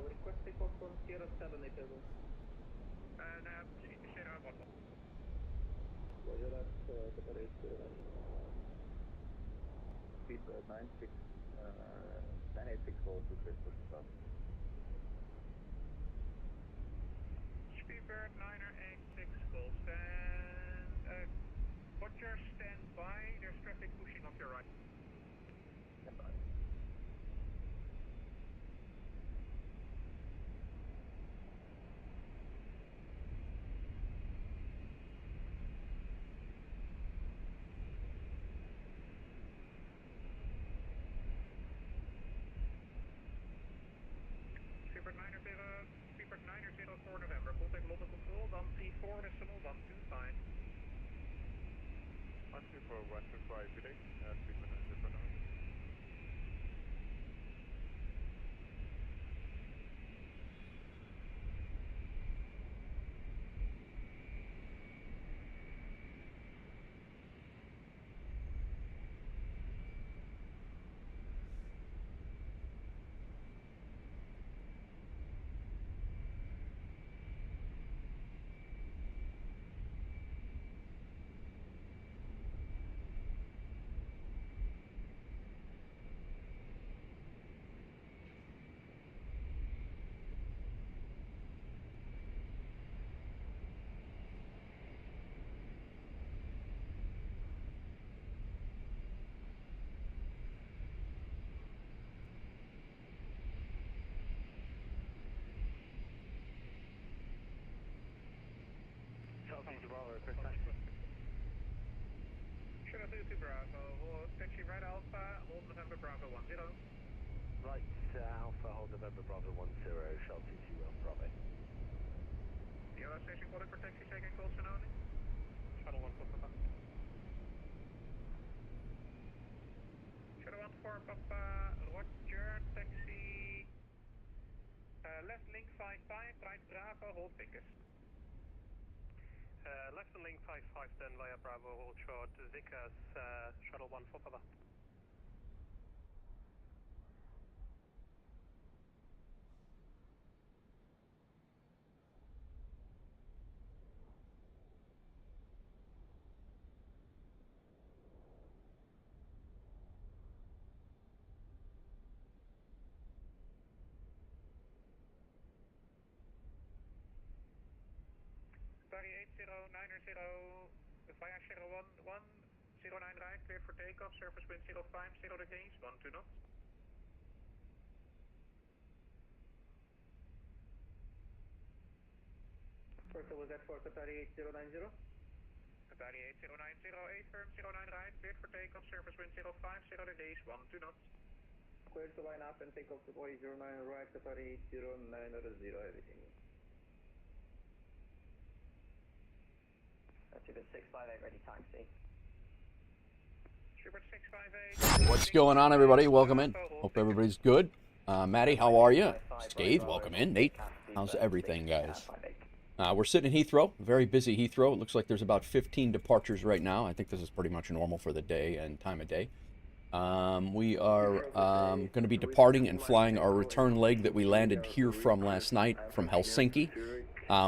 requesting for from Sierra 787. And Sierra what? Roger that, Qatar 809. Speedbird 986 volts, request for start. Speedbird 986 volts, and what's your standby? There's traffic pushing off your right. Standby. Speedbird 90 for November, contact London Control, 134 decimal 125. 134 125 today, Speedbird 90 for November. Sugar 2 Bravo, taxi right Alpha, hold November Bravo 10. Right, Alpha, hold November Bravo 10, shell 221 Bravo. Yellow station calling for taxi, taking calls and only. Shuttle 1 for Papa. Shuttle 1 for Papa, Roger, taxi, left link 55, right Bravo, hold Vickers. Left and link 55 then via Bravo, hold short, Vickers, shuttle 1 for Papa. Sorry, 8090 via Sierra 1109 right, clear for takeoff, surface wind 050 degrees, 12 knots. First, was that for Qatar 8090? Qatar 8090, 8 firm 09 right, clear for takeoff, surface wind 050 degrees, 12 knots. Clear to line up and take off to boy 09 right, Qatar 8090, everything. Super 658 ready taxi. Super 658. What's going on, everybody? Welcome in. Hope everybody's good. Maddie, how are you? Scathe, welcome in. Nate, how's everything, guys? We're sitting in Heathrow, very busy Heathrow. It looks like there's about 15 departures right now. I think this is pretty much normal for the day and time of day. We are going to be departing and flying our return leg that we landed here from last night from Helsinki.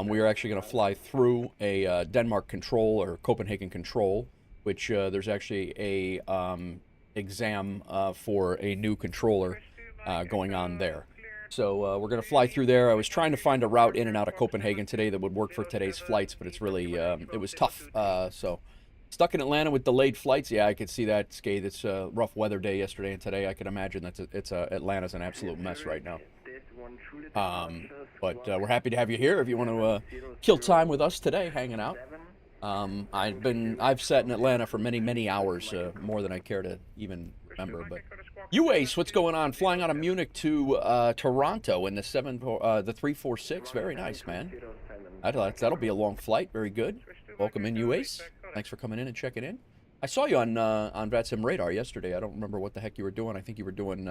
We are actually going to fly through a Denmark control or Copenhagen control, which there's actually a exam for a new controller going on there. So we're going to fly through there. I was trying to find a route in and out of Copenhagen today that would work for today's flights, but it's really, it was tough. So stuck in Atlanta with delayed flights. Yeah, I could see that, Scathe. It's a rough weather day yesterday and today. I can imagine that Atlanta's an absolute mess right now. But we're happy to have you here if you want to kill time with us today, hanging out. I've sat in Atlanta for many hours, more than I care to even remember. But UACE, what's going on? Flying out of Munich to Toronto in the 346. Very nice, man. That'll be a long flight. Very good. Welcome in, UACE. Thanks for coming in and checking in. I saw you on VATSIM Radar yesterday. I don't remember what the heck you were doing. I think you were doing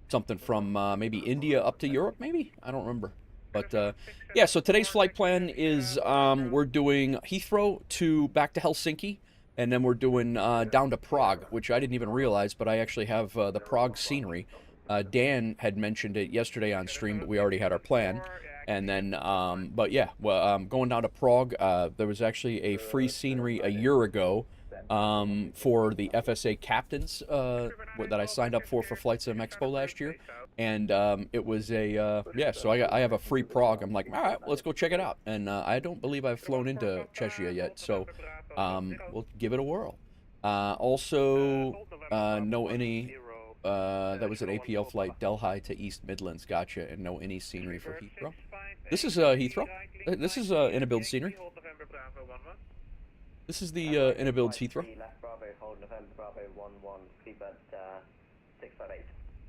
something from maybe India up to Europe, maybe? I don't remember. But yeah, so today's flight plan is we're doing Heathrow to back to Helsinki, and then we're doing down to Prague, which I didn't even realize, but I actually have the Prague scenery Dan had mentioned it yesterday on stream, but we already had our plan. And then, but yeah, well, going down to Prague, there was actually a free scenery a year ago for the FSA captains that I signed up for Flight Sim Expo last year. And it was a, yeah, so I have a free Prague. I'm like, all right, let's go check it out. And I don't believe I've flown into Czechia yet, so we'll give it a whirl. Also, no any... that was an APL flight, Delhi to East Midlands, gotcha, and no any scenery for Heathrow. This is Heathrow. This is IniBuilds scenery. This is the IniBuilds Heathrow.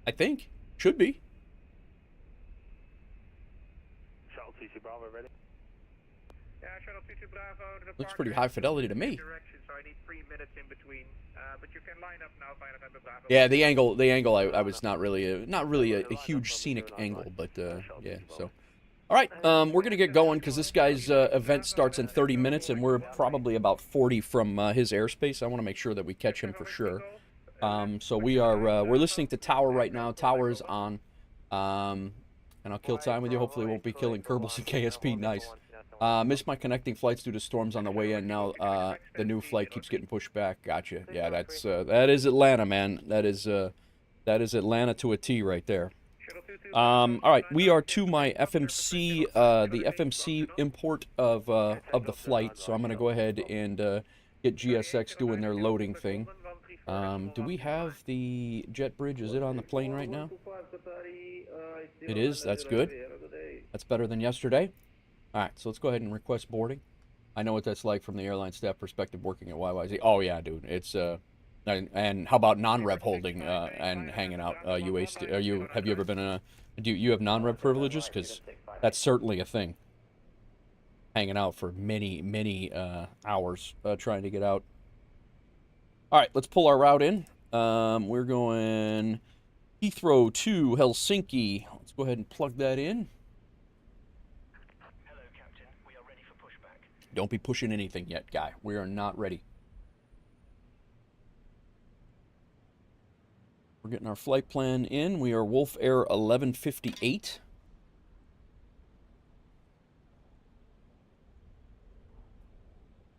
I think. Should be. Shuttle 22 Bravo ready. Yeah, Shuttle 22 Bravo. Looks pretty high fidelity to me. So I need 3 minutes in between. But you can line up now by November Bravo. Yeah, the angle I was not really a huge scenic angle, but yeah, so. All right, we're going to get going because this guy's event starts in 30 minutes, and we're probably about 40 from his airspace. I want to make sure that we catch him for sure. So we're listening to Tower right now. Tower is on, and I'll kill time with you. Hopefully, won't be killing Kerbals and KSP. Nice. Missed my connecting flights due to storms on the way in. Now the new flight keeps getting pushed back. Gotcha. Yeah, that is Atlanta, man. That is Atlanta to a T right there. All right, we are to my FMC, the FMC import of the flight. So I'm gonna go ahead and get GSX doing their loading thing. Do we have the jet bridge? Is it on the plane right now? It is. That's good. That's better than yesterday. All right, so let's go ahead and request boarding. I know what that's like from the airline staff perspective working at YYZ. Oh yeah, dude, it's and how about non-rev holding and hanging out? Have you ever been in a? Do you have non-rev privileges? Because that's certainly a thing. Hanging out for many hours trying to get out. All right, let's pull our route in. We're going Heathrow to Helsinki. Let's go ahead and plug that in. Hello, Captain. We are ready for pushback. Don't be pushing anything yet, guy. We are not ready. We're getting our flight plan in. We are WolfAir 1158.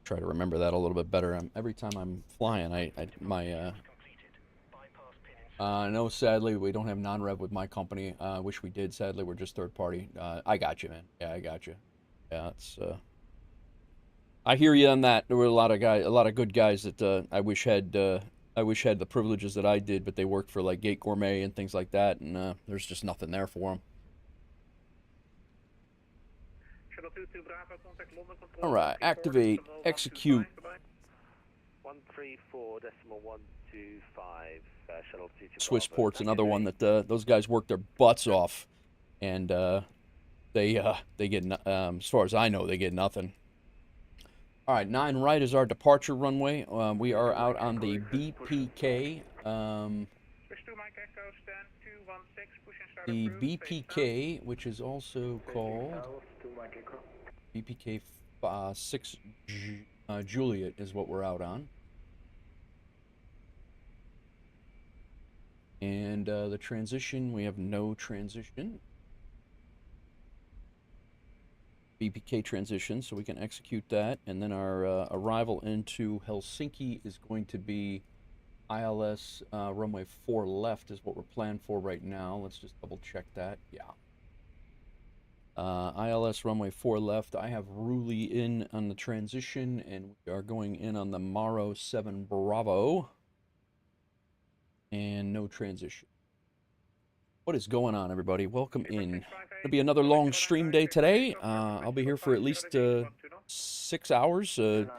Try to remember that a little bit better. Every time I'm flying, no, sadly, we don't have non-rev with my company. I wish we did. Sadly, we're just third party. I got you, man. Yeah, I got you. Yeah, it's. I hear you on that. There were a lot of good guys that I wish had the privileges that I did, but they worked for like Gate Gourmet and things like that, and there's just nothing there for them. All right, activate, execute. 134.125. Swissport's another one that those guys work their butts off, and they get as far as I know, they get nothing. All right, 9 right is our departure runway. We are out on the BPK. The BPK, which is also called BPK 6 Juliet, is what we're out on. And the transition, we have no transition. BPK transition, so we can execute that. And then our arrival into Helsinki is going to be ILS runway 4 left is what we're planned for right now. Let's just double check that. Yeah. ILS runway 4 left. I have Ruli in on the transition, and we are going in on the Maro 7 Bravo. And no transition. What is going on, everybody? Welcome in. It'll be another long stream day today. I'll be here for at least 6 hours. The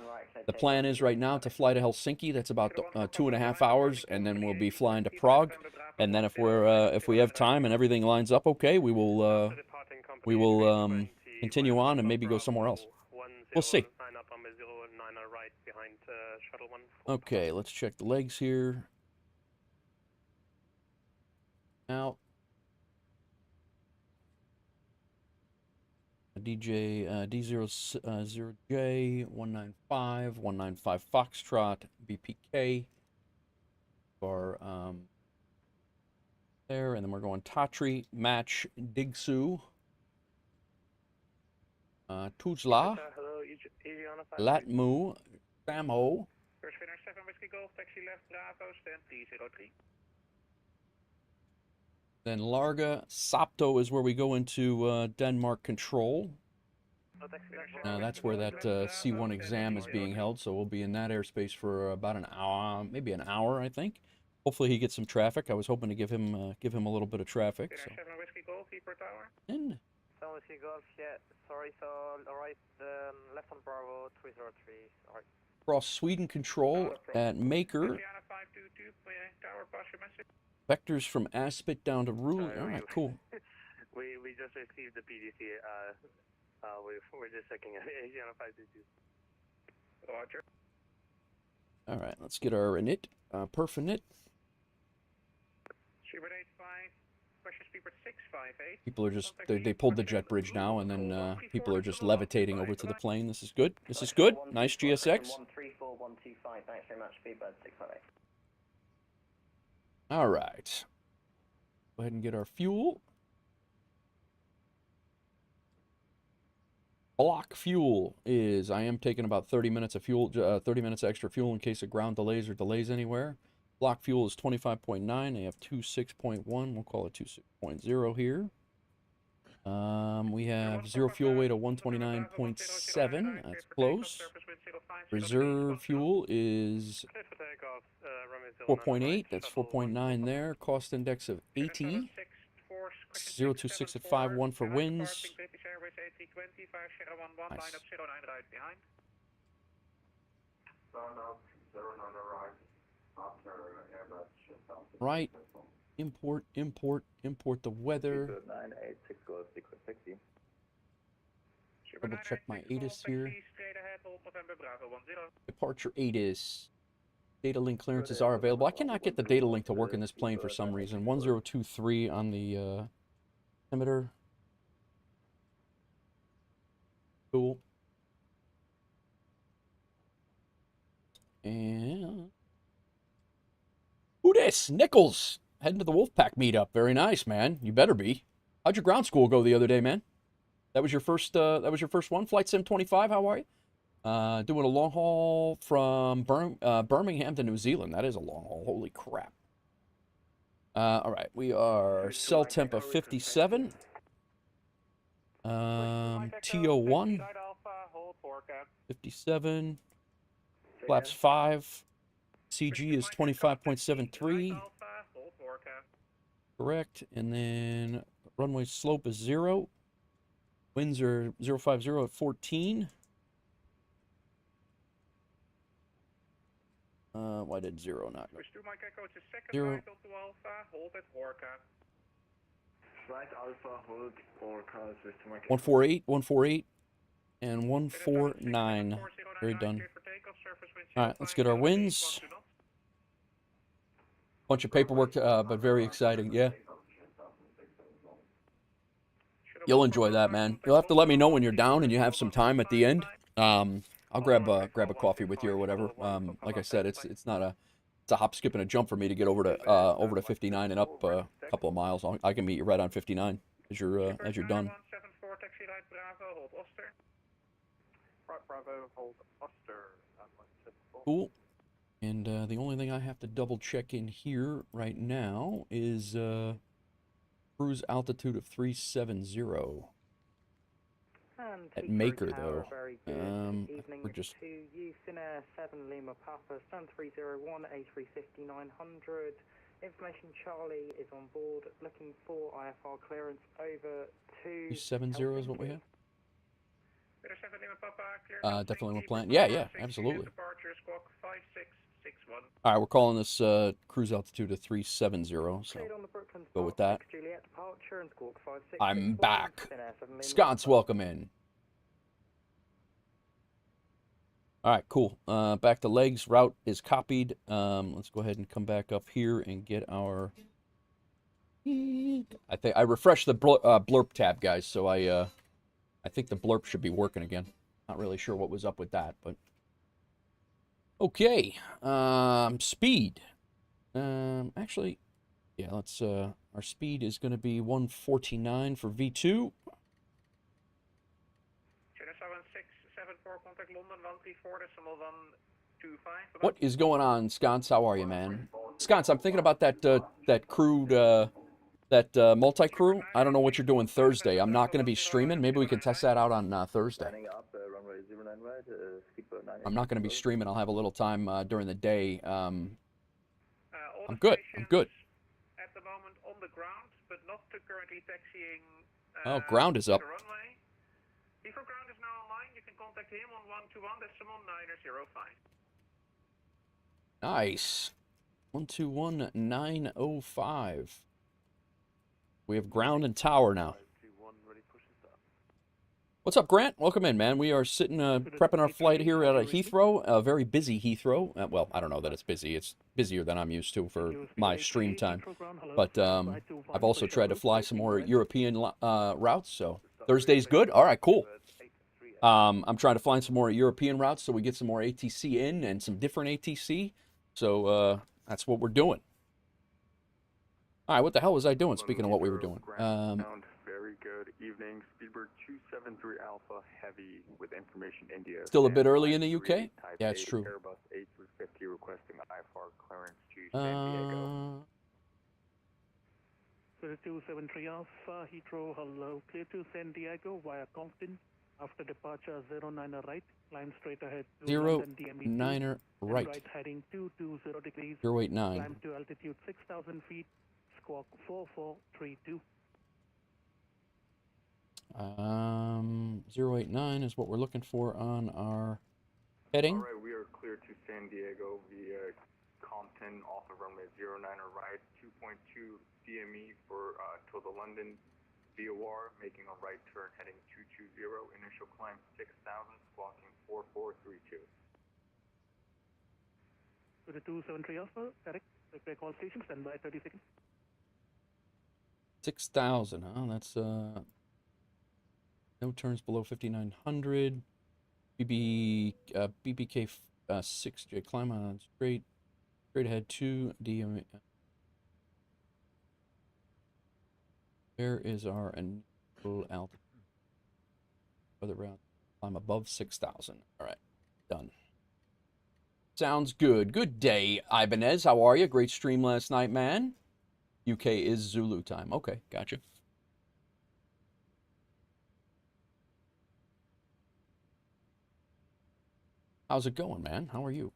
plan is right now to fly to Helsinki. That's about 2.5 hours, and then we'll be flying to Prague. And then if we have time and everything lines up okay, we will continue on and maybe go somewhere else. We'll see. Okay, let's check the legs here. Out. DJ D00J 195 Foxtrot BPK for there, and then we're going Tatri, Match, Digsu, Tuzla, Hello, easy on a 5. Latmu, Samo, First winner 7 Whiskey Golf, taxi left, Bravo, stand 303. then Larga, Sapto is where we go into Denmark control. That's where that C1 exam is being held, so we'll be in that airspace for about an hour, maybe an hour, I think. Hopefully he gets some traffic. I was hoping to give him a little bit of traffic. So. 7 Whiskey Golf, Keeper Tower. And 7 Whiskey Golf, yeah, sorry, so alright, left on Bravo, 303, sorry. cross Sweden control at Maker. Tower, pass your message. Vectors from Aspet down to Rule. All right, cool. We just received the PDC, we're just checking it, easy on a 522. Roger. All right, let's get our init, perf init. Speedbird 85, question Speedbird 658. People are just, they pulled the jet bridge now, and then people are just levitating over to the plane. This is good. This is good. Nice GSX. 134125, thanks very much, Speedbird 658. All right. Go ahead and get our fuel. Block fuel is, I am taking about 30 minutes of fuel, 30 minutes extra fuel in case of ground delays or delays anywhere. Block fuel is 25.9. They have 26.1. We'll call it 26.0 here. We have zero fuel weight of 129.7. That's close. Reserve fuel is 4.8. That's 4.9 there. Cost index of 80. 026 at 5.1 for winds. Nice. Right. Import the weather. Double check my ATIS here. Departure ATIS. Data link clearances are available. I cannot get the data link to work in this plane for some reason. 1023 on the emitter. Cool. And who this? Nichols heading to the Wolfpack meetup. Very nice, man. You better be. How'd your ground school go the other day, man? That was your first. That was your first one. Flight Sim 25. How are you? Doing a long haul from Birmingham to New Zealand. That is a long haul. Holy crap. All right, we are cell temp of 57. TO1. 57. Flaps 5. CG is 25.73. Correct. And then runway slope is 0. Winds are 050 at 14. Why did 0 not go? 0. Flight Alpha, hold Orca, 148, 148, and 149. Very done. All right, let's get our wins. Bunch of paperwork, but very exciting. Yeah. You'll enjoy that, man. You'll have to let me know when you're down and you have some time at the end. I'll grab a coffee with you or whatever. Like I said, it's a hop, skip, and a jump for me to get over to 59 and up a couple of miles. I can meet you right on 59 as you're done. Cool. And the only thing I have to double check in here right now is cruise altitude of 370. At Maker though, we're just. To Air 7 Lima Papa, stand 301 A350-900. Information Charlie is on board, looking for IFR clearance over to. 370 is what we have. Definitely we're planning. Yeah, absolutely. All right, we're calling this cruise altitude of 370, so go with that. I'm back. Scott's welcome in. All right, cool. Back to legs. Route is copied. Let's go ahead and come back up here and get our. I think I refreshed the blurb tab, guys. So I think the blurb should be working again. Not really sure what was up with that, but okay. Speed. Actually, Yeah, let's, our speed is going to be 149 for V2. China 7674, contact London 134.125. What is going on, Sconce? How are you, man? Sconce, I'm thinking about that, that crewed, multi-crew. I don't know what you're doing Thursday. I'm not going to be streaming. Maybe we can test that out on Thursday. I'm not going to be streaming. I'll have a little time during the day. I'm good. I'm good. At the moment on the ground, but not currently taxiing. Oh, ground is up. The runway. Before ground is now online, you can contact him on 121.905. Nice. 121.905. We have ground and tower now. What's up, Grant? Welcome in, man. We are sitting, prepping our flight here at Heathrow. A very busy Heathrow. Well, I don't know that it's busy. It's busier than I'm used to for my stream time. But I've also tried to fly some more European routes, so Thursday's good. All right, cool. I'm trying to fly some more European routes so we get some more ATC in and some different ATC. So that's what we're doing. All right, what the hell was I doing, speaking of what we were doing? Very good evening. Speedbird 273 Alpha Heavy with information India. Still a bit early in the UK? Yeah, it's true. Airbus A350 requesting IFR clearance to San Diego. 273 Alpha, Heathrow, hello. Clear to San Diego via Compton. After departure, 09er right. Climb straight ahead to 09er right. Right heading 220 degrees. 089. Climb to altitude 6,000 feet. Squawk 4432. 089 is what we're looking for on our heading. All right, we are clear to San Diego via Compton off of runway 09er right, 2.2 DME for to the London VOR, making a right turn heading 220, initial climb 6,000, squawking 4432. To the 273 Alpha, correct. Prepare call station, stand by 30 seconds. 6,000, huh? That's, no turns below 5,900. BBK 6J, climb on straight ahead 2 DM. Where is our initial altitude? Further route, climb above 6,000. All right, done. Sounds good. Good day, Ibanez. How are you? Great stream last night, man. UK is Zulu time. Okay, gotcha. How's it going, man? How are you?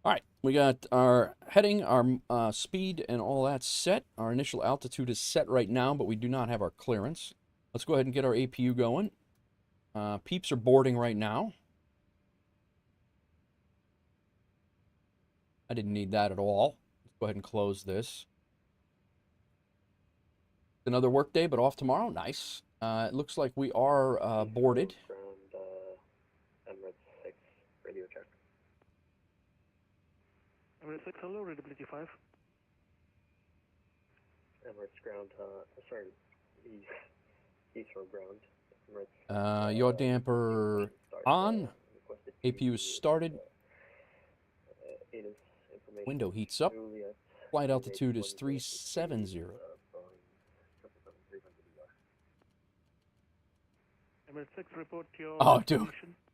All right, we got our heading, our speed, and all that set. Our initial altitude is set right now, but we do not have our clearance. Let's go ahead and get our APU going. Peeps are boarding right now. I didn't need that at all. Let's go ahead and close this. Another work day, but off tomorrow. Nice. It looks like we are boarded. Radio check. Emirates 6, hello, readability 5. Emirates ground, sorry, Heathrow ground. Emirates, yaw damper on. APU is started. Window heats up. Flight altitude is 370. Emirates 6, report your... Oh, dude.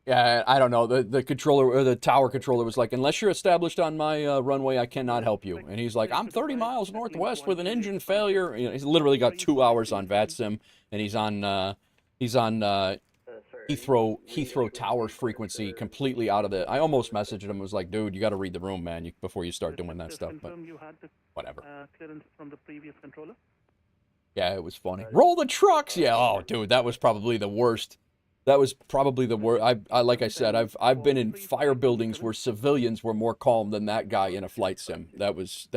Yeah, I don't know. The controller, or the tower controller was like, unless you're established on my runway, I cannot help you. And he's like, I'm 30 miles northwest with an engine failure. You know, he's literally got 2 hours on VATSIM, and he's on Heathrow Tower frequency, completely out of the... I almost messaged him, was like, dude, you got to read the room, man, before you start doing that stuff. But whatever. Clearance from the previous controller? Yeah, it was funny. Roll the trucks! Yeah, oh, dude, that was probably the worst. That was probably the worst. I like I said, I've been in fire buildings where civilians were more calm than that guy in a flight sim. That was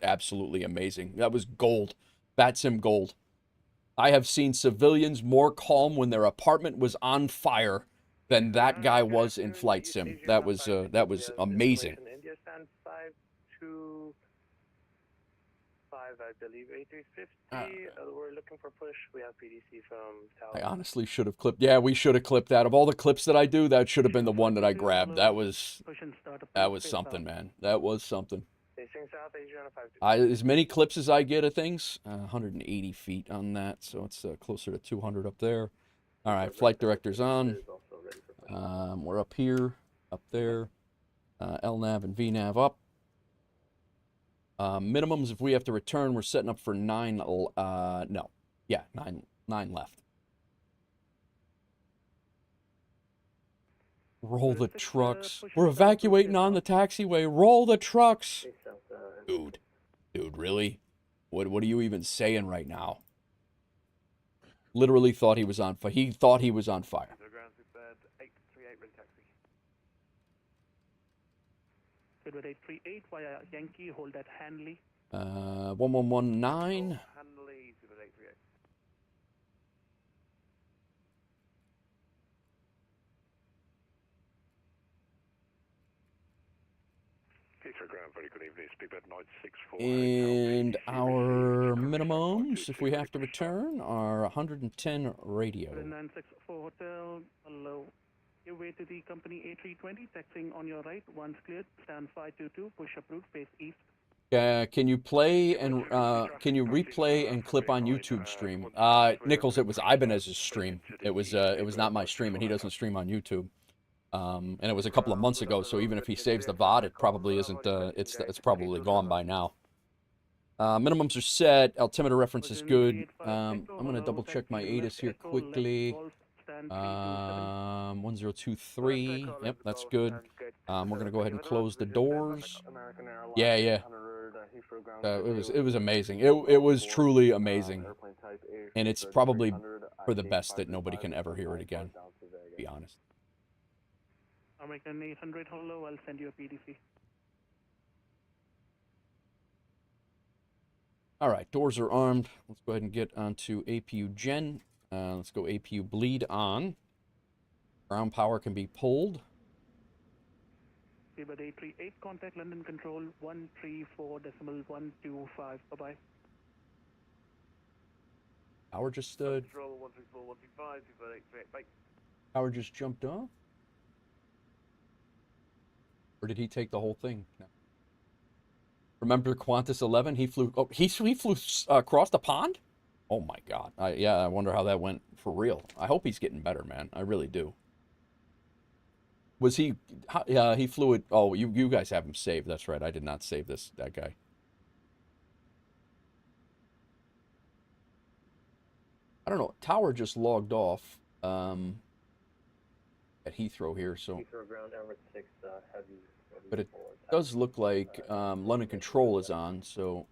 absolutely amazing. That was gold. VATSIM gold. I have seen civilians more calm when their apartment was on fire than that guy was in flight sim. That was amazing. India stand 525, I believe, A350. We're looking for push. We have PDC from Tower. I honestly should have clipped. Yeah, we should have clipped that. Of all the clips that I do, that should have been the one that I grabbed. That was something, man. That was something. Facing south, AG 152. As many clips as I get of things, 180 feet on that, so it's closer to 200 up there. All right, flight director's on. We're up here, up there. LNAV and VNAV up. Minimums, if we have to return, we're setting up for 9, no. Yeah, 9 left. Roll the trucks. We're evacuating on the taxiway. Roll the trucks. Dude, really? What are you even saying right now? Literally thought he was on fire. He thought he was on fire. Good 838 via Yankee, hold at Hanley. 1119. Hanley, good 838. And our minimums, if we have to return, are 110 radio. 964 Hotel, hello. Your way to the company A320, taxiing on your right. Once cleared, stand 522, push up route, face east. Can you play and can you replay and clip on YouTube stream? Nichols, it was Ibanez's stream. It was not my stream, and he doesn't stream on YouTube. And it was a couple of months ago, so even if he saves the VOD, it probably isn't. It's probably gone by now. Minimums are set. Altimeter reference is good. I'm gonna double check my ATIS here quickly. 1023. Yep, that's good. We're gonna go ahead and close the doors. Yeah. It was amazing. It was truly amazing, and it's probably for the best that nobody can ever hear it again. To be honest. American 800, hello. I'll send you a PDC. All right, doors are armed. Let's go ahead and get onto APU Gen. Let's go APU bleed on. Ground power can be pulled. Seabird 838, contact London Control 134.125. Bye-bye. Power just stood. Control 134.125, Seabird 838, bye. Power just jumped off? Or did he take the whole thing? No. Remember Qantas 11? He flew. Oh, he flew across the pond. Oh my God! Yeah, I wonder how that went for real. I hope he's getting better, man. I really do. Was he? He flew it. Oh, you guys have him saved. That's right. I did not save that guy. I don't know. Tower just logged off. At Heathrow here, so. Heathrow ground, Emirates 6, heavy. But it does look like London Control is on, so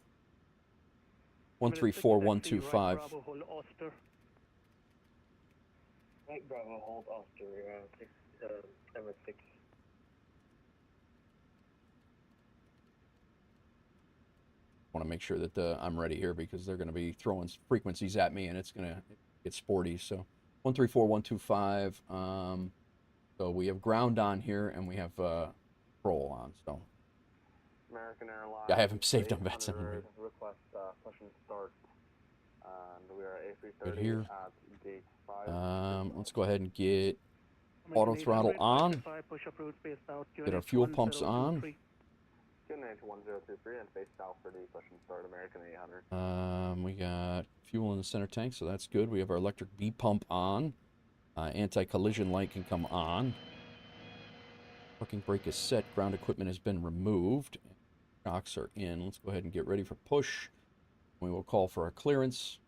134125. Right, Bravo, hold Oster, 6, Emirates 6. Want to make sure that I'm ready here because they're going to be throwing frequencies at me and it's going to get sporty. So 134125. So we have ground on here and we have roll on. So American Airlines. Yeah, I have him saved on VATSIM. Request push and start. And we are A330 Good here. at gate 5. Let's go ahead and get auto throttle on. Get our fuel pumps on. Unit 1023 and face south for the push and start American 800. We got fuel in the center tank, so that's good. We have our electric B pump on. Anti-collision light can come on. Parking brake is set. Ground equipment has been removed. Shocks are in. Let's go ahead and get ready for push. We will call for our clearance.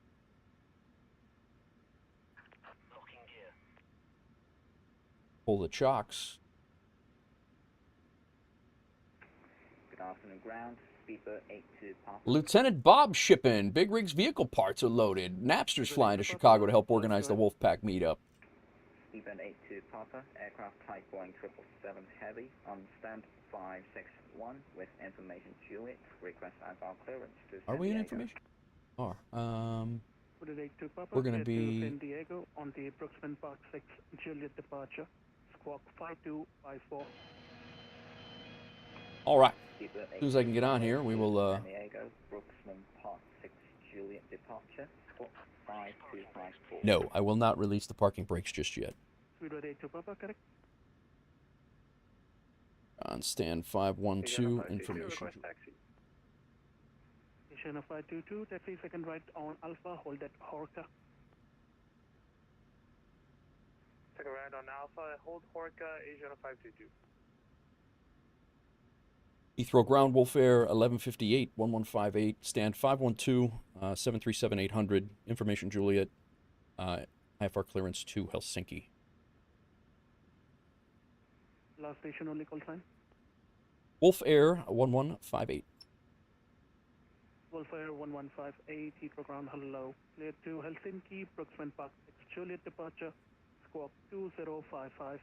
Pull the chocks. Good afternoon, ground. Speedbird 82 Papa. Lieutenant Bob shipping. Big Rig's vehicle parts are loaded. Napster's flying to Chicago to help organize the Wolfpack meetup. Speedbird 82 Papa. Aircraft type Boeing 777 Heavy on stand 561 with information to it. Request outbound clearance to San Diego. Are we in information? We're going to be San Diego on the Brooksman Park 6 Juliet departure. Squawk 5254. All right. As soon as I can get on here, we will. San Diego, Brooksman Park 6 Juliet departure. Squawk 5254. No, I will not release the parking brakes just yet. On stand 512, information. Asiana 522, taxi second right on Alpha, hold at Horka. Second right on Alpha, hold Horka, Asiana 522. Heathrow ground, WolfAir 1158, 1158, stand 512, 737-800, information Juliet, IFR clearance to Helsinki. Last station only call sign. WolfAir 1158. WolfAir 1158, Heathrow ground, hello. Clear to Helsinki, Brooksman Park, Juliet departure, squawk 2055.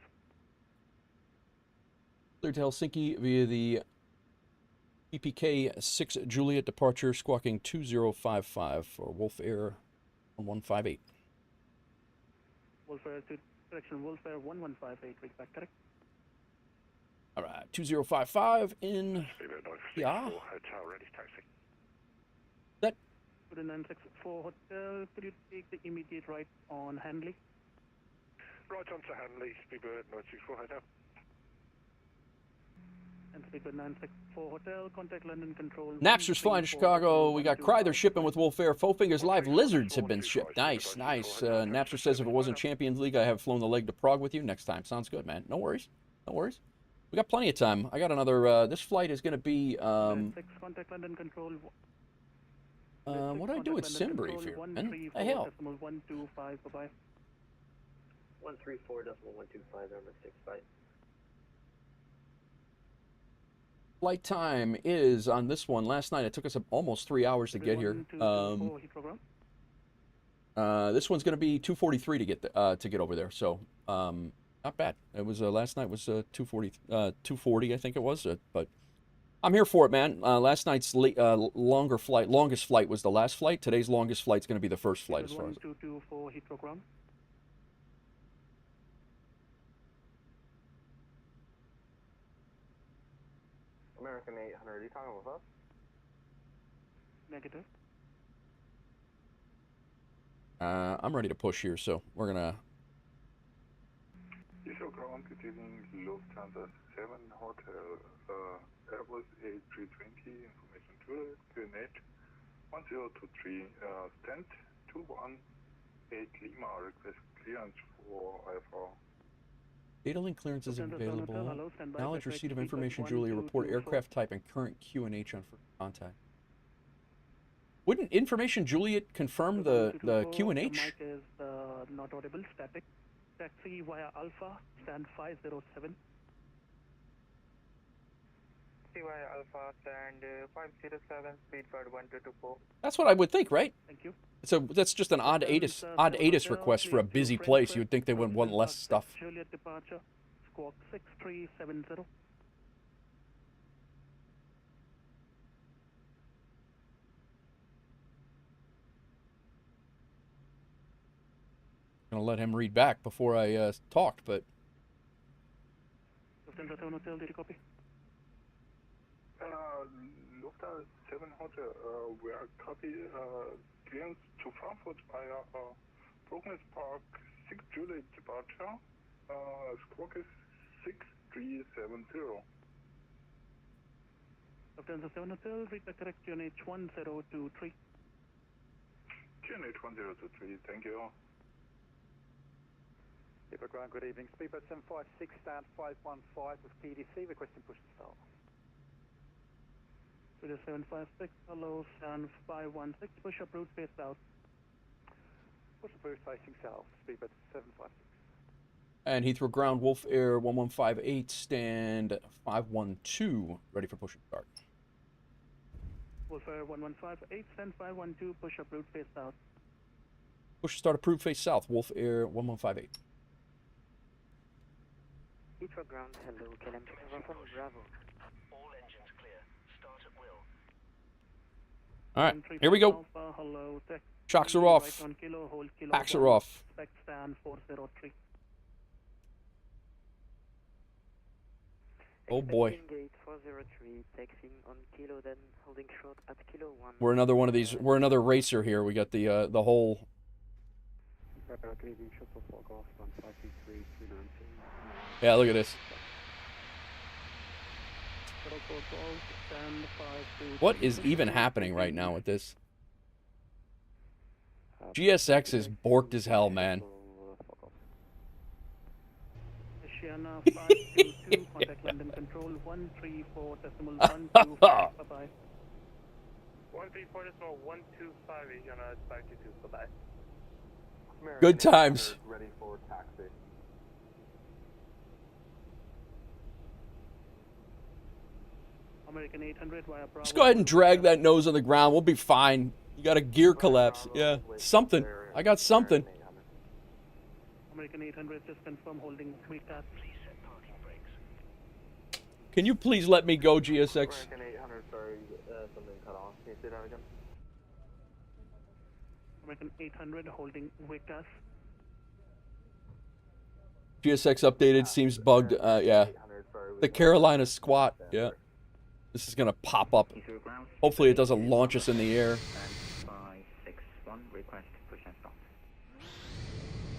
Clear to Helsinki via the PPK 6 Juliet departure, squawking 2055 for WolfAir 1158. WolfAir to correction, WolfAir 1158, read back correct. All right, 2055 in. Yeah. Hotel ready taxi. That. To the 964 hotel, could you take the immediate right on Hanley? Right on to Hanley, Speedbird 964 hotel. And Speedbird 964 hotel, contact London Control. Napster's flying to Chicago. We got Cry, they're shipping with WolfAir. Fofingers Live Lizards have been shipped. Nice, nice. Napster says if it wasn't Champions League, I have flown the leg to Prague with you next time. Sounds good, man. No worries. No worries. We got plenty of time. I got another, this flight is going to be, contact London Control. What do I do with Simbrief here, man? The hell? 125, bye-bye. 134.125, number 6, bye. Flight time is on this one. Last night it took us almost 3 hours to get here. This one's going to be 2:43 to get over there. So not bad. It was last night was 2:40 I think it was. But I'm here for it, man. Last night's longest flight was the last flight. Today's longest flight is going to be the first flight as far as. 224 Heathrow ground. American 800, are you talking with us? Negative. I'm ready to push here, so we're gonna. Heathrow ground, good evening, Lufthansa 7 Hotel, Airbus A320, information Juliet, QNH 1023, stand 218 Lima, request clearance for IFR. Data link clearance isn't available. Knowledge receipt of information, Julia. Report aircraft type and current QNH on contact. Wouldn't information Juliet confirm the QNH? Mic is not audible. Static. Taxi via Alpha. Stand 507. Taxi via Alpha. Stand 507. Speed guard 1224. That's what I would think, right? Thank you. So that's just an odd ATIS request for a busy place. You would think they would want less stuff. Juliet departure, squawk 6370. Gonna let him read back before I talked, but. Lufthansa 7 Hotel, did you copy? Lufthansa 7 Hotel, we are copy. Clearance to Frankfurt via Progress Park 6 Juliet departure. Squawk is 6370. Lufthansa 7 Hotel, read the correct QNH 1023. QNH 1023, thank you. Speedbird ground, good evening. Speedbird 756, stand 515 with PDC, requesting push to start. Speedbird 756, hello, stand 516, push up route face south. Push approved facing south, Speedbird 756. And Heathrow ground, WolfAir 1158, stand 512, ready for push and start. WolfAir 1158, stand 512, push up route face south. Push and start approved face south, WolfAir 1158. Heathrow ground, hello, KLM from Bravo. All engines clear. Start at will. All right, here we go. Hello, Shocks are off. Packs are off. Stand 403. Oh boy. Gate 403, taxiing on kilo, then holding short at kilo 1. We're another one of these. We're another racer here. We got the whole. Yeah, look at this. What is even happening right now with this? GSX is borked as hell, man. Oceana 522, contact London Control 134.125. Bye-bye. 134.125, Oceana 522, bye-bye. Good times. Ready for taxi. American 800 via Bravo. Just go ahead and drag that nose on the ground. We'll be fine. You got a gear collapse. Yeah, something. I got something. American 800 just confirm holding VTAS. Can you please let me go, GSX? American 800, sorry, something cut off. Can you say that again? American 800 holding VTAS. GSX updated, seems bugged. Yeah. The Carolina squat. Yeah. This is going to pop up. Hopefully it doesn't launch us in the air. 561, request push and start.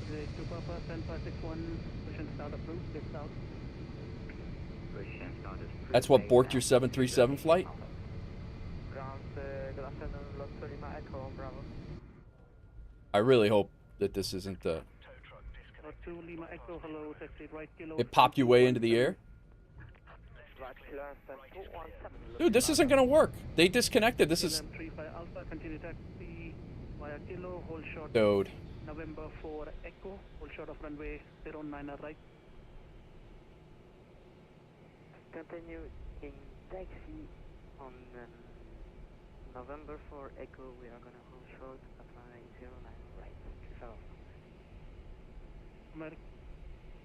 To Papa, 10561, push and start approved, lift out. Push and start is approved. That's what borked your 737 flight? Good afternoon, Los Lima Echo on Bravo. I really hope that this isn't the... Lima Echo, hello, taxi right kilo. It popped you way into the air? Dude, this isn't going to work. They disconnected. This is... Dude. November 4 Echo, hold short of runway 09 right. Continue in taxi on November 4 Echo. We are going to hold short of runway 09 right. American,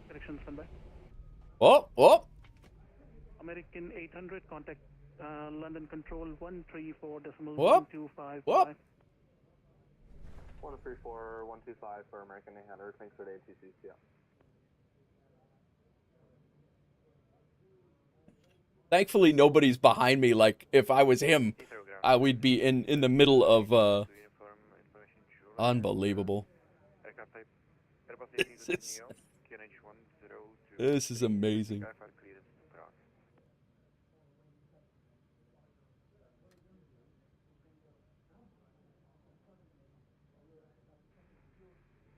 correction, standby. Oh, oh! American 800, contact London Control 134.125. Whoop! 134.125 for American 800. Thanks for the ATC. Yeah. Thankfully, nobody's behind me. Like, if I was him, we'd be in the middle of... Unbelievable. This is amazing.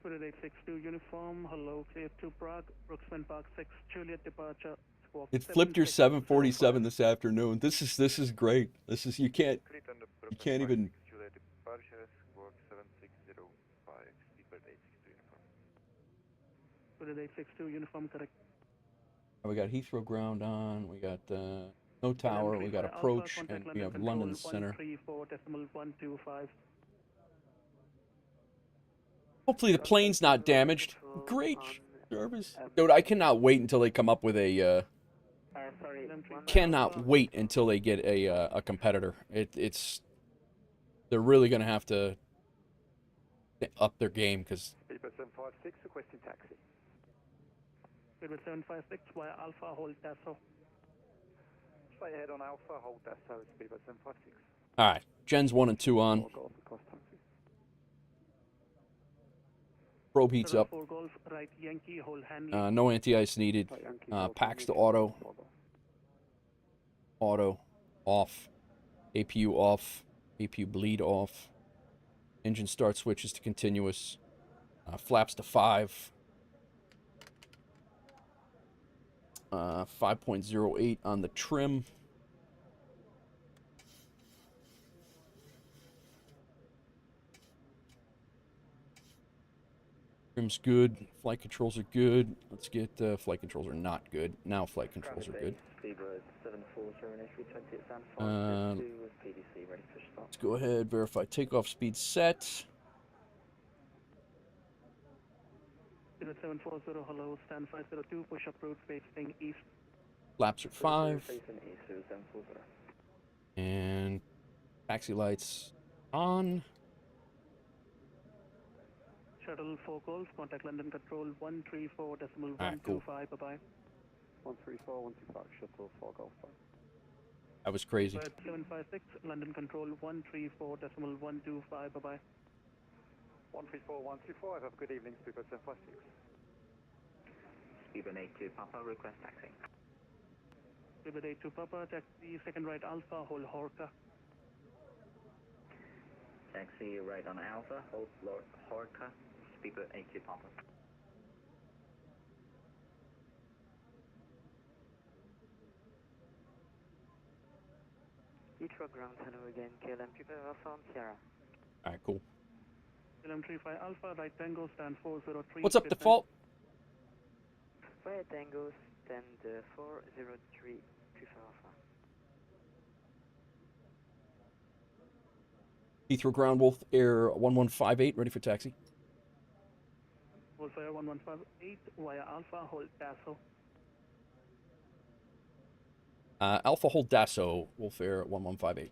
Spirit 862 uniform, hello, clear to Prague, Brooksman Park 6, Juliet departure. It flipped your 747 this afternoon. This is great. This is you can't even. Spirit 862 uniform, correct. We got Heathrow ground on. We got no tower. We got approach, and we have London Center. 134.125. Hopefully the plane's not damaged. Great service. Dude, I cannot wait until they come up with a... cannot wait until they get a competitor. It's... They're really going to have to up their game, because... People 756 requesting taxi. People 756 via Alpha, hold Tasso. Stay ahead on Alpha, hold Tasso, it's people 756. Alright, gens 1 and 2 on. Probe heats up. No anti-ice needed. Packs to auto. Auto. Off. APU off. APU bleed off. Engine start switches to continuous. Flaps to 5. 5.08 on the trim. Trim's good. Flight controls are good. Let's get flight controls are not good. Now flight controls are good. Let's go ahead, verify takeoff speed set. 740, hello, stand 502, push up route facing east. Flaps are 5. And taxi lights on. Shuttle 4 calls, contact London Control 134.125, cool. bye-bye. 134.125, shuttle 4 Golf 5. That was crazy. 756, London Control 134.125, bye-bye. 134.125, have a good evening, Speedbird 756. Speedbird 82, Papa, request taxi. Speedbird 82 Papa, taxi second right Alpha, hold Horka. Taxi right on Alpha, hold Horka, Speedbird 82 Papa. Heathrow ground, hello again, KLM 35 Alpha on Sierra. Alright, cool. KLM 35 Alpha, right Tango, stand 403. What's up, default? Right Tango, stand 403, 35 Alpha. Heathrow ground, WolfAir 1158, ready for taxi. WolfAir 1158 via Alpha, hold Tasso. Alpha hold Dasso, WolfAir 1158.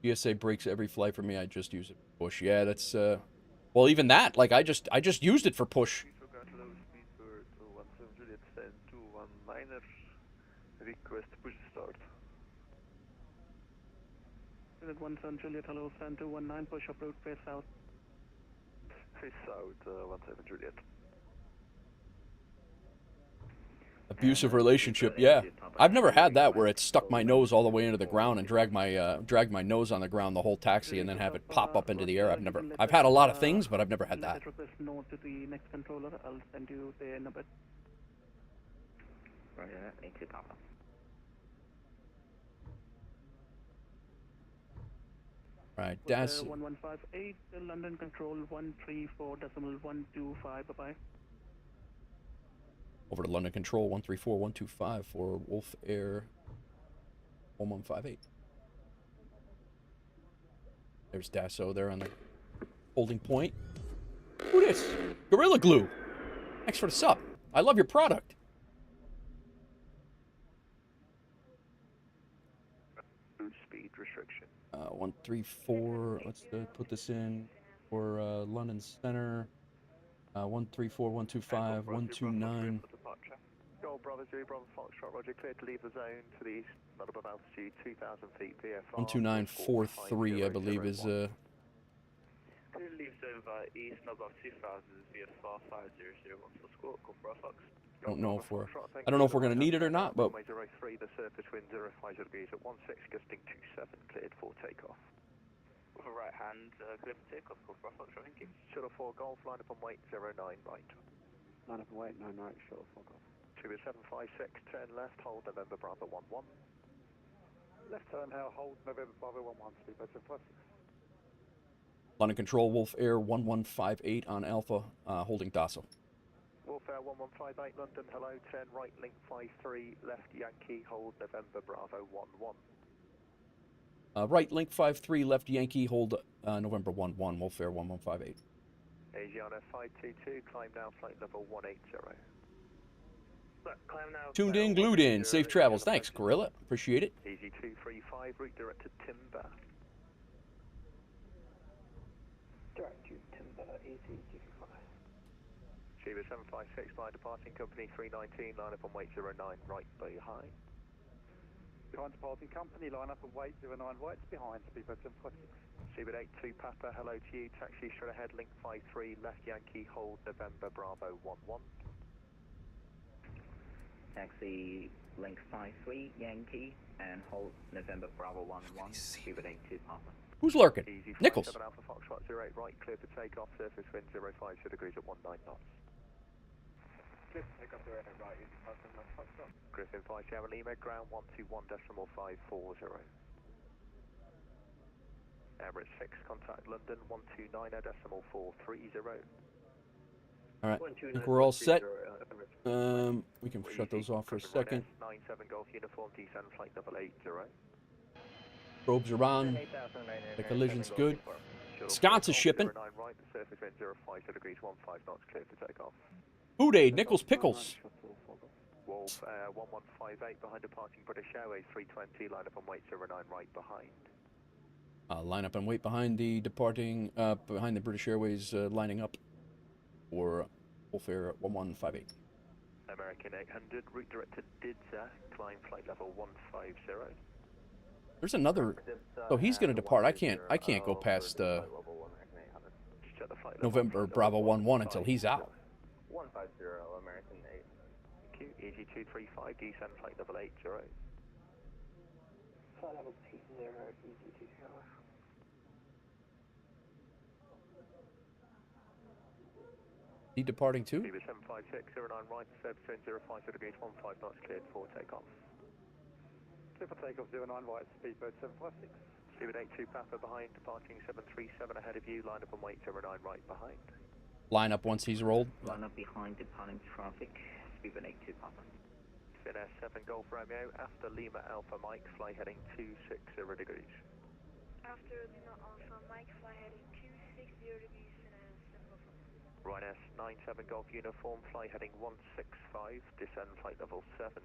GSA breaks every flight for me. I just use it for push. Yeah, that's well, even that. Like I just used it for push. Request push start. Unit 17 Juliet, hello, stand 219, push approach, face south. Face south, 17 Juliet. Abusive relationship, yeah. I've never had that where it stuck my nose all the way into the ground and dragged my nose on the ground the whole taxi and then have it pop up into the air. I've had a lot of things, but I've never had that. Request note to the next controller. I'll send you there in a bit. Roger that, 82 Papa. Right, that's 1158, London control 134.125, bye-bye. Over to London control 134125 for WolfAir 1158. There's Dasso there on the holding point. Who this? Gorilla Glue. Thanks for the sub. I love your product. Speed restriction. 134. Let's put this in for London Center. 134125 129. Gold Bravo 0 Bravo Foxtrot, Roger, clear to leave the zone to the east, not above altitude, 2,000 feet PFR. 12943, I believe, is Clear to leave zone via east, not above 2,000 VFR 5001 for squawk, Gold Bravo Fox. I don't know if we're going to need it or not, but 03, the surface wind 050 degrees at 16, gusting 27, cleared for takeoff. With a right hand, clear for takeoff, Gold Bravo Fox, thank you. Shuttle 4 Golf, line up and wait 09 right. Line up and wait 9 right, shuttle 4 Golf. 756, turn left, hold November Bravo 11. Left turn, hold November Bravo 11, speedbird 756. London control WolfAir 1158 on Alpha, holding Dasso. WolfAir 1158, London, hello, turn right, link 53, left Yankee, hold November Bravo 11. Right, link 53, left Yankee, hold November 11, WolfAir 1158. Asiana 522, climb down flight level 180. Climb now. Tuned in, glued in. Safe travels. Thanks, Gorilla. Appreciate it. Easy 235, route direct to Timber. Direct to Timber, easy 235. Shiva 756, line departing company 319, line up and wait 09, right behind. Behind departing company, line up and wait 09, right behind, speedbird 756. Shiva 82, Papa, hello to you, taxi straight ahead, link 53, left Yankee, hold November Bravo 11. Taxi link 53 Yankee and hold November Bravo 11, Speedbird 82 Papa. Who's lurking? Easy Nichols. 7 Alpha Foxtrot 08 right, clear for takeoff, surface wind 050 degrees at 19 knots. Clear to take off 08 right, Easy 5 7 Alpha Foxtrot. Griffin 5 Sierra Lima, ground 121.540. Emirates 6, contact London 129.430. All right, I think we're all set. We can shut those off for a second. 97 Golf uniform, descend flight double 80. Probes are on. The collision's good. Scott's is shipping. Right, the surface wind 050 degrees, 15 knots, clear for takeoff. Food aid, Nichols Pickles. Wolf 1158 behind departing British Airways 320, line up and wait 09 right behind. Line up and wait behind the departing, behind the British Airways lining up for WolfAir 1158. American 800, route direct to Didza, climb flight level 150. There's another. So he's going to depart. I can't go past. November Bravo 11 until he's out. 150 American 8. Thank you. Easy 235, descend flight level 80. Flight level 80, easy 20. He departing too? Beaver 756, 09 right, service wind 050 degrees, 15 knots, cleared for takeoff. Clear for takeoff 09 right, speedbird 756. Speedbird 82 Papa behind, departing 737 ahead of you, line up and wait 09 right behind. Line up once he's rolled. Line up behind departing traffic, speedbird 82 Papa. Fenix 7 Golf Romeo, after Lima Alpha Mike, fly heading 260 degrees. After Lima Alpha Mike, fly heading 260 degrees. Ryanair 97 Golf Uniform, fly heading 165, descend flight level 70.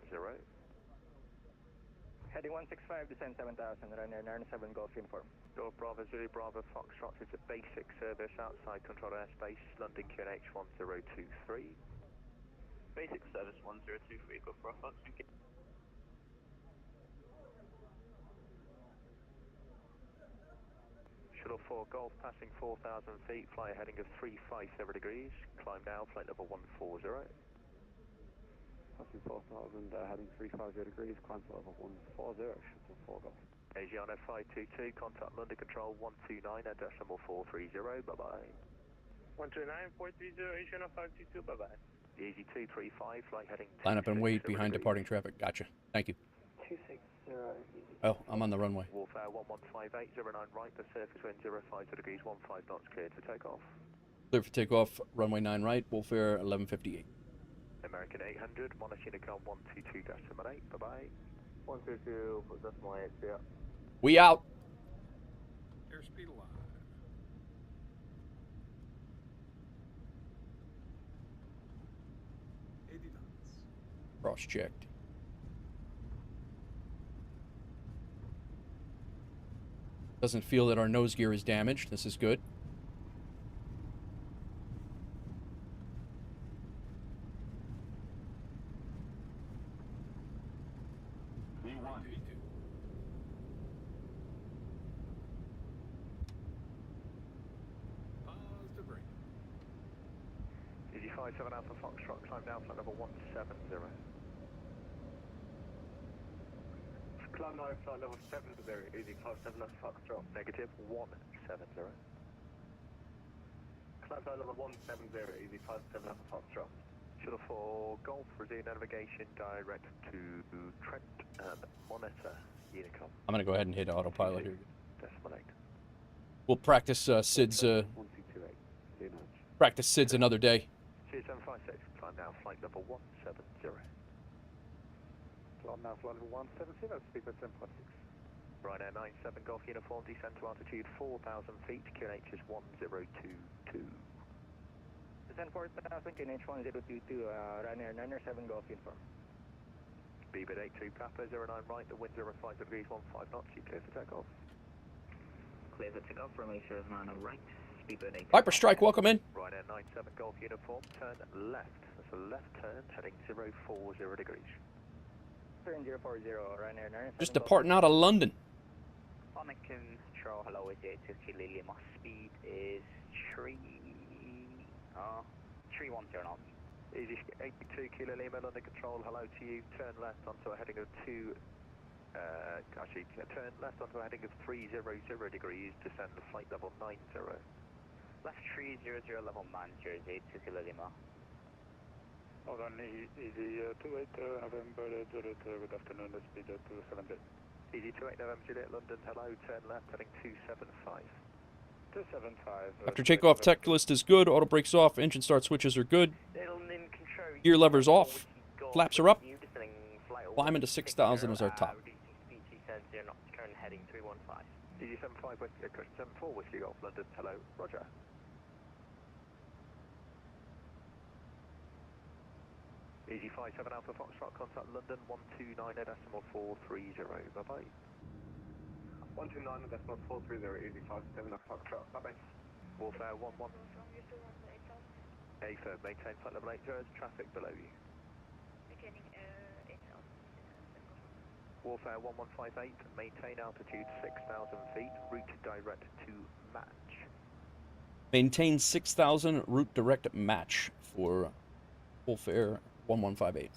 Heading 165, descend 7000, Ryanair 97 Golf Uniform. Golf Bravo Zulu Bravo Foxtrot is a basic service outside control airspace, London QNH 1023. Basic service 1023, Golf Bravo Fox, thank you. Shuttle 4 Golf passing 4,000 feet, fly a heading of 350 degrees, climb now, flight level 140. Passing 4,000, heading 350 degrees, climb to level 140, Shuttle 4 Golf. Asiana 522, contact London Control 129 at decimal 430, bye-bye. 129, 430, Asiana 522, bye-bye. Easy 235, flight heading Line up and wait behind departing traffic. Gotcha. Thank you. 260, Oh, I'm on the runway. WolfAir 1158, 09 right, the surface wind 050 degrees, 15 knots, cleared for takeoff. Clear for takeoff, runway 9 right, WolfAir 1158. American 800, monitor Unicom 122.8, bye-bye. 122.8, see ya. We out. Airspeed alive. Cross-checked. Doesn't feel that our nose gear is damaged. This is good. Easy 57 Alpha Foxtrot, climb down flight level 170. Climb now, flight level 70, easy 57 Alpha Foxtrot. Negative 170. Climb flight level 170, easy 57 Alpha Foxtrot. Shuttle 4 Golf, resume navigation direct to Trent and monitor Unicom. I'm going to go ahead and hit autopilot here. Decimal 8. We'll practice Sid's practice Sid's another day. 2756, climb now, flight level 170. Climb now, flight level 170, speedbird 756. Ryanair 97 Golf Uniform, descend to altitude 4,000 feet, QNH is 1022. Descend 4,000, QNH 1022, Ryanair 97 Golf Uniform. Beaver 82 Papa, 09 right, the wind 05 degrees, 15 knots, you clear for takeoff. Clear for takeoff, runway 09 right, speedbird 82. Viper Strike, welcome in. Ryanair 97 Golf Uniform, turn left. That's a left turn, heading 040 degrees. Turn 040, Ryanair 97. Just departing out of London. Anakin Control, hello, is it 2 Kilo Lima, speed is 310 knots. Easy 82 Kilo Lima, London Control, hello to you, turn left onto a heading of turn left onto a heading of 300 degrees, descend the flight level 90. Left 300, level 90, 2 Kilo Lima. Hold on, easy 28 November, good afternoon, speed 270. Easy 28 November Juliet, London, hello, turn left, heading 275. 275. After takeoff, tech list is good, auto brakes off, engine start switches are good, gear levers off, flaps are up, climbing to 6,000 is our top. Heading 315. Easy 75 West, 74 Whiskey Golf, London, hello, roger. Easy 57 Alpha Foxtrot, contact London 129 at decimal 430, bye-bye. 129 at decimal 430, easy 57 Alpha Foxtrot, bye-bye. WolfAir 11. A firm, maintain flight level 80, traffic below you. WolfAir 1158, maintain altitude 6,000 feet, route direct to match. Maintain 6,000 route direct match for WolfAir 1158.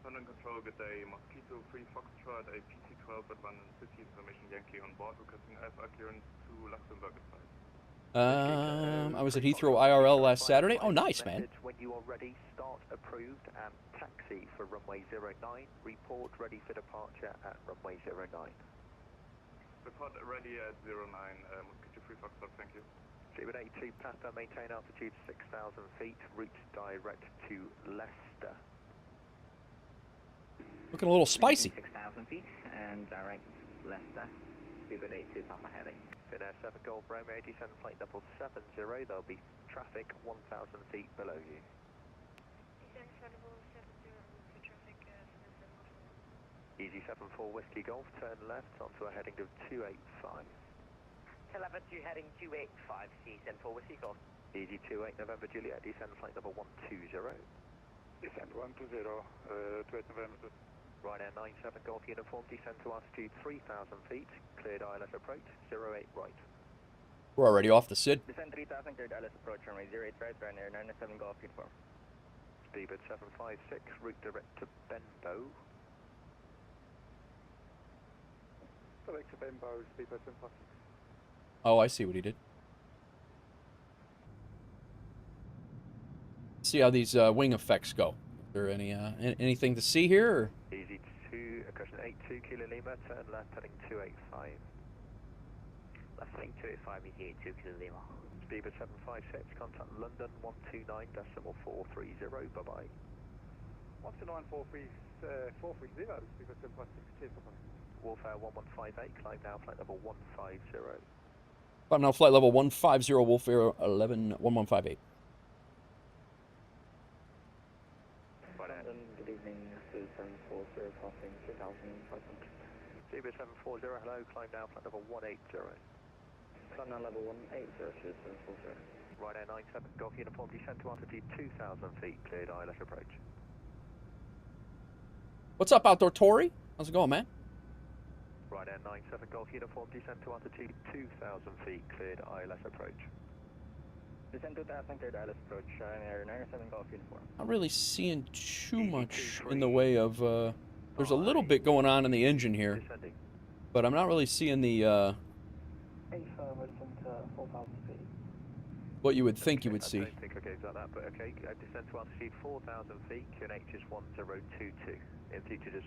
London Control, good day. Mosquito 3 Foxtrot, a PC-12 at London City, information Yankee on board, requesting IFR clearance to Luxembourg side. I was at Heathrow IRL last Saturday. Oh, nice, man. When you are ready, start approved and taxi for runway 09. Report ready for departure at runway 09. Report ready at 09, Mosquito 3 Foxtrot, thank you. Seabird 82 Papa, maintain altitude 6,000 feet, route direct to Leicester. Looking a little spicy. 6,000 feet and direct Leicester. Seabird 82 Papa heading. Fenix 7 Golf Romeo, descend flight level 70. There'll be traffic 1,000 feet below you. Descend flight level 70 for traffic 774. Easy 74 Whiskey Golf, turn left onto a heading of 285. Telever 2 heading 285, descend for Whiskey Golf. Easy 28 November Juliet, descend flight level 120. Descend 120, 28 November. Ryanair 97 Golf Uniform, descend to altitude 3,000 feet, cleared ILS approach, 08 right. We're already off the SID. Descend 3,000, cleared ILS approach, runway 08 right, Ryanair 97 Golf Uniform. Speedbird 756, route direct to Benbow. Direct to Benbow, Speedbird 756. Oh, I see what he did. See how these wing effects go. Is there anything to see here? Or? Easy 2, caution 82 Kilo Lima, turn left heading 285. Left heading 285, easy 82 Kilo Lima. Speedbird 756, contact London 129.430, bye bye. 129.430, Speedbird 756, cheers, bye bye. WolfAir 1158, climb now, flight level 150. I'm now flight level 150, WolfAir 1158. Good evening, 2740, crossing 2,500. Seabird 740, hello, climb now, flight level 180. Climb now, level 180, 2740. Ryanair 97, Golf Uniform, descend to altitude 2,000 feet, cleared ILS approach. What's up, Outdoor Tory? How's it going, man? Ryanair 97, Golf Uniform, descend to altitude 2,000 feet, cleared ILS approach. Descend 2,000, cleared ILS approach, Ryanair 97 Golf Uniform. Not really seeing too much in the way of, there's a little bit going on in the engine here, but I'm not really seeing the, A firm to 4,000 feet. what you would think you would see. I don't think I gave that, but okay, descend to altitude 4,000 feet, QNH is 1022. In future, just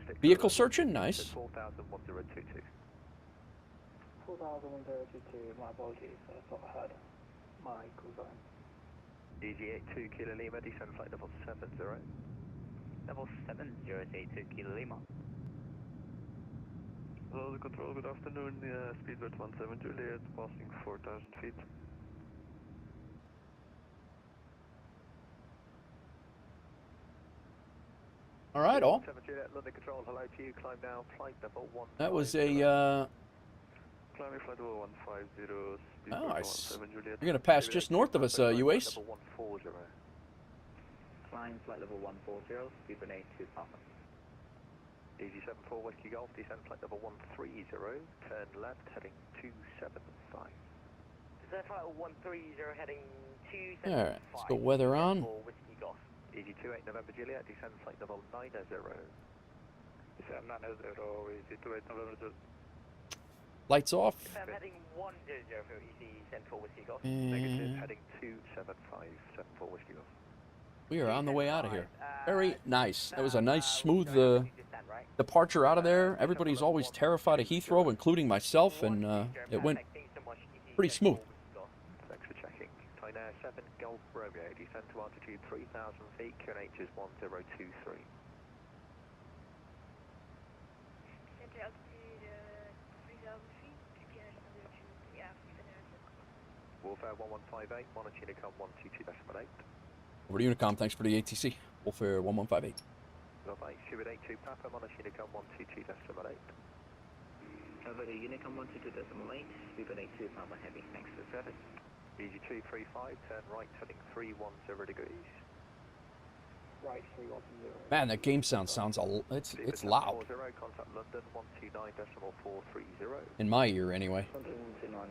stick to Vehicle searching, nice. 4,01022. 4,1022, my apologies, I thought I heard my call sign. DG82 Kilo Lima, descend flight level 70. Level 70, 82 Kilo Lima. Hello, the control, good afternoon, Speedbird 17 Juliet, passing 4,000 feet. All right, all. 7 Juliet, London Control, hello to you, climb now, flight level 1. That was a, Climbing flight level 150, oh, Speedbird 17 Juliet. you're going to pass just north of us, UACE. Level 140. Climb flight level 140, Speedbird 82 Papa. Easy 74 Whiskey Golf, descend flight level 130, turn left heading 275. Descend flight level 130, heading 275. All right, let's go weather on. Whiskey Golf. Easy 28 November Juliet, descend flight level 90. Descend 90, easy 28 November. Lights off. I'm heading 100 for easy Central Whiskey Golf. Negative, heading 275, 74 Whiskey Golf. We are on the way out of here. Very nice. That was a nice, smooth departure out of there. Everybody's always terrified of Heathrow, including myself, and it went pretty smooth. Thanks for checking. Ryanair 7 Golf Romeo, descend to altitude 3,000 feet, QNH is 1023. Descend to altitude 3,000 feet, QNH 1023, WolfAir 1158, monitor Unicom 122.8. Over to Unicom, thanks for the ATC. WolfAir 1158. Bye-bye, Seabird 82 Papa, monitor Unicom 122.8. Over to Unicom 122.8, Speedbird 82 Papa Heavy, thanks for the service. Easy 235, turn right heading 310 degrees. right 310. Man, that game sounds it's loud. Contact London 129.430. In my ear, anyway. London 129.430, 740,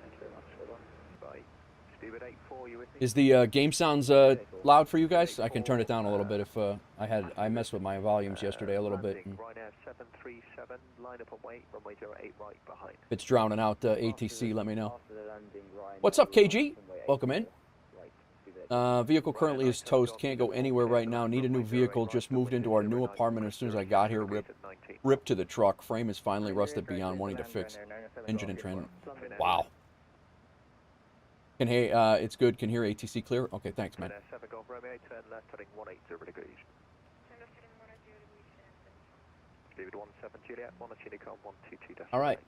thank you very much, bye. Speedbird 84, you with me? Is the game sounds loud for you guys? I can turn it down a little bit if I messed with my volumes yesterday a little bit. And Ryanair 737, line up and wait, runway 08 right behind. if it's drowning out ATC, let me know. What's up, KG? Welcome in. Vehicle currently is toast. Can't go anywhere right now. Need a new vehicle. Just moved into our new apartment. As soon as I got here, ripped to the truck. Frame is finally rusted beyond wanting to fix. Engine and trend. Wow. Can hey, it's good. Can hear ATC clear. Okay, thanks, man. 7 Golf Romeo, turn left heading 180 degrees. David 17 Juliet, 1 Chinicom 122. All right.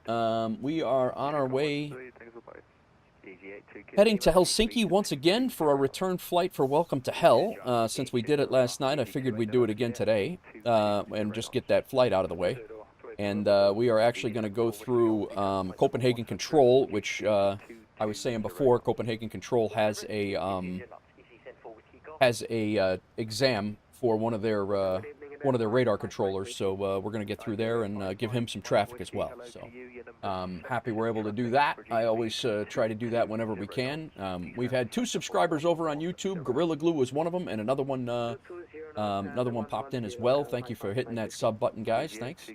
We are on our way. Heading to Helsinki once again for our return flight for Welcome to Hell. Since we did it last night, I figured we'd do it again today and just get that flight out of the way. And we are actually going to go through Copenhagen Control, which I was saying before. Copenhagen Control has a exam for one of their radar controllers, so we're going to get through there and give him some traffic as well. So happy we're able to do that. I always try to do that whenever we can. We've had 2 subscribers over on YouTube. Gorilla Glue was one of them, and another one popped in as well. Thank you for hitting that sub button, guys. Thanks.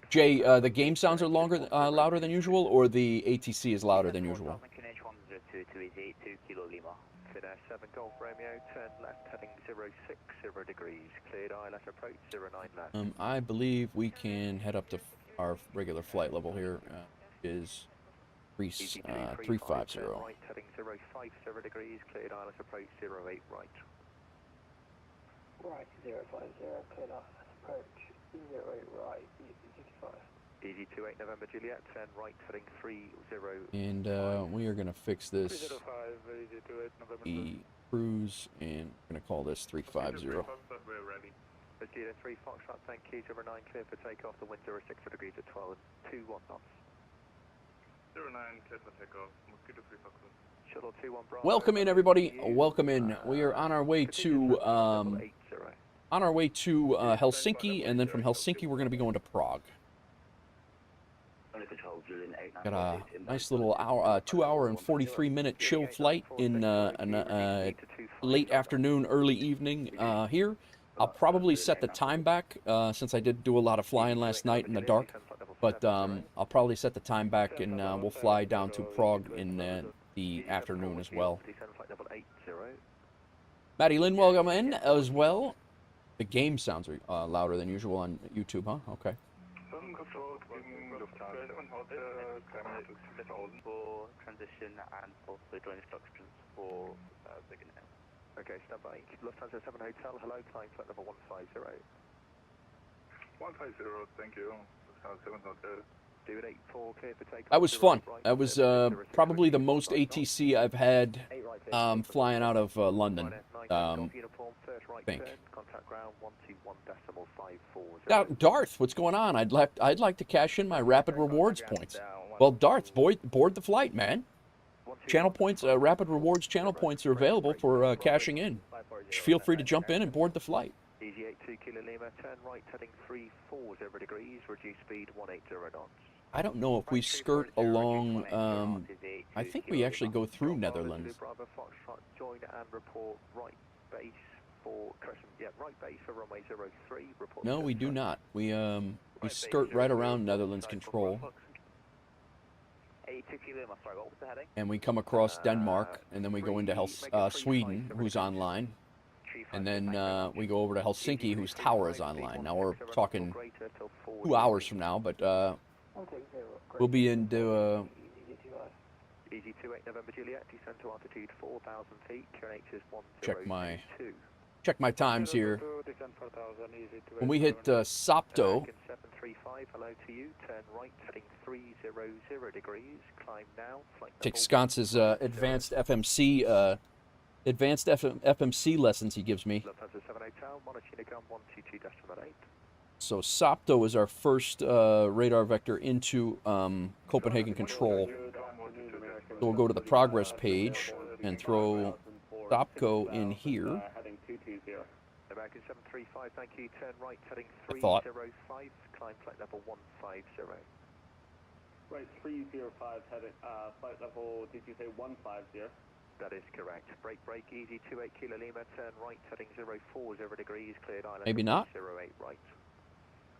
Jay, the game sounds are louder than usual, or the ATC is louder than usual? 7 Golf Romeo, turn left heading 060 degrees, cleared ILS approach 09 left. I believe we can head up to our regular flight level here, is 350. Right heading 050 degrees, cleared ILS approach 08 right. Right 050, cleared ILS approach 08 right, EZ25. EZ28 November Juliet, turn right heading 30. And we are going to fix this cruise, and we're going to call this 350. We're ready. 3 Foxtrot, thank you, 09 clear for takeoff, the wind 06 degrees at 12 and 21 knots. 09 clear for takeoff, Mosquito 3 Foxtrot. Shuttle 21 Bravo. Welcome in, everybody. Welcome in. We are on our way to Helsinki, and then from Helsinki we're going to be going to Prague. Got a nice little hour, 2 hour and 43-minute chill flight in late afternoon, early evening here. I'll probably set the time back since I did do a lot of flying last night in the dark. But I'll probably set the time back, and we'll fly down to Prague in the afternoon as well. Maddie Lynn, welcome in as well. The game sounds louder than usual on YouTube, huh? Okay. For transition and also join instructions for beginner. Okay, stand by. Lufthansa 7 Hotel, hello, climb flight number 150. 150, thank you. Lufthansa 7 Hotel. David 84, clear for takeoff. That was fun. That was probably the most ATC I've had flying out of London. I think. Now, Darth, what's going on? I'd like to cash in my Rapid Rewards points. Well, Darth, board the flight, man. Channel points, Rapid Rewards channel points are available for cashing in. Feel free to jump in and board the flight. EZ82 Kilo Lima, turn right heading 340 degrees, reduce speed 180 knots. I don't know if we skirt along, I think we actually go through Netherlands. Bravo Foxtrot, join and report right base for Crescent, right base for runway 03, report. No, we do not. We skirt right around Netherlands control. And we come across Denmark, and then we go into Sweden, who's online. And then we go over to Helsinki, whose tower is online. Now we're talking 2 hours from now, but we'll be into EZ28 November Juliet, descend to altitude 4,000 feet, QNH is 1022. check my times here. When we hit Sopto, 735, hello to you, turn right heading 300 degrees, climb now, flight take Sconce's advanced FMC lessons he gives me. So Sopto is our first radar vector into Copenhagen Control. So we'll go to the progress page and throw stopco in here. Heading 220. American 735, thank you. Turn right, heading I thought. 305. Climb flight level 150. Right, 305 heading, flight level, did you say 150? That is correct. Break, easy 28 Kilo Lima, turn right, heading 040 degrees, cleared island. Maybe not. 08 right.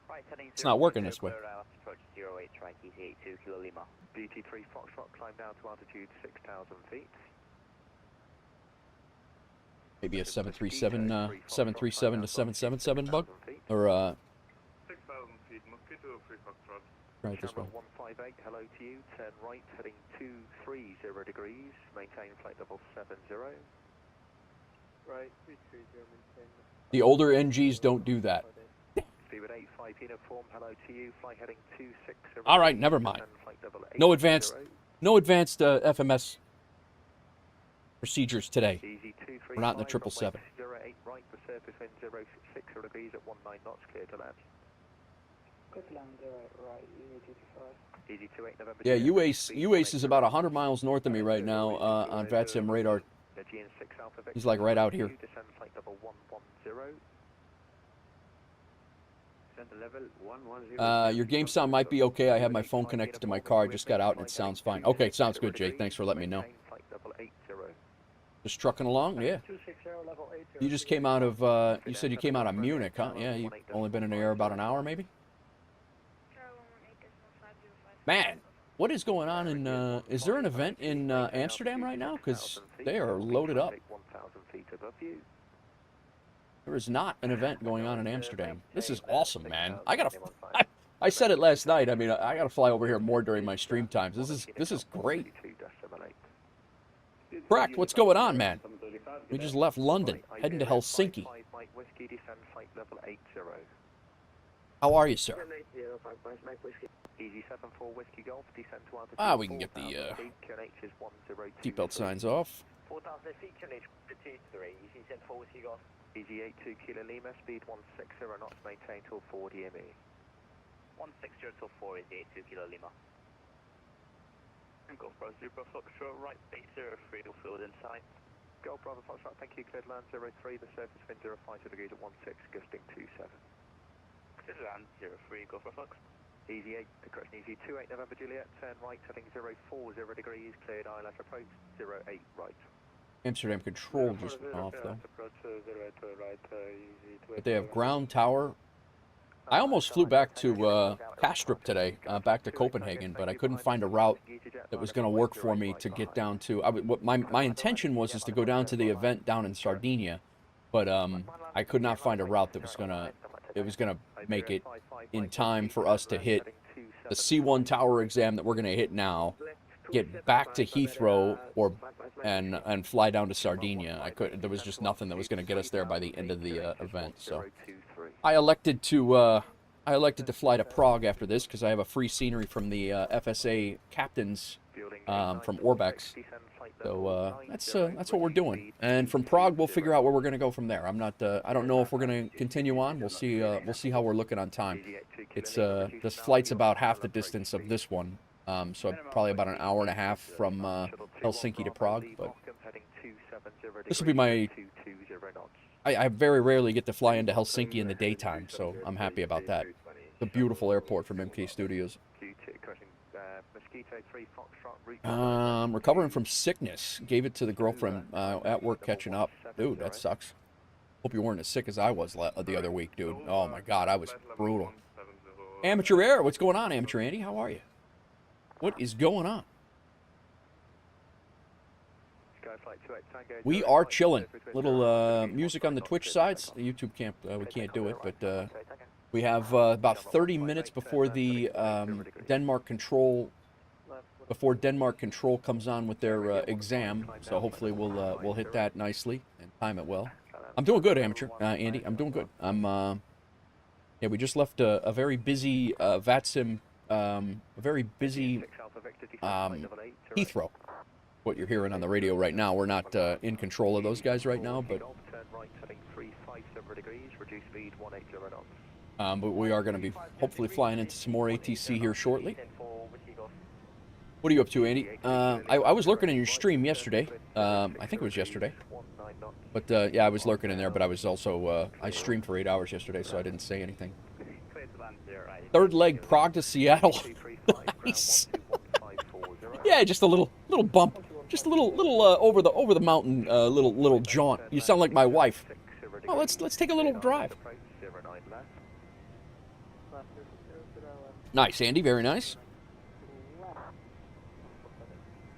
Right, heading It's not working this way. Approach 08 right, easy 82 Kilo Lima. DT3 Foxtrot, climb down to altitude 6,000 feet. Maybe a 737 to 777 bug? Or, 6,000 feet, Mosquito 3 Foxtrot. right this way. 158, hello to you, turn right, heading 230 degrees, maintain flight level 70. Right, 330, maintain. The older NGs don't do that. Speedbird 85 uniform, hello to you, fly heading 260. All right, never mind. No advanced FMS procedures today. We're not in the 777. 08 right, the surface wind 06 degrees at 19 knots, clear to land. Good land, right, Easy 28 November. Yeah, UACE is about 100 miles north of me right now on VATSIM radar. He's like right out here. Descend flight level 110. Your game sound might be okay. I have my phone connected to my car. I just got out and it sounds fine. Okay, sounds good, Jake. Thanks for letting me know. Just trucking along? Yeah. You just came out of, you said you came out of Munich, huh? Yeah, you've only been in the air about an hour, maybe? Man, what is going on in, is there an event in Amsterdam right now? Because they are loaded up. There is not an event going on in Amsterdam. This is awesome, man. I said it last night. I mean, I gotta fly over here more during my stream times. This is great. Crack, what's going on, man? We just left London, heading to Helsinki. How are you, sir? Ah, we can get the seatbelt signs off. 4,000 feet, QNH 23, easy 10-4 Whiskey Golf. Easy 82 Kilo Lima, speed 160 knots, maintain till 4 DME. 160 till 4 is 82 Kilo Lima. Golf Bravo Zebra Foxtrot, right base 03, field in sight. Golf Bravo Foxtrot, thank you, cleared land 03, the surface wind 05 degrees at 16, gusting 27. Cleared land 03, Golf Bravo Fox. Easy 8, the correction, easy 28 November Juliet, turn right, heading 040 degrees, cleared ILS approach 08 right. Amsterdam control just went off, though. But they have ground tower. I almost flew back to Kastrup today, back to Copenhagen, but I couldn't find a route that was going to work for me to get down to. What my intention was to go down to the event down in Sardinia, but I could not find a route that was gonna make it in time for us to hit the C1 tower exam that we're going to hit now, get back to Heathrow and fly down to Sardinia. There was just nothing that was going to get us there by the end of the event. So I elected to fly to Prague after this because I have a free scenery from the FSA captains from Orbex. So that's what we're doing. And from Prague, we'll figure out where we're going to go from there. I don't know if we're going to continue on. We'll see how we're looking on time. It's this flight's about half the distance of this one. So probably about an hour and a half from Helsinki to Prague. But this will be my. I very rarely get to fly into Helsinki in the daytime, so I'm happy about that. It's a beautiful airport from MK Studios. Recovering from sickness. Gave it to the girlfriend at work catching up. Dude, that sucks. Hope you weren't as sick as I was the other week, dude. Oh my God, I was brutal. Amateur Air, what's going on, Amateur Andy? How are you? What is going on? We are chilling. Little music on the Twitch sides. The YouTube can't. We can't do it, but we have about 30 minutes before the Denmark control. Before Denmark control comes on with their exam, so hopefully we'll hit that nicely and time it well. I'm doing good, Amateur Andy. I'm doing good. Yeah, we just left a very busy VATSIM. A very busy Heathrow. What you're hearing on the radio right now, we're not in control of those guys right now, but we are going to be hopefully flying into some more ATC here shortly. What are you up to, Andy? I was lurking in your stream yesterday. I think it was yesterday. But yeah, I was lurking in there, but I was also, I streamed for 8 hours yesterday, so I didn't say anything. Third leg Prague to Seattle. Nice. Yeah, just a little bump. Just a little over the mountain, little jaunt. You sound like my wife. Oh, let's take a little drive. Nice, Andy. Very nice.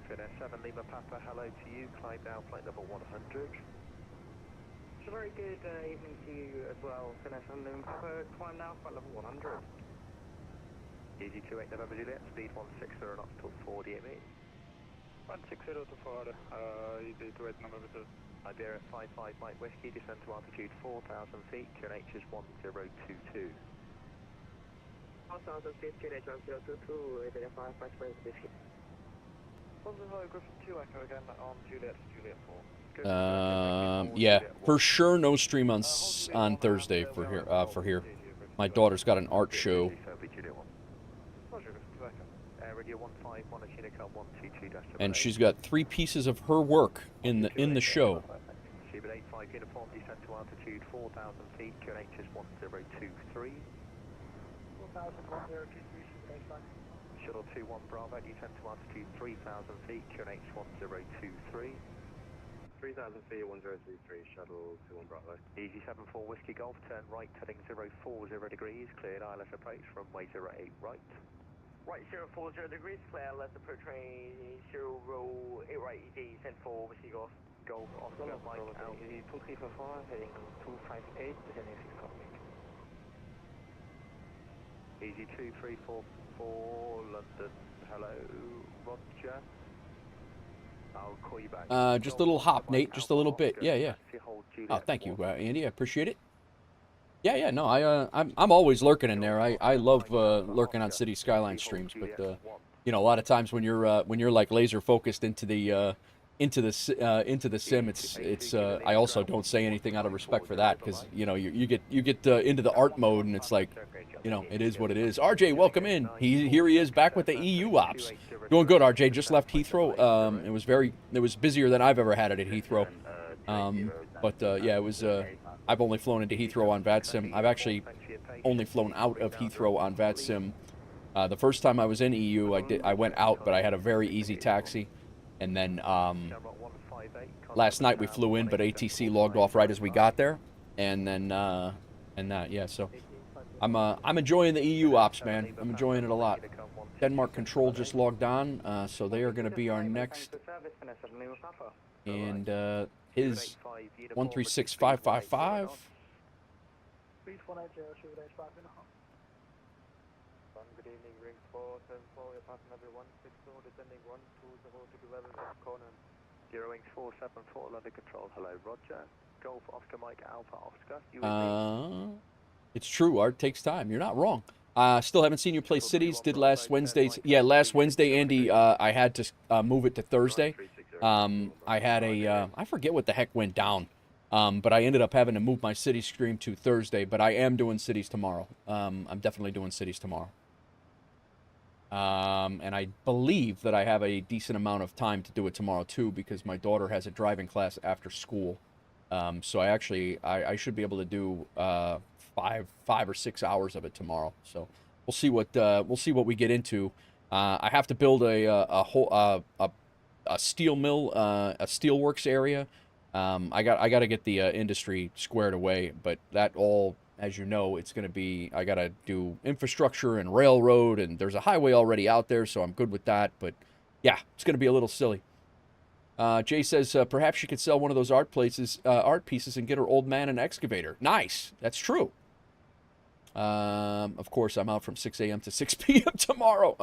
Fenix 7 Lima Papa, hello to you. Climb down flight level 100. It's a very good evening to you as well. Fenix 7 Lima Papa, climb down flight level 100. Easy 28 November Juliet, speed 160 knots till 40 ME. 160 to 40, easy 28 November Juliet. Iberia 55 Mike Whiskey, descend to altitude 4,000 feet, QNH is 1022. 4,000 feet, QNH 1022, Iberia 55 Mike Whiskey. Griffin 2 Echo again on Juliet, Juliet 4. Yeah, for sure no stream on Thursday for here. My daughter's got an art show. And she's got 3 pieces of her work in the show. Shuttle 21 Bravo, descend to altitude 3,000 feet, QNH 1023. 3,000 feet, 1033, shuttle 21 Bravo. Easy 74 Whiskey Golf, turn right, heading 040 degrees, cleared ILS approach, runway 08 right. Right, 040 degrees, clear, let's approach train 08 right, easy, send for Whiskey Golf. Golf, Oscar, Mike, out. Easy 2344, heading 258, descending 6 feet. Easy 2344, London, hello, Roger. I'll call you back. Just a little hop, Nate, just a little bit. Yeah. Oh, thank you, Andy, I appreciate it. Yeah, no, I'm always lurking in there. I love lurking on City Skyline streams, but you know, a lot of times when you're like laser focused into the sim, it's I also don't say anything out of respect for that, because you know you get into the art mode, and it's like, you know, it is what it is. RJ, welcome in. Here he is back with the EU ops. Doing good, RJ. Just left Heathrow. It was busier than I've ever had it at Heathrow. Yeah, it was. I've only flown into Heathrow on VATSIM. I've actually only flown out of Heathrow on VATSIM. The first time I was in EU, I went out, but I had a very easy taxi. And then last night we flew in, but ATC logged off right as we got there. And then yeah. So I'm enjoying the EU ops, man. I'm enjoying it a lot. Denmark Control just logged on, so they are going to be our next. And is 136555. Good evening, ring 474, you're passing everyone, 6-4, descending 120 to 11, corner. 08474, London Control, hello, Roger. Golf, Oscar, Mike, Alpha, Oscar. It's true, art takes time, you're not wrong. Still haven't seen you play Cities, did last Wednesday. Yeah, last Wednesday, Andy, I had to move it to Thursday. I had I forget what the heck went down, but I ended up having to move my City stream to Thursday, but I am doing Cities tomorrow. I'm definitely doing Cities tomorrow. And I believe that I have a decent amount of time to do it tomorrow too, because my daughter has a driving class after school. So I should be able to do 5 or 6 hours of it tomorrow. So we'll see what we get into. I have to build a steel mill, a steelworks area. I got to get the industry squared away, but that all, as you know, it's going to be, I got to do infrastructure and railroad, and there's a highway already out there, so I'm good with that. But yeah, it's going to be a little silly. Jay says, perhaps she could sell one of those art pieces and get her old man an excavator. Nice. That's true. Of course, I'm out from 6 a.m. to 6 p.m. tomorrow.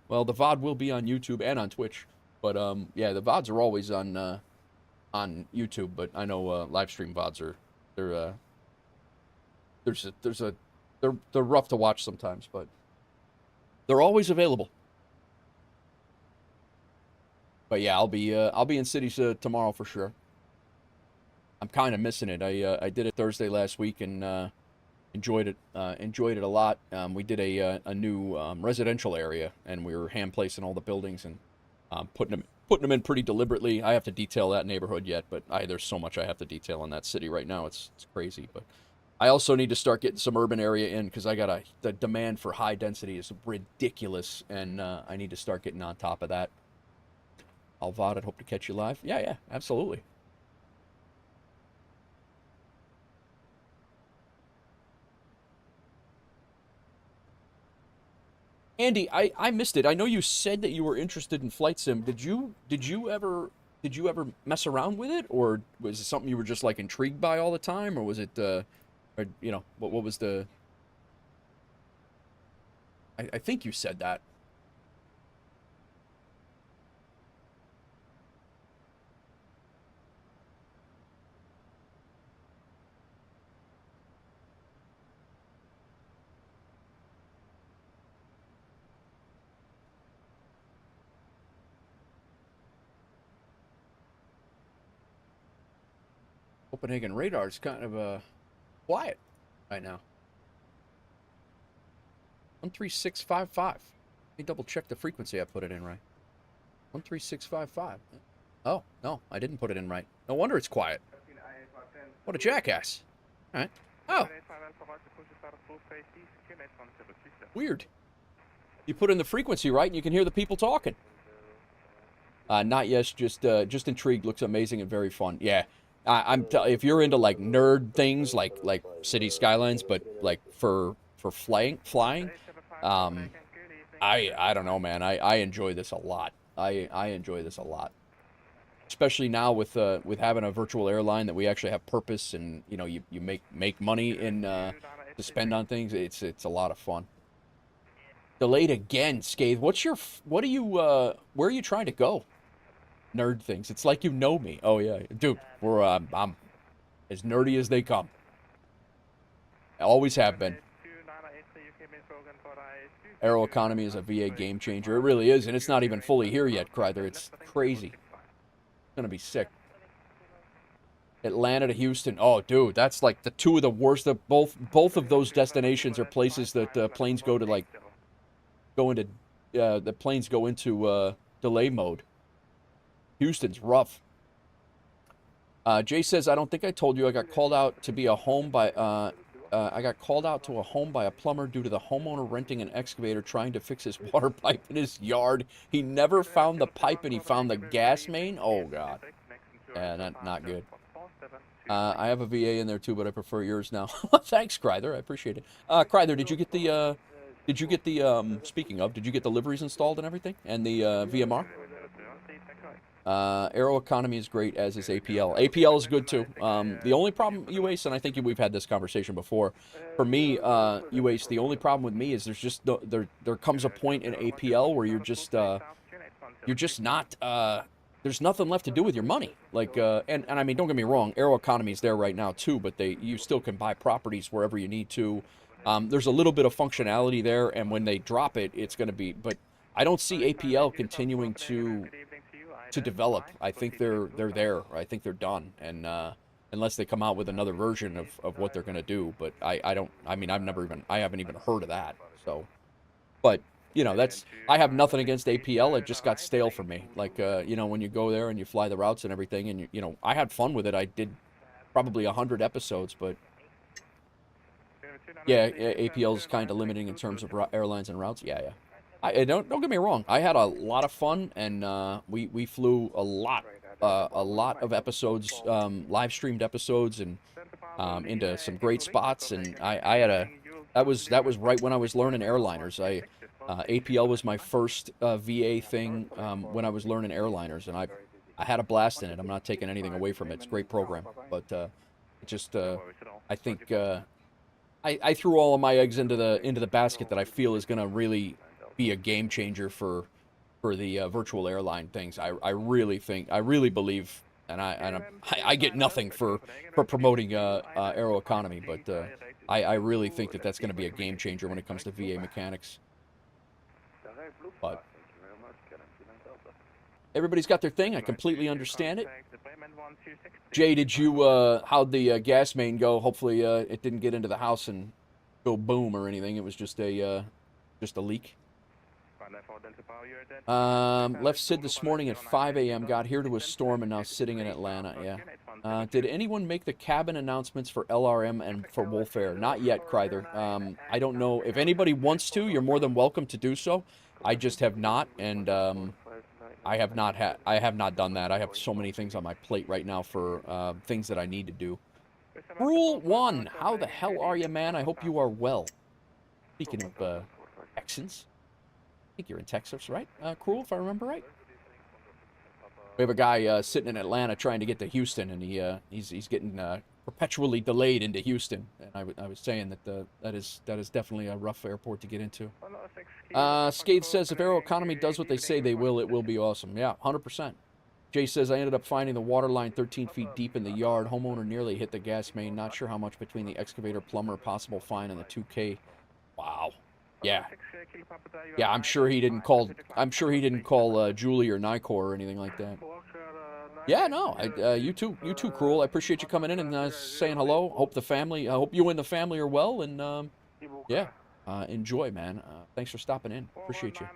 Well, the VOD will be on YouTube and on Twitch. But, yeah, the VODs are always on YouTube, but I know live stream VODs are, they're rough to watch sometimes, but they're always available. But yeah, I'll be in cities tomorrow for sure. I'm kind of missing it. I did it Thursday last week, and Enjoyed it a lot. We did a new residential area, and we were hand placing all the buildings and putting them in pretty deliberately. I have to detail that neighborhood yet, but there's so much I have to detail in that city right now. It's crazy. But I also need to start getting some urban area in because the demand for high density is ridiculous, and I need to start getting on top of that. Alvad, I'd hope to catch you live. Yeah, absolutely. Andy, I missed it. I know you said that you were interested in flight sim. Did you ever mess around with it, or was it something you were just like intrigued by all the time, or was it or you know, what was the I think you said that. Copenhagen radar is kind of quiet right now. 13655. Let me double check the frequency I put it in right. 13655. Oh, no, I didn't put it in right. No wonder it's quiet. What a jackass. All right. Oh. Weird. You put in the frequency right and you can hear the people talking. Not yet, just intrigued. Looks amazing and very fun. Yeah. If you're into like nerd things like city skylines, but like for flying, I don't know, man. I enjoy this a lot. I enjoy this a lot, especially now with having a virtual airline that we actually have purpose, and you know you make money in to spend on things. It's a lot of fun. Delayed again, Scathe. Where are you trying to go? Nerd things. It's like you know me. Oh yeah, dude. I'm as nerdy as they come. I always have been. Aeroconomy is a VA game changer. It really is, and it's not even fully here yet, Kryther. It's crazy. It's gonna be sick. Atlanta to Houston. Oh, dude, that's like the two of the worst. Both of those destinations are places that planes go to the planes go into delay mode. Houston's rough. Jay says, I don't think I told you I got called out to a home by a plumber due to the homeowner renting an excavator trying to fix his water pipe in his yard. He never found the pipe and he found the gas main. Oh God. Yeah, not good. I have a VA in there too, but I prefer yours now. Thanks, Kryther. I appreciate it. Kryther, did you get the speaking of, did you get the liveries installed and everything? And the VMR? Aeroconomy is great, as is APL. APL is good too. The only problem, UACE, and I think we've had this conversation before, for me, UACE, the only problem with me is there's just there comes a point in APL where you're just not there's nothing left to do with your money. Like and I mean, don't get me wrong, Aeroconomy is there right now too, but you still can buy properties wherever you need to. There's a little bit of functionality there, and when they drop it, it's going to be. But I don't see APL continuing to develop. I think they're there. I think they're done, and unless they come out with another version of what they're going to do. But I haven't even heard of that. So, but you know, I have nothing against APL. It just got stale for me. Like you know, when you go there and you fly the routes and everything, and you know, I had fun with it. I did probably 100 episodes, but yeah, APL is kind of limiting in terms of airlines and routes. Yeah. Don't get me wrong. I had a lot of fun, and we flew a lot of episodes, live streamed episodes, and into some great spots. And that was right when I was learning airliners. APL was my first VA thing when I was learning airliners, and I had a blast in it. I'm not taking anything away from it. It's a great program, but I think I threw all of my eggs into the basket that I feel is going to really be a game changer for the virtual airline things. I really believe, and I get nothing for promoting Aeroconomy, but I really think that's going to be a game changer when it comes to VA mechanics. But everybody's got their thing. I completely understand it. Jay, did you how'd the gas main go? Hopefully it didn't get into the house and go boom or anything. It was just a leak. Left Sid this morning at 5 a.m. Got here to a storm and now sitting in Atlanta. Yeah. Did anyone make the cabin announcements for LRM and for WolfAir? Not yet, Kryther. I don't know. If anybody wants to, you're more than welcome to do so. I just have not, and I have not done that. I have so many things on my plate right now for things that I need to do. Rule 1. How the hell are you, man? I hope you are well. Speaking of Texans. I think you're in Texas, right? Cruel, if I remember right. We have a guy sitting in Atlanta trying to get to Houston, and he's getting perpetually delayed into Houston. And I was saying that that is definitely a rough airport to get into. Skade says if Aeroconomy does what they say they will, it will be awesome. Yeah, 100%. Jay says I ended up finding the water line 13 feet deep in the yard. Homeowner nearly hit the gas main. Not sure how much between the excavator, plumber, possible fine, and the 2K. Wow. Yeah. Yeah, I'm sure he didn't call Julie or Nicor or anything like that. Yeah, no. You too, Cruel. I appreciate you coming in and saying hello. Hope you and the family are well, and yeah, enjoy, man. Thanks for stopping in. Appreciate you.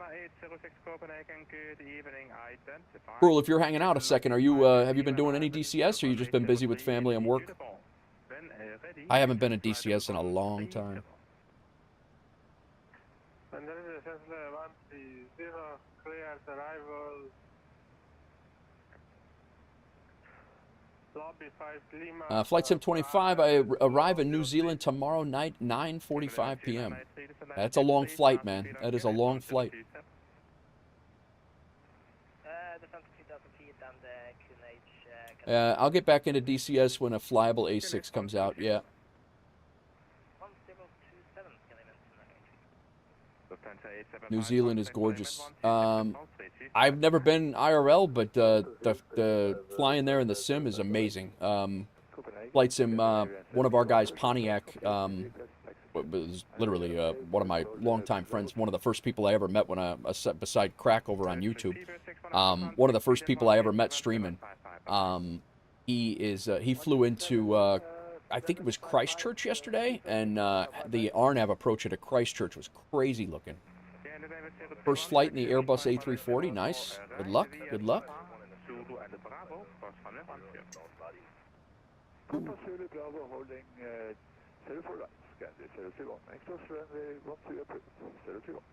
Cruel, if you're hanging out a second, are you have you been doing any DCS, or you just been busy with family and work? I haven't been at DCS in a long time. Flight Sim 25, I arrive in New Zealand tomorrow night, 9:45 p.m. That's a long flight, man. That is a long flight. I'll get back into DCS when a flyable A6 comes out, yeah. New Zealand is gorgeous. I've never been IRL, but the flying there in the sim is amazing. Flight Sim, one of our guys, Pontiac, was literally one of my longtime friends, one of the first people I ever met when beside Crack over on YouTube. One of the first people I ever met streaming. He flew into, I think it was Christchurch yesterday, and the RNAV approach at Christchurch was crazy looking. First flight in the Airbus A340, nice. Good luck, good luck.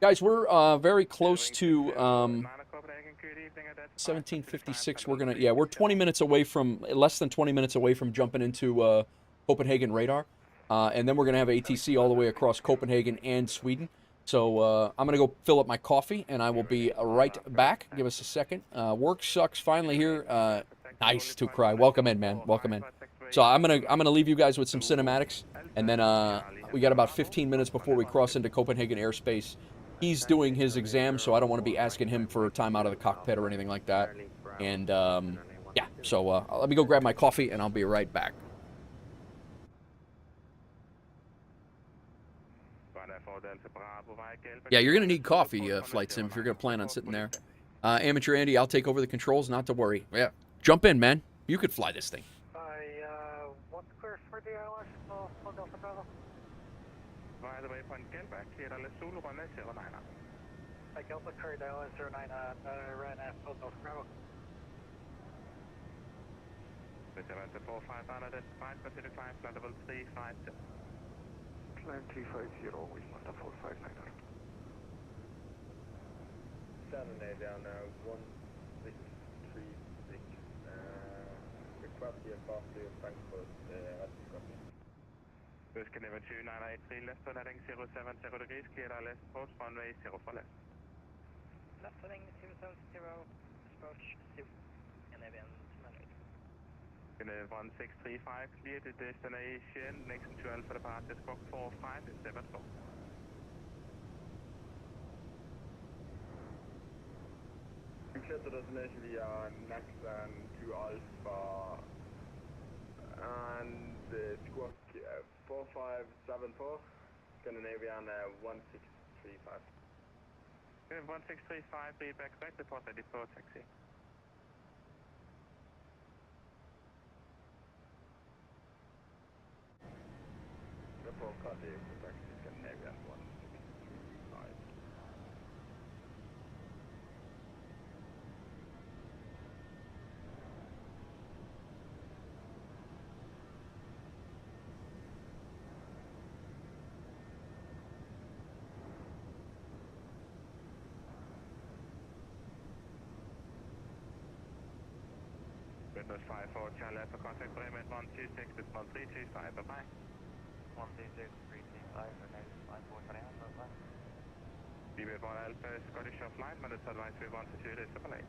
Guys, we're very close to 1756. We're 20 minutes away from, less than 20 minutes away from jumping into Copenhagen radar. And then we're going to have ATC all the way across Copenhagen and Sweden. So I'm going to go fill up my coffee, and I will be right back. Give us a second. Work sucks. Finally here. Nice to cry. Welcome in, man. Welcome in. So I'm gonna leave you guys with some cinematics, and then we got about 15 minutes before we cross into Copenhagen airspace. He's doing his exam, so I don't want to be asking him for time out of the cockpit or anything like that. And yeah, so let me go grab my coffee, and I'll be right back. Yeah, you're going to need coffee, Flight Sim, if you're going to plan on sitting there. Amateur Andy, I'll take over the controls, not to worry. Yeah, jump in, man. You could fly this thing. What's clear for the ILS for Delta Bravo? Via the waypoint Gelbach, clear ILS Zulu, runway 09. Delta cleared ILS 09, ran for Delta Bravo. With the 4500, 5 Pacific 5, flight level 350. Climb 350, we want a 45900. Saturday down 1636. Request the above to Frankfurt, copy. Whiskey Neva 2983, left on heading 070 degrees, clear ILS, approach runway 04 left. Left heading 070, approach 0, and Avian 208. 1635, clear to destination, Nixon 12 for departure, squawk 4574. Clear to destination via Nixon 2 Alpha and squawk 4574, Scandinavian 1635. 1635, be back, report ready for taxi. Report copy, taxi. That's 54 Charlie for contact Bremen 126 with 1325, bye-bye. 126, 335, and then 54 Charlie, bye-bye. BB1 Alpha Scottish offline, minutes advice we want to see this, bye-bye.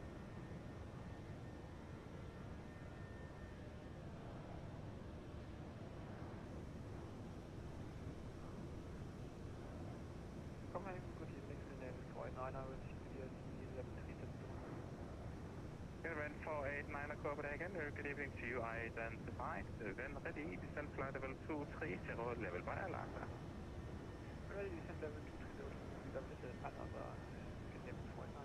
Good evening, the name is White 9 hours, yes, 11 489 Copenhagen, good evening to you, identified, when ready, descend flight level 230, level by Atlanta. Ready, descend level 230, level is Atlanta, good name is White 9.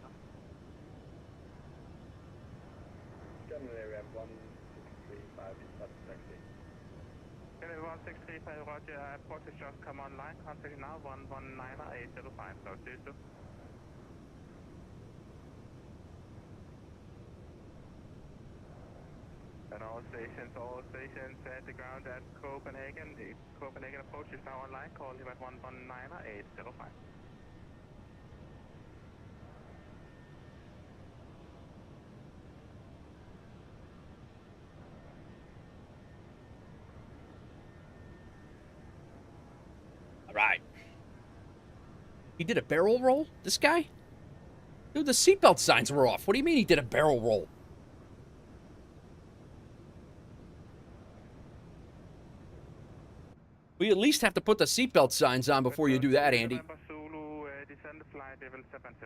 General area 1635 is that taxi. General 1635, roger, port is just come online, contact now 119-805, so see you. And all stations at the ground at Copenhagen. The Copenhagen approach is now online. Call him at 119-805. All right. He did a barrel roll? This guy? Dude, the seatbelt signs were off. What do you mean he did a barrel roll? We at least have to put the seatbelt signs on before you do that, Andy. Zulu, descend flight level 70.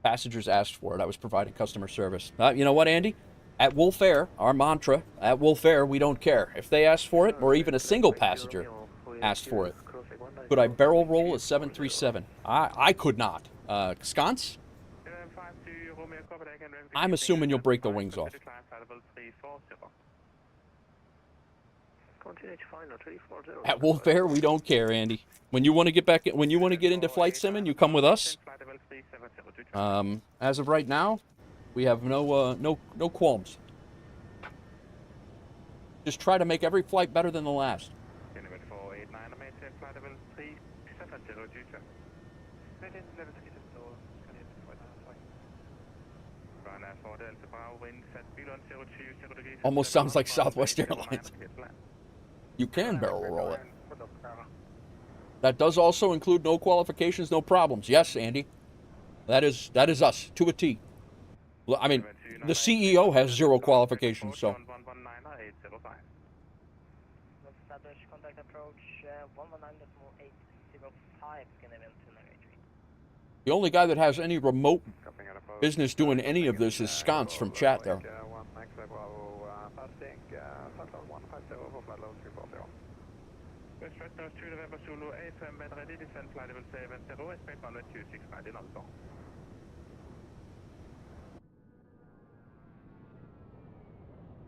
Passengers asked for it. I was providing customer service. You know what, Andy? At WolfAir, our mantra, at WolfAir, we don't care. If they ask for it, or even a single passenger asked for it. Could I barrel roll a 737? I could not. Sconce? I'm assuming you'll break the wings off. At WolfAir, we don't care, Andy. When you want to get back, when you want to get into flight simming, you come with us. As of right now, we have no qualms. Just try to make every flight better than the last. Almost sounds like Southwest Airlines. You can barrel roll it. That does also include no qualifications, no problems. Yes, Andy. That is us, to a T. I mean, the CEO has 0 qualifications, so. Contact approach 119.805, the only guy that has any remote business doing any of this is Sconce from chat there.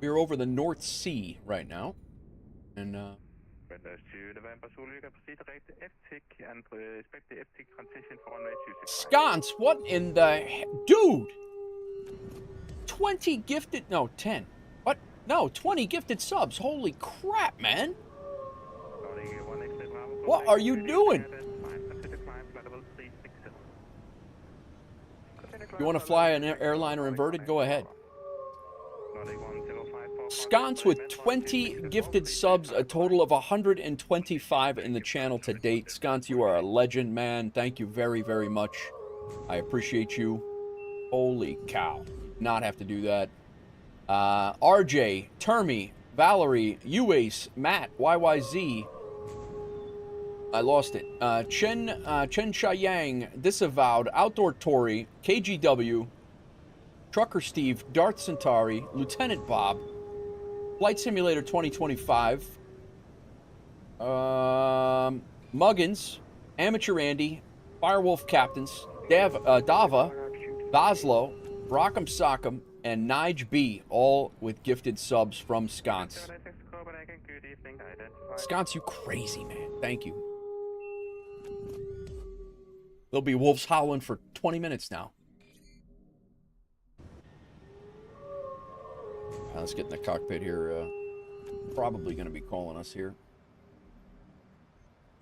We're over the North Sea right now, and Sconce, what in the dude? 20 gifted, no, 10. What? No, 20 gifted subs. Holy crap, man. What are you doing? You want to fly an airliner inverted? Go ahead. Sconce with 20 gifted subs, a total of 125 in the channel to date. Sconce, you are a legend, man. Thank you very, very much. I appreciate you. Holy cow. Not have to do that. RJ, Termy, Valerie, Uace, Matt, YYZ. I lost it. Chen Shayang, Disavowed, Outdoor Tory, KGW, Trucker Steve, Darth Centauri, Lieutenant Bob, Flight Simulator 2025, Muggins, Amateur Andy, Firewolf Captains, Dava, Baslo, Rock'em Sock'em, and Nige B, all with gifted subs from Sconce. Sconce, you crazy man. Thank you. There'll be wolves howling for 20 minutes now. Let's get in the cockpit here. Probably going to be calling us here.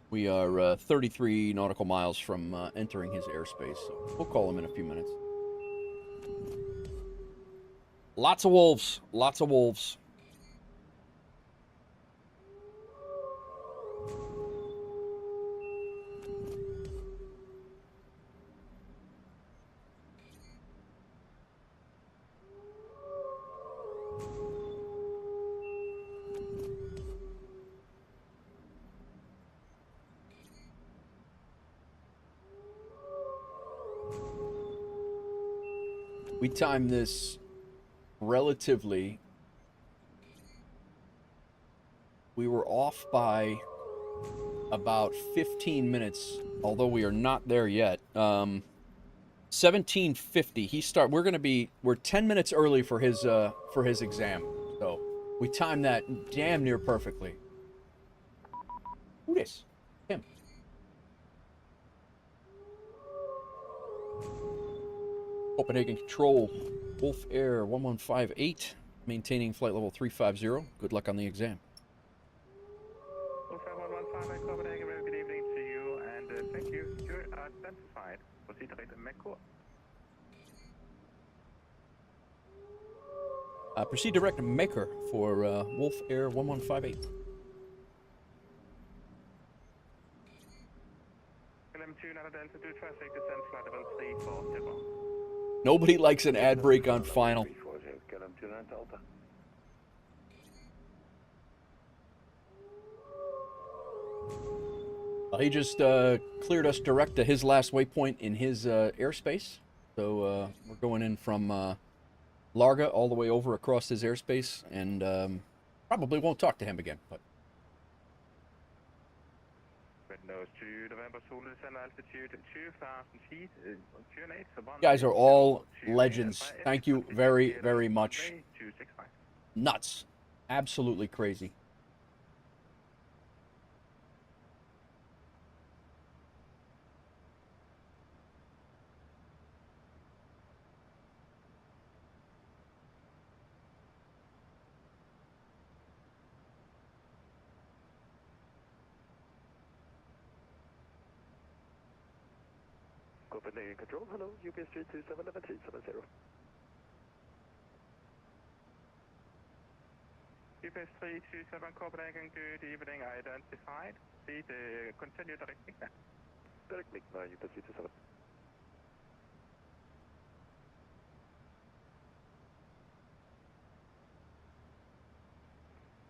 We are 33 nautical miles from entering his airspace, so we'll call him in a few minutes. Lots of wolves. Lots of wolves. We timed this relatively. We were off by about 15 minutes, although we are not there yet. 1750. We're 10 minutes early for his exam. So we timed that damn near perfectly. Who this? Him. Copenhagen Control, WolfAir 1158, maintaining flight level 350. Good luck on the exam. WolfAir 1158, Copenhagen, very good evening to you, and thank you. You're identified. Proceed direct to MECO. Proceed direct to Maker for WolfAir 1158. LM2, not Delta 2 traffic, descent flight level 340. Nobody likes an ad break on final. He just cleared us direct to his last waypoint in his airspace. So we're going in from Larga all the way over across his airspace, and probably won't talk to him again. But you guys are all legends. Thank you very, very much. Nuts. Absolutely crazy. Copenhagen Control, hello, UPS 327 UPS 327 Copenhagen, good evening, identified. Proceed, continue direct MIGNA. Direct MIGNA, UPS 327.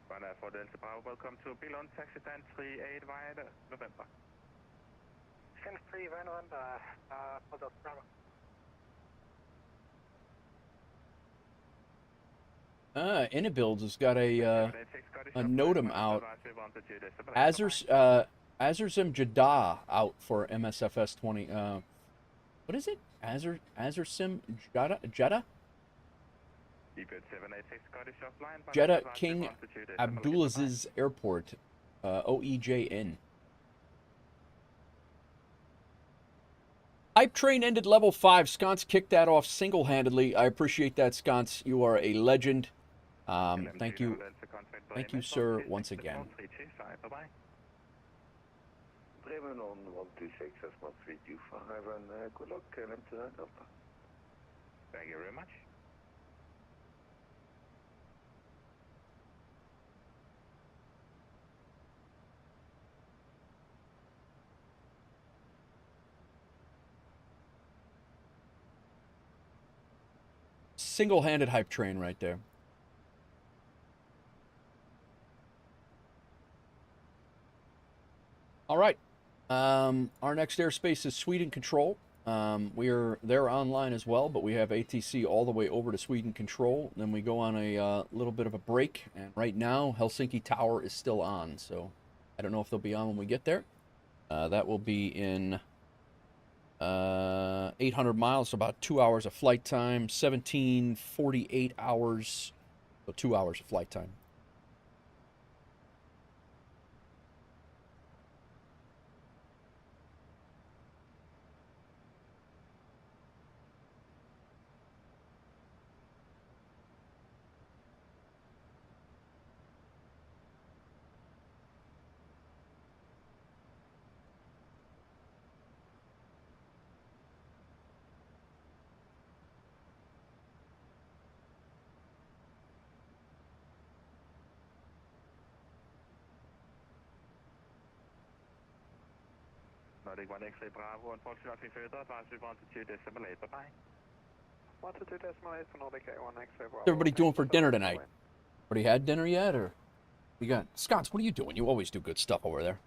Runner for Delta Bravo, welcome to Billon, taxi stand 38 via November. Stand 3 via November, for Delta Bravo. IniBuilds has got a NOTAM out. Azerzim Jeddah out for MSFS 20. What is it? Azerzim Jeddah? Jeddah King Abdulaziz Airport, OEJN. Hype train ended level 5. Sconce kicked that off single-handedly. I appreciate that, Sconce. You are a legend. Thank you. Thank you, sir, once again. Bremen on 126, that's not 325, and good luck, LM2 Delta. Thank you very much. Single-handed hype train right there. All right. Our next airspace is Sweden Control. They're online as well, but we have ATC all the way over to Sweden Control. Then we go on a little bit of a break, and right now Helsinki Tower is still on, so I don't know if they'll be on when we get there. That will be in 800 miles, so about 2 hours of flight time, 1748 hours, so 2 hours of flight time. Nordic 1 X-ray Bravo, unfortunately nothing further, advise we want to 2 decimal 8, bye-bye. 1 to 2 decimal 8 for Nordic A1 X-ray Bravo. What's everybody doing for dinner tonight? Already had dinner yet, or you got Scots? What are you doing? You always do good stuff over there.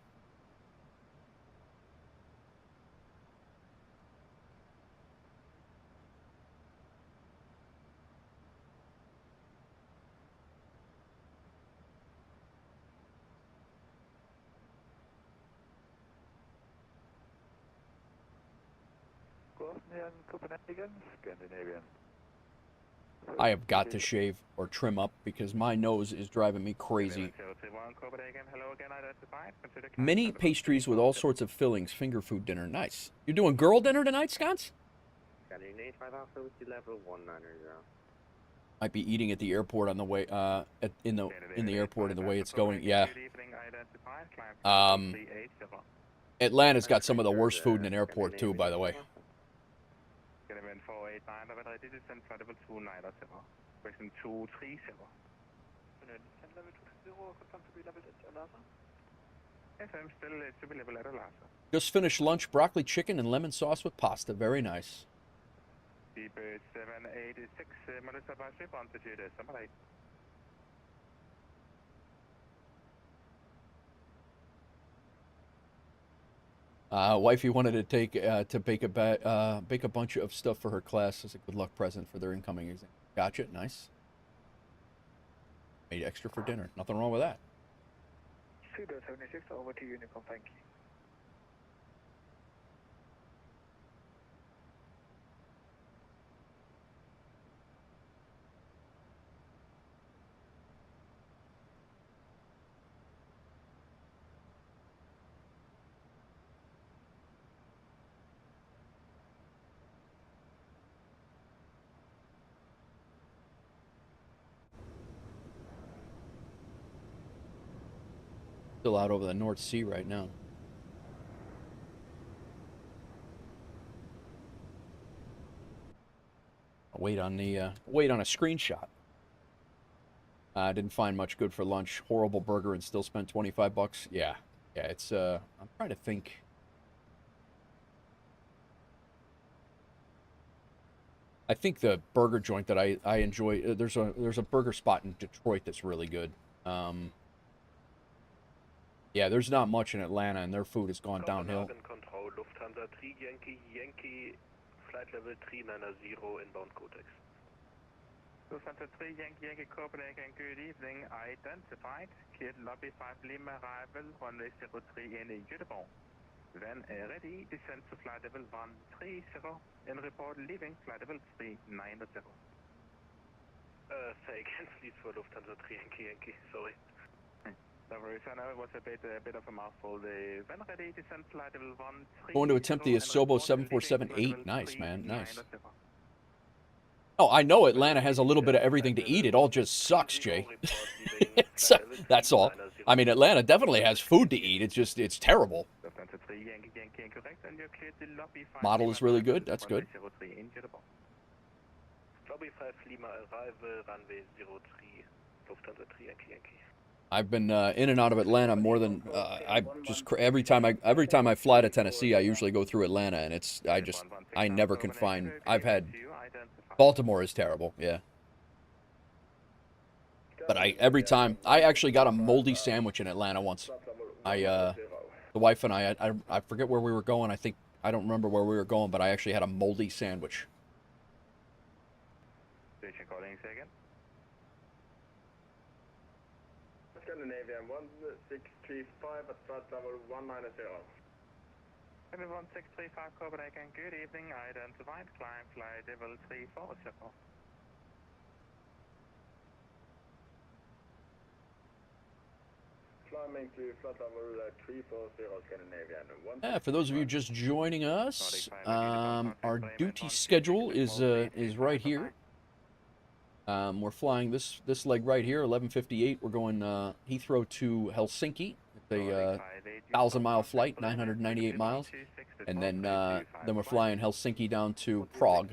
Copenhagen, Scandinavian. I have got to shave or trim up because my nose is driving me crazy. Mini pastries with all sorts of fillings. Finger food dinner. Nice. You're doing girl dinner tonight, Scots? Might be eating at the airport on the way. In the airport and the way it's going. Yeah. Atlanta's got some of the worst food in an airport too, by the way. Just finished lunch, broccoli chicken and lemon sauce with pasta. Very nice. Wifey wanted to take bake a bunch of stuff for her class as a good luck present for their incoming exam. Gotcha, nice. Made extra for dinner. Nothing wrong with that. Pseudo 76 over to Unicorn, thank you. Still out over the North Sea right now. I'll wait on a screenshot. I didn't find much good for lunch. Horrible burger and still spent $25. Yeah, it's I'm trying to think. I think the burger joint that I enjoy. There's a burger spot in Detroit that's really good. Yeah, there's not much in Atlanta, and their food has gone downhill. Control, Lufthansa 3 Yankee, flight level 390 inbound Cortex. Lufthansa 3 Yankee, Copenhagen, good evening. Identified, cleared lobby 5 Lima, arrival, runway 03 in Göteborg. When ready, descend to flight level 130, and report leaving flight level 390. Say again, please, for Lufthansa 3 Yankee, sorry. I know it was a bit of a mouthful. When ready, descend flight level 130. Going to attempt the Asobo 747-8. Nice, man. Nice. Oh, I know Atlanta has a little bit of everything to eat. It all just sucks, Jay. That's all. I mean, Atlanta definitely has food to eat. It's terrible. Model is really good. That's good. Lobby 5 Lima, arrival, runway 03, Lufthansa 3 Yankee. I've been in and out of Atlanta more than I just every time I fly to Tennessee, I usually go through Atlanta, and I never can find. I've had Baltimore is terrible, yeah. But every time I actually got a moldy sandwich in Atlanta once. The wife and I forget where we were going. I don't remember where we were going, but I actually had a moldy sandwich. Scandinavian 1635 at flight level 190. 1635 Copenhagen, good evening. Identified, climb flight level 340. Climbing to flight level 340 Scandinavian. Yeah, for those of you just joining us, our duty schedule is right here. We're flying this leg right here, 11:58. We're going Heathrow to Helsinki. It's a 1,000-mile flight, 998 miles, and then we're flying Helsinki down to Prague.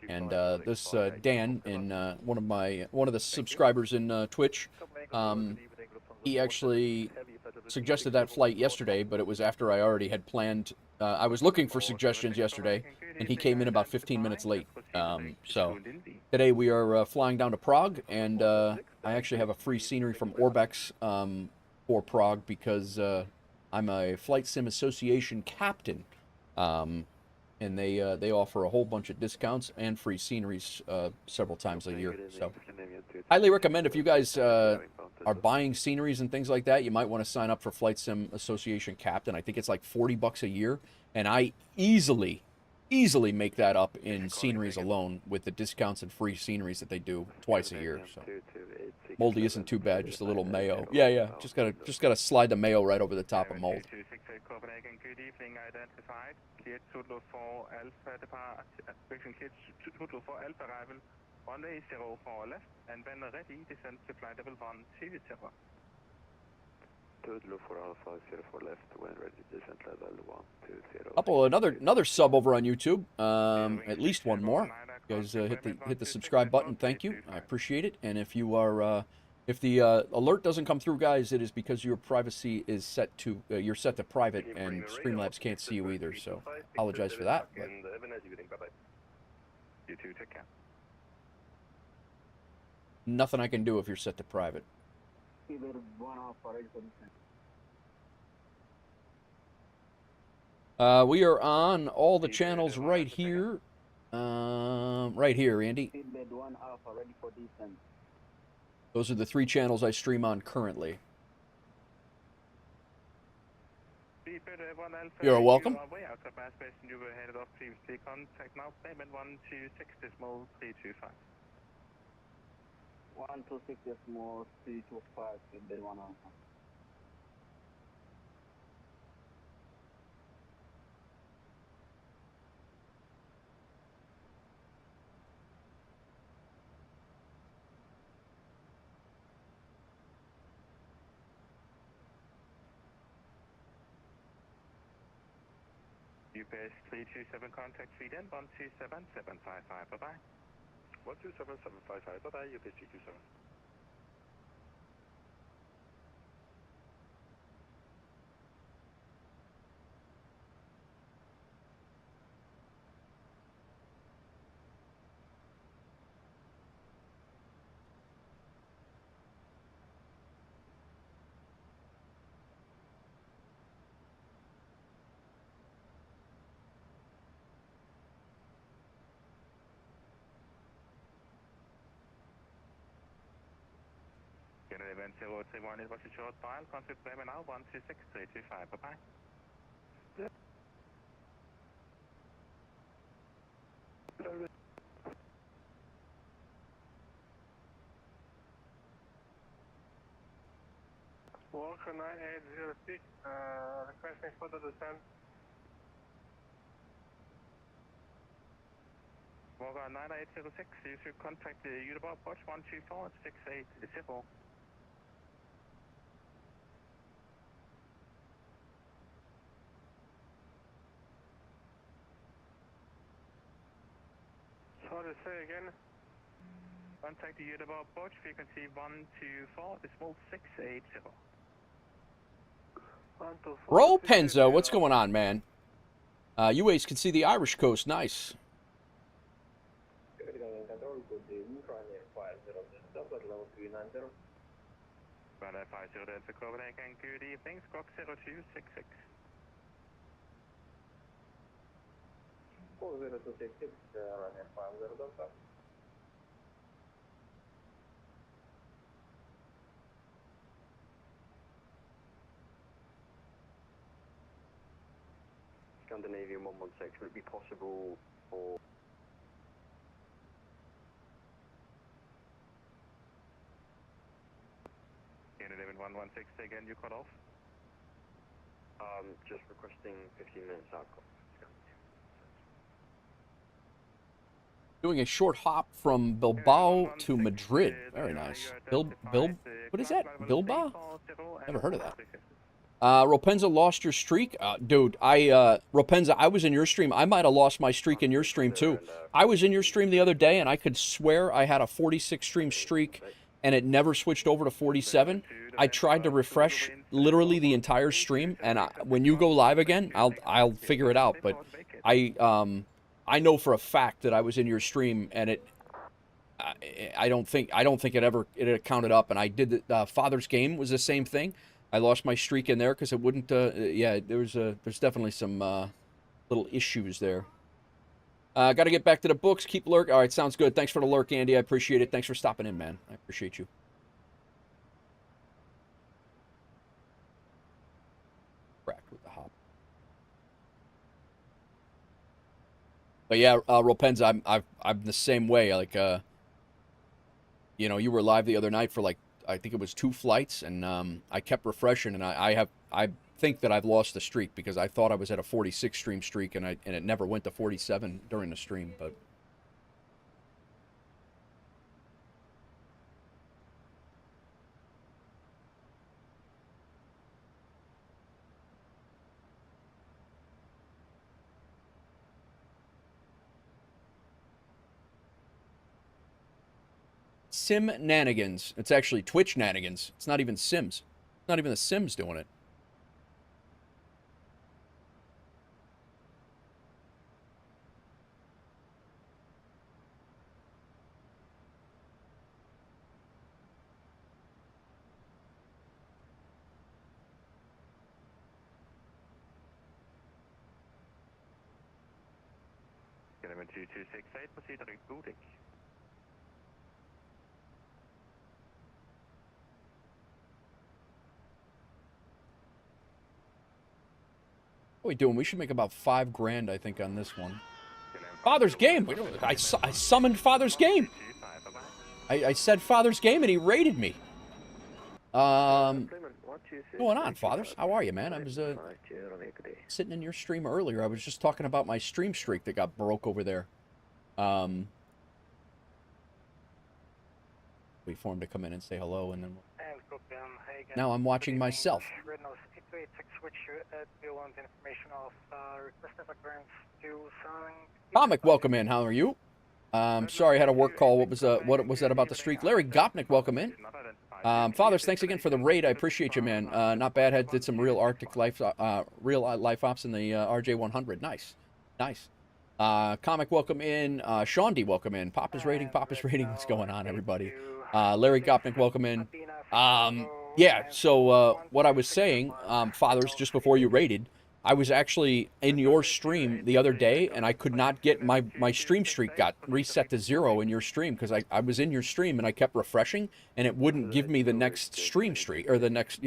And this Dan, in one of the subscribers in Twitch, he actually suggested that flight yesterday, but it was after I already had planned I was looking for suggestions yesterday, and he came in about 15 minutes late. So today we are flying down to Prague, and I actually have a free scenery from Orbex for Prague because I'm a Flight Sim Association captain, and they offer a whole bunch of discounts and free sceneries several times a year. So highly recommend if you guys are buying sceneries and things like that, you might want to sign up for Flight Sim Association Captain. I think it's like $40 a year, and I easily make that up in sceneries alone with the discounts and free sceneries that they do twice a year. So moldy isn't too bad, just a little mayo. Yeah, just gotta slide the mayo right over the top of mold. Good evening, identified. Cleared Zulu for Alpha depart, cleared Zulu for Alpha arrival, runway 0 for left, and when ready, descend to flight level 120. Zulu for Alpha 0 for left, when ready, descend level 120. Couple, another sub over on YouTube, at least one more. You guys hit the subscribe button, thank you, I appreciate it. And if you are if the alert doesn't come through, guys, it is because your privacy is set to you're set to private, and Streamlabs can't see you either. So apologize for that. But You too, take care. Nothing I can do if you're set to private. We are on all the channels right here. Right here, Andy. Those are the 3 channels I stream on currently. You're welcome. You were headed off previously. Contact now. Payment 126.325. 126.325. Bed 1 Alpha. UPS 327 contact feed in 127755. Bye-bye. 127755. Bye-bye, UPS 327. Event 031, it was a short dial. Contact payment now 126325. Bye-bye. Walker 9806, requesting further descent. Walker 9806, you should contact the Udabot Watch 124680. Sorry, say again. Contact the Udabot Watch, frequency 124.680. Bro Penzo, what's going on, man? UAs can see the Irish coast, nice. Runway 50 Delta Copenhagen, good evening, Squawk 0266. 0266, runway 50 Delta. Scandinavian 116, would it be possible for... Unit 116, again, you cut off? Just requesting 15 minutes out. Doing a short hop from Bilbao to Madrid. Very nice. What is that? Bilbao? Never heard of that. Ropenza lost your streak? Dude, Ropenza, I was in your stream. I might have lost my streak in your stream, too. I was in your stream the other day, and I could swear I had a 46 stream streak, and it never switched over to 47. I tried to refresh literally the entire stream, and when you go live again, I'll figure it out. But I know for a fact that I was in your stream, and I don't think it counted up. And I did the Father's Game was the same thing. I lost my streak in there because it wouldn't. Yeah, there's definitely some little issues there. Got to get back to the books. Keep lurk. All right, sounds good. Thanks for the lurk, Andy. I appreciate it. Thanks for stopping in, man. I appreciate you. Cracked with the hop. But yeah, Ropenza, I'm the same way. Like, you know, you were live the other night for like I think it was 2 flights, and I kept refreshing, and I think that I've lost the streak because I thought I was at a 46 stream streak, and it never went to 47 during the stream. But Sim-nanigans. It's actually Twitch-nanigans. It's not even Sims. It's not even the Sims doing it. Element 2268, proceed to rebooting. What are we doing? We should make about $5 grand, I think, on this one. Father's Game. I summoned Father's Game. I said Father's Game, and he raided me. What's going on, Fathers? How are you, man? I was sitting in your stream earlier. I was just talking about my stream streak that got broke over there. Wait for him to come in and say hello, and then now I'm watching myself. Comic, welcome in. How are you? Sorry, I had a work call. What was that about the streak? Larry Gopnik, welcome in. Fathers, thanks again for the raid. I appreciate you, man. Not bad. Did some real Arctic life, real life ops in the RJ-100. Nice, nice. Comic, welcome in. Shaundi, welcome in. Papa's rating. What's going on, everybody? Larry Gopnik, welcome in. Yeah. So what I was saying, Fathers, just before you raided, I was actually in your stream the other day, and I could not get my stream streak got reset to 0 in your stream because I was in your stream and I kept refreshing, and it wouldn't give me the next stream streak or the next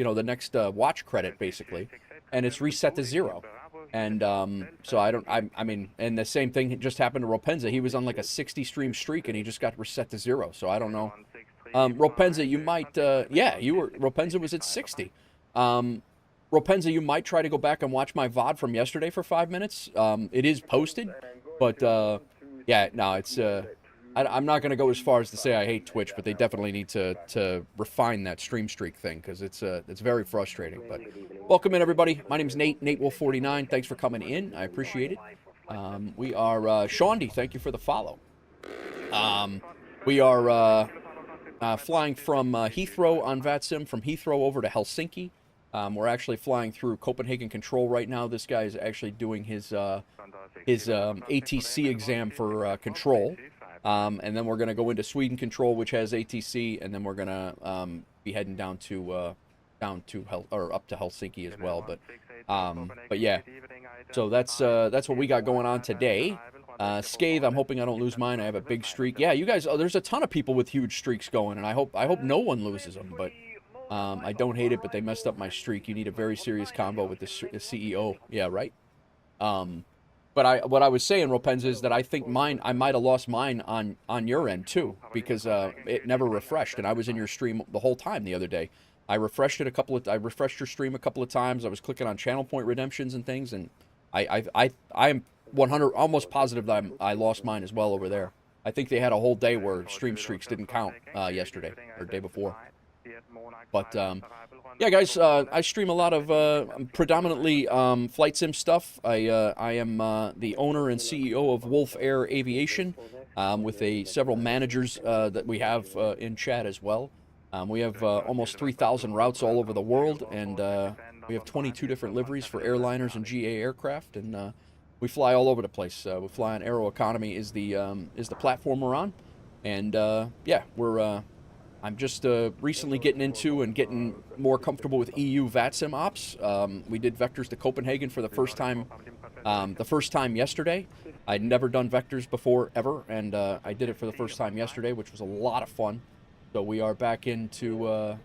watch credit basically, and it's reset to 0. And so I mean, and the same thing just happened to Ropenza. He was on like a 60 stream streak and he just got reset to 0. So I don't know. Ropenza, you might yeah, Ropenza was at 60. Ropenza, you might try to go back and watch my VOD from yesterday for 5 minutes. It is posted, but yeah, no, it's I'm not going to go as far as to say I hate Twitch, but they definitely need to refine that stream streak thing because it's very frustrating. But welcome in, everybody. My name's Nate, NateWolf49. Thanks for coming in. I appreciate it. We are Shaundi. Thank you for the follow. We are flying from Heathrow on VATSIM, from Heathrow over to Helsinki. We're actually flying through Copenhagen Control right now. This guy is actually doing his ATC exam for control. And then we're going to go into Sweden Control, which has ATC, and then we're going to be heading down to up to Helsinki as well. But yeah, so that's what we got going on today. Scathe, I'm hoping I don't lose mine. I have a big streak. Yeah, you guys, there's a ton of people with huge streaks going, and I hope no one loses them. But I don't hate it, but they messed up my streak. You need a very serious combo with the CEO. Yeah, right. But what I was saying, Ropenza, is that I think I might have lost mine on your end too, because it never refreshed, and I was in your stream the whole time the other day. I refreshed your stream a couple of times. I was clicking on channel point redemptions and things, and I am 100 almost positive that I lost mine as well over there. I think they had a whole day where stream streaks didn't count yesterday or day before. But yeah, guys, I stream a lot of predominantly flight sim stuff. I am the owner and CEO of WolfAir Aviation with several managers that we have in chat as well. We have almost 3,000 routes all over the world, and we have 22 different liveries for airliners and GA aircraft, and we fly all over the place. We fly on Aeroconomy is the platform we're on, and yeah, I'm just recently getting into and getting more comfortable with EU VATSIM ops. We did vectors to Copenhagen for the first time yesterday. I'd never done vectors before ever, and I did it for the first time yesterday, which was a lot of fun. So we are back into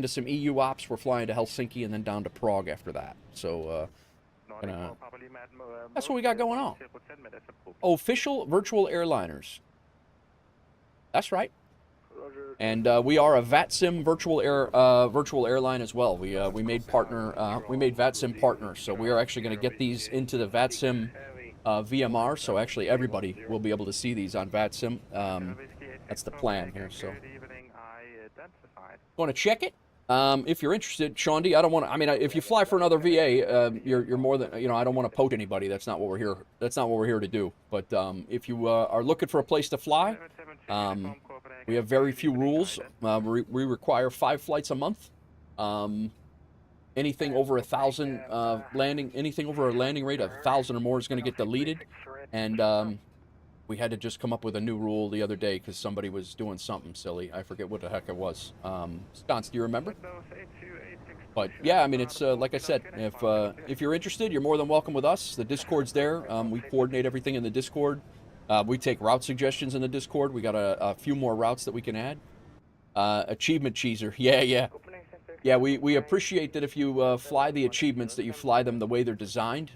some EU ops. We're flying to Helsinki and then down to Prague after that. So that's what we got going on. Official virtual airliners. That's right. And we are a VATSIM virtual airline as well. We made VATSIM partner, so we are actually going to get these into the VATSIM VMR. So actually, everybody will be able to see these on VATSIM. That's the plan here. So, want to check it? If you're interested, Shaundi, I don't want to. I mean, if you fly for another VA, you're more than I don't want to poke anybody. That's not what we're here. That's not what we're here to do. But if you are looking for a place to fly, we have very few rules. We require 5 flights a month. Anything over 1,000 anything over a landing rate of 1,000 or more is going to get deleted. And we had to just come up with a new rule the other day because somebody was doing something silly. I forget what the heck it was. Stance, do you remember? But yeah, I mean, it's like I said, if you're interested, you're more than welcome with us. The Discord's there. We coordinate everything in the Discord. We take route suggestions in the Discord. We got a few more routes that we can add. Achievement cheeser. Yeah, we appreciate that if you fly the achievements, that you fly them the way they're designed.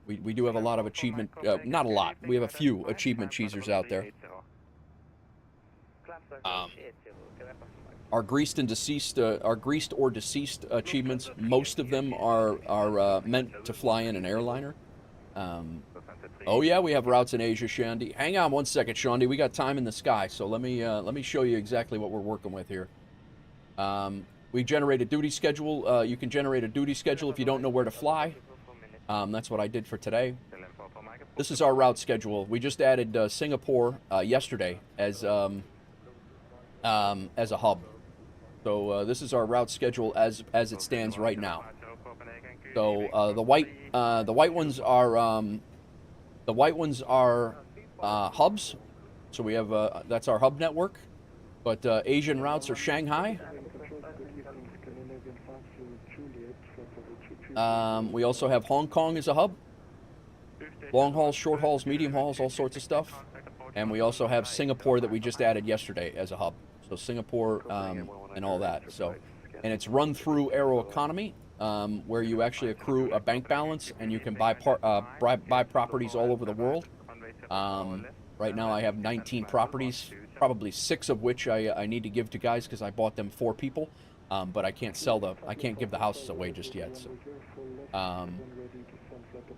We do have a lot of achievement, not a lot. We have a few achievement cheesers out there. Our greased or deceased achievements, most of them are meant to fly in an airliner. Oh yeah, we have routes in Asia, Shaundi. Hang on one second, Shaundi. We got time in the sky, so let me show you exactly what we're working with here. We generate a duty schedule. You can generate a duty schedule if you don't know where to fly. That's what I did for today. This is our route schedule. We just added Singapore yesterday as a hub. So this is our route schedule as it stands right now. So the white ones are hubs. So we have that's our hub network. But Asian routes are Shanghai. We also have Hong Kong as a hub. Long hauls, short hauls, medium hauls, all sorts of stuff. And we also have Singapore that we just added yesterday as a hub. So Singapore and all that. So, and it's run through Aeroconomy, where you actually accrue a bank balance and you can buy properties all over the world. Right now I have 19 properties, probably 6 of which I need to give to guys because I bought them for people. But I can't I can't give the houses away just yet. So,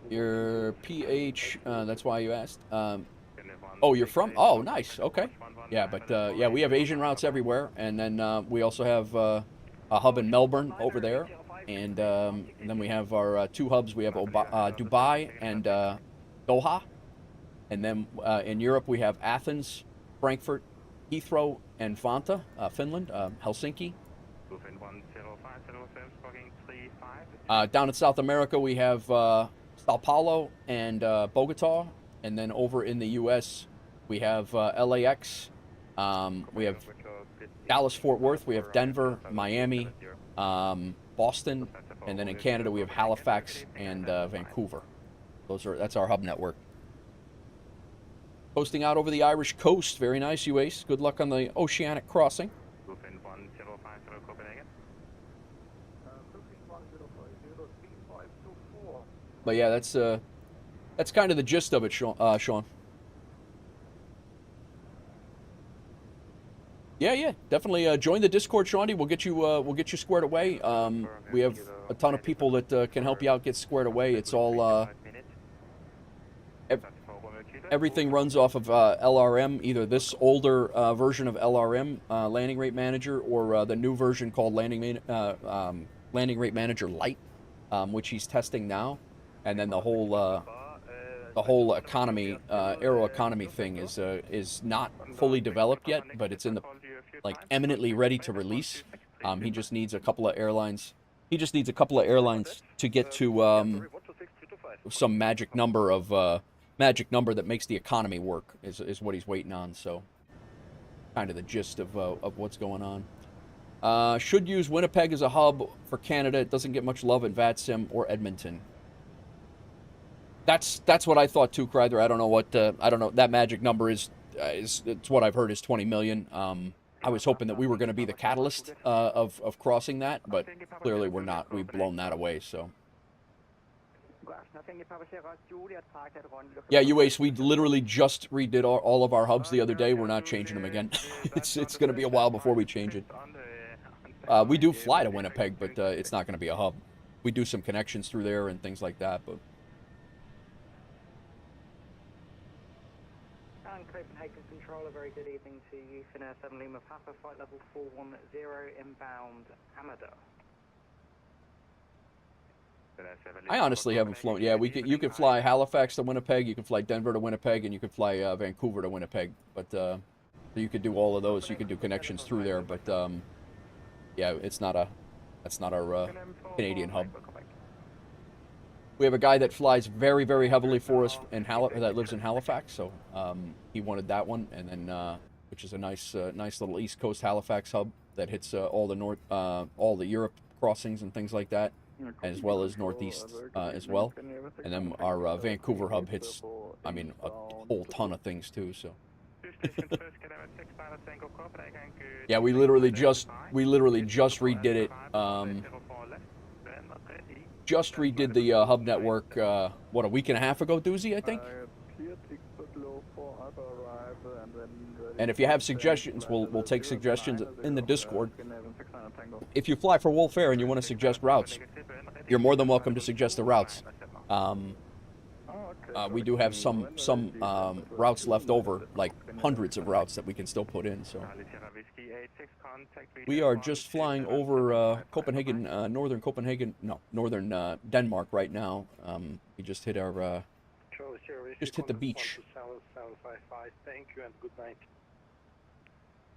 your PH, that's why you asked. Oh, you're from? Oh, nice. Okay. Yeah, but yeah, we have Asian routes everywhere, and then we also have a hub in Melbourne over there, and then we have our 2 hubs. We have Dubai and Doha, and then in Europe we have Athens, Frankfurt, Heathrow, and Vantaa, Finland, Helsinki. Down in South America, we have Sao Paulo and Bogota, and then over in the U.S., we have LAX, we have Dallas-Fort Worth, we have Denver, Miami, Boston, and then in Canada, we have Halifax and Vancouver. That's our hub network. Posting out over the Irish coast, very nice, you ace. Good luck on the oceanic crossing. But yeah, that's kind of the gist of it, Sean. Yeah, definitely join the Discord, Shaundi. We'll get you squared away. We have a ton of people that can help you out get squared away. It's all everything runs off of LRM, either this older version of LRM Landing Rate Manager or the new version called Landing Rate Manager Lite, which he's testing now. And then the whole the whole economy, Aeroconomy thing is not fully developed yet, but it's in the, like, eminently ready to release. He just needs a couple of airlines. He just needs a couple of airlines to get to some magic number that makes the economy work is what he's waiting on. So, kind of the gist of what's going on. Should use Winnipeg as a hub for Canada. It doesn't get much love in VATSIM or Edmonton. That's what I thought too, Kryther. I don't know what that magic number is. It's what I've heard is 20 million. I was hoping that we were going to be the catalyst of crossing that, but clearly we're not. We've blown that away. So. Yeah, UACE, we literally just redid all of our hubs the other day. We're not changing them again. It's going to be a while before we change it. We do fly to Winnipeg, but it's not going to be a hub. We do some connections through there and things like that, but. Copenhagen Controller, very good evening to you. Fenix 7 Lima Papa, flight level 410, inbound Amada. I honestly haven't flown. Yeah, you could fly Halifax to Winnipeg, you can fly Denver to Winnipeg, and you could fly Vancouver to Winnipeg. But you could do all of those. You could do connections through there. But yeah, that's not our Canadian hub. We have a guy that flies very, very heavily for us that lives in Halifax, so he wanted that one, and then which is a nice little East Coast Halifax hub that hits all the Europe crossings and things like that, as well as Northeast as well. And then our Vancouver hub hits, I mean, a whole ton of things too. So. Yeah, we literally just redid it. Just redid the hub network, what, a week and a half ago, Doozy, I think? And if you have suggestions, we'll take suggestions in the Discord. If you fly for WolfAir and you want to suggest routes, you're more than welcome to suggest the routes. We do have some routes left over, like hundreds of routes that we can still put in, so. We are just flying over Copenhagen, northern Denmark right now. We just hit our, just hit the beach. Thank you and good night.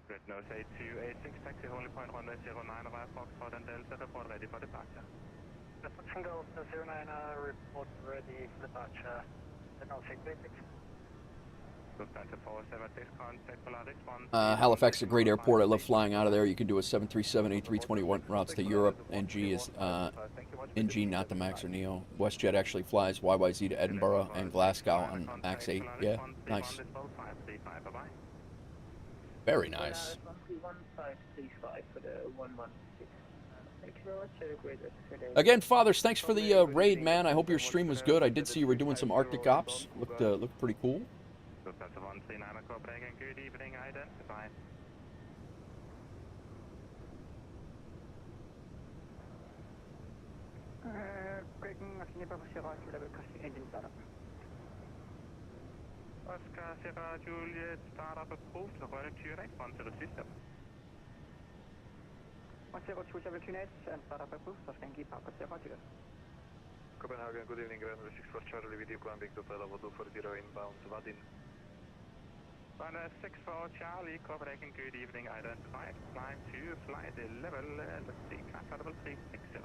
Good nose 8286, taxi holding point runway 09, arrive Foxtrot and Delta, report ready for departure. Delta 09, report ready for departure. Halifax is a great airport. I love flying out of there. You can do a 737, A321 routes to Europe. NG is NG, not the Max or Neo. WestJet actually flies YYZ to Edinburgh and Glasgow on Max 8. Yeah, nice. Very nice. Again, Fathers, thanks for the raid, man. I hope your stream was good. I did see you were doing some Arctic ops. Looked pretty cool. Good evening, identify. Oscar Sierra Juliet, startup approved, running to your right, 107. 102.728 and startup approved, Oscar Papa Sierra Juliet. Copenhagen, good evening, Grand 64 Charlie, video climbing to level 240 inbound, Vadin. 164 Charlie, Copenhagen, good evening, identified, climb to flight level, let's see, climb level 360.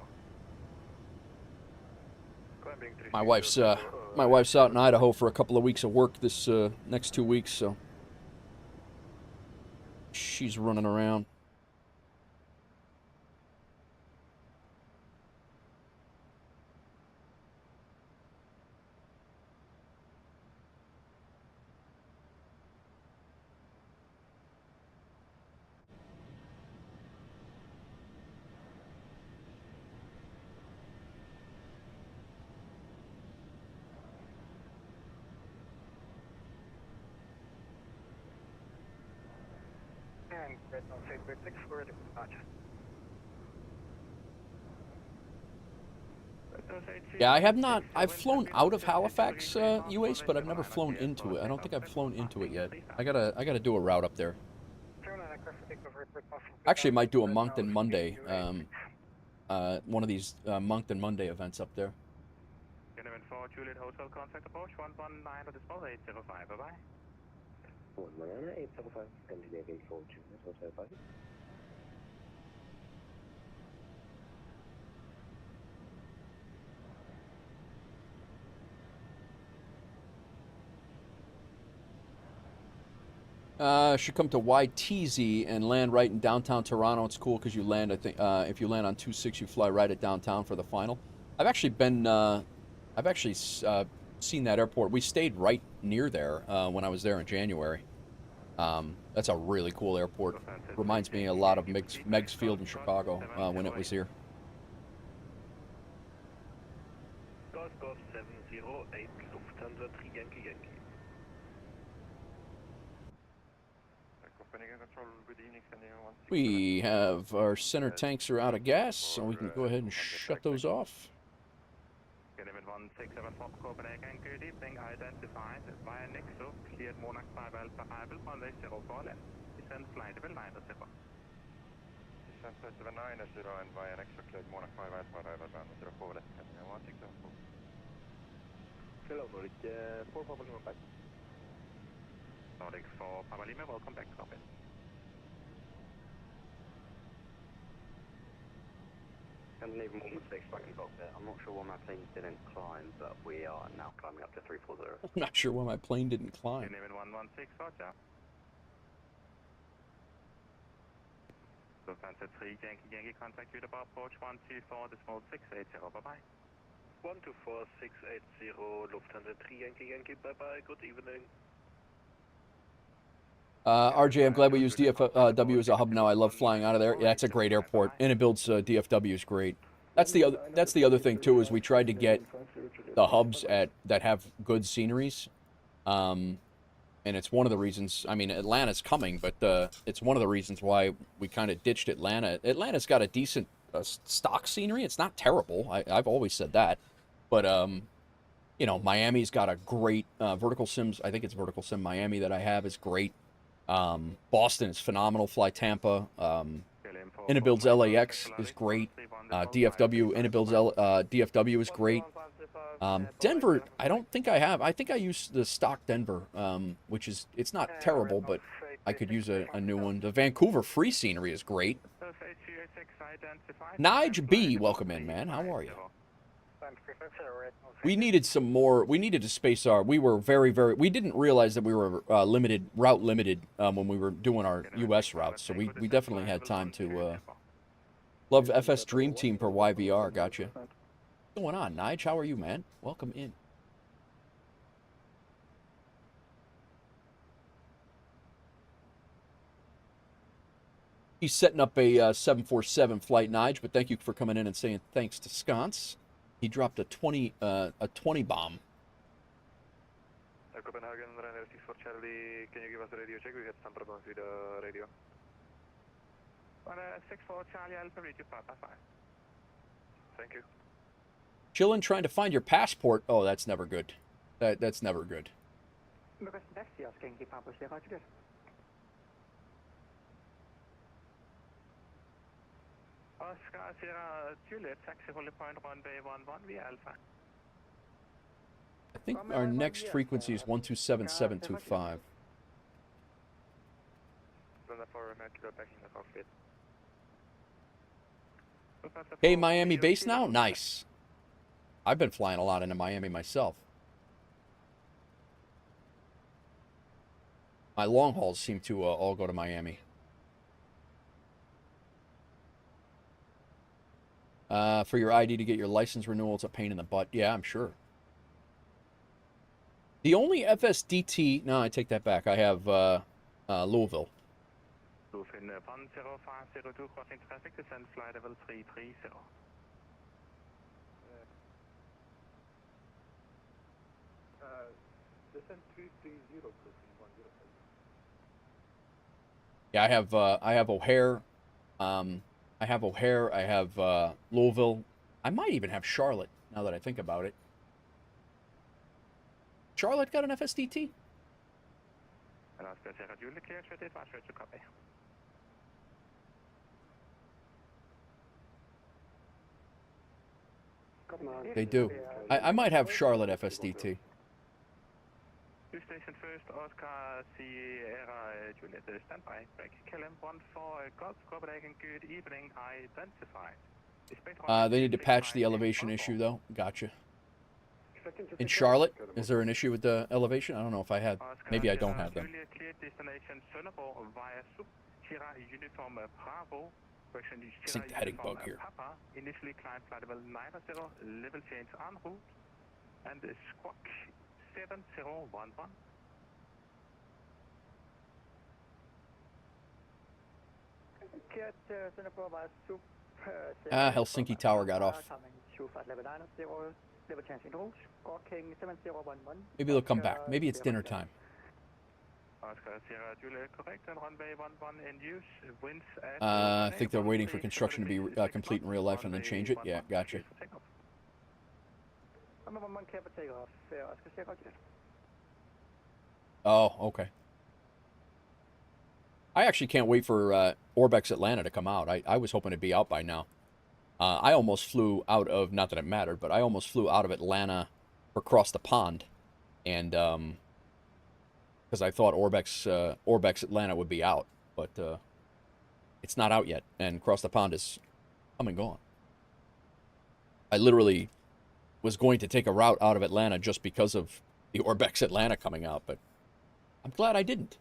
My wife's out in Idaho for a couple of weeks of work this next 2 weeks, so she's running around. Yeah, I have not. I've flown out of Halifax, UACE, but I've never flown into it. I don't think I've flown into it yet. I gotta do a route up there. Actually, might do a Moncton Monday. One of these Moncton Monday events up there. 774 Juliet Hotel, contact approach 119 at the spot 805, bye-bye. 119, 805, continue gate for Juliet Hotel, bye. Should come to YTZ and land right in downtown Toronto. It's cool because you land, I think, if you land on 26, you fly right at downtown for the final. I've actually been, seen that airport. We stayed right near there when I was there in January. That's a really cool airport. Reminds me a lot of Meigs Field in Chicago when it was here. Golf 708, Lufthansa 3 Yankee Yankee. We have our center tanks are out of gas, so we can go ahead and shut those off. Limit 1674 Copenhagen, good evening, identified via Nexo, cleared Monarch 5 Alpha arrival, runway 04 left, descend FlyByWire A380. Descend FlyByWire A380 and via Nexo, cleared Monarch 5 Alpha arrival, runway 04 left, continue 1674. Hello, Nordic 4 Papa Lima back. Nordic 4 Papa Lima, welcome back, copy. Scandinavian 116 back in cockpit. I'm not sure why my plane didn't climb, but we are now climbing up to 340. I'm not sure why my plane didn't climb. Scandinavian 116, roger. Lufthansa 3 Yankee, contact you about approach 124, decimal 680, bye-bye. 124 680, Lufthansa 3 Yankee, bye-bye, good evening. RJ, I'm glad we use DFW as a hub now. I love flying out of there. Yeah, it's a great airport. IniBuilds DFW is great. That's the other thing too, is we tried to get the hubs that have good sceneries, and it's one of the reasons. I mean, Atlanta's coming, but it's one of the reasons why we kind of ditched Atlanta. Atlanta's got a decent stock scenery. It's not terrible. I've always said that, but you know, Miami's got a great vertical sims. I think it's vertical sim Miami that I have is great. Boston is phenomenal. Fly Tampa. IniBuilds LAX is great. DFW DFW is great. Denver, I don't think I have. I think I use the stock Denver, which is, it's not terrible, but I could use a new one. The Vancouver free scenery is great. Nige B, welcome in, man. How are you? We needed some more. We needed to space our. We were we didn't realize that we were route limited when we were doing our U.S. routes. So we definitely had time to. Love FS Dream Team per YVR. Gotcha. What's going on, Nige? How are you, man? Welcome in. He's setting up a 747 flight, Nige. But thank you for coming in and saying thanks to Sconce. He dropped a 20 bomb. Copenhagen, Ryanair 64 Charlie, can you give us a radio check? We had some problems with the radio. 64 Charlie, Alpha, read you Papa 5. Thank you. Chillin', trying to find your passport. Oh, that's never good. That's never good. Oscar Sierra Juliet, taxi holding point runway 11 via Alpha. I think our next frequency is 127725. Hey, Miami base now? Nice. I've been flying a lot into Miami myself. My long hauls seem to all go to Miami. For your ID to get your license renewal, it's a pain in the butt. Yeah, I'm sure. The only FSDT... No, I take that back. I have Louisville. Louisville 10502, crossing traffic, descend fly level 330. Descend 330, cruising 105. Yeah, I have O'Hare. I have O'Hare. I have Louisville. I might even have Charlotte, now that I think about it. Charlotte got an FSDT? They do. I might have Charlotte FSDT. Station first, Oscar Sierra Juliet, standby. Break KLM 14 Golf, Copenhagen, good evening, identified. They need to patch the elevation issue, though. Gotcha. In Charlotte, is there an issue with the elevation? I don't know if I had. Maybe I don't have them. Sync the heading bug here. Initially climb flight level 90, level change en route, and squawk 7011. Helsinki Tower got off. Maybe they'll come back. Maybe it's dinner time. I think they're waiting for construction to be complete in real life and then change it. Yeah, gotcha. Oh, okay. I actually can't wait for Orbex Atlanta to come out. I was hoping it'd be out by now. I almost flew out of, not that it mattered, but I almost flew out of Atlanta across the pond. And, because I thought Orbex Atlanta would be out. But it's not out yet. And across the pond is come and gone. I literally was going to take a route out of Atlanta just because of the Orbex Atlanta coming out. But I'm glad I didn't.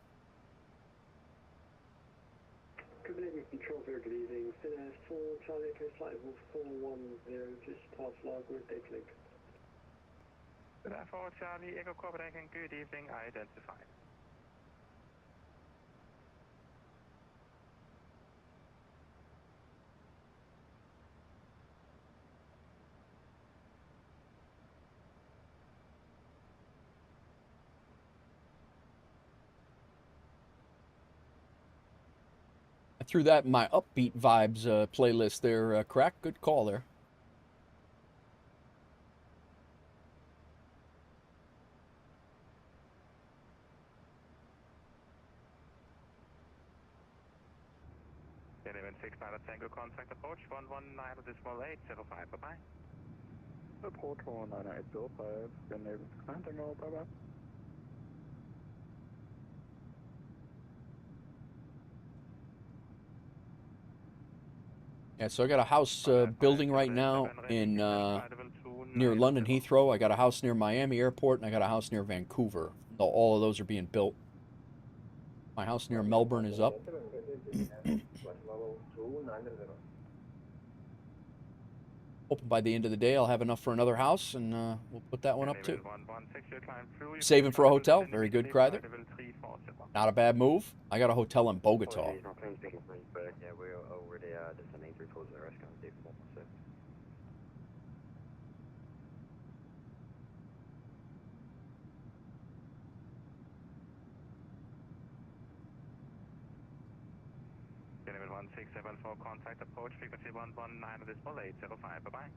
Copenhagen Control here, good evening. Fenix 4 Charlie Echo Flight Wolf 410, just past log with data link. Fenix 4 Charlie Echo Copenhagen, good evening, identified. Threw that in my upbeat vibes playlist there, Crack. Good call there. Element 6 pilot Tango contact approach 119.805. Bye-bye. Approach 19805. Element 6 Tango. Bye-bye. Yeah, so I got a house building right now in near London Heathrow. I got a house near Miami Airport, and I got a house near Vancouver. All of those are being built. My house near Melbourne is up. Hoping by the end of the day I'll have enough for another house, and we'll put that one up too. Saving for a hotel. Very good, Cryther. Not a bad move. I got a hotel in Bogota. Yeah, we're already descending 340 rescue on day 416. Element 1674, contact approach frequency 119.805. Bye-bye.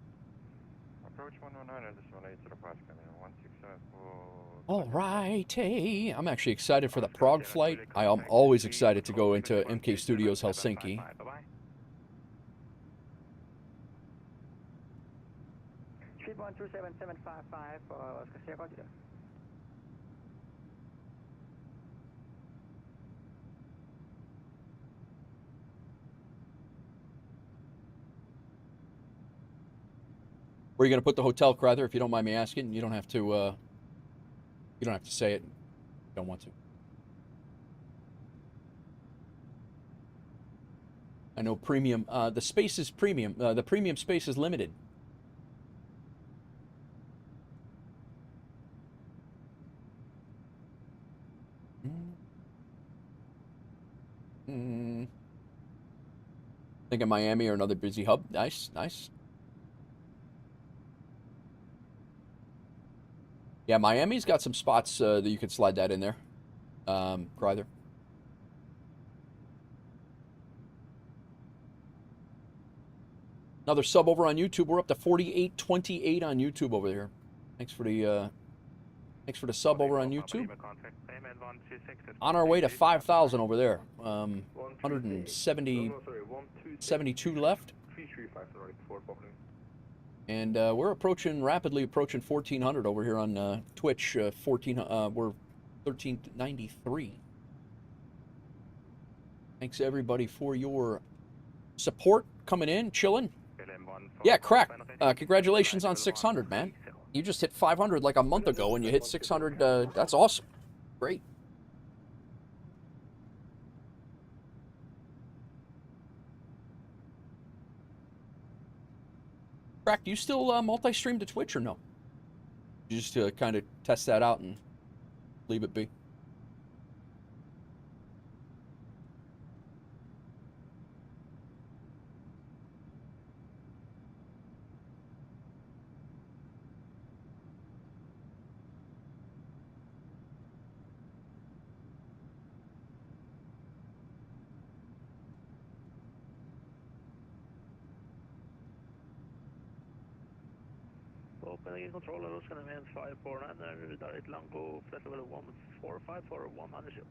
Approach 119.805, 1674. Alrighty. I'm actually excited for the Prague flight. I am always excited to go into MK Studios Helsinki. Bye-bye. 127.755 for Oscar Sierra. Where are you going to put the hotel, Cryther, if you don't mind me asking? You don't have to. You don't have to say it. You don't want to. I know premium. The space is premium. The premium space is limited. Think of Miami or another busy hub. Nice, nice. Yeah, Miami's got some spots that you could slide that in there, Cryther. Another sub over on YouTube. We're up to 4828 on YouTube over there. Thanks for the sub over on YouTube. On our way to 5,000 over there. 172 left. And we're rapidly approaching 1400 over here on Twitch. We're 1393. Thanks everybody for your support, coming in, chilling. Yeah, Crack. Congratulations on 600, man. You just hit 500 like a month ago, and you hit 600. That's awesome. Great. Crack, do you still multi-stream to Twitch or no? You just kind of test that out and leave it be. Opening controller, Ocean Man 549, direct Longo, flight level 145 for 100 shield.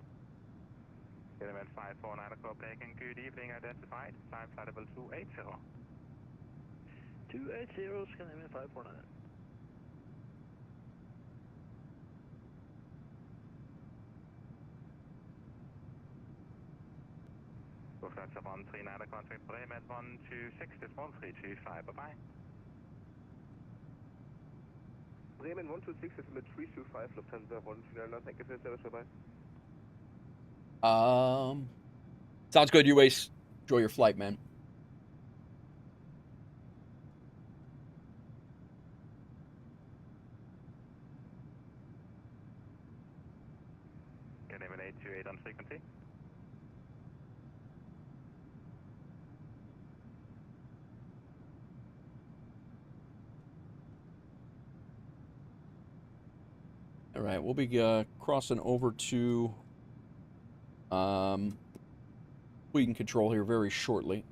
Element 549, Copenhagen, good evening, identified, time flight level 280. 280, Scandiman 549. Lufthansa 139, contact Bremen 126, this 1325, bye-bye. Bremen 126 is mit 325, Lufthansa 139, thank you for your service, bye-bye. Sounds good, you Ace. Enjoy your flight, man. Element 828 on frequency. All right, we'll be crossing over to Sweden control here very shortly.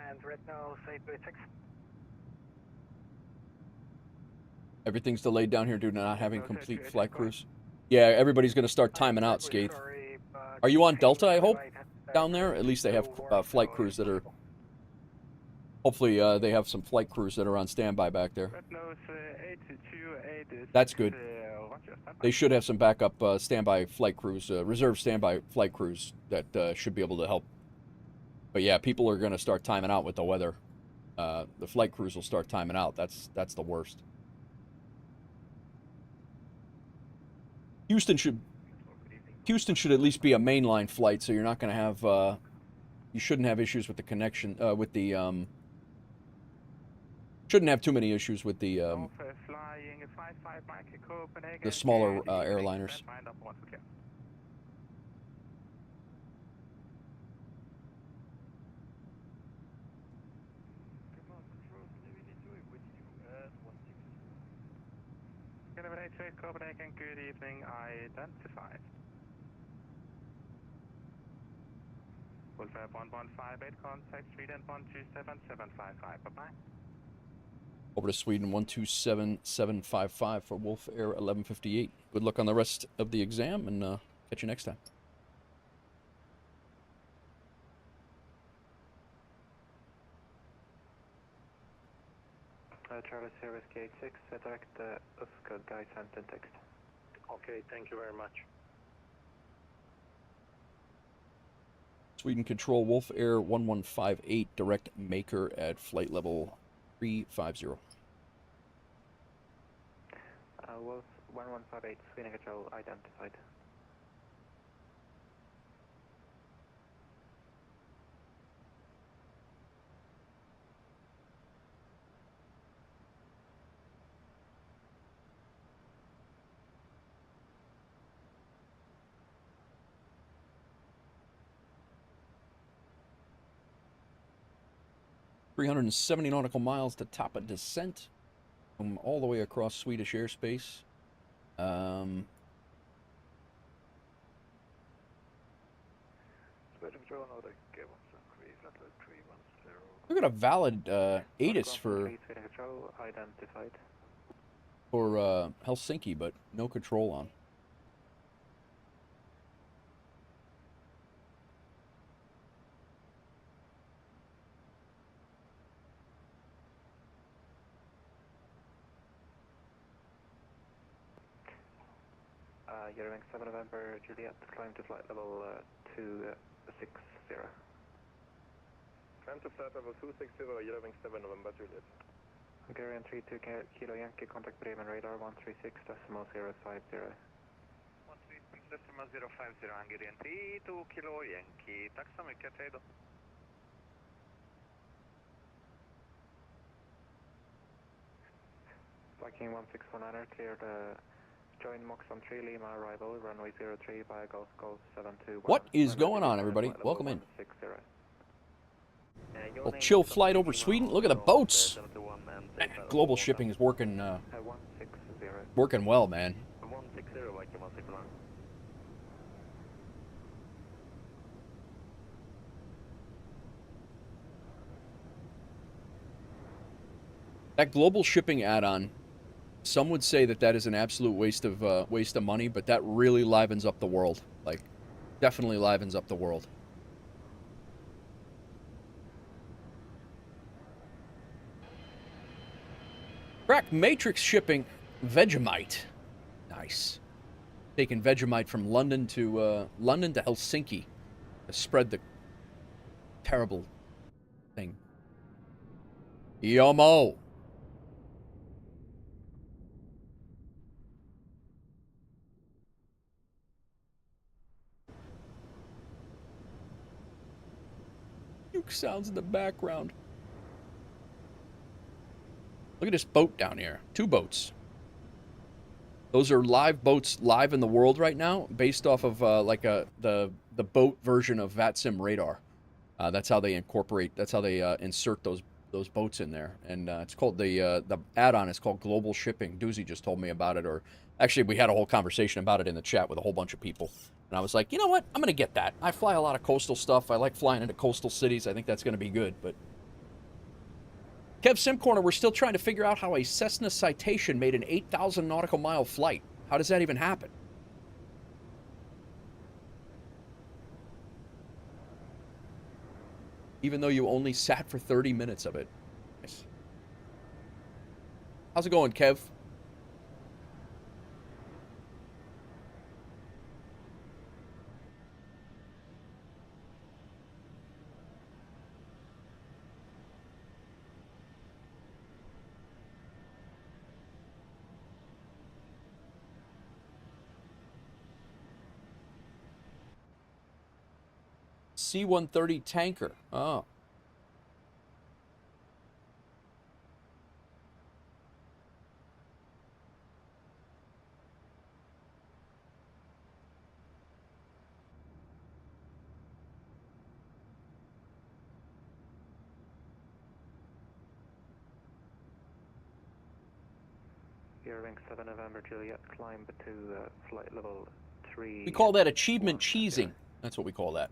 And right now, say 36. Everything's delayed down here due to not having complete flight crews. Yeah, everybody's going to start timing out, Skate. Are you on Delta, I hope, down there? At least they have flight crews that are... Hopefully they have some flight crews that are on standby back there. That's good. They should have some backup standby flight crews, reserve standby flight crews that should be able to help. But yeah, people are going to start timing out with the weather. The flight crews will start timing out. That's the worst. Houston should at least be a mainline flight, so you're not going to have you shouldn't have issues with the connection with the shouldn't have too many issues with the smaller airliners. Copenhagen, good evening, identified. WolfAir 1158, contact Sweden 127755, bye-bye. Over to Sweden 127755 for WolfAir 1158. Good luck on the rest of the exam, and catch you next time. Travis Service Gate 6, direct Ufka guide sent in text. Okay, thank you very much. Sweden Control, WolfAir 1158, direct Maker at flight level 350. Wolf 1158, Sweden Control identified. .370 nautical miles to top a descent from all the way across Swedish airspace. We got a valid ATIS for Helsinki, but no control on. Eurowing 7 November Juliet, climb to flight level 260. Climb to flight level 260, Eurowing 7 November Juliet. Hungarian 32 Kilo Yankee, contact Bremen radar 136.050. 136.050, Hungarian 32 Kilo Yankee. Tack så mycket, hej då. Viking 161er, cleared join Mox on 3 Lima, arrival, runway 03 via Golf 721. What is going on, everybody? Welcome in. Well, chill flight over Sweden. Look at the boats. Man, global shipping is working working well, man. 160, Viking 161. That global shipping add-on, some would say that is an absolute waste of money, but that really livens up the world. Like, definitely livens up the world. Crack Matrix shipping Vegemite. Nice. Taking Vegemite from London to Helsinki to spread the terrible thing. Yomo. Sounds in the background. Look at this boat down here. 2 boats. Those are live boats live in the world right now, based off of the boat version of VATSIM radar. That's how they incorporate. That's how they insert those boats in there. And it's called the add-on is called Global Shipping. Doozy just told me about it, or actually we had a whole conversation about it in the chat with a whole bunch of people. And I was like, you know what? I'm going to get that. I fly a lot of coastal stuff. I like flying into coastal cities. I think that's going to be good. But Kev Simcorner, we're still trying to figure out how a Cessna Citation made an 8,000 nautical mile flight. How does that even happen? Even though you only sat for 30 minutes of it. Nice. How's it going, Kev? C-130 tanker. Oh. Eurowing 7 November Juliet, climb to flight level 3. We call that achievement cheesing. That's what we call that.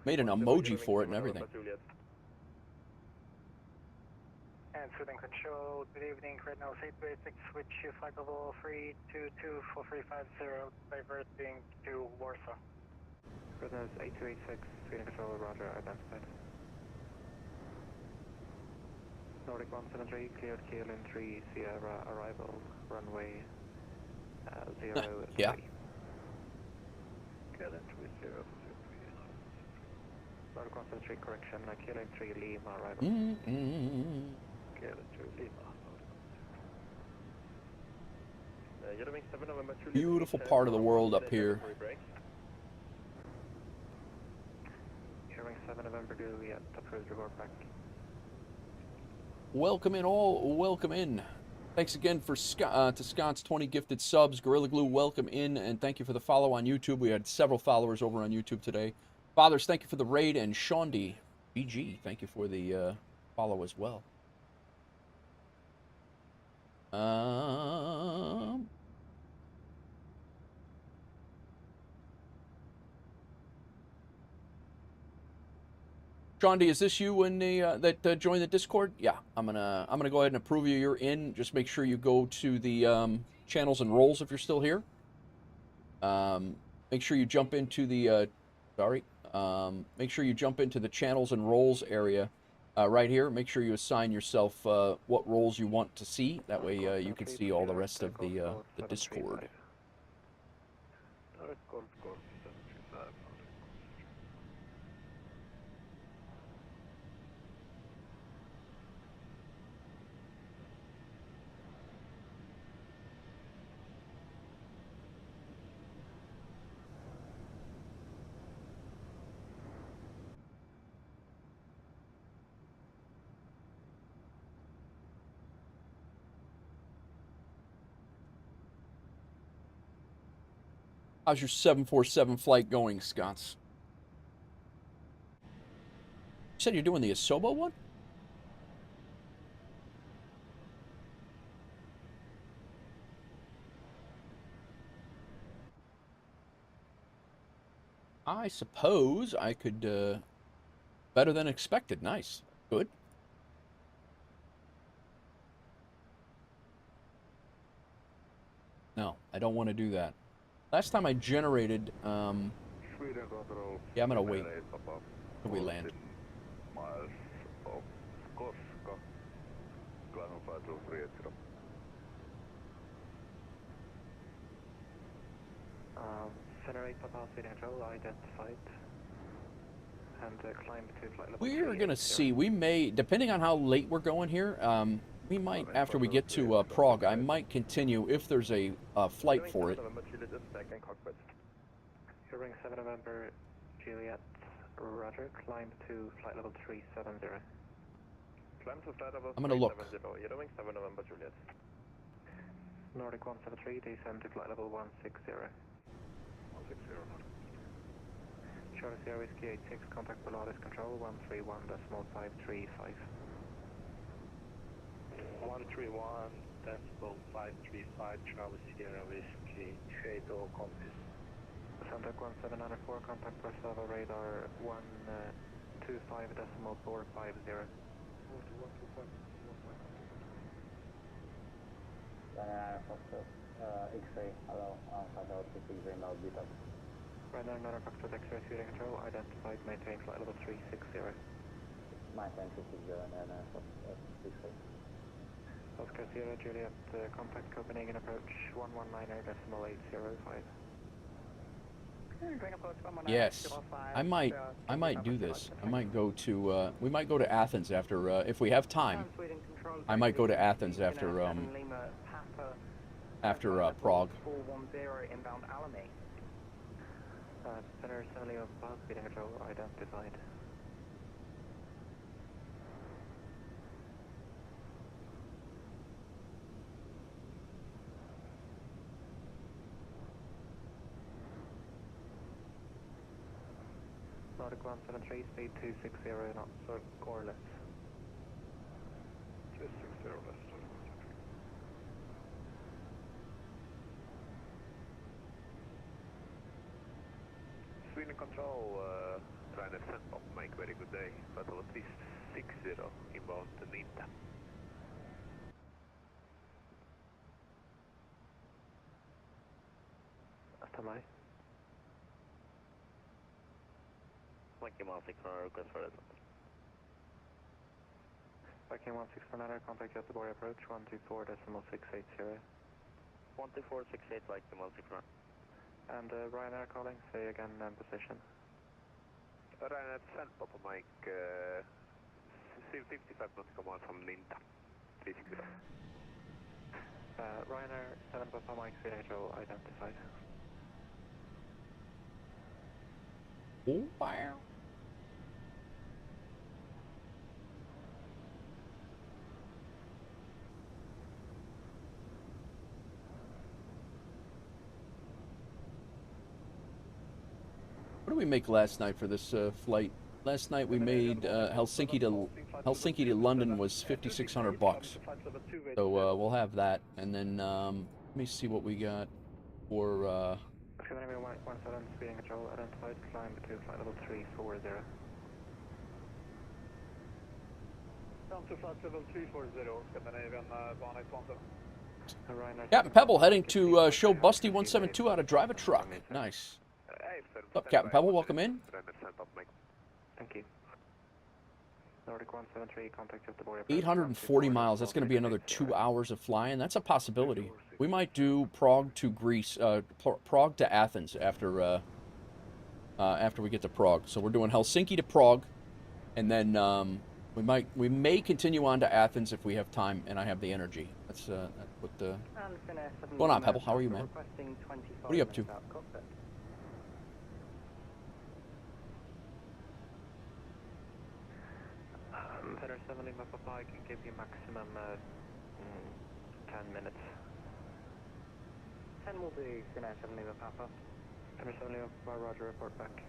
Made an emoji for it and everything. Answering control, good evening, Cardinal 836, switch to flight level 322-4350, diverting to Warsaw. Cardinal 8286, Sweden control, roger, identified. Nordic 173, cleared KLM 3, Sierra, arrival, runway 03. Yeah. KLM 30. Nordic 173, correction, KLM 3, Lima, arrival. KLM 3, Lima. Beautiful part of the world up here. Eurowing 7 November Juliet, approved, report back. Welcome in all, welcome in. Thanks again for to Scott's 20 gifted subs. Gorilla Glue, welcome in, and thank you for the follow on YouTube. We had several followers over on YouTube today. Fathers, thank you for the raid, and Shaundi BG, thank you for the follow as well. Gandhi, is this you in the that joined the Discord? Yeah, I'm gonna go ahead and approve you. You're in. Just make sure you go to the channels and roles if you're still here. Make sure you jump into the make sure you jump into the channels and roles area right here. Make sure you assign yourself what roles you want to see. That way you can see all the rest of the Discord. How's your 747 flight going, Scots? You said you're doing the Asobo one? I suppose I could, better than expected. Nice. Good. No, I don't want to do that. Last time I generated, yeah, I'm gonna wait till we land. Center 8 Papa Sweden Control identified and climb to flight level. We're gonna see. We may, depending on how late we're going here, we might, after we get to Prague, I might continue if there's a flight for it. Ring 7 November, Juliet, Roger, climb to flight level 370. Climb to flight level 370. I'm gonna look. You're ring 7 November, Juliet. Nordic 173, descend to flight level 160. 160. Charlie Sierra Whiskey 86, contact Polaris Control 131.535. 131.535, Charlie Sierra Whiskey 28 all compass. Contact 1794, contact Bratislava radar 125.450. X-ray, hello, Alpha ATC, remote details. Right now, another Foxtrot X-ray Sweden Control, identified, maintain flight level 360. Maintain 360 and X-ray. Oscar Sierra Juliet, contact Copenhagen approach 1190.805. Yes, I might do this. I might go to, we might go to Athens after, if we have time. I might go to Athens after, Prague. 410 inbound Alamy. Center 7 Lima Papa, speeding control, identified. Nordic 173, speed 260 knots, or less. 260 less. Sweden Control, Ryanair sent up, make very good day, but at least 60 inbound to Ninta. Tamai. Viking 16 request for that. Viking 16 contact Göteborg approach 124.680. 124.68 Viking 16. And Ryanair calling, say again position. Ryanair sent Papa Mike 55 nautical miles from Ninta. 360. Ryanair 7 Papa Mike Sweden Control identified. Oh, wow. What did we make last night for this flight? Last night we made Helsinki to London was $5,600. So we'll have that, and then let me see what we got for. 17 speeding control identified, climb to flight level 340. Down to flight level 340, Scandinavian, bana 117. Captain Pebble heading to show Busty 172 how to drive a truck. Nice. What's up, Captain Pebble? Welcome in. Thank you. Nordic 173, contact at the border. 840 miles. That's going to be another 2 hours of flying. That's a possibility. We might do Prague to Greece, Prague to Athens after we get to Prague. So we're doing Helsinki to Prague, and then we may continue on to Athens if we have time and I have the energy. That's what the. What's going on, Pebble? How are you, man? What are you up to? Feather 7 Lima Papa, I can give you maximum 10 minutes. 10 will do, Feather 7 Lima Papa. Feather 7 Lima Papa, roger, report back.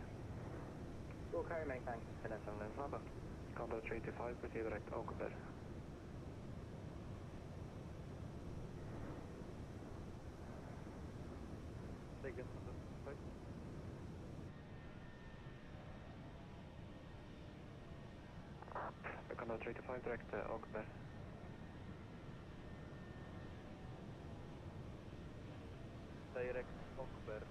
We'll carry make thanks, Feather 7 Lima Papa. Combo 325, proceed direct, Oakbed. Combo 325, direct, Oakbed. Direct, Oakbed,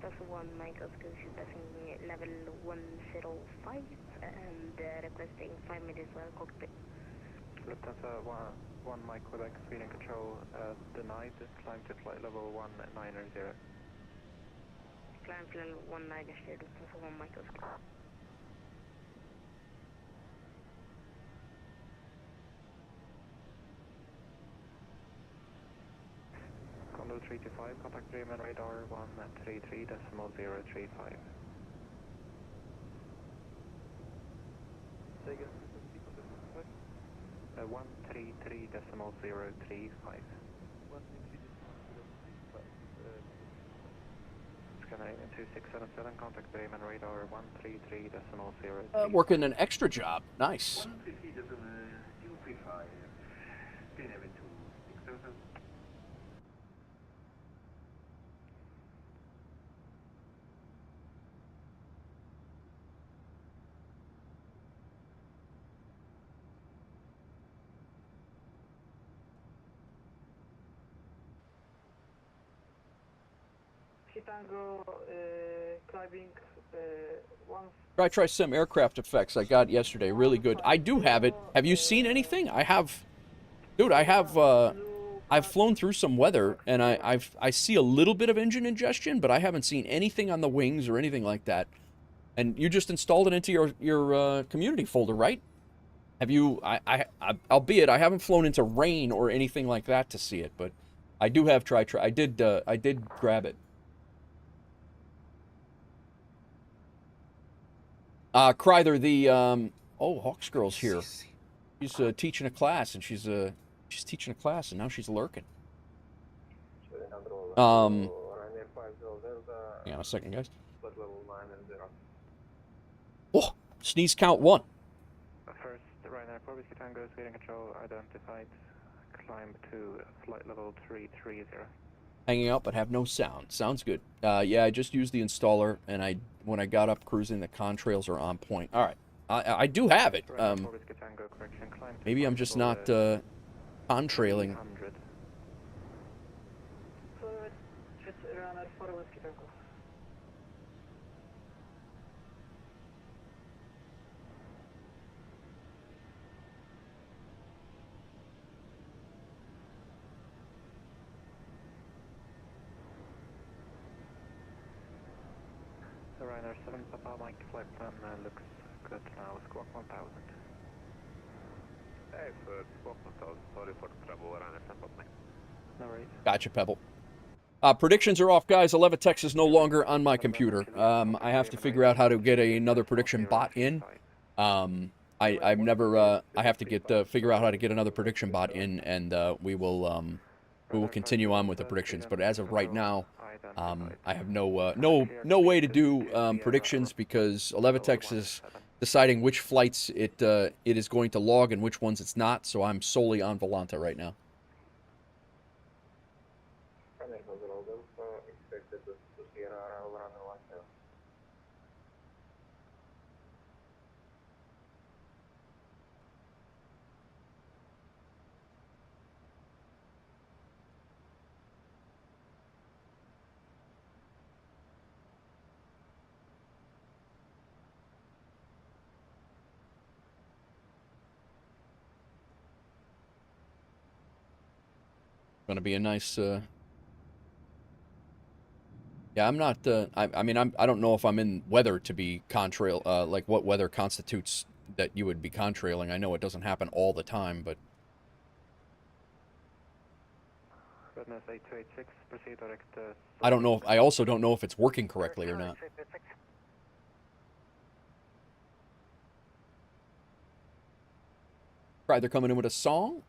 Delta 1, Mike Oscar, passing level 105 and requesting 5 minutes while cockpit. Lufthansa 1 Mike Quebec, speed and control denied, climb to flight level 190. Climb to level 190, Lufthansa 1 Mike Oscar. Condor 325, contact Bremen radar 133.035. Say again, 133.035. Scandinavian 2677, contact Bremen radar 133.035. Working an extra job. Nice. 133.035. Scandinavian 2677. Tango, climbing, Try some aircraft effects I got yesterday. Really good. I do have it. Have you seen anything? I have. Dude, I have. I've flown through some weather, and I see a little bit of engine ingestion, but I haven't seen anything on the wings or anything like that. And you just installed it into your community folder, right? Have you? Albeit I haven't flown into rain or anything like that to see it, but I do have try. I did grab it. Kryther, the Hawks girl's here. She's teaching a class, and she's teaching a class, and now she's lurking. Hang on a second, guys. Oh, sneeze count 1. First, Ryanair 4 Whiskey Tango, speed and control identified. Climb to flight level 330. Hanging out, but have no sound. Sounds good. Yeah, I just used the installer, and when I got up cruising, the contrails are on point. All right, I do have it. Maybe I'm just not contrailing. Ryanair 7 Papa Mike flight plan looks good now, squawk 1000. Hey, for squawk 1000, sorry for the trouble, Ryanair 7 Papa Mike. No worries. Gotcha, Pebble. Predictions are off, guys. 11tex is no longer on my computer. I have to figure out how to get another prediction bot in. I've never. I have to figure out how to get another prediction bot in, and we will continue on with the predictions. But as of right now, I have no way to do predictions because 11tex is deciding which flights it is going to log and which ones it's not. So I'm solely on Volanta right now. Gonna be a nice. Yeah, I'm not. I mean, I don't know if I'm in weather to be contrail. Like what weather constitutes that you would be contrailing. I know it doesn't happen all the time, but. Redness 8286, proceed direct. I don't know. I also don't know if it's working correctly or not. Right, they're coming in with a song.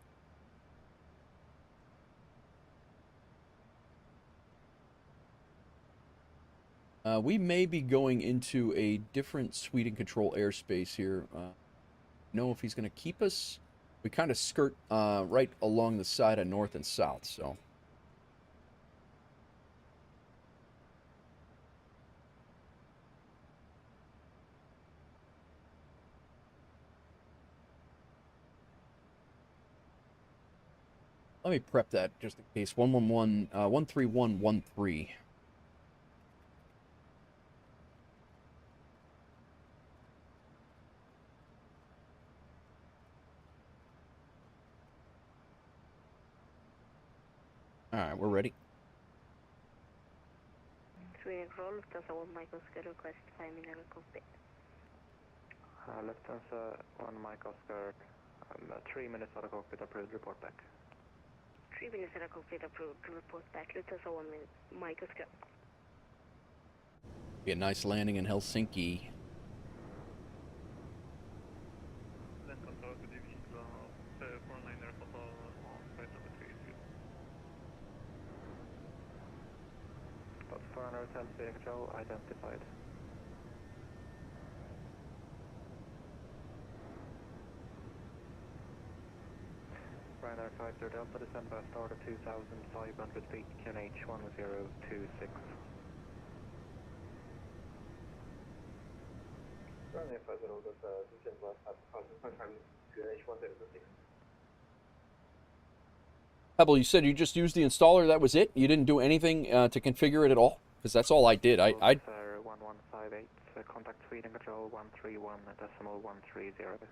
We may be going into a different Suite and Control airspace here. Know if he's going to keep us. We kind of skirt right along the side of north and south, so. Let me prep that just in case. 13113. All right, we're ready. Sweden Control, Lufthansa 1 Mike Oscar, request 5-minute cockpit. Lufthansa 1 Mike Oscar, 3 minutes out of cockpit, approved, report back. 3 minutes out of cockpit, approved, report back. Lufthansa 1 Mike Oscar. Be a nice landing in Helsinki. Hotel Sweden Control identified. Ryanair 50 Delta, descend by start of 2,500 feet, QNH 1026. Ryanair 50 Delta, descend by start of 2,500 QNH 1026. Pebble, you said you just used the installer, that was it? You didn't do anything to configure it at all? Because that's all I did. I 1158, contact Sweden Control 131.130.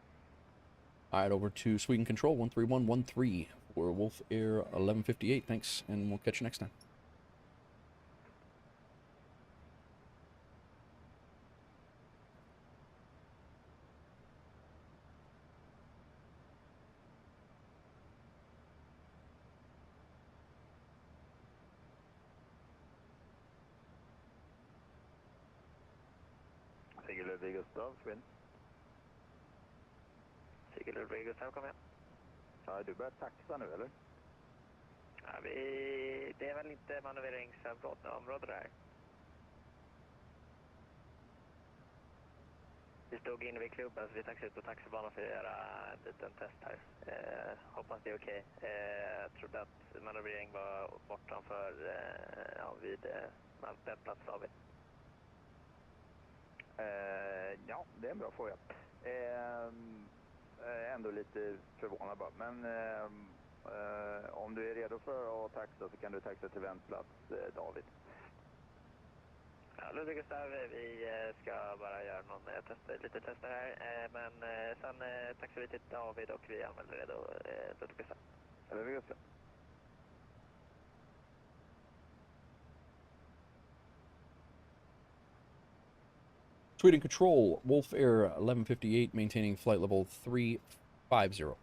All right, over to Sweden Control 13113 for WolfAir 1158. Thanks, and we'll catch you next time. Ludvig Gustav, Sweden. Ludvig Gustav, kom igen. Ja, du börjar taxa nu, eller? Ja, det är väl inte manövreringsområde där. Vi stod inne vid klubben, så vi taxade ut på taxibanan för att göra en liten test här. Hoppas det är okej. Jag trodde att manövrering var bortanför vid den plats av vi. Ja, det är en bra fråga. Ändå lite förvånad bara. Men om du är redo för att taxa så kan du taxa till väntplats, David. Ja, Ludvig Gustav, vi ska bara göra lite tester här. Men sen taxar vi till David och vi använder redo Ludvig Gustav. Ludvig Gustav. Sweden Control, WolfAir 1158, maintaining flight level 350.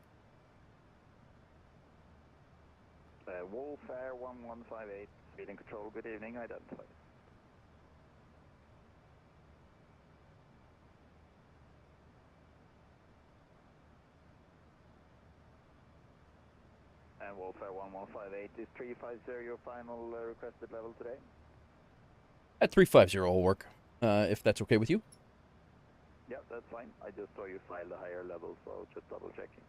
WolfAir 1158, Sweden Control, good evening, identified. And WolfAir 1158, is 350 your final requested level today? At 350 will work, if that's okay with you. Yeah, that's fine. I just saw you file the higher level, so just double checking.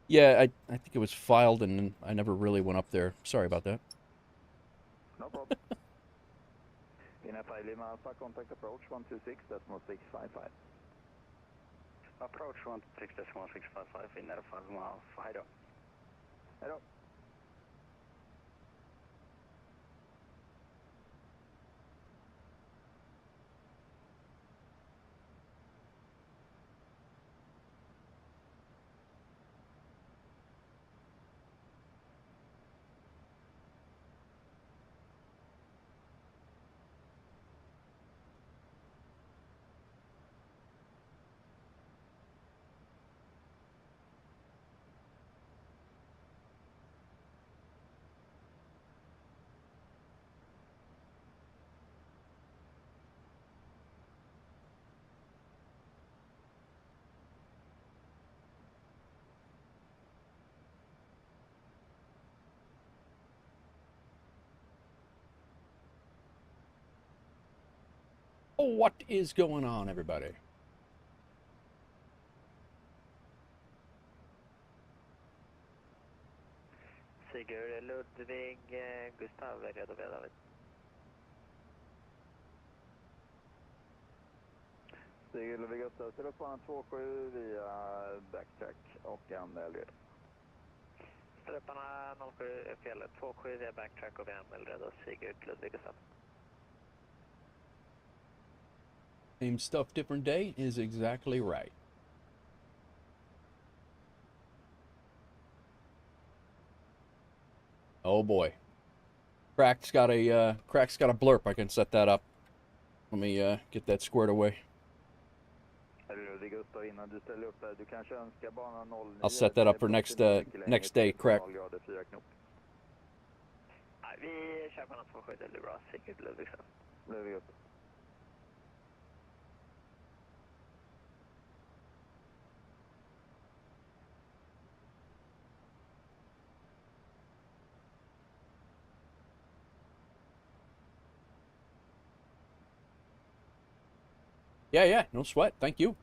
Yeah, I think it was filed and I never really went up there. Sorry about that. No problem. In FI Lima Alpha, contact approach 126, decimal 655. Approach 126, decimal 655 in FI Lima Alpha. Hello. Hello. What is going on, everybody? Sigurd, Ludvig, Gustav är redo med David. Sigurd, Ludvig, Gustav, ställ upp banan 27 via backtrack och anmäl redo. Ställ upp banan 07 fel, 27 via backtrack och vi anmäl redo. Sigurd, Ludvig, Gustav. Same stuff, different day is exactly right. Oh boy, Crack's got a blurp. I can set that up. Let me get that squared away. I'll set that up for next day, Crack. Vi kör banan 27, det blir bra. Sigurd, Ludvig, Gustav. Ludvig, Gustav. Yeah, no sweat. Thank you.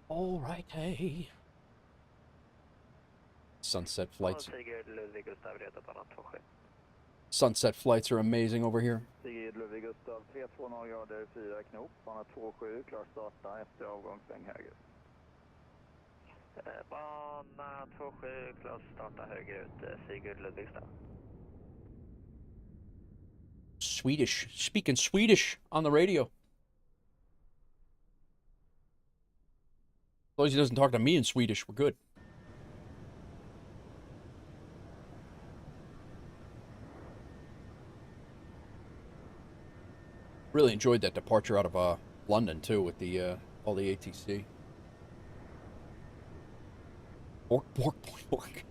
All right, hey. Sunset flights. Sunset flights are amazing over here. Sigurd, Ludvig, Gustav, 320 grader, 4 knop, bana 27, klar starta efter avgångssväng höger. Bana 27, klar starta höger ut, Sigurd, Ludvig, Gustav. Swedish, speaking Swedish on the radio. As long as he doesn't talk to me in Swedish, we're good. Really enjoyed that departure out of London too, with the all the ATC. Bork, bork, bork, bork.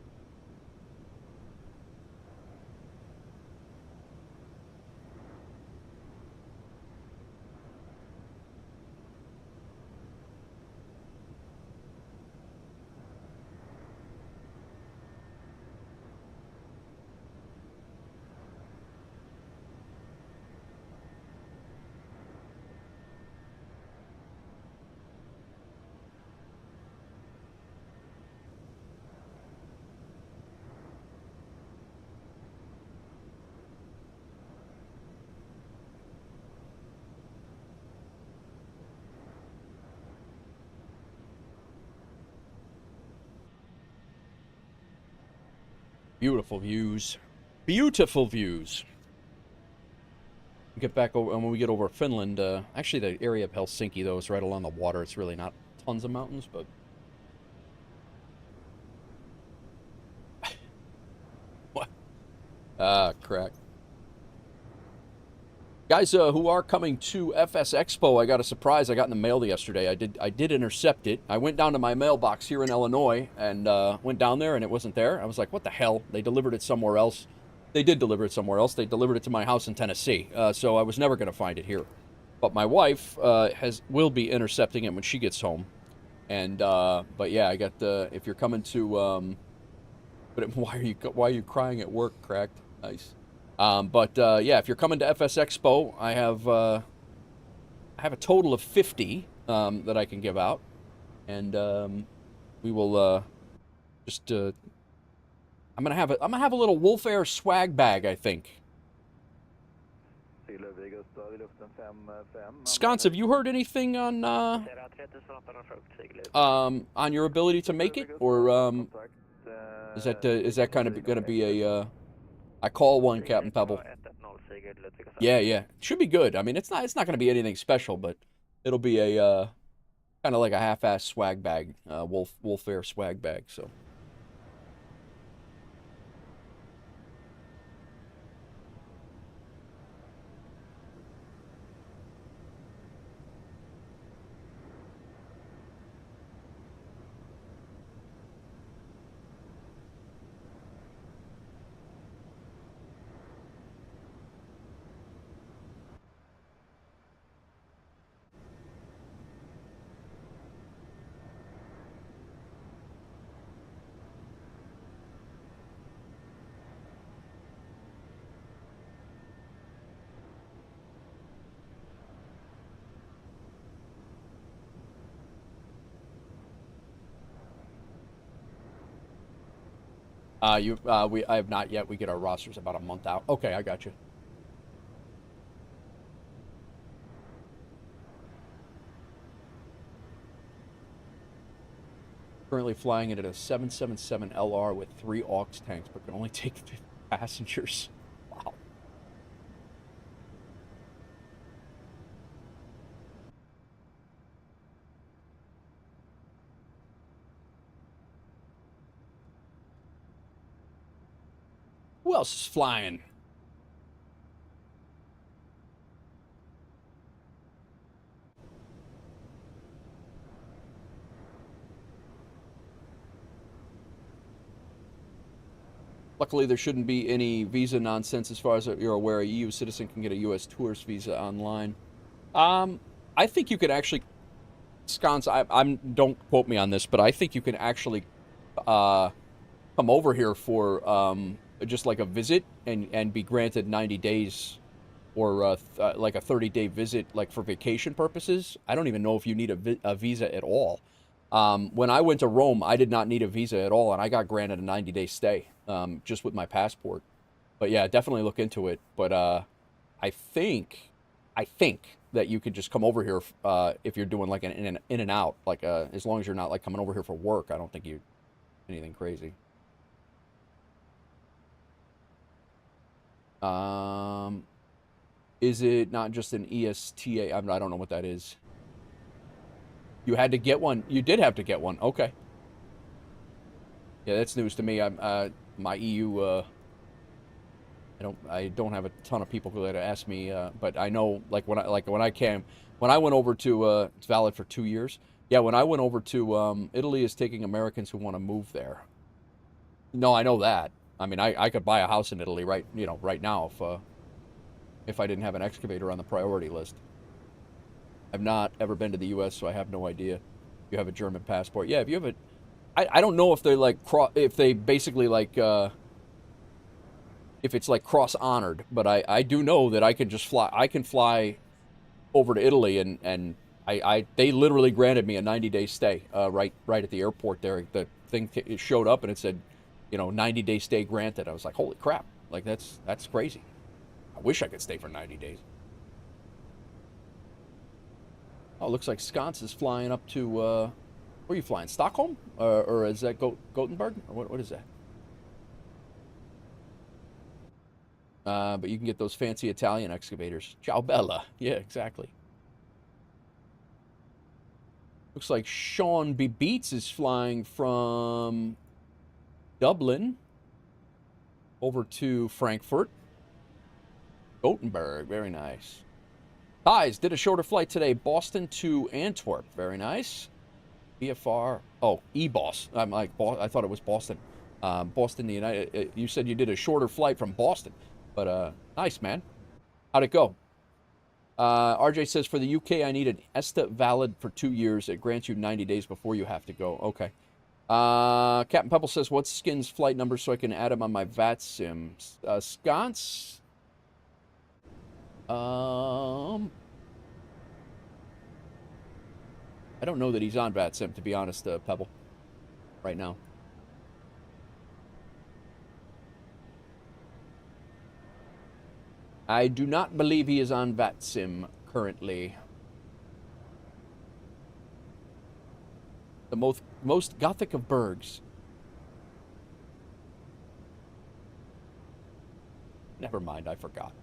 Beautiful views. Beautiful views. We get back over, and when we get over Finland, actually the area of Helsinki, though, is right along the water. It's really not tons of mountains, but... What? Ah, crack. Guys who are coming to FS Expo, I got a surprise I got in the mail yesterday. I did intercept it. I went down to my mailbox here in Illinois and went down there and it wasn't there. I was like, what the hell? They delivered it somewhere else. They did deliver it somewhere else. They delivered it to my house in Tennessee. So I was never going to find it here. But my wife will be intercepting it when she gets home. And but yeah, I got the, if you're coming to why are you crying at work, Cracked? Nice. Yeah, if you're coming to FS Expo, I have a total of 50 that I can give out, and we will just I'm gonna have a little WolfAir swag bag, I think. Sconce, have you heard anything on On your ability to make it, or is that kind of going to be a? I call one, Captain Pebble. Yeah, yeah, should be good. I mean, it's not going to be anything special, but it'll be a kind of like a half-ass swag bag, WolfAir swag bag. So. I have not yet. We get our rosters about a month out. Okay, I got you. Currently flying it at a 777 LR with 3 aux tanks, but can only take 50 passengers. Wow. Who else is flying? Luckily, there shouldn't be any visa nonsense as far as you're aware. A EU citizen can get a U.S. tourist visa online. I think you could actually, Sconce, don't quote me on this, but I think you can actually come over here for just like a visit and be granted 90 days or like a 30-day visit, like for vacation purposes. I don't even know if you need a visa at all. When I went to Rome, I did not need a visa at all, and I got granted a 90-day stay just with my passport. But yeah, definitely look into it. But I think that you could just come over here if you're doing like an in and out, like as long as you're not like coming over here for work. I don't think you anything crazy. Is it not just an ESTA? I don't know what that is. You had to get one. You did have to get one. Okay. Yeah, that's news to me. My EU. I don't have a ton of people that ask me, but I know when I went over to it's valid for 2 years. Yeah, when I went over to Italy is taking Americans who want to move there. No, I know that. I mean, I could buy a house in Italy right now if I didn't have an excavator on the priority list. I've not ever been to the U.S., so I have no idea. You have a German passport. Yeah, if you have a... I don't know if they're like... if they basically like... if it's like cross-honored, but I do know that I can just fly... I can fly over to Italy, and they literally granted me a 90-day stay right at the airport there. The thing it showed up, and it said, 90-day stay granted. I was like, holy crap. Like, that's crazy. I wish I could stay for 90 days. Oh, looks like Sconce is flying up to, where are you flying? Stockholm? Or is that Gothenburg? Or what is that? But you can get those fancy Italian excavators. Ciao Bella. Yeah, exactly. Looks like Sean B. Beats is flying from Dublin over to Frankfurt. Gothenburg, very nice. Ties, did a shorter flight today, Boston to Antwerp. Very nice. BFR, oh, E-Boss. I'm like, I thought it was Boston. Boston, the United, you said you did a shorter flight from Boston. But, nice, man. How'd it go? RJ says, for the UK, I need an ESTA valid for 2 years. It grants you 90 days before you have to go. Okay. Captain Pebble says, what's Skin's flight number so I can add him on my VATSIM? Sconce? I don't know that he's on VATSIM, to be honest, Pebble, right now. I do not believe he is on VATSIM currently. The most Gothic of bergs. Never mind, I forgot.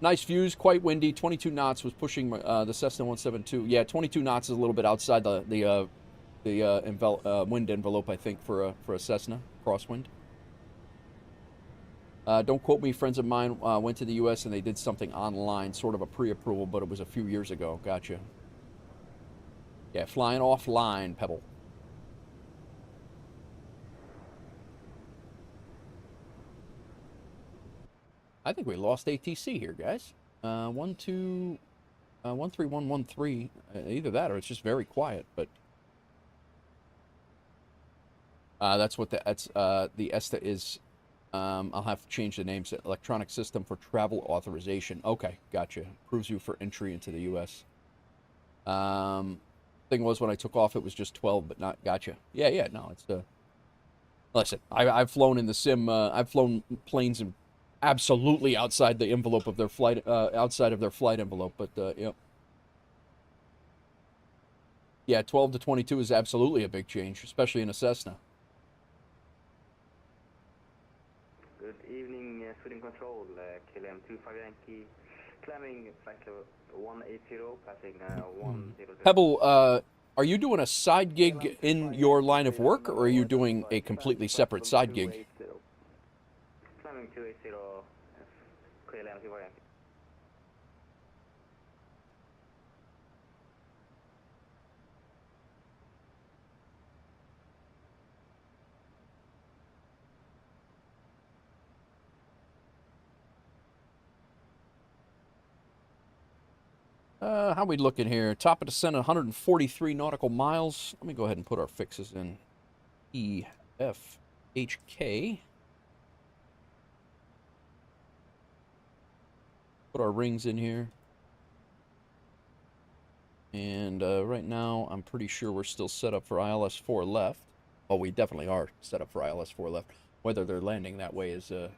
Nice views, quite windy. 22 knots was pushing the Cessna 172. Yeah, 22 knots is a little bit outside the wind envelope, I think, for a Cessna crosswind. Don't quote me. Friends of mine went to the U.S. and they did something online, sort of a pre-approval, but it was a few years ago. Gotcha. Yeah, flying offline, Pebble. I think we lost ATC here, guys. 13113. Either that or it's just very quiet, but that's what the ESTA is. I'll have to change the names. Electronic System for Travel Authorization. Okay, gotcha. Approves you for entry into the U.S. Thing was, when I took off, it was just 12, but not. Gotcha. Yeah. No, it's listen, I've flown in the sim. I've flown planes in absolutely outside the envelope of their flight, outside of their flight envelope. But yep. Yeah, 12 to 22 is absolutely a big change, especially in a Cessna. Good evening, Sweden Control, KLM 25 Yankee, climbing flight level 180, passing 100. Pebble, are you doing a side gig in your line of work, or are you doing a completely separate side gig? Climbing 280, KLM 25 Yankee. How we looking here? Top of descent, 143 nautical miles. Let me go ahead and put our fixes in. E, F, H, K. Put our rings in here. And right now, I'm pretty sure we're still set up for ILS 4 left. Oh, we definitely are set up for ILS 4 left. Whether they're landing that way is to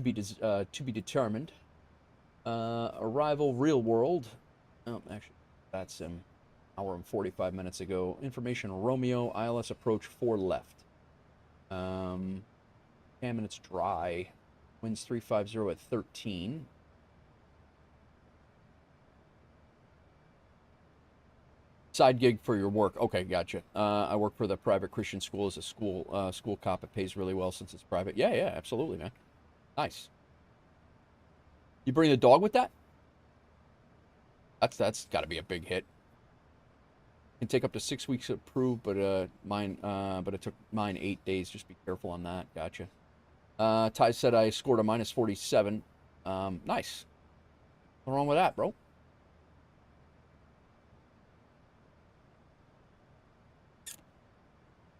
be determined. Arrival, real world. Oh, actually, that's an hour and 45 minutes ago. Information, Romeo, ILS approach 4 left. And it's dry. Winds 350 at 13. Side gig for your work. Okay, gotcha. I work for the private Christian school as a school cop. It pays really well since it's private. Yeah, absolutely, man. Nice. You bring the dog with that? That's got to be a big hit. Can take up to 6 weeks to approve, but it took mine 8 days. Just be careful on that. Gotcha. Ty said I scored a minus 47. Nice. What's wrong with that, bro?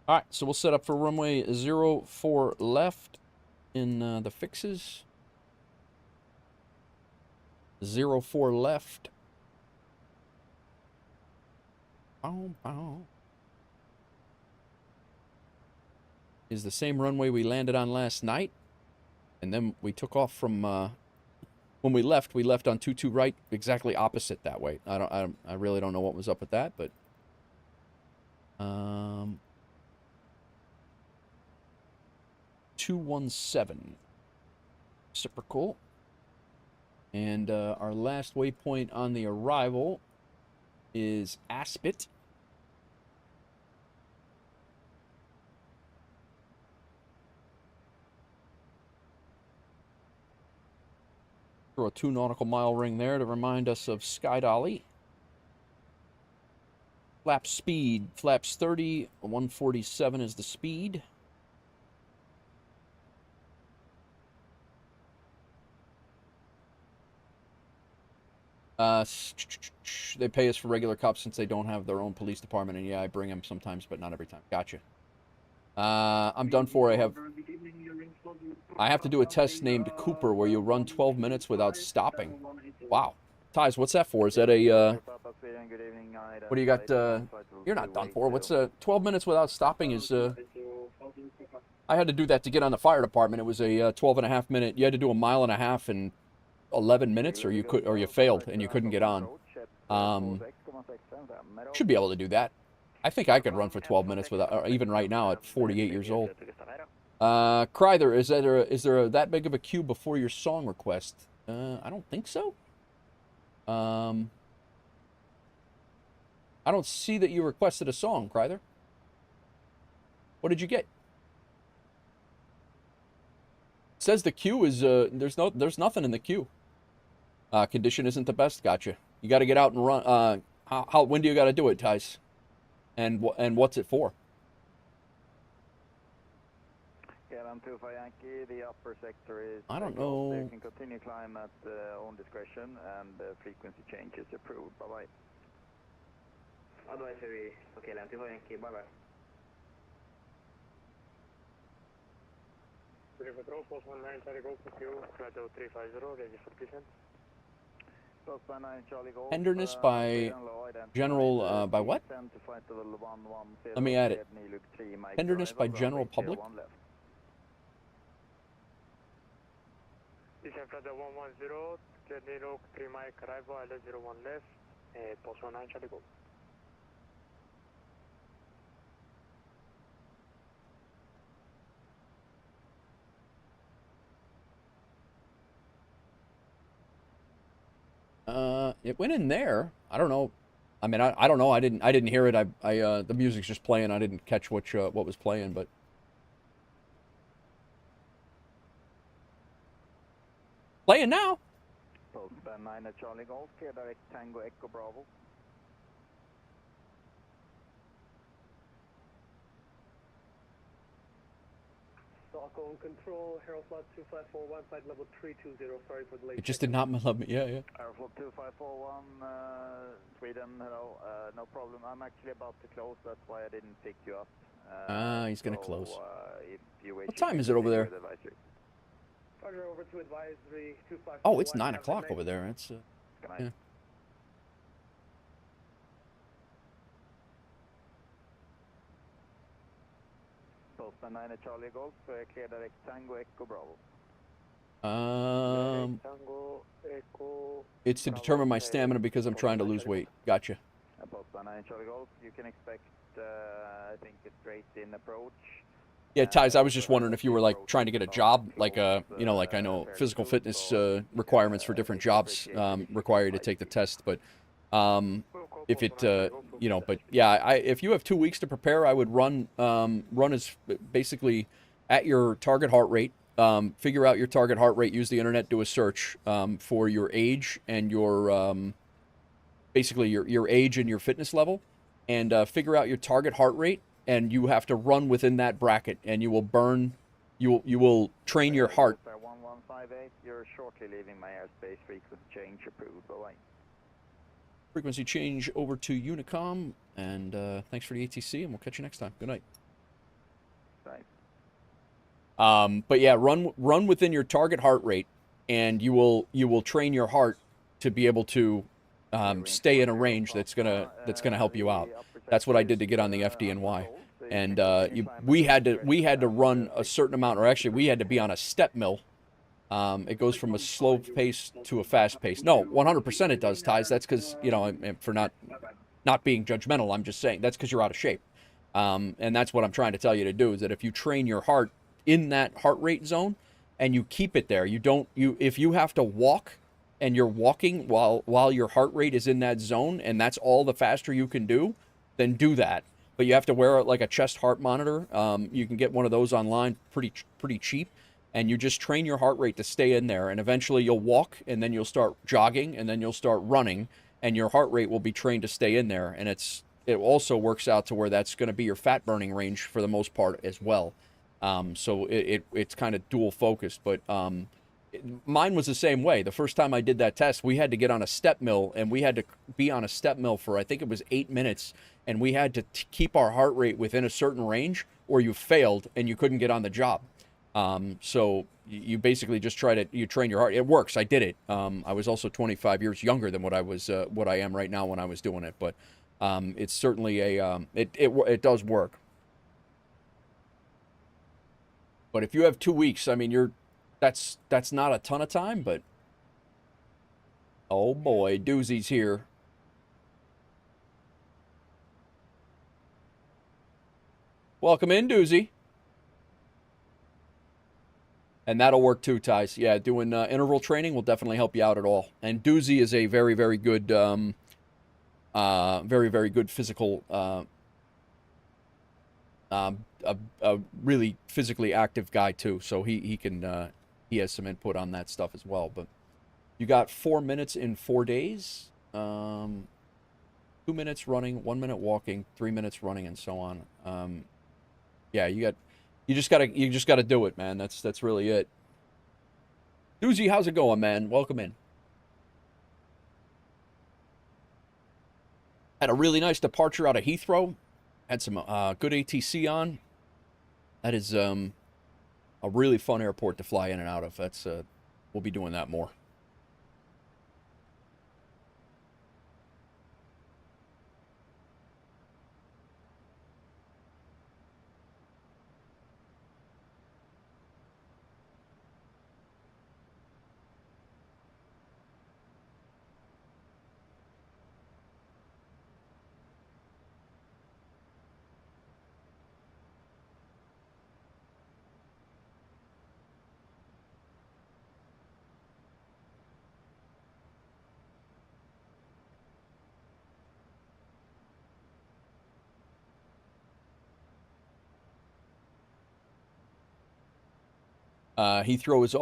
All right, so we'll set up for runway 04 left in the fixes. 04 left. Is the same runway we landed on last night, and then we took off from. When we left on 22 right, exactly opposite that way. I really don't know what was up with that, but 217 reciprocal. And our last waypoint on the arrival is Aspet. Throw a 2 nautical mile ring there to remind us of Sky Dolly. Flap speed, flaps 30, 147 is the speed. They pay us for regular cops since they don't have their own police department, and yeah, I bring them sometimes, but not every time. Gotcha. I'm done for. I have to do a test named Cooper where you run 12 minutes without stopping. Wow. Ties, what's that for? Is that a, what do you got, you're not done for. What's 12 minutes without stopping is, I had to do that to get on the fire department. It was a 12.5 minute, you had to do a mile and a half in 11 minutes, or you failed and you couldn't get on. Should be able to do that. I think I could run for 12 minutes without, or even right now at 48 years old. Kryther, is there that big of a queue before your song request? I don't think so. I don't see that you requested a song, Kryther. What did you get? It says the queue is there's nothing in the queue. Condition isn't the best. Gotcha. You got to get out and run. When do you got to do it, Tice? And what's it for? Yankee, the upper sector is. I don't know. You can continue climb at own discretion, and frequency change is approved. Bye bye. Advisory. Okay, land 25 Yankee. Bye bye. Control, post 19 Charlie Golf with you, flight 0350, ready for descent. Post 19 Charlie Golf. Tenderness by General, by what? Let me add it. Tenderness by General Public. Descent flight 110, Journey Rock 3 Mike, arrival, LS01 left, post 19 Charlie Golf. It went in there. I don't know. I mean, I don't know. I didn't hear it. The music's just playing. I didn't catch what was playing, but playing now. Post 9 Charlie Golf, clear direct Tango Echo Bravo. Stockholm Control, Aeroflot 2541, flight level 320, sorry for the late. It just did not love me. Yeah. Aeroflot 2541, Sweden, hello. No problem. I'm actually about to close. That's why I didn't pick you up. He's gonna close. If you wait, what time is it over there? Over to advisory 2541. Oh, it's 9 o'clock over there. It's yeah. Post 9 Charlie Golf, clear direct Tango Echo Bravo. It's to determine my stamina because I'm trying to lose weight. Gotcha. Post 9 Charlie Golf, you can expect, I think, a straight-in approach. Yeah, Ties, I was just wondering if you were, like, trying to get a job, like, you know, like, I know physical fitness requirements for different jobs require you to take the test, but if it, you know, but, yeah, if you have 2 weeks to prepare, I would run as basically at your target heart rate, figure out your target heart rate, use the internet, do a search for your age and your, basically your age and your fitness level, and figure out your target heart rate, and you have to run within that bracket, and you will burn, you will train your heart. 1158, you're shortly leaving my airspace, frequency change approved, bye-bye. Frequency change over to Unicom, and thanks for the ATC, and we'll catch you next time. Good night. Bye. But yeah, run within your target heart rate, and you will train your heart to be able to stay in a range that's gonna help you out. That's what I did to get on the FDNY, and we had to run a certain amount, or actually we had to be on a step mill. It goes from a slow pace to a fast pace. No, 100% it does, Ties. That's because, you know, for not being judgmental, I'm just saying that's because you're out of shape. And that's what I'm trying to tell you to do, is that if you train your heart in that heart rate zone and you keep it there, if you have to walk and you're walking while your heart rate is in that zone, and that's all the faster you can do, then do that. But you have to wear like a chest heart monitor. You can get one of those online pretty cheap, and you just train your heart rate to stay in there, and eventually you'll walk, and then you'll start jogging, and then you'll start running, and your heart rate will be trained to stay in there. And it also works out to where that's going to be your fat burning range for the most part as well. So it's kind of dual focused, but mine was the same way. The first time I did that test, we had to get on a step mill, and we had to be on a step mill for, I think it was 8 minutes, and we had to keep our heart rate within a certain range, or you failed and you couldn't get on the job. So you basically just you train your heart. It works. I did it. I was also 25 years younger than what I am right now when I was doing it, but it's certainly it does work. But if you have 2 weeks, I mean, that's not a ton of time, but oh boy, doozies here. welcome in, Doozy. And that'll work too, Thais. Yeah, doing interval training will definitely help you out at all. And Doozy is a very, very good, very, very good physical, a really physically active guy too. So he can, he has some input on that stuff as well. But you got 4 minutes in 4 days. 2 minutes running, 1 minute walking, 3 minutes running, and so on. Yeah, you just gotta do it, man. That's really it. Doozy, how's it going, man? Welcome in. Had a really nice departure out of Heathrow. Had some good ATC on. That is a really fun airport to fly in and out of. That's we'll be doing that more. Heathrow is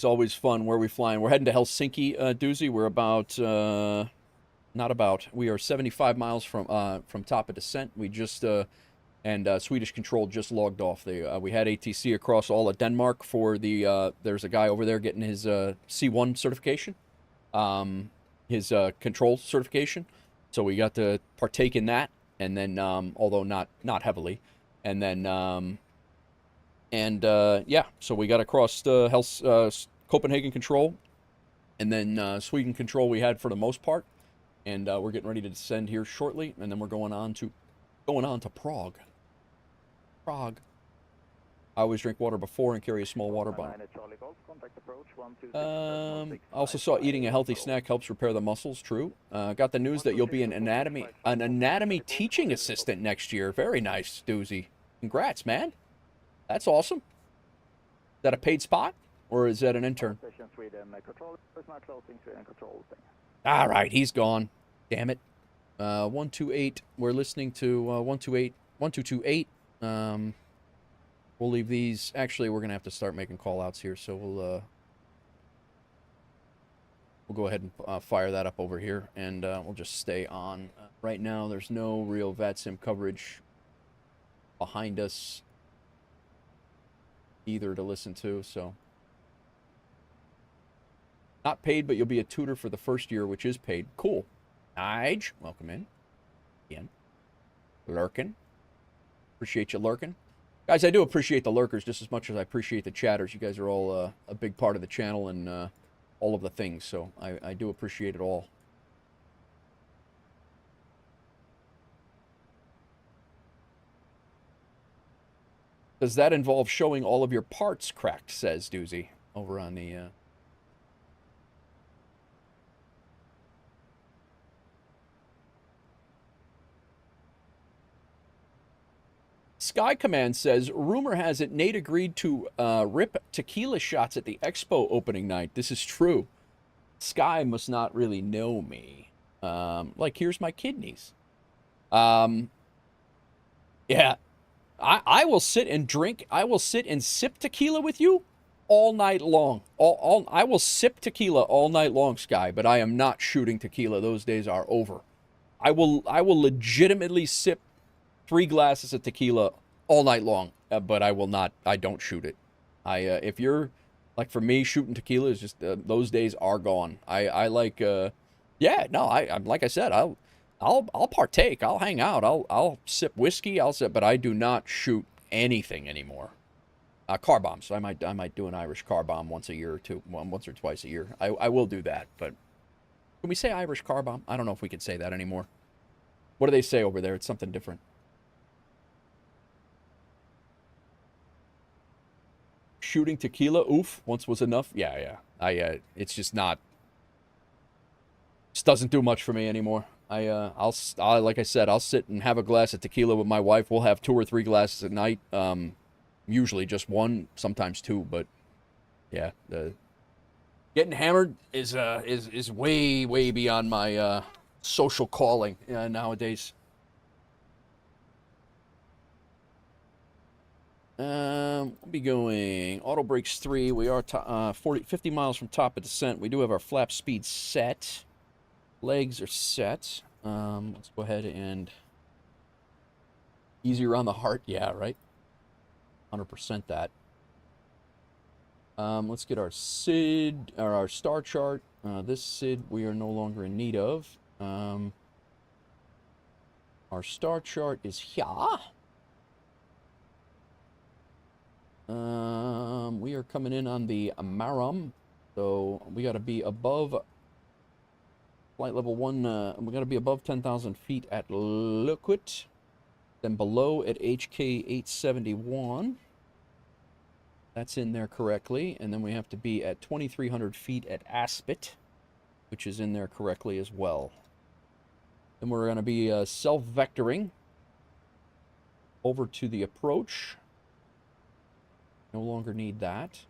always fun. Where are we flying? We're heading to Helsinki, Doozy. We're about we are 75 miles from top of descent. We just and Swedish Control just logged off. We had ATC across all of Denmark for the there's a guy over there getting his C1 certification, his control certification. So we got to partake in that, and then although not heavily, and then. Yeah, so we got across Copenhagen Control, and then Sweden Control we had for the most part, and we're getting ready to descend here shortly, and then we're going on to Prague. Prague. I always drink water before and carry a small water bottle. I also saw eating a healthy snack helps repair the muscles. True. Got the news that you'll be an anatomy teaching assistant next year. Very nice, Doozy. Congrats, man. That's awesome. Is that a paid spot, or is that an intern? All right, he's gone. Damn it. 128. We're listening to 1228. We'll leave these. Actually, we're gonna have to start making call-outs here, so we'll go ahead and fire that up over here, and we'll just stay on. Right now, there's no real VATSIM coverage behind us either to listen to, so not paid, but you'll be a tutor for the first year, which is paid. Cool. Nige, welcome in again. Lurkin, appreciate you lurking, guys. I do appreciate the lurkers just as much as I appreciate the chatters. You guys are all a big part of the channel and all of the things, so I do appreciate it all. Does that involve showing all of your parts cracked, says Doozy, over on the... Sky Command says, rumor has it Nate agreed to rip tequila shots at the Expo opening night. This is true. Sky must not really know me. Like, here's my kidneys. Yeah. I will sit and drink. I will sit and sip tequila with you all night long. I will sip tequila all night long, Sky, but I am not shooting tequila. Those days are over. I will legitimately sip 3 glasses of tequila all night long, but I will not. I don't shoot it. If you're like, for me, shooting tequila is just those days are gone. I like yeah, no, I'm like I said, I'll partake. I'll hang out. I'll sip whiskey. But I do not shoot anything anymore. Car bombs. I might do an Irish car bomb once a year or two, once or twice a year. I will do that. But can we say Irish car bomb? I don't know if we can say that anymore. What do they say over there? It's something different. Shooting tequila, oof. Once was enough. Yeah. It's just not. Just doesn't do much for me anymore. Like I said, I'll sit and have a glass of tequila with my wife. We'll have 2 or 3 glasses at night. Usually just 1, sometimes 2. But yeah, getting hammered is way beyond my social calling nowadays. We'll be going auto brakes 3. We are 50 miles from top of descent. We do have our flap speed set. Legs are set. Let's go ahead and easier on the heart. Yeah, right. 100% that. Let's get our SID or our star chart. This SID we are no longer in need of. Our star chart is here. We are coming in on the Marum, so we got to be above flight level 1. We got to be above 10,000 feet at Liquid, then below at HK 871. That's in there correctly, and then we have to be at 2,300 feet at Aspet, which is in there correctly as well. Then we're going to be self-vectoring over to the approach. No longer need that.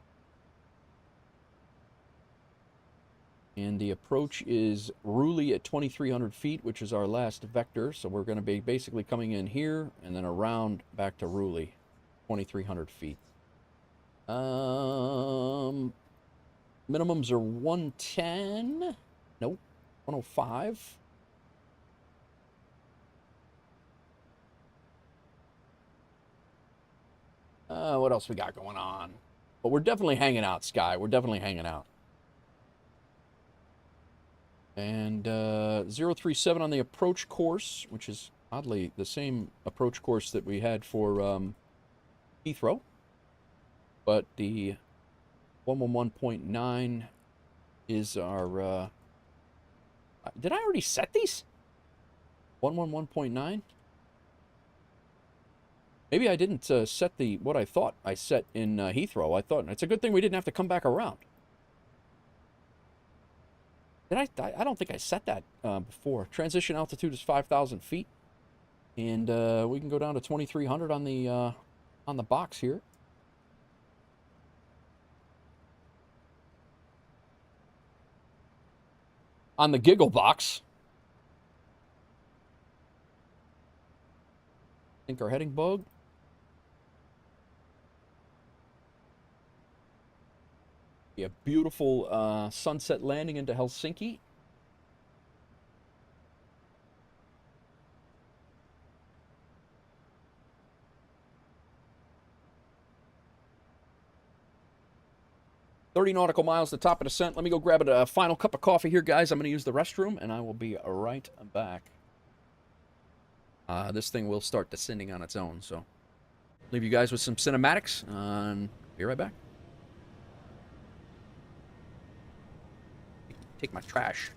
And the approach is Ruley at 2,300 feet, which is our last vector. So we're going to be basically coming in here and then around back to Ruley, 2,300 feet. Minimums are 110. Nope, 105. What else we got going on? But we're definitely hanging out, Sky. We're definitely hanging out. And 037 on the approach course, which is oddly the same approach course that we had for Heathrow. But the 111.9 is our... did I already set these? 111.9? Maybe I didn't set what I thought I set in Heathrow. I thought it's a good thing we didn't have to come back around. Did I don't think I set that before. Transition altitude is 5,000 feet, and we can go down to 2,300 on the box here. On the giggle box. Think our heading bug. A beautiful sunset landing into Helsinki. $30 nautical miles to top of descent. Let me go grab a final cup of coffee here, guys. I'm going to use the restroom, and I will be right back. This thing will start descending on its own, so leave you guys with some cinematics, and be right back. Take my trash.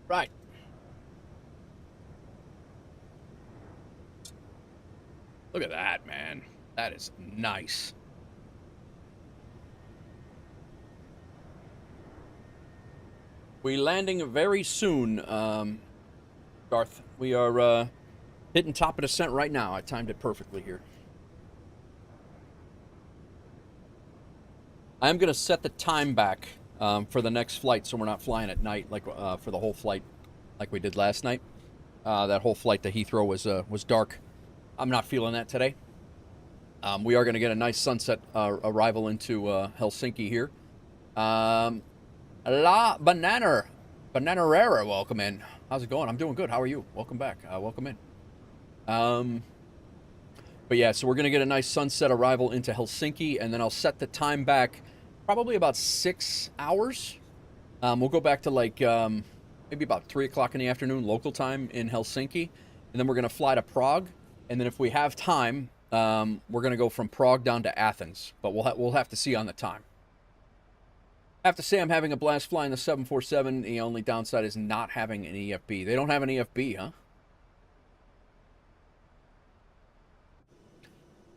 Right. Look at that, man. That is nice. We landing very soon, Garth. We are hitting top of descent right now. I timed it perfectly here. I'm going to set the time back for the next flight so we're not flying at night like for the whole flight like we did last night. That whole flight to Heathrow was dark. I'm not feeling that today. We are going to get a nice sunset arrival into Helsinki here. La Bananarera, welcome in. How's it going? I'm doing good. How are you? Welcome back. Welcome in. But yeah, so we're going to get a nice sunset arrival into Helsinki, and then I'll set the time back probably about 6 hours. We'll go back to like maybe about 3 o'clock in the afternoon local time in Helsinki, and then we're going to fly to Prague, and then if we have time, we're going to go from Prague down to Athens, but we'll have to see on the time. I have to say I'm having a blast flying the 747. The only downside is not having an EFB. They don't have an EFB, huh?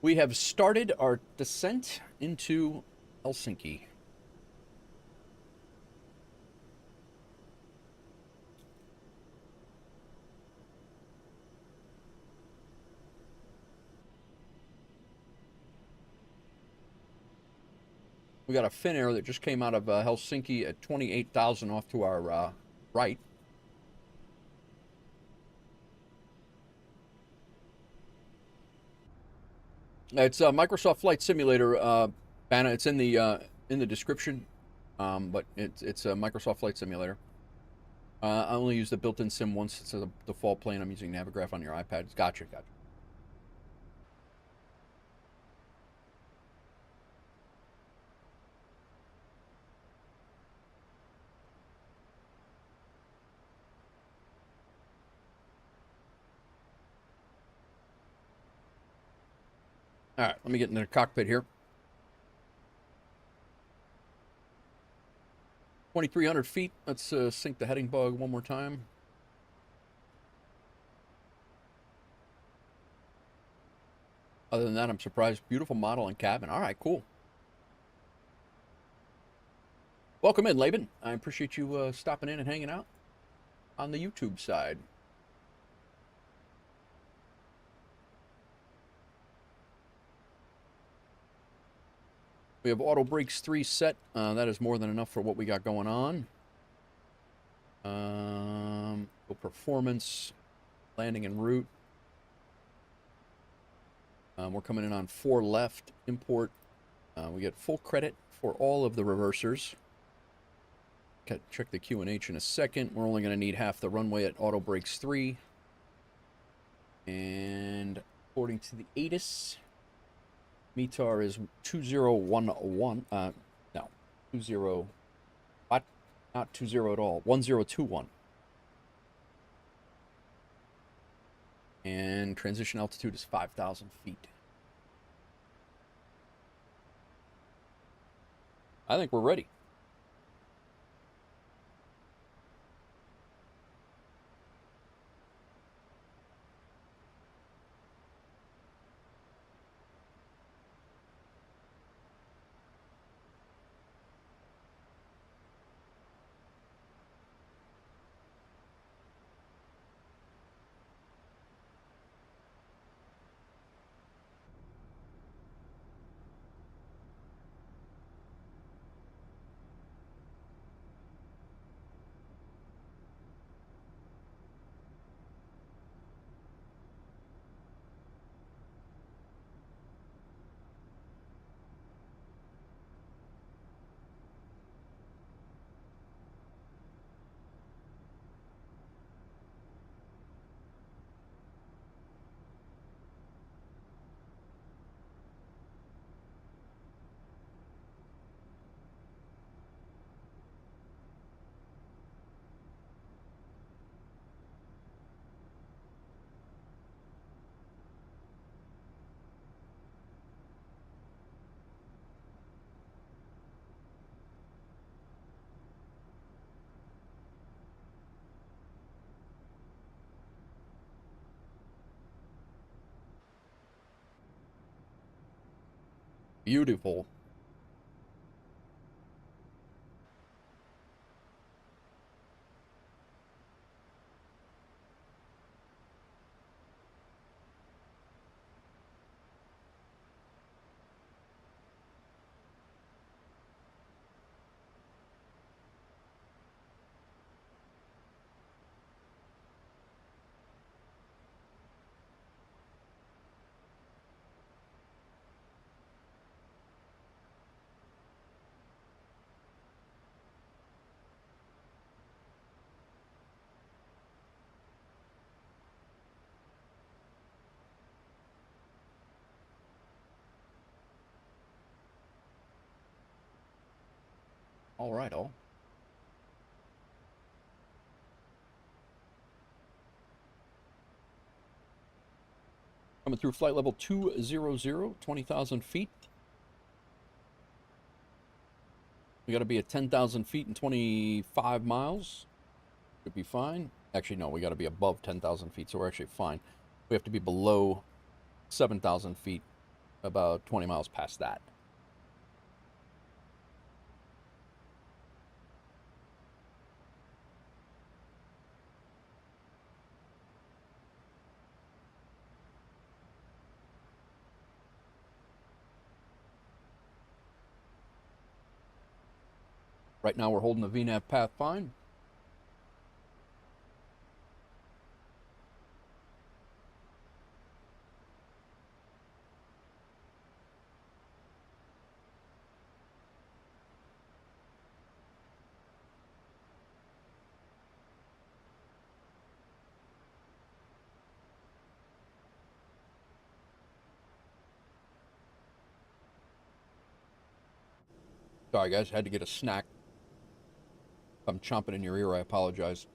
We have started our descent into Helsinki. We got a Finnair that just came out of Helsinki at 28,000 off to our right. It's a Microsoft Flight Simulator, Banna. It's in the description, but it's a Microsoft Flight Simulator. I only use the built-in sim once. It's a default plane. I'm using Navigraph on your iPad. Gotcha. All right, let me get into the cockpit here. 2,300 feet. Let's sync the heading bug one more time. Other than that, I'm surprised. Beautiful model and cabin. All right, cool. Welcome in, Laban. I appreciate you stopping in and hanging out on the YouTube side. We have auto brakes 3 set. That is more than enough for what we got going on. Go performance, landing en route. We're coming in on 4 left, import. We get full credit for all of the reversers. Check the QNH in a second. We're only going to need half the runway at auto brakes 3. And according to the ATIS, METAR is 2011. No, 20. What? Not 20 at all. 1021. And transition altitude is 5,000 feet. I think we're ready. Beautiful. All right, all. Coming through flight level 200, 20,000 feet. We got to be at 10,000 feet and 25 miles. Should be fine. Actually, no, we got to be above 10,000 feet, so we're actually fine. We have to be below 7,000 feet, about 20 miles past that. Right now we're holding the VNAV path fine. Sorry guys, had to get a snack. If I'm chomping in your ear, I apologize.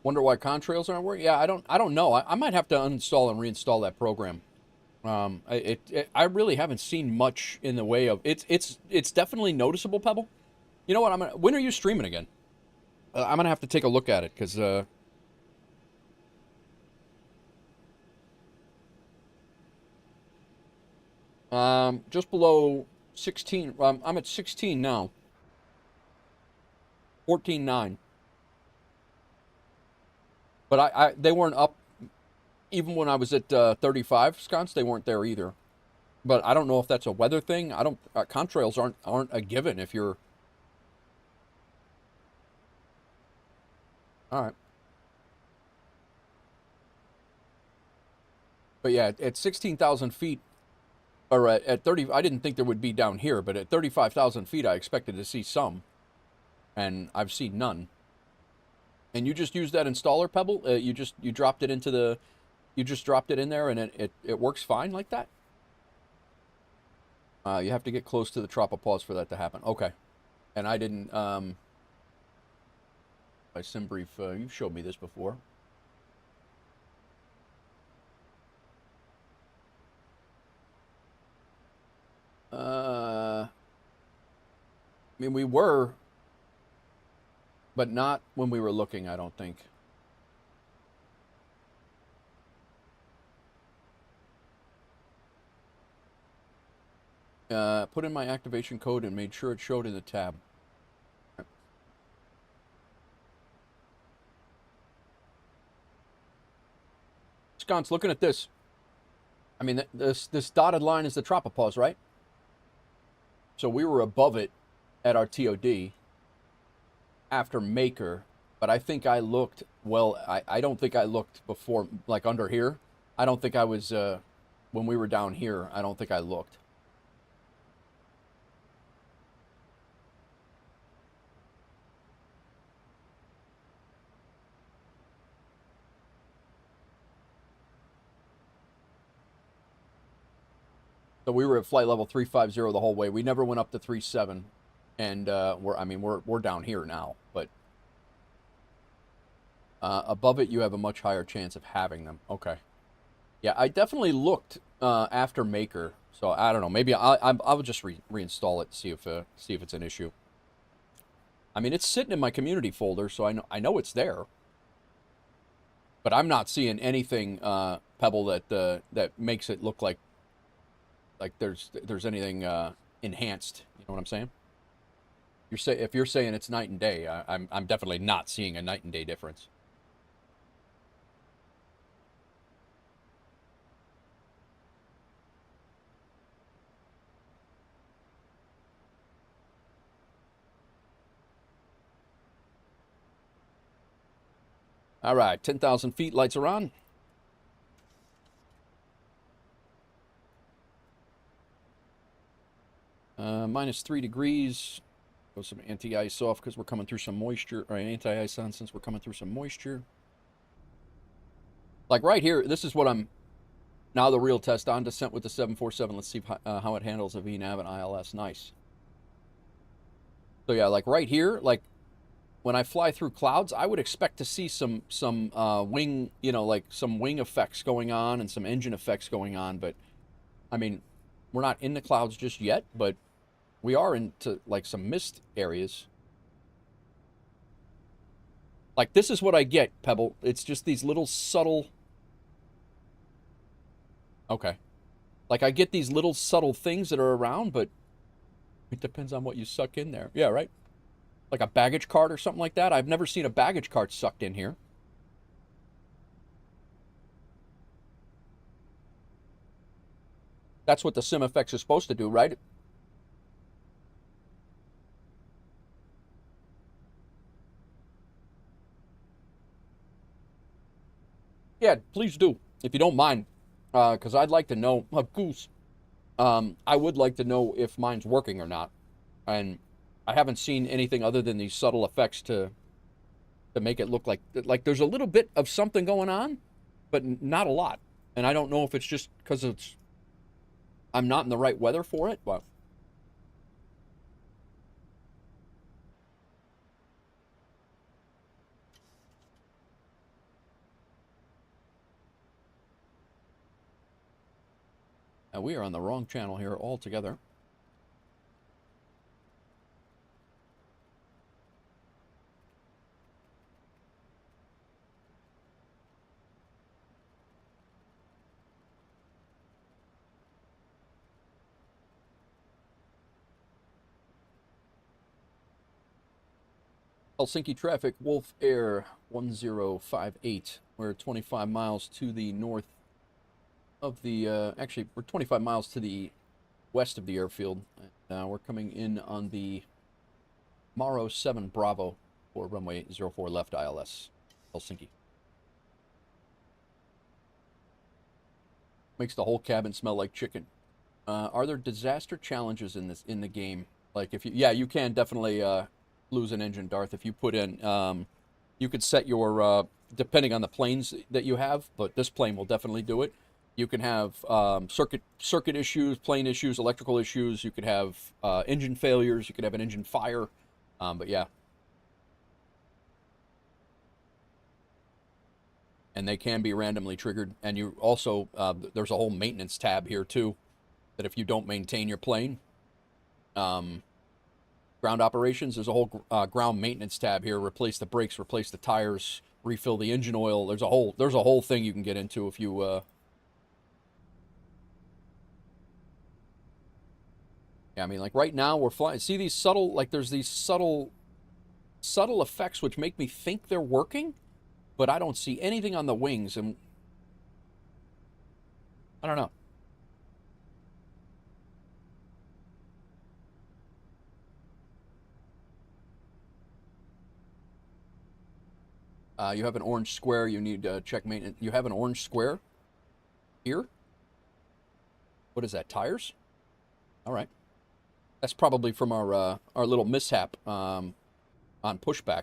Wonder why contrails aren't working? Yeah, I don't know. I might have to uninstall and reinstall that program. I really haven't seen much in the way of it's definitely noticeable, Pebble. You know what? When are you streaming again? I'm gonna have to take a look at it because just below 16. I'm at 16 now. 14.9. But they weren't up even when I was at 35 sconce. They weren't there either. But I don't know if that's a weather thing. I don't. Contrails aren't a given if you're. All right. But yeah, at 16,000 feet, or at 30, I didn't think there would be down here, but at 35,000 feet, I expected to see some, and I've seen none. And you just used that installer, Pebble? You dropped it into the, you just dropped it in there, and it works fine like that? You have to get close to the tropopause for that to happen. Okay. And I didn't, by SimBrief, you've showed me this before. I mean, we were, but not when we were looking, I don't think. Put in my activation code and made sure it showed in the tab. Sconce, looking at this. I mean, this dotted line is the tropopause, right? So we were above it at our TOD after Maker, but I think I looked, well, I don't think I looked before, like under here. I don't think I was, when we were down here, I don't think I looked. So we were at flight level 350 the whole way. We never went up to 37. And we're down here now, but above it you have a much higher chance of having them. Okay. Yeah, I definitely looked after Maker, so I don't know. Maybe I'll just reinstall it, see if it's an issue. I mean, it's sitting in my community folder, so I know it's there. But I'm not seeing anything, Pebble, that makes it look like there's anything enhanced. You know what I'm saying? If you're saying it's night and day, I'm definitely not seeing a night and day difference. All right, 10,000 feet, lights are on. -3 degrees. Go some anti-ice off because we're coming through some moisture, or anti-ice on since we're coming through some moisture. Like right here, this is what I'm, now the real test on descent with the 747. Let's see how it handles a VNAV and ILS. Nice. So yeah, like right here, like when I fly through clouds, I would expect to see some wing, you know, like some wing effects going on and some engine effects going on. But I mean, we're not in the clouds just yet, but we are into like some mist areas. Like this is what I get, Pebble. It's just these little subtle. Okay. Like I get these little subtle things that are around, but it depends on what you suck in there. Yeah, right? Like a baggage cart or something like that. I've never seen a baggage cart sucked in here. That's what the sim effects is supposed to do, right? Yeah, please do, if you don't mind, because I'd like to know, Goose, I would like to know if mine's working or not. And I haven't seen anything other than these subtle effects to make it look like there's a little bit of something going on, but not a lot. And I don't know if it's just because I'm not in the right weather for it, but we are on the wrong channel here altogether. Helsinki traffic, WolfAir 1058. We're 25 miles to the north of the, actually, we're 25 miles to the west of the airfield. We're coming in on the Maro 7 Bravo for runway 04 left ILS, Helsinki. Makes the whole cabin smell like chicken. Are there disaster challenges in the game? Like if you, yeah, you can definitely lose an engine, Darth, if you put in, you could set your, depending on the planes that you have, but this plane will definitely do it. You can have circuit issues, plane issues, electrical issues. You could have engine failures. You could have an engine fire. But yeah. And they can be randomly triggered. And you also, there's a whole maintenance tab here too, that if you don't maintain your plane, ground operations, there's a whole ground maintenance tab here. Replace the brakes, replace the tires, refill the engine oil. There's a whole thing you can get into if you. Yeah, I mean, like right now we're flying. See these subtle, like there's these subtle effects which make me think they're working, but I don't see anything on the wings, and I don't know. You have an orange square. You need to check maintenance. You have an orange square here. What is that? Tires? All right. That's probably from our little mishap on pushback.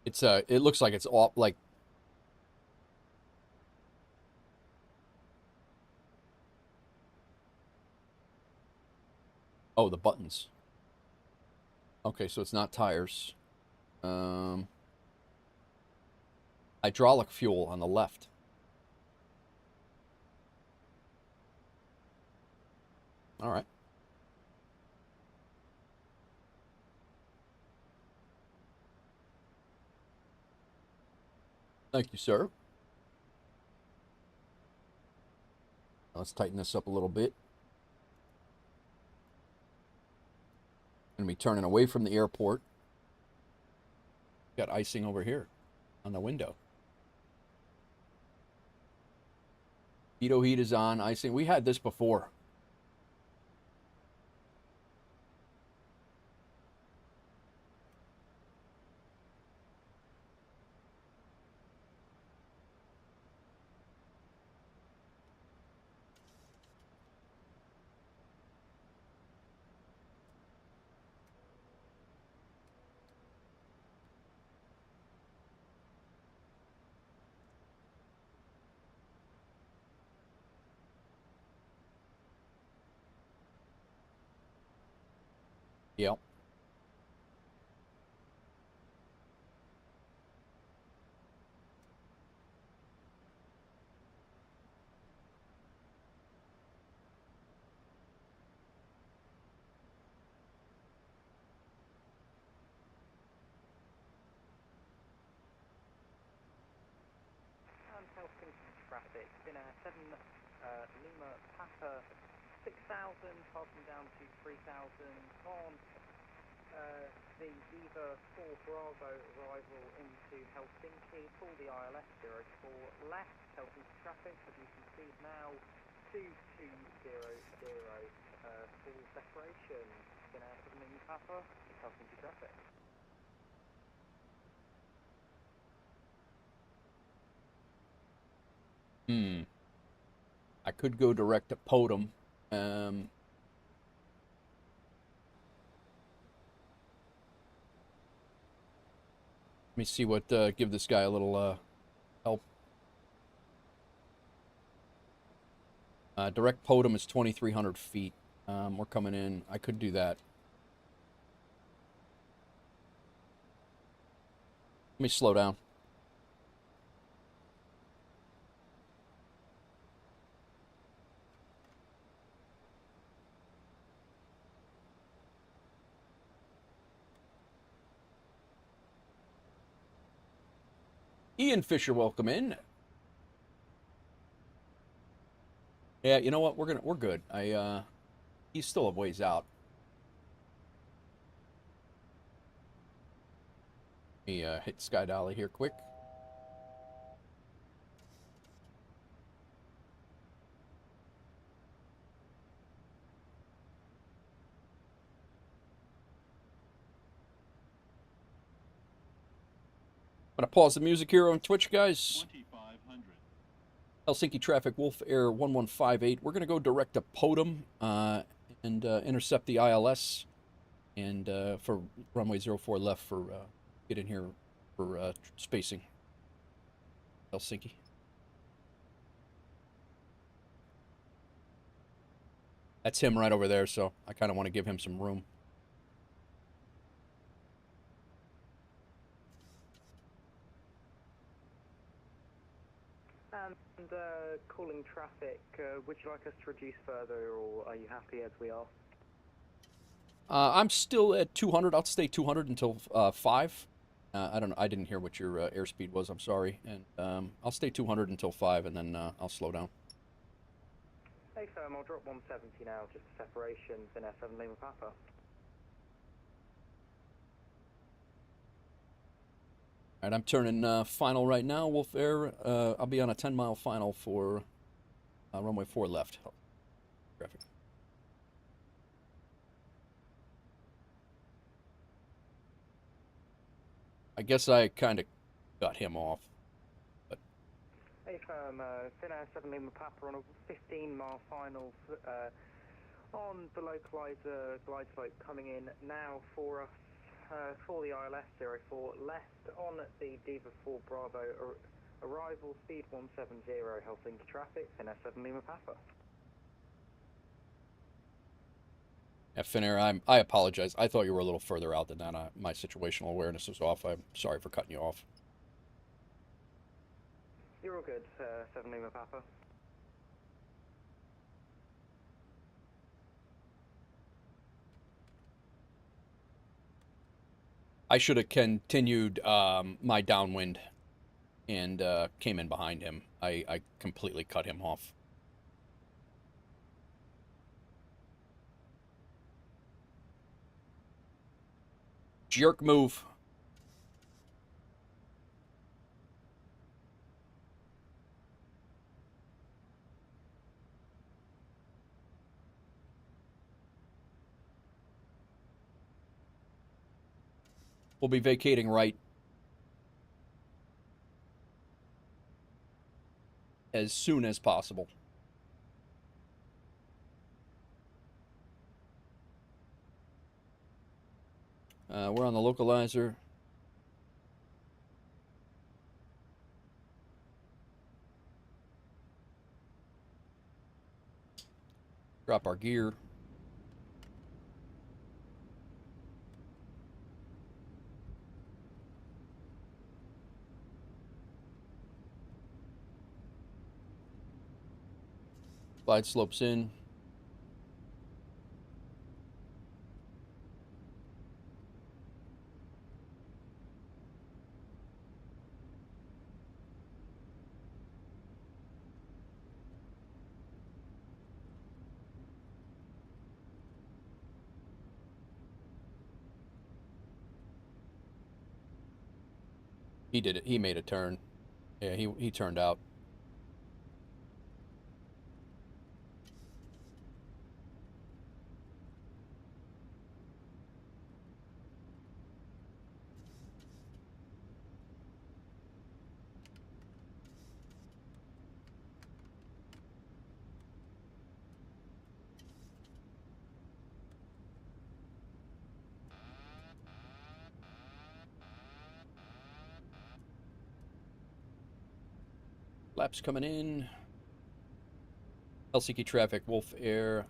It's it looks like it's all like. Oh, the buttons. Okay, so it's not tires. Hydraulic fuel on the left. All right. Thank you, sir. Let's tighten this up a little bit. Gonna be turning away from the airport. Got icing over here on the window. Veto heat is on, icing. We had this before. Yep. Traffic, Fenix 7 Lima Papa 6,000, passing down to 3,000 on the Viva 4 Bravo arrival into Helsinki for the ILS 04 left, Helsinki traffic, as you can see now, 2200 full separation, Fenix 7 Lima Papa, Helsinki traffic. I could go direct to Podum. Let me see what, give this guy a little help. Direct Podum is 2,300 feet. We're coming in. I could do that. Let me slow down. Ian Fisher, welcome in. Yeah, you know what? We're good. He's still a ways out. Let me hit Sky Dolly here quick. I'm going to pause the music here on Twitch, guys. Helsinki traffic, WolfAir 1158. We're going to go direct to Podum and intercept the ILS. And for runway 04 left for get in here for spacing. Helsinki. That's him right over there, so I kind of want to give him some room. And calling traffic, would you like us to reduce further, or are you happy as we are? I'm still at 200. I'll stay 200 until 5. I don't know. I didn't hear what your airspeed was. I'm sorry. And I'll stay 200 until 5, and then I'll slow down. Hey, firm. I'll drop 170 now, just for separation. Fenix 7 Lima Papa. All right, I'm turning final right now, WolfAir. I'll be on a 10-mile final for runway 4 left. Traffic. I guess I kind of got him off. But. Hey, firm. Fenix 7 Lima Papa on a 15-mile final on the localizer glide slope coming in now for us. for the ILS 04 left on the Diva 4 Bravo, arrival speed 170, Helsinki traffic, Fenix 7 Lima Papa. Yeah, Finnair, I apologize. I thought you were a little further out than that. My situational awareness was off. I'm sorry for cutting you off. You're all good, 7 Lima Papa. I should have continued my downwind and came in behind him. I completely cut him off. Jerk move. We'll be vacating right as soon as possible. We're on the localizer. Drop our gear. Glide slopes in. He did it. He made a turn. Yeah, he turned out. Laps coming in. Helsinki traffic, WolfAir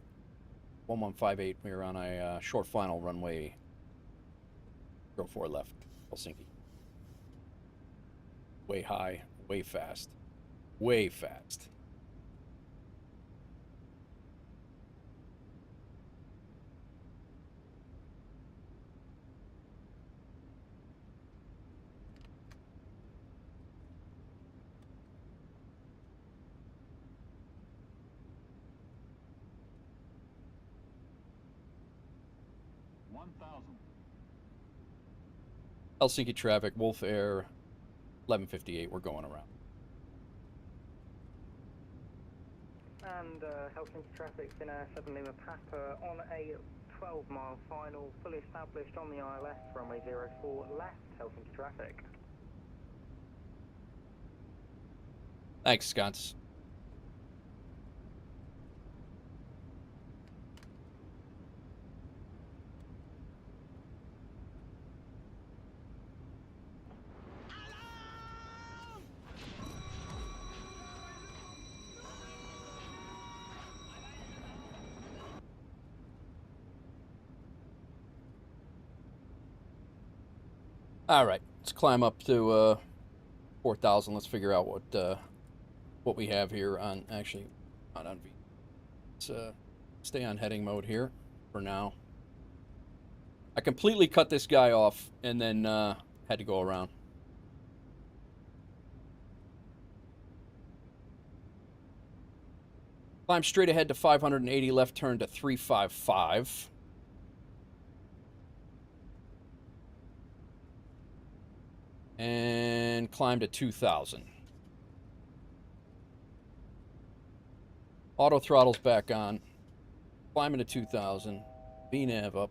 1158. We are on a short final runway 04 left, Helsinki. Way high, way fast. Way fast. Helsinki traffic, WolfAir 1158. We're going around. And Helsinki traffic in 7 Lima Papa on a 12-mile final, fully established on the ILS, runway 04 left, Helsinki traffic. Thanks, Sconce. All right, let's climb up to 4,000. Let's figure out what we have here on, actually, not on V. Let's stay on heading mode here for now. I completely cut this guy off and then had to go around. Climb straight ahead to 580, left turn to 355. And climb to 2,000. Auto throttle's back on. Climbing to 2,000. VNAV up.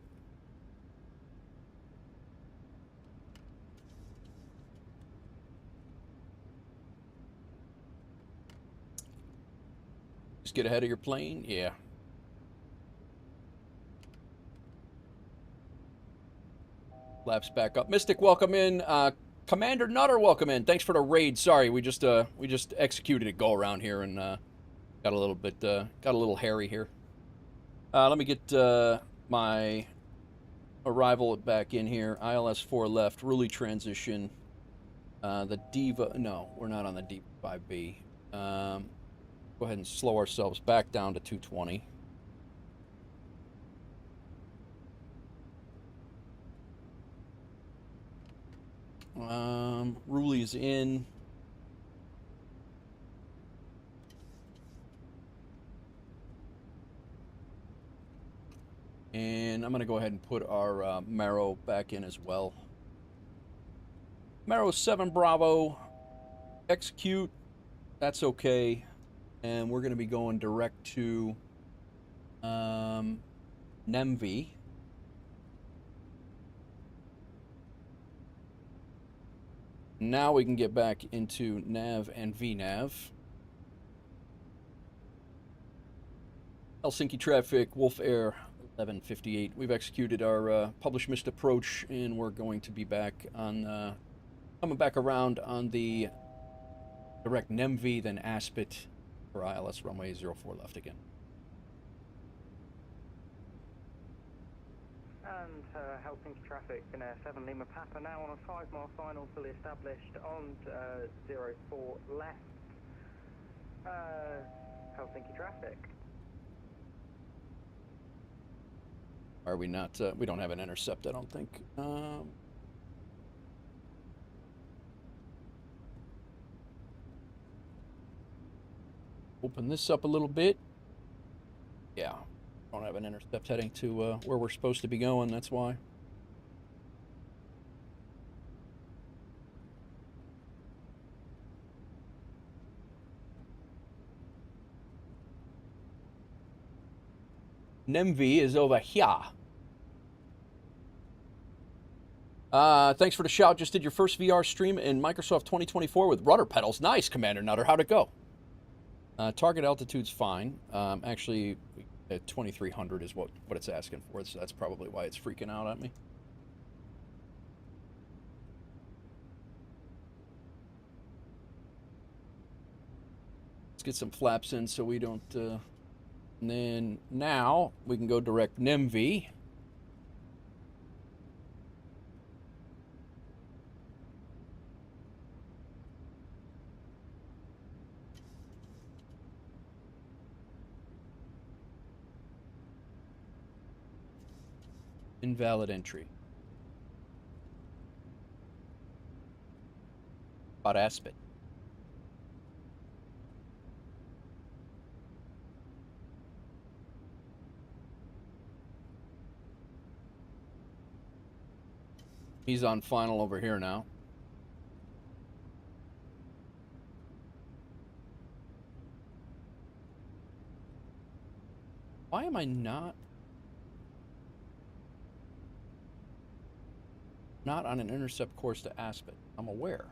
Just get ahead of your plane? Yeah. Flaps back up. Mystic, welcome in. Commander Nutter, welcome in. Thanks for the raid. Sorry, we just executed a go around here and got a little hairy here. Let me get my arrival back in here. ILS 4 left. Really transition. The Diva. No, we're not on the Diva 5B. Go ahead and slow ourselves back down to 220. Ruli's in. And I'm going to go ahead and put our Marrow back in as well. Marrow 7 Bravo. Execute. That's okay. And we're going to be going direct to NEMV. Now we can get back into nav and VNav. Helsinki traffic, WolfAir 1158. We've executed our published missed approach, and we're going to be back on, coming back around on the direct NEMV, then Aspet for ILS runway 04 left again. And Helsinki traffic in 7 Lima Papa now on a 5-mile final, fully established on 04 left. Helsinki traffic. Are we not? We don't have an intercept, I don't think. Open this up a little bit. Yeah. Don't have an intercept heading to where we're supposed to be going, that's why. NEMV is over here. Thanks for the shout. Just did your first VR stream in Microsoft 2024 with rudder pedals. Nice, Commander Nutter. How'd it go? Target altitude's fine. Actually, at 2300 is what it's asking for, so that's probably why it's freaking out at me. Let's get some flaps in so we don't... and then now we can go direct NEMV. Invalid entry. About Aspet. He's on final over here now. Why am I not on an intercept course to Aspet? I'm aware.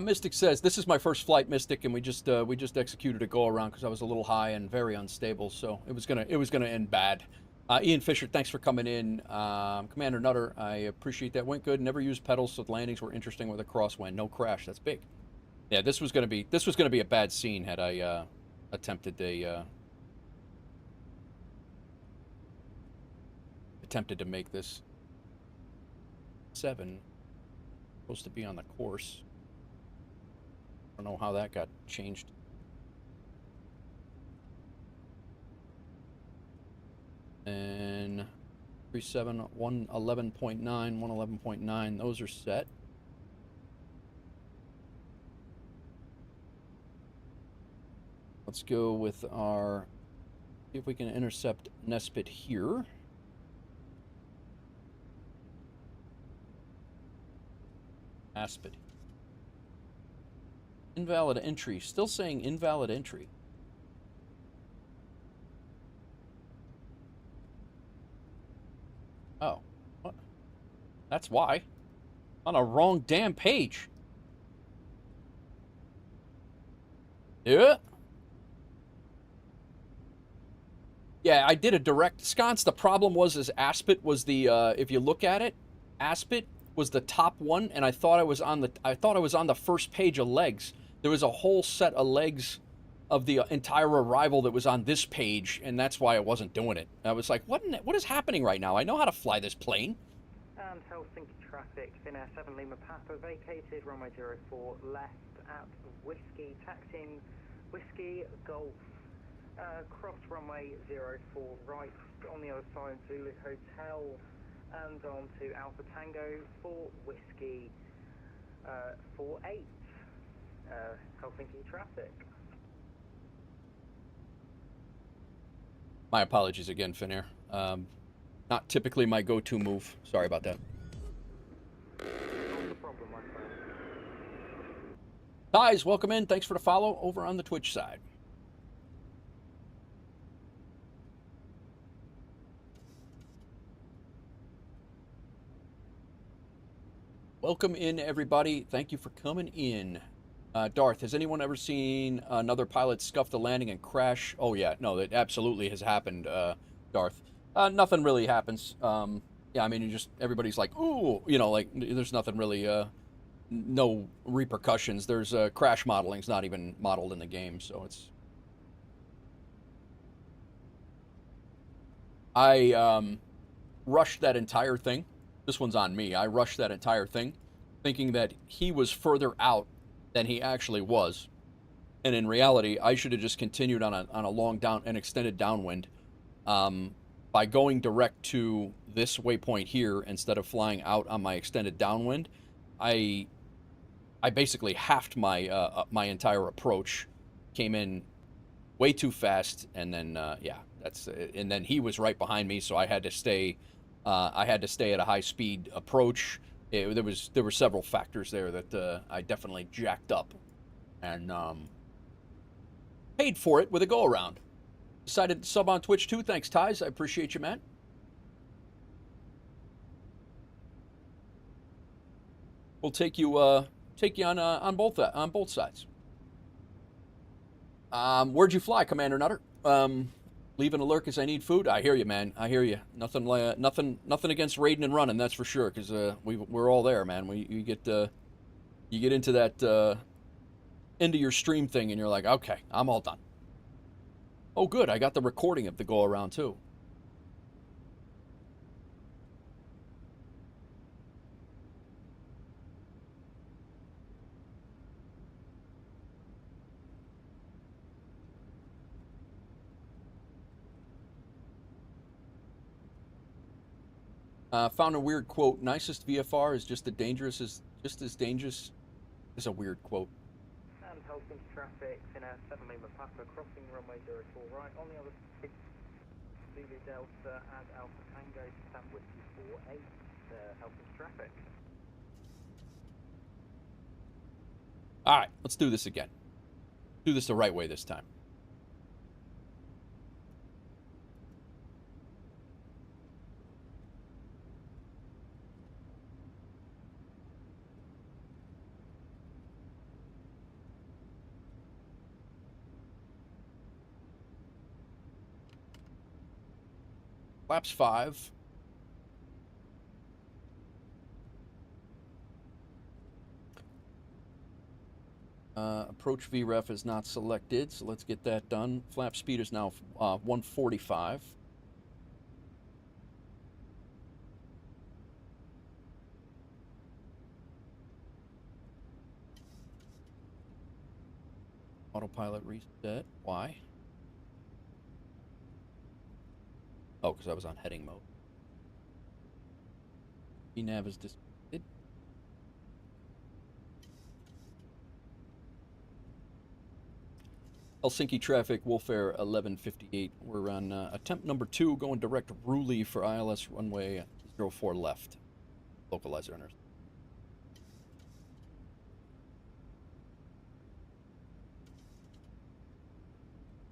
Mystic says, this is my first flight, Mystic, and we just executed a go around because I was a little high and very unstable, so it was gonna end bad. Ian Fisher, thanks for coming in. Commander Nutter, I appreciate that. Went good. Never used pedals, so the landings were interesting with a crosswind. No crash. That's big. Yeah, this was gonna be a bad scene had I attempted to make this 7. Supposed to be on the course. I don't know how that got changed. And 37, 111.9, 111.9, those are set. Let's go with our, see if we can intercept Nespit here. Aspet. Invalid entry. Still saying invalid entry. That's why. On a wrong damn page. Yeah. Yeah, I did a direct sconce. The problem was Aspet was the if you look at it, Aspet was the top one, and I thought I was on the first page of legs. There was a whole set of legs of the entire arrival that was on this page, and that's why I wasn't doing it. I was like, what is happening right now? I know how to fly this plane. And Helsinki traffic, Finnair 7 Lima Papa vacated, runway 04 left at Whiskey, taxiing Whiskey Golf, cross runway 04 right on the other side, Zulu Hotel, and on to Alpha Tango for Whiskey 48, Helsinki traffic. My apologies again, Finnair. Not typically my go-to move. Sorry about that. No problem, my friend. Guys, welcome in. Thanks for the follow over on the Twitch side. Welcome in, everybody. Thank you for coming in. Darth, has anyone ever seen another pilot scuff the landing and crash? Oh, yeah. No, it absolutely has happened, Darth. Nothing really happens. Yeah, I mean, everybody's like, ooh, you know, like, there's nothing really, no repercussions. There's crash modeling. It's not even modeled in the game, so it's... I rushed that entire thing. This one's on me. I rushed that entire thing, thinking that he was further out than he actually was. And in reality, I should have just continued on a long an extended downwind. By going direct to this waypoint here instead of flying out on my extended downwind, I basically halved my my entire approach, came in way too fast, and then yeah, that's and then he was right behind me, so I had to stay. I had to stay at a high-speed approach. There were several factors there that I definitely jacked up, and paid for it with a go-around. Decided to sub on Twitch too. Thanks, Ties. I appreciate you, man. We'll take you on both sides. Where'd you fly, Commander Nutter? Leaving a lurk as I need food. I hear you, man. I hear you. Nothing against raiding and running, that's for sure. Because we're all there, man. You get into that into your stream thing, and you're like, okay, I'm all done. Oh, good. I got the recording of the go around too. Found a weird quote. Nicest VFR is just as dangerous. Is a weird quote. And Helsinki traffic in a 7 Lima Papa crossing runway 04 right on the other side. Zulu Delta and Alpha Tango Sam Whiskey 48. Helsinki traffic. All right, let's do this again. Do this the right way this time. Flaps 5. Approach VREF is not selected, so let's get that done. Flap speed is now 145. Autopilot reset. Why? Oh, because I was on heading mode. VNav is disconnected. Helsinki traffic, WolfAir 1158. We're on attempt number 2, going direct Ruli for ILS runway 04 left. Localizer enters.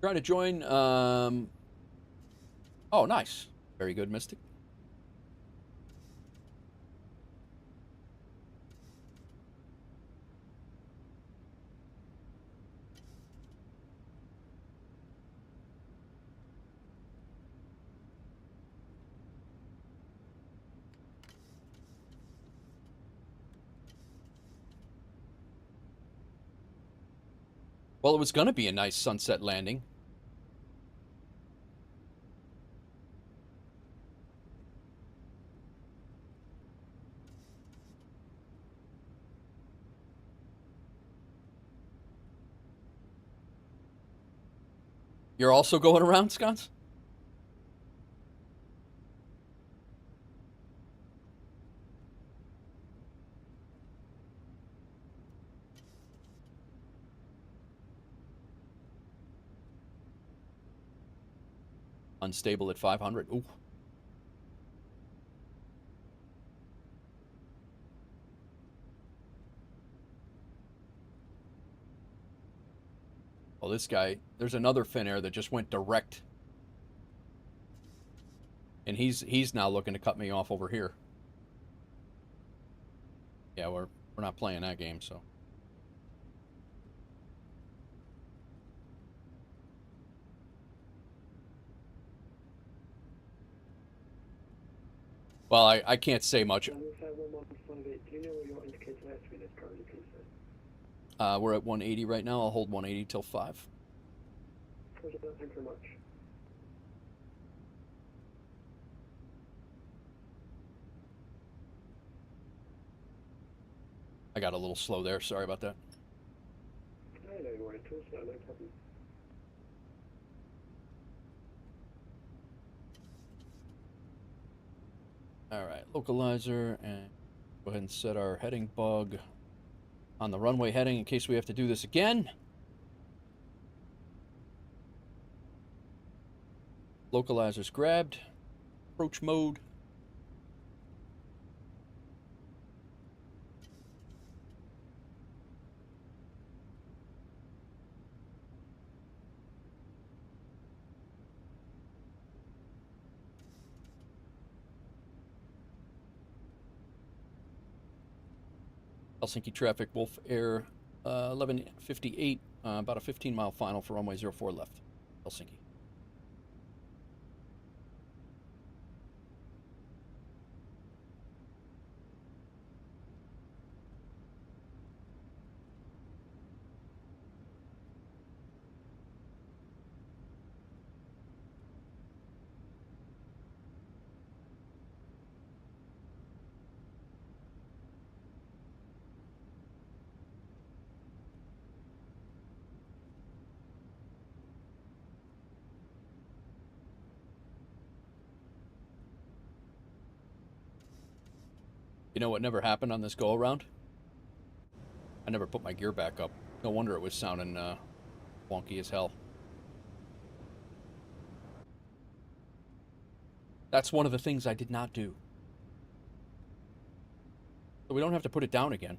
Trying to join. Oh, nice. Very good, Mystic. Well, it was going to be a nice sunset landing. You're also going around, Scots? Unstable at 500. Ooh. Well, this guy, there's another Finnair that just went direct. And he's now looking to cut me off over here. Yeah, we're not playing that game, so. Well, I can't say much. Do you know where your indicator airspeed is currently, please, sir? We're at 180 right now. I'll hold 180 till 5. Thank you very much. I got a little slow there. Sorry about that. No worries, no problem. All right, localizer, and go ahead and set our heading bug on the runway heading in case we have to do this again. Localizer's grabbed. Approach mode. Helsinki traffic, WolfAir 1158, about a 15-mile final for runway 04 left, Helsinki. You know what never happened on this go-around? I never put my gear back up. No wonder it was sounding wonky as hell. That's one of the things I did not do. So we don't have to put it down again.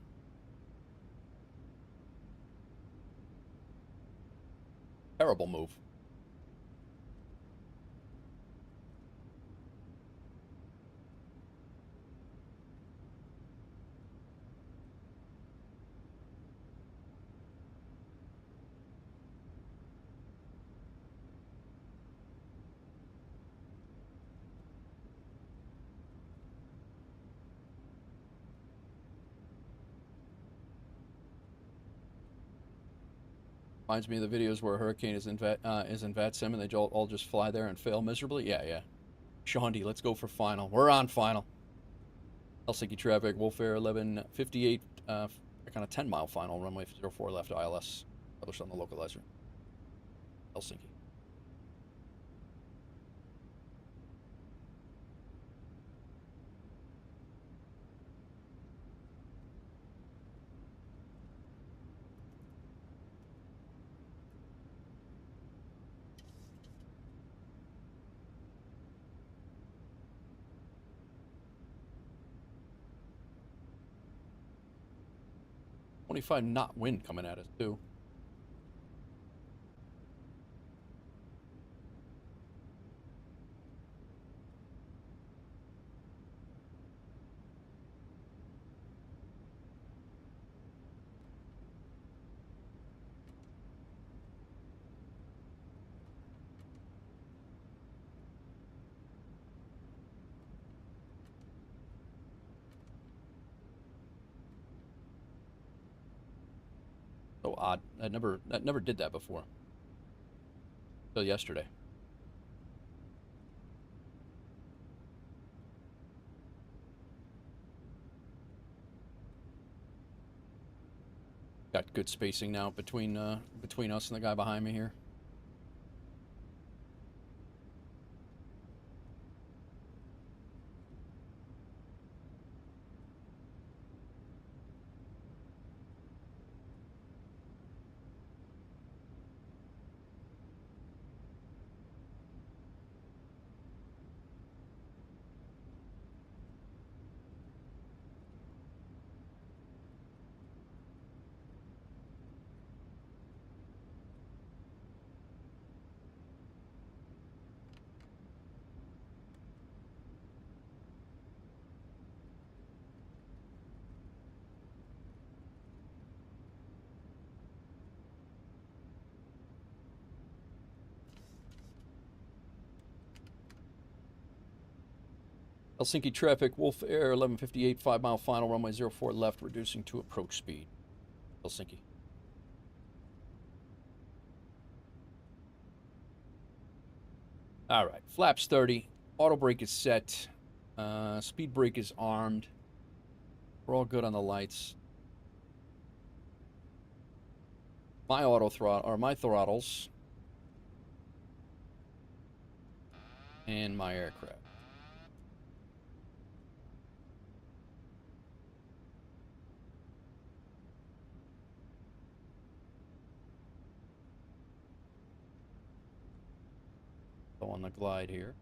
Terrible move. Reminds me of the videos where a hurricane is in VATSIM and they all just fly there and fail miserably. Yeah. Shaundi, let's go for final. We're on final. Helsinki traffic, WolfAir 1158, kind of 10-mile final, runway 04 left, ILS, published on the localizer. Helsinki. .25 knot wind coming at us, too. So odd. I never did that before. Till yesterday. Got good spacing now between us and the guy behind me here. Helsinki traffic, WolfAir 1158, 5-mile final, runway 04 left, reducing to approach speed. Helsinki. All right, flaps 30, auto brake is set, speed brake is armed. We're all good on the lights. My auto throttle, or my throttles, and my aircraft. On the glide here.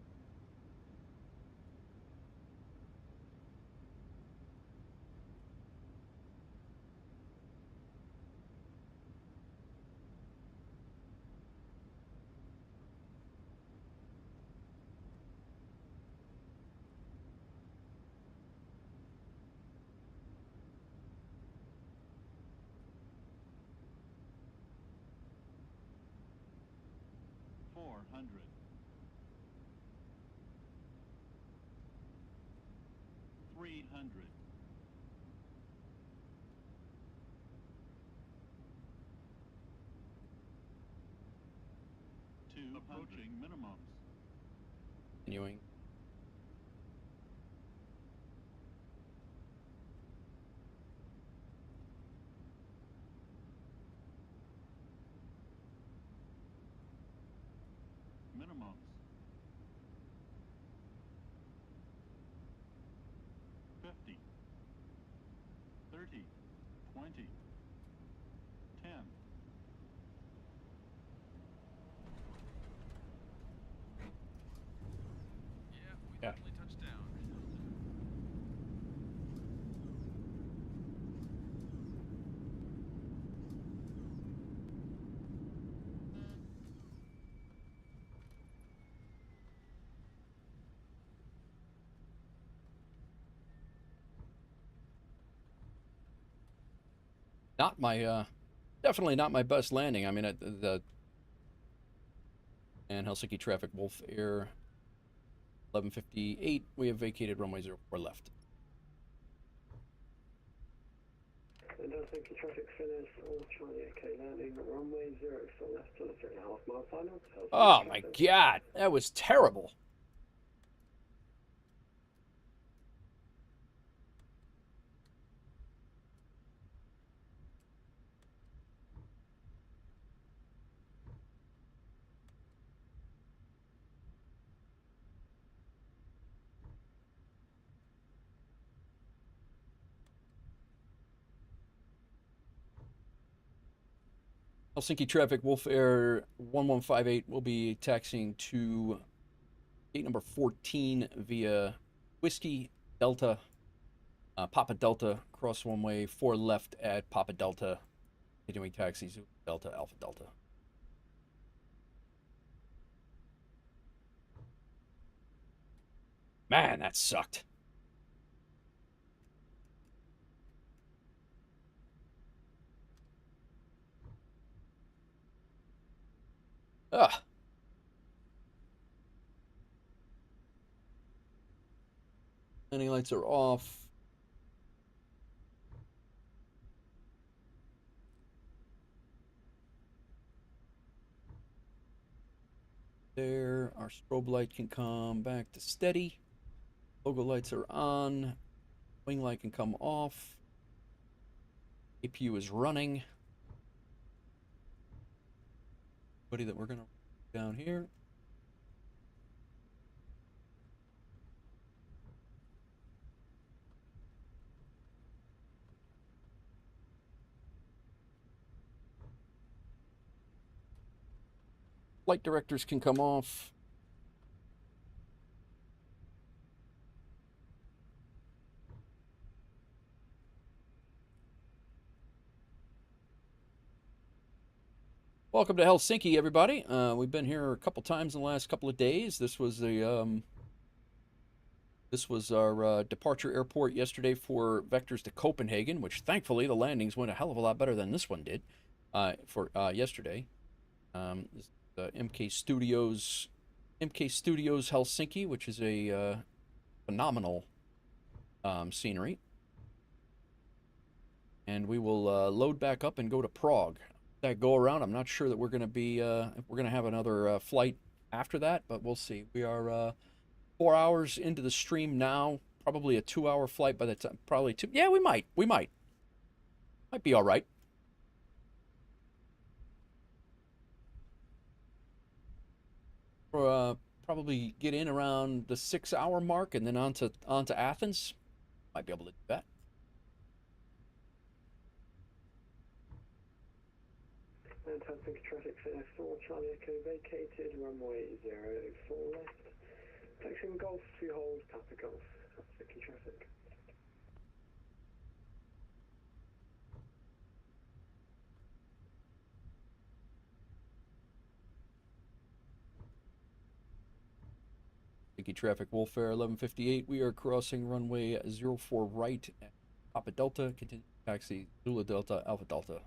Approaching minimums. Continuing. Minimums. 50, 30, 20, 10. Yeah. Definitely touched down. Not my, definitely not my best landing. I mean, and Helsinki traffic, WolfAir 1158. We have vacated runway 04 left. And Helsinki traffic Fenix all Charlie, okay, landing runway 04 left on the 3.5 mile final. Oh my God, that was terrible. Helsinki traffic, WolfAir 1158 will be taxiing to gate number 14 via Whiskey Delta, Papa Delta, cross runway 4 left at Papa Delta, continuing taxis Delta, Alpha Delta. Man, that sucked. Ugh. Landing lights are off. there. Our strobe light can come back to steady. Logo lights are on. Wing light can come off. APU is running. Buddy, that we're gonna down here. Flight directors can come off. Welcome to Helsinki, everybody. We've been here a couple times in the last couple of days. This was our departure airport yesterday for vectors to Copenhagen, which thankfully the landings went a hell of a lot better than this one did for yesterday. MK Studios Helsinki, which is a phenomenal scenery. And we will load back up and go to Prague. That go around, I'm not sure that we're going to be if we're going to have another flight after that, but we'll see. We are 4 hours into the stream now, probably a 2-hour flight by the time, probably 2. Yeah, we might be all right. Probably get in around the 6-hour mark and then onto Athens. Might be able to do that. Fantastic traffic for 4 Charlie Echo vacated, runway 04 left. Taxiing Golf 2 hold, Papa Golf. Fantastic traffic. Sticky traffic, WolfAir 1158. We are crossing runway 04 right at Papa Delta. Continue taxi Zulu Delta, Alpha Delta.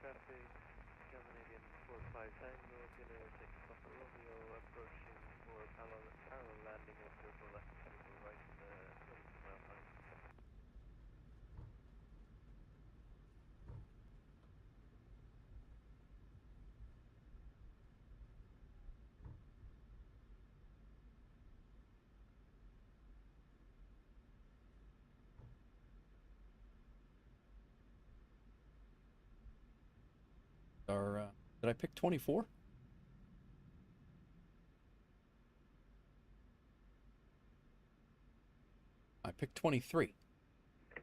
Traffic, Copenhagen 45 Tango, dinner 6 Papa Romeo, approaching for parallel landing at 04 left, 04 right, 22 mile time. Did I pick 24? I picked 23.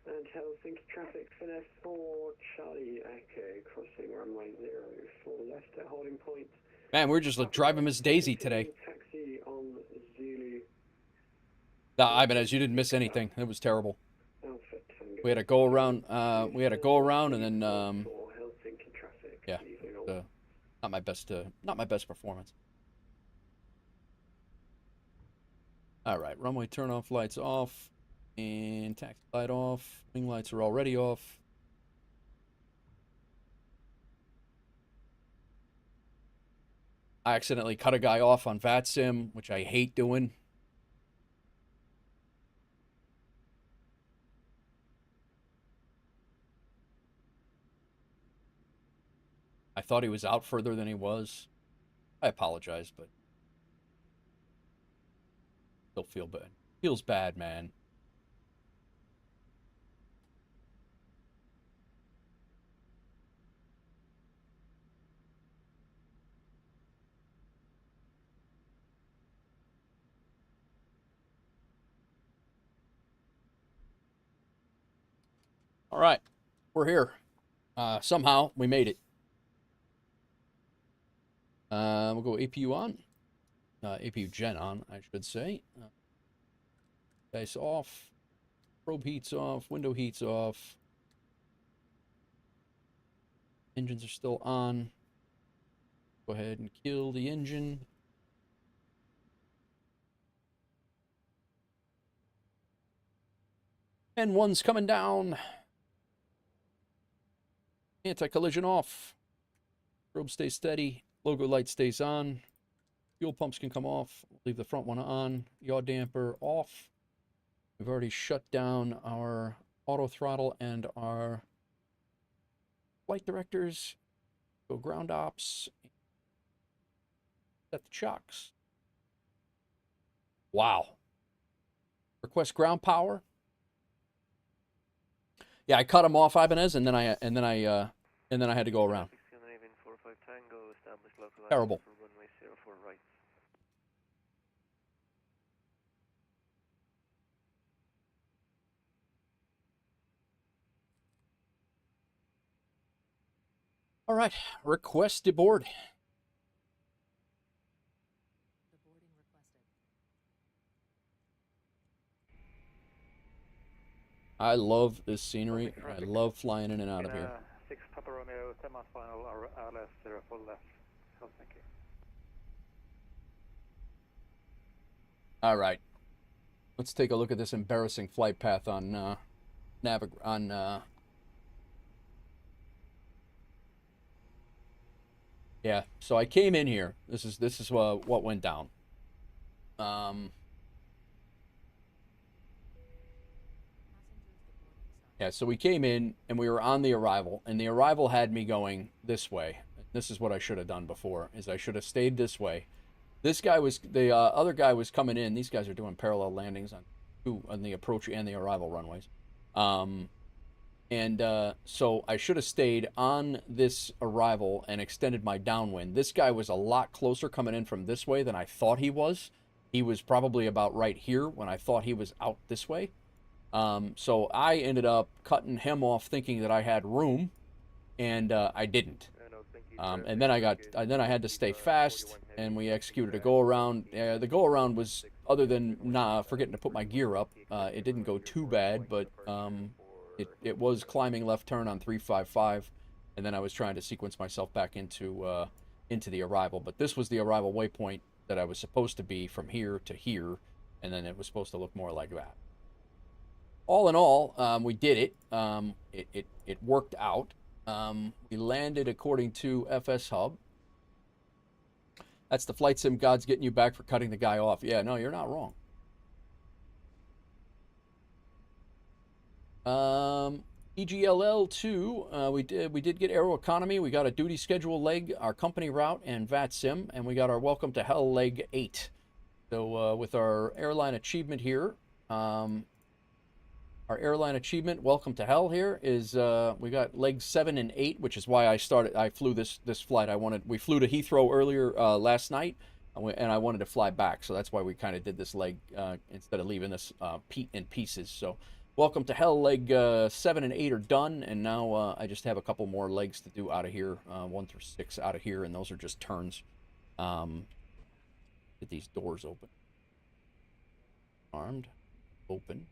And Helsinki traffic, Fenix 4 Charlie Echo, crossing runway 04 left at holding point. Man, we're just like driving Miss Daisy today. Taxi on Zulu. Nah, Ibanez, you didn't miss anything. It was terrible. We had to go around. And then. Yeah. Not my best performance. All right, runway turn off, lights off, and taxi light off. Wing lights are already off. I accidentally cut a guy off on VATSIM, which I hate doing. I thought he was out further than he was. I apologize, but still feel bad. Feels bad, man. All right, we're here. Somehow we made it. We'll go APU on. APU gen on, I should say. Dice off. Probe heats off. Window heats off. Engines are still on. Go ahead and kill the engine. N1's coming down. Anti-collision off. Probe stays steady. Logo light stays on. Fuel pumps can come off. Leave the front one on. Yaw damper off. We've already shut down our auto throttle and our flight directors. Go ground ops. Set the chocks. Wow. Request ground power. Yeah, I cut them off, Ibanez, and then I had to go around. Terrible. All right, request to board. I love this scenery. I love flying in and out of here. 6 Papa Romeo, semi-final, RLS 0 full left. Oh, thank you. All right, let's take a look at this embarrassing flight path on yeah. So I came in here. This is what went down. Yeah, so we came in and we were on the arrival, and the arrival had me going this way. This is what I should have done before, is I should have stayed this way. This guy was, the other guy was coming in. These guys are doing parallel landings on the approach and the arrival runways. So I should have stayed on this arrival and extended my downwind. This guy was a lot closer coming in from this way than I thought he was. He was probably about right here when I thought he was out this way. So I ended up cutting him off thinking that I had room, and I didn't. And then I had to stay fast, and we executed a go-around. The go-around was, other than forgetting to put my gear up, it didn't go too bad, but it was climbing left turn on 355, and then I was trying to sequence myself back into the arrival. But this was the arrival waypoint that I was supposed to be from here to here, and then it was supposed to look more like that. All in all, we did it. It worked out. We landed according to FSHub. That's the flight sim gods getting you back for cutting the guy off. Yeah, no, you're not wrong. EGLL2, we did get Aeroconomy. We got a duty schedule leg, our company route, and VATSIM, and we got our welcome to hell leg 8. So with our airline achievement here, our airline achievement, welcome to hell here, is we got legs 7 and 8, which is why I flew this flight. We flew to Heathrow earlier last night, and I wanted to fly back, so that's why we kind of did this leg instead of leaving this in pieces. So welcome to hell, leg 7 and 8 are done, and now I just have a couple more legs to do out of here, 1 through 6 out of here, and those are just turns. Get these doors open. Armed, open.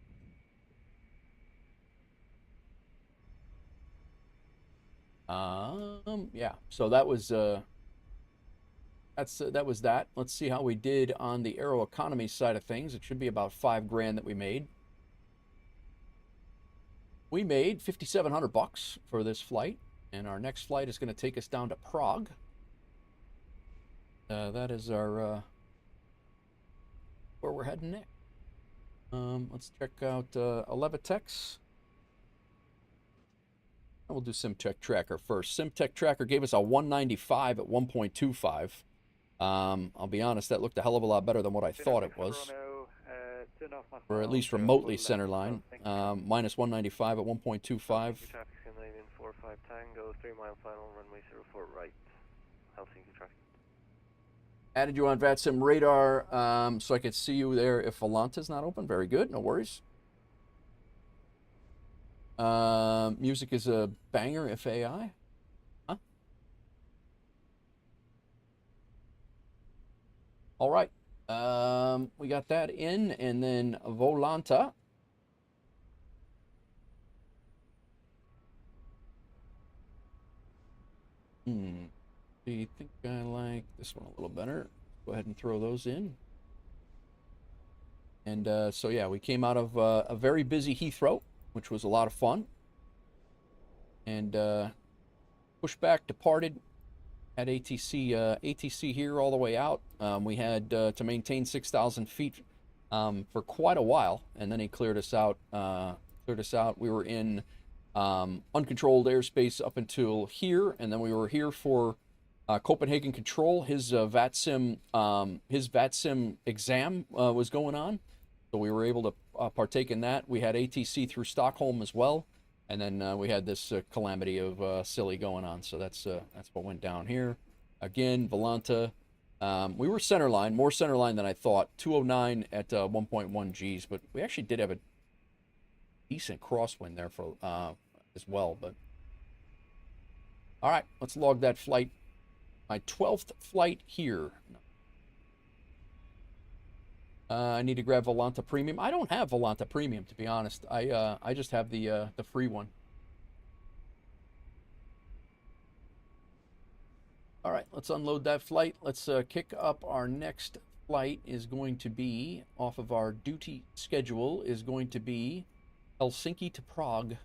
Yeah, so that was that was that. Let's see how we did on the Aeroconomy side of things. It should be about $5 grand that we made. We made $5,700 for this flight, and our next flight is going to take us down to Prague. That is our where we're heading next. Let's check out Levitex. We'll do SimTech Tracker first. SimTech Tracker gave us a 195 at 1.25. I'll be honest, that looked a hell of a lot better than what I thought it was. Or at least remotely centerline. Minus 195 at 1.25. Traffic simulating 45 Tango, 3 mile final, runway 04 right. Helsinki traffic. Added you on VATSIM radar so I could see you there if Volanta's not open. Very good, no worries. Music is a banger if AI. Huh? All right. We got that in, and then Volanta. Do you think I like this one a little better? Go ahead and throw those in. And so yeah, we came out of a very busy Heathrow, which was a lot of fun. And pushback departed Had ATC ATC here all the way out. We had to maintain 6,000 feet for quite a while, and then he cleared us out. We were in uncontrolled airspace up until here, and then we were here for Copenhagen control. His VATSIM exam was going on, so we were able to partake in that. We had ATC through Stockholm as well, and then we had this calamity of Silly going on. So that's what went down here. Again, Volanta. We were centerline, more centerline than I thought. 209 at 1.1 Gs, but we actually did have a decent crosswind there for as well. But all right, let's log that flight. My 12th flight here. I need to grab Volanta Premium. I don't have Volanta Premium, to be honest. I just have the free one. All right, let's unload that flight. Let's kick up. Our next flight is going to be, off of our duty schedule, is going to be Helsinki to Prague.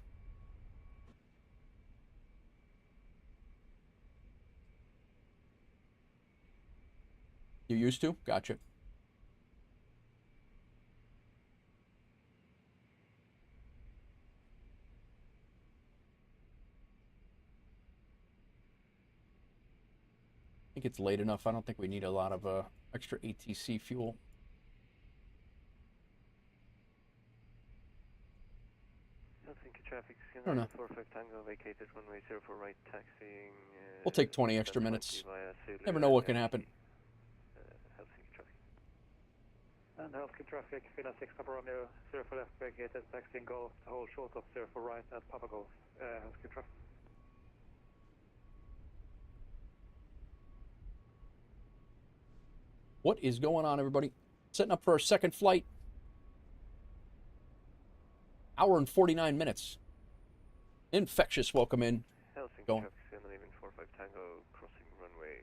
You used to? Gotcha. I think it's late enough. I don't think we need a lot of extra ATC fuel. Helsinki traffic, Skyline 45 Tango vacated runway 04 right, taxiing. We'll take 20 extra minutes. Never know what can happen. Helsinki traffic. And Helsinki traffic, Finland 6 Papa Romeo, 04 left vacated, taxiing Golf, hold short of 04 right at Papa Golf, Helsinki traffic. What is going on, everybody? Setting up for our second flight. Hour and 49 minutes. Infectious, welcome in. Helsinki Going. traffic, Skyline leaving 45 Tango, crossing runway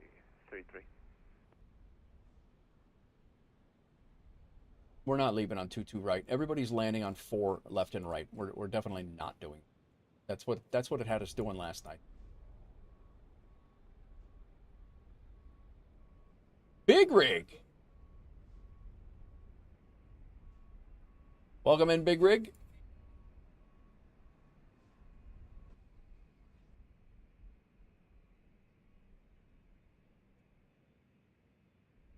33. We're not leaving on 22 right. Everybody's landing on 4 left and right. We're definitely not doing. That's what it had us doing last night. Big Rig. Welcome in, Big Rig.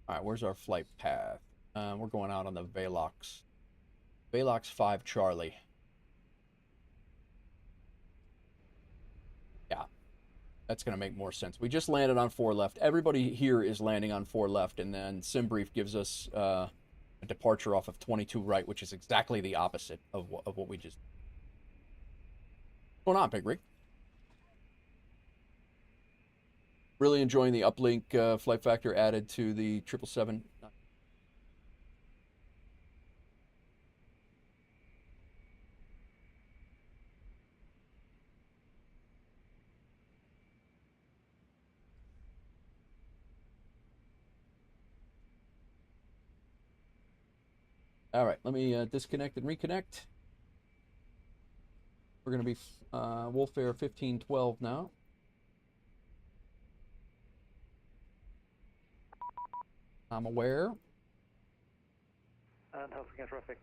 All right, where's our flight path? We're going out on the Velox. Velox 5 Charlie. Yeah, that's going to make more sense. We just landed on 4 left. Everybody here is landing on 4 left, and then SimBrief gives us a departure off of 22 right, which is exactly the opposite of what we just... What's going on, Big Rig? Really enjoying the uplink flight factor added to the 777. All right, let me disconnect and reconnect. We're going to be WolfAir 1512 now. I'm aware. And Helsinki traffic,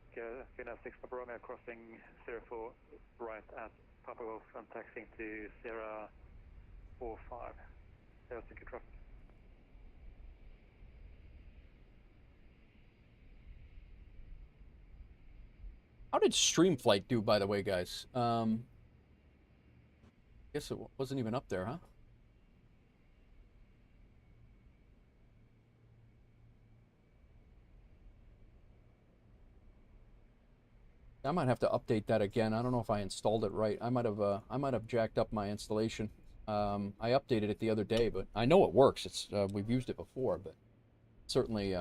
Finland 6 Papa Romeo crossing 04 right at Papa Golf and taxiing to Sierra 45. Helsinki traffic. How did Streamflight do, by the way, guys? Guess it wasn't even up there, huh? I might have to update that again. I don't know if I installed it right. I might have jacked up my installation. I updated it the other day, but I know it works. It's we've used it before, but certainly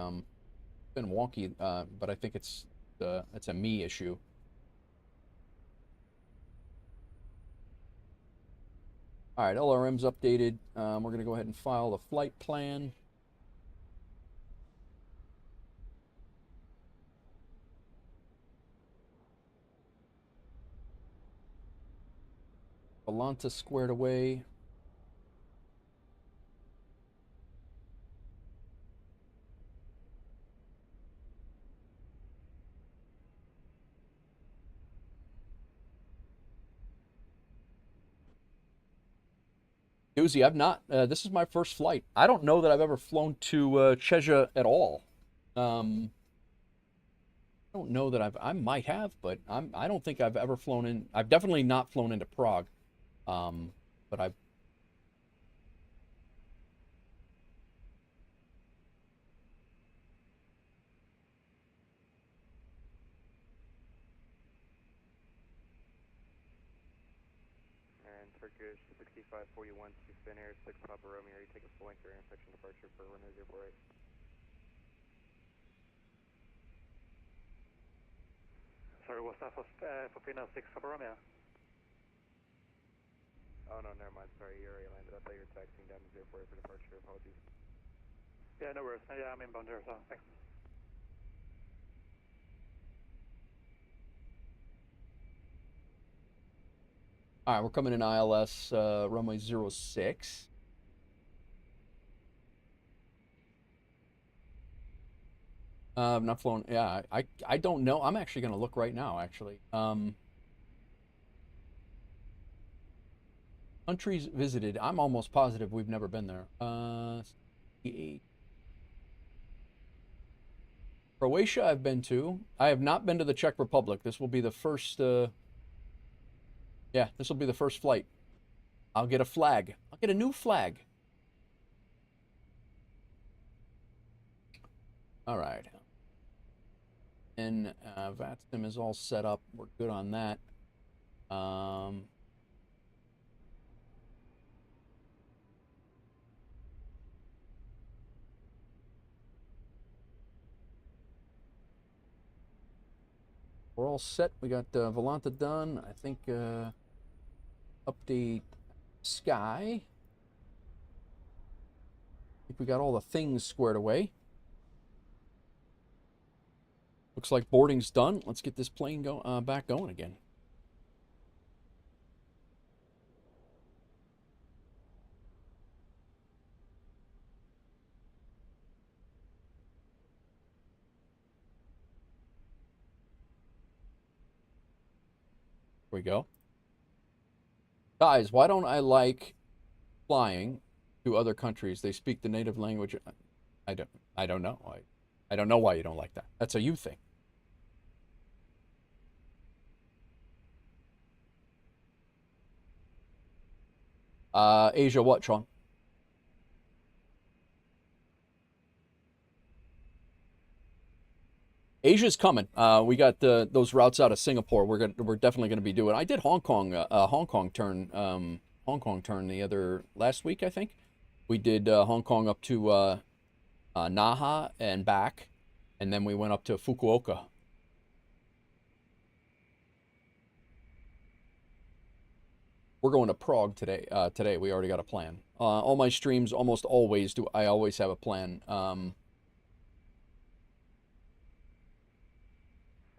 been wonky. But I think it's a me issue. All right, LRM's updated. We're going to go ahead and file the flight plan. Volanta squared away. Doozy, I've not. This is my first flight. I don't know that I've ever flown to Czechia at all. I don't know that I might have, but I don't think I've ever flown in. I've definitely not flown into Prague. But I've. And Turkish 6541 to Finnair 6 Papa Romeo, you take a full anchor intersection departure for runway 048. Sorry, was that for Finnair 6 Papa Romeo? Oh no, never mind, sorry, you're already landed. I thought you were taxiing down to 048 for departure, apologies. Yeah, no worries. Yeah, I'm inbound here, so thanks. All right, we're coming in ILS runway 06. I've not flown. Yeah, I don't know. I'm actually going to look right now, actually. Countries visited. I'm almost positive we've never been there. Croatia I've been to. I have not been to the Czech Republic. This will be the first... yeah, this will be the first flight. I'll get a flag. I'll get a new flag. All right. And VATSIM is all set up. We're good on that. We're all set. We got Volanta done. I think update Sky. I think we got all the things squared away. Looks like boarding's done. Let's get this plane back going again. Here we go. Guys, why don't I like flying to other countries? They speak the native language. I don't know. I don't know why you don't like that. That's a you thing. Asia what, Sean? Asia's coming. We got those routes out of Singapore. We're definitely going to be doing. I did Hong Kong turn the last week, I think. We did Hong Kong up to Naha and back, and then we went up to Fukuoka. We're going to Prague today. Today we already got a plan. All my streams almost always do. I always have a plan. And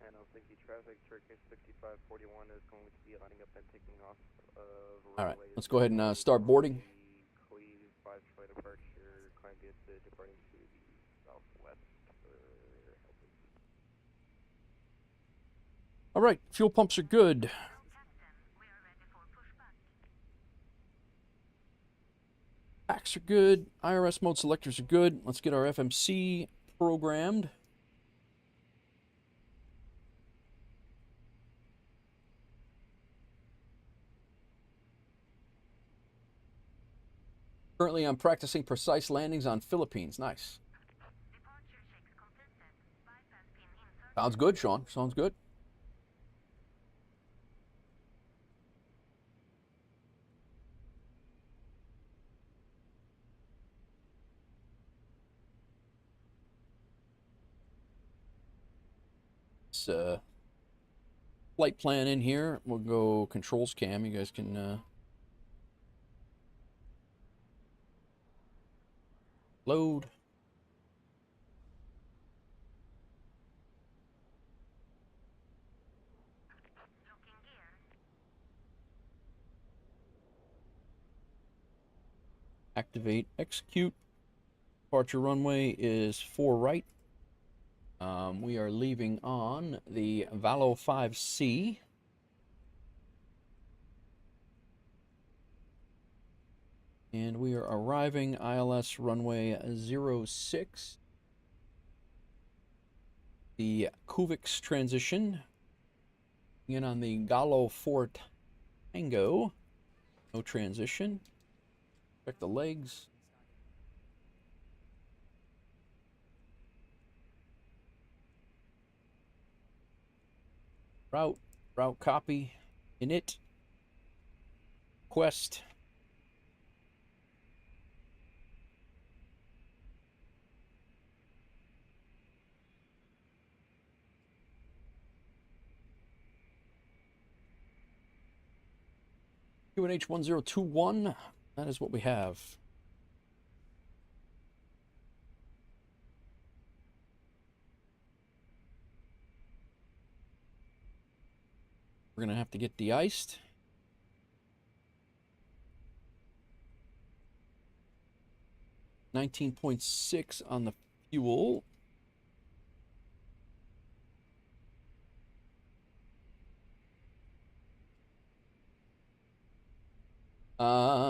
Helsinki traffic, Turkish 6541 is going to be lining up and taking off. All right, let's go ahead and start boarding. Cleave 5 departure, Columbia departing to the southwest for Helsinki. All right, fuel pumps are good. Packs are good. IRS mode selectors are good. Let's get our FMC programmed. Currently, I'm practicing precise landings on Philippines. Nice. Sounds good, Sean. Sounds good. Flight plan in here. We'll go controls cam. You guys can load. Activate, execute. Departure runway is 4 right. We are leaving on the Valo 5C. And we are arriving ILS runway 06. The Kuvix transition. In on the Gallo 4 Tango. No transition. Check the legs. Route copy. Init. Quest. QNH 1021, that is what we have. We're going to have to get de-iced. $19.6 on the fuel.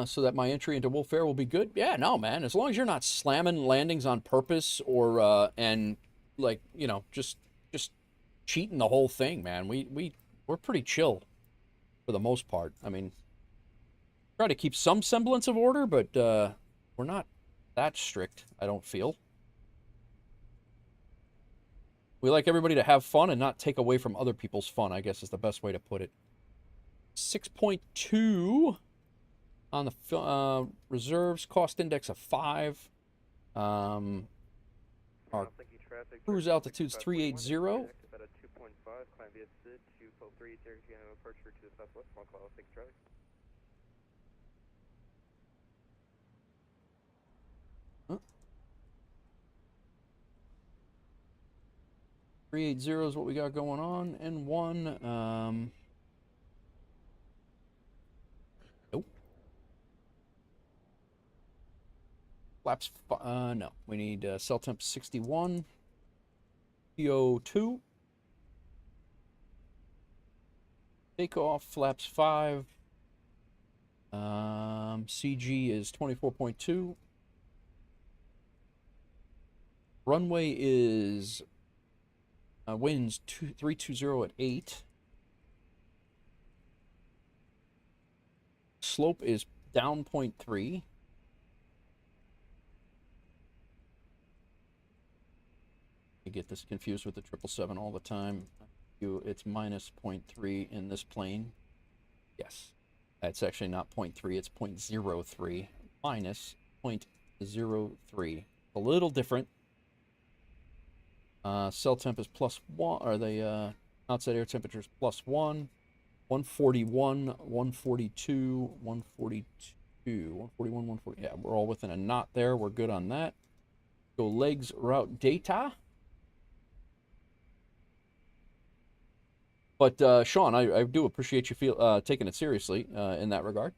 So that my entry into WolfAir will be good? Yeah, no, man. As long as you're not slamming landings on purpose or, and, like, you know, just cheating the whole thing, man. We're pretty chill for the most part. I mean, try to keep some semblance of order, but, we're not that strict, I don't feel. We like everybody to have fun and not take away from other people's fun, I guess is the best way to put it. 6.2 on the reserves, cost index of 5. Our cruise altitude's 380. Huh? 380 is what we got going on, and 1. Nope. Flaps, no. We need cell temp 61. PO2. Takeoff, flaps 5. CG is 24.2. Runway is winds 320 at 8. Slope is down 0.3. I get this confused with the 777 all the time. It's minus 0.3 in this plane. Yes. That's actually not 0.3, it's 0.03. Minus 0.03. A little different. Cell temp is +1, or the outside air temperature is +1. 141, 142, 142, 141, 140. Yeah, we're all within a knot there. We're good on that. Go legs, route data. But, Sean, I do appreciate you taking it seriously in that regard.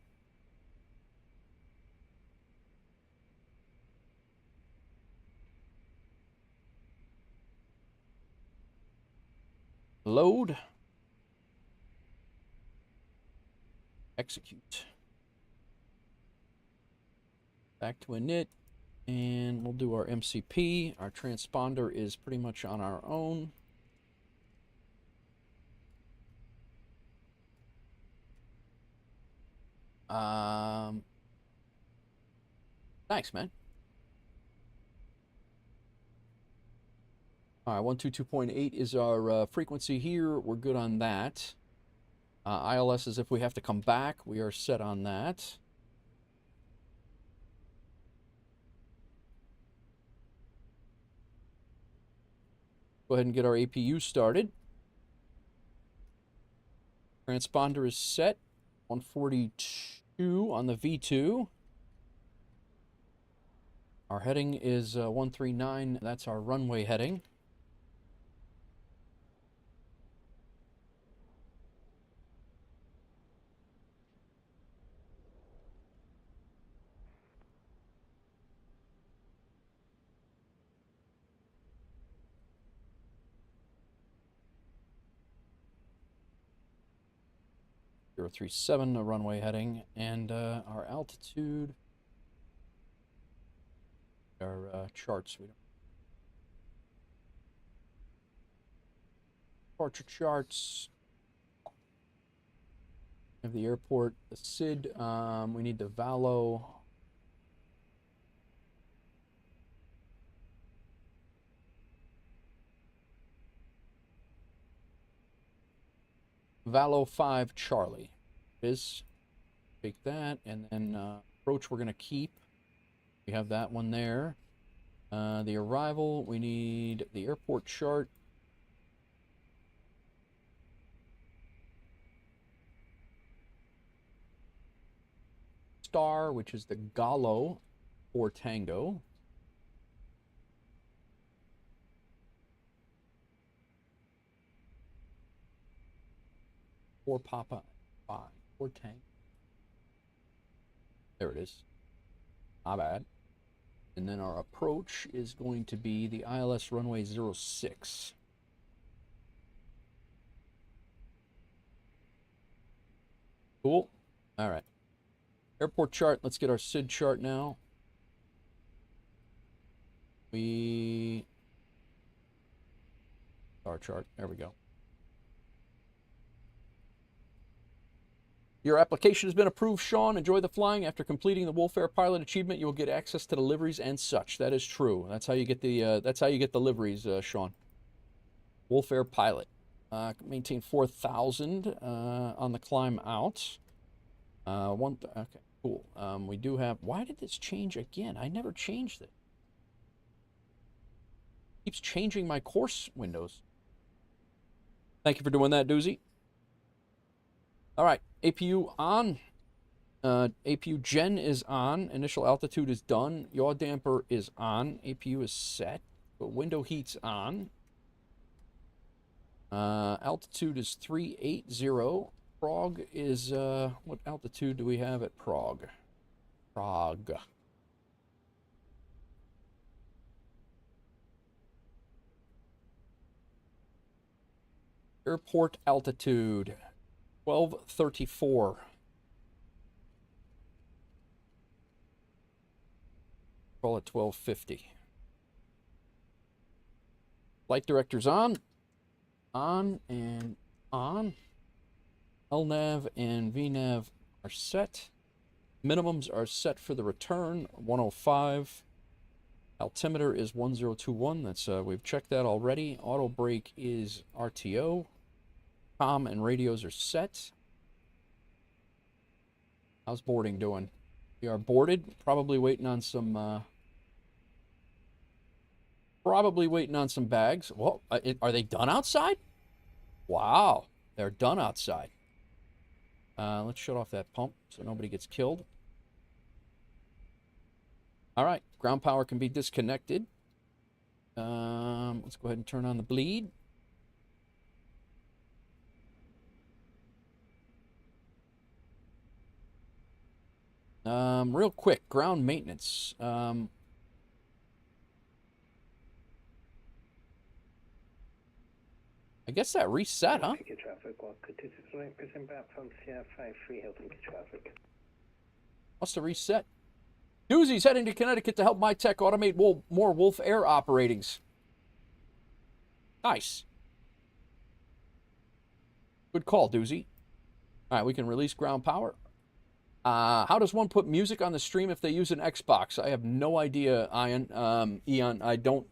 Load. Execute. Back to init. And we'll do our MCP. Our transponder is pretty much on our own. Thanks, man. All right, 122.8 is our frequency here. We're good on that. ILS is if we have to come back. We are set on that. Go ahead and get our APU started. Transponder is set. 142 on the V2. Our heading is 139. That's our runway heading. .037, a runway heading, and our altitude our charts. We don't departure charts. We have the airport, the SID. We need the Valo. Valo 5 Charlie. Is take that, and then approach we're going to keep. We have that one there. The arrival, we need the airport chart. Star, which is the Gallo for Tango. For Papa 5. For Tango. There it is. Not bad. And then our approach is going to be the ILS runway 06. Cool. All right. Airport chart. Let's get our SID chart now. Our chart. There we go. Your application has been approved, Sean. Enjoy the flying. After completing the WolfAir pilot achievement, you will get access to the liveries and such. That is true. That's how you get the liveries, Sean. WolfAir pilot. Maintain 4,000 on the climb out. Okay, cool. We do have. Why did this change again? I never changed it. Keeps changing my course windows. Thank you for doing that, Doozy. All right. APU on. APU gen is on. Initial altitude is done. Yaw damper is on. APU is set. But window heat's on. Altitude is 380. Prague is, what altitude do we have at Prague? Prague. Airport altitude. 1234. Call it 1250. Flight director's on. On and on. LNAV and VNAV are set. Minimums are set for the return. 105. Altimeter is 1021. That's we've checked that already. Auto brake is RTO. Comm and radios are set. How's boarding doing? We are boarded. Probably waiting on some bags. Well, are they done outside? Wow, they're done outside. Let's shut off that pump so nobody gets killed. All right, ground power can be disconnected. Let's go ahead and turn on the bleed. Real quick, ground maintenance. I guess that reset, huh? Must have reset. Doozy's heading to Connecticut to help my tech automate more WolfAir operatings. Nice. Good call, Doozy. All right, we can release ground power. How does one put music on the stream if they use an Xbox? I have no idea, Ian.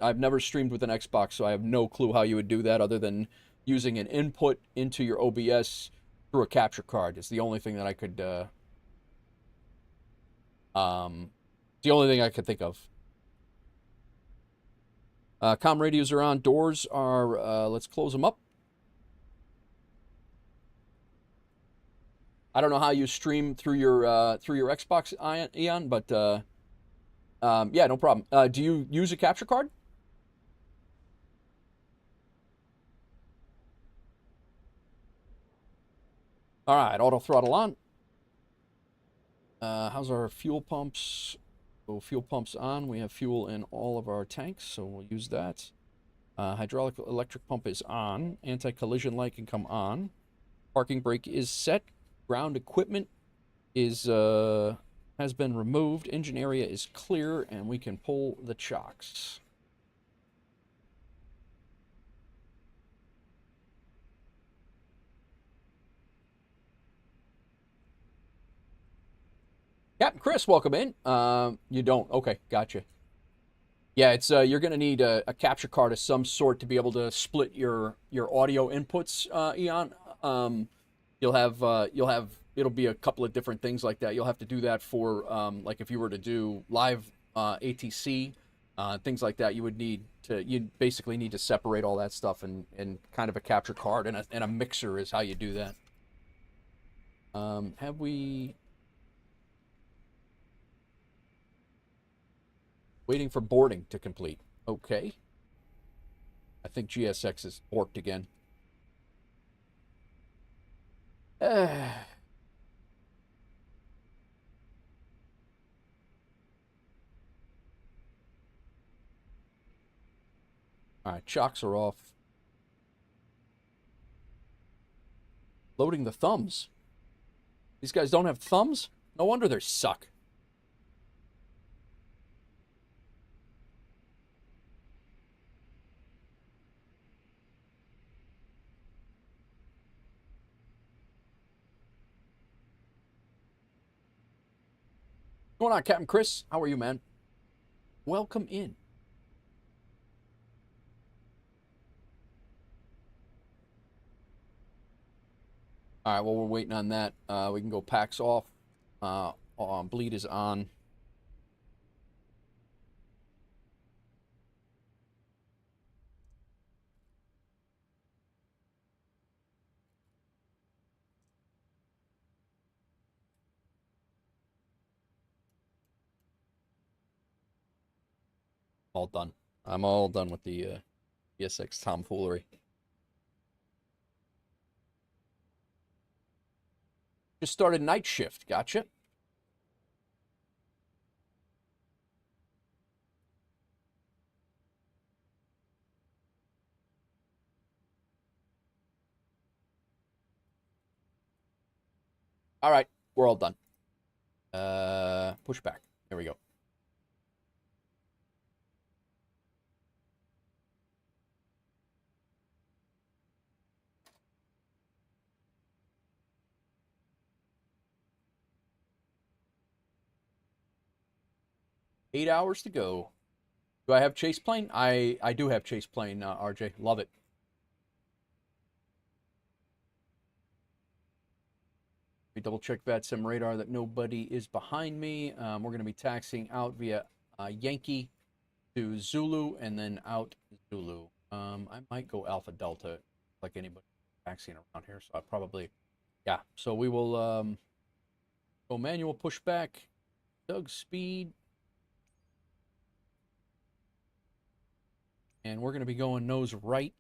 I've never streamed with an Xbox, so I have no clue how you would do that other than using an input into your OBS through a capture card. It's the only thing that I could, the only thing I could think of. Comm radios are on. Doors are, let's close them up. I don't know how you stream through your Xbox, Ian, but yeah, no problem. Do you use a capture card? All right, auto throttle on. How's our fuel pumps? So fuel pumps on. We have fuel in all of our tanks, so we'll use that. Hydraulic electric pump is on. Anti-collision light can come on. Parking brake is set. Ground equipment is has been removed. Engine area is clear, and we can pull the chocks. Captain Chris, welcome in. You don't. Okay, gotcha. Yeah, it's you're going to need a capture card of some sort to be able to split your audio inputs, Eon. It'll be a couple of different things like that. You'll have to do that for like if you were to do live ATC, things like that. You basically need to separate all that stuff and kind of a capture card and a mixer is how you do that. Have we? Waiting for boarding to complete. Okay. I think GSX is borked again. All right, chocks are off. Loading the thumbs. These guys don't have thumbs? No wonder they suck. What's going on, Captain Chris? How are you, man? Welcome in. All right, well, we're waiting on that. We can go packs off. Bleed is on. All done. I'm all done with the ESX tomfoolery. Just started night shift. Gotcha. All right, we're all done. Push back. There we go. Eight hours to go. Do I have chase plane? I do have chase plane, RJ. Love it. We double check VATSIM radar that nobody is behind me. We're going to be taxiing out via Yankee to Zulu and then out Zulu. I might go Alpha Delta like anybody taxiing around here. So I probably, yeah. So we will go manual pushback, Doug speed. And we're going to be going nose right.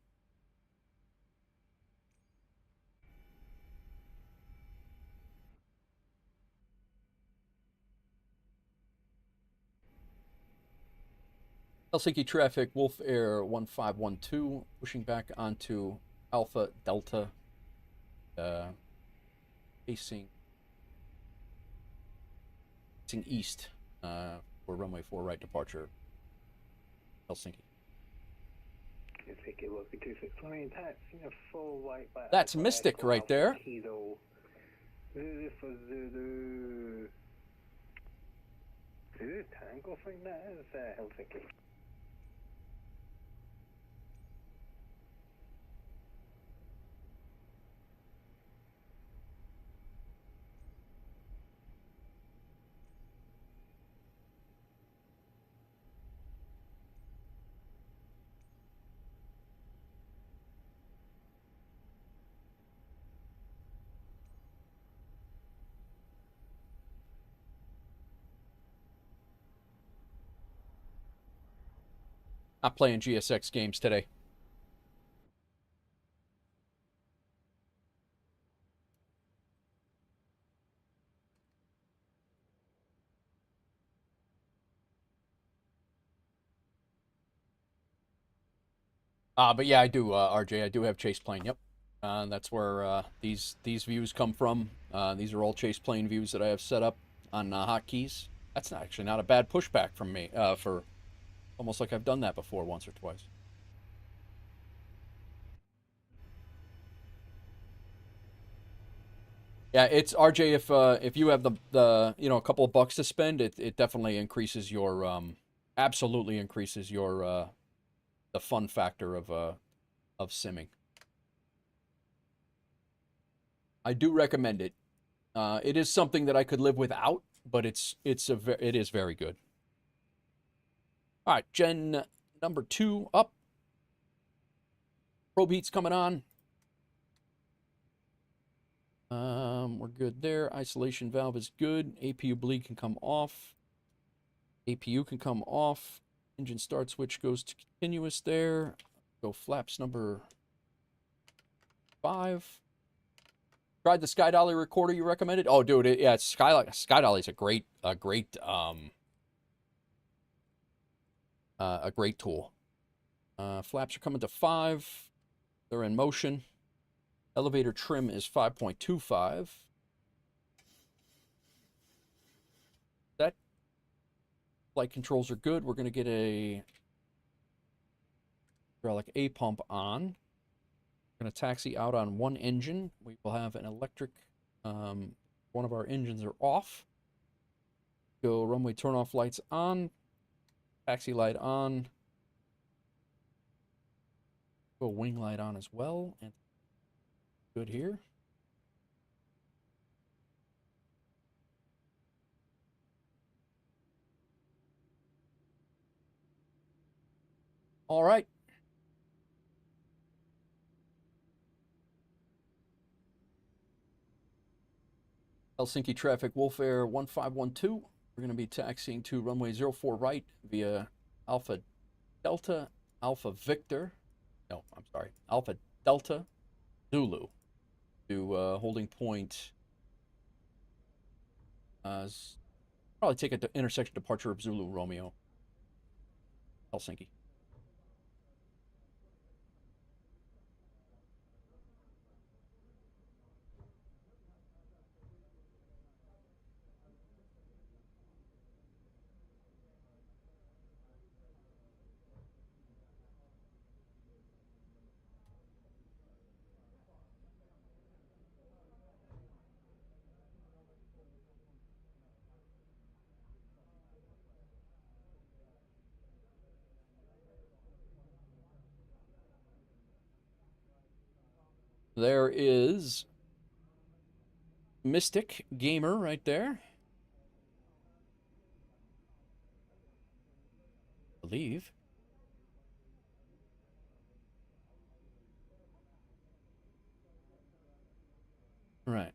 Helsinki traffic, WolfAir 1512, pushing back onto Alpha Delta, facing east for runway 4 right departure, Helsinki. That's Mystic right there. Helsinki. Not playing GSX games today. But yeah, I do, RJ. I do have chase plane. Yep. That's where these views come from. These are all chase plane views that I have set up. on hotkeys. That's actually not a bad pushback from me, for almost like I've done that before once or twice. Yeah, it's RJ. If you have the you know, a couple of bucks to spend, it definitely increases your absolutely increases your the fun factor of simming. I do recommend it. It is something that I could live without, but it is very good. All right, gen number 2 up. Probe heat's coming on. We're good there. Isolation valve is good. APU bleed can come off. APU can come off. Engine start switch goes to continuous there. Go flaps number 5. Tried the Sky Dolly recorder you recommended? Oh, dude, yeah, Sky Dolly's a great tool. Flaps are coming to 5. They're in motion. Elevator trim is 5.25. That flight controls are good. We're going to get a hydraulic A pump on. We're going to taxi out on one engine. We will have an electric. One of our engines are off. Go runway turn off lights on. Taxi light on. Go wing light on as well. And good here. All right. Helsinki traffic, WolfAir 1512. We're going to be taxiing to runway 04 right via Alpha Delta, Alpha Victor. No, I'm sorry. Alpha Delta Zulu to holding point. Probably take an intersection departure of Zulu Romeo, Helsinki. There is Mystic Gamer right there. I believe. All right.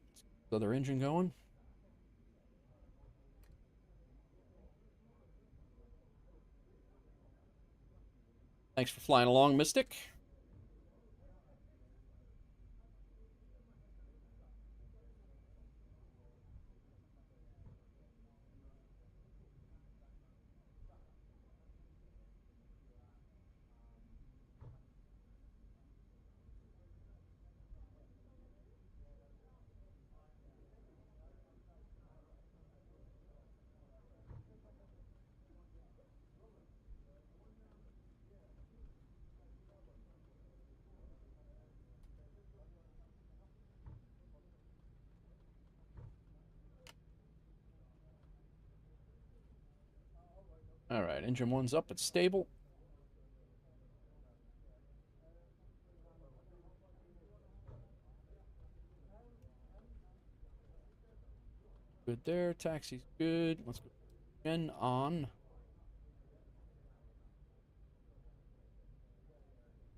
Other engine going. Thanks for flying along, Mystic. All right, engine 1's up, it's stable. Good there, taxi's good. Let's go gen on.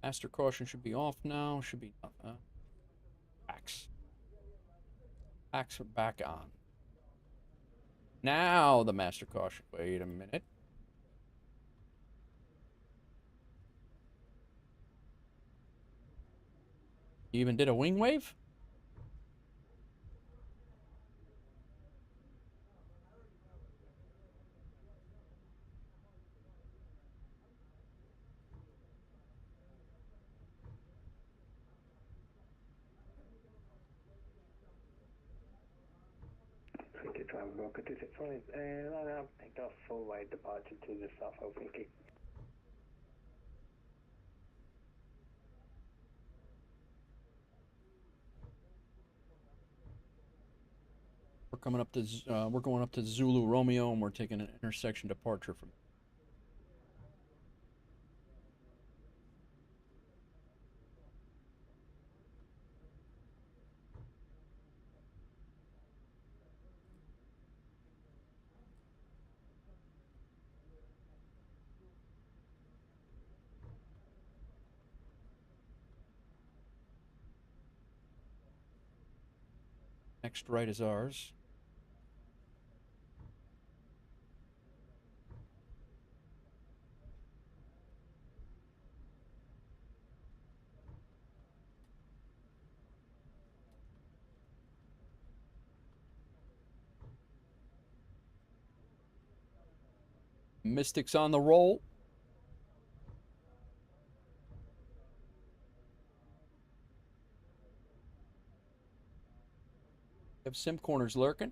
Master caution should be off now. Should be backs. Backs are back on. Now the master caution. Wait a minute. You even did a wing wave? Bravo, 261, line up, take off full way departure to the south, Helsinki. We're coming up to, we're going up to Zulu Romeo, and we're taking an intersection departure from. Next right is ours. Mystics on the roll. Have sim corners lurking.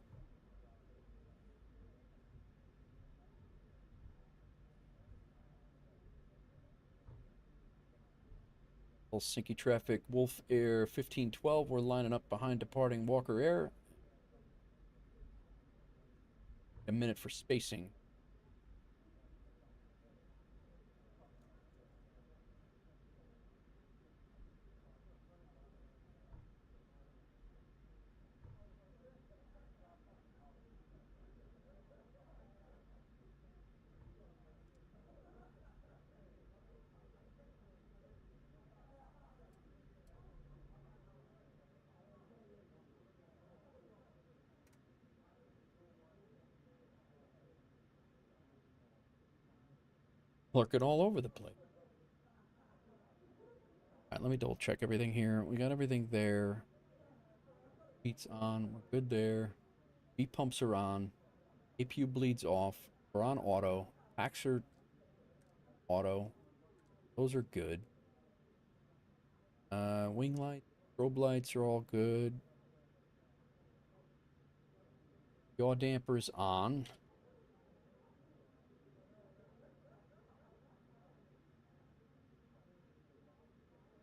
Helsinki traffic, WolfAir 1512. We're lining up behind departing Walker Air. A minute for spacing. Lurking all over the place. All right, let me double check everything here. We got everything there. Beats on. We're good there. B pumps are on. APU bleeds off. We're on auto. Packs are auto. Those are good. Wing lights, strobe lights are all good. Yaw dampers on.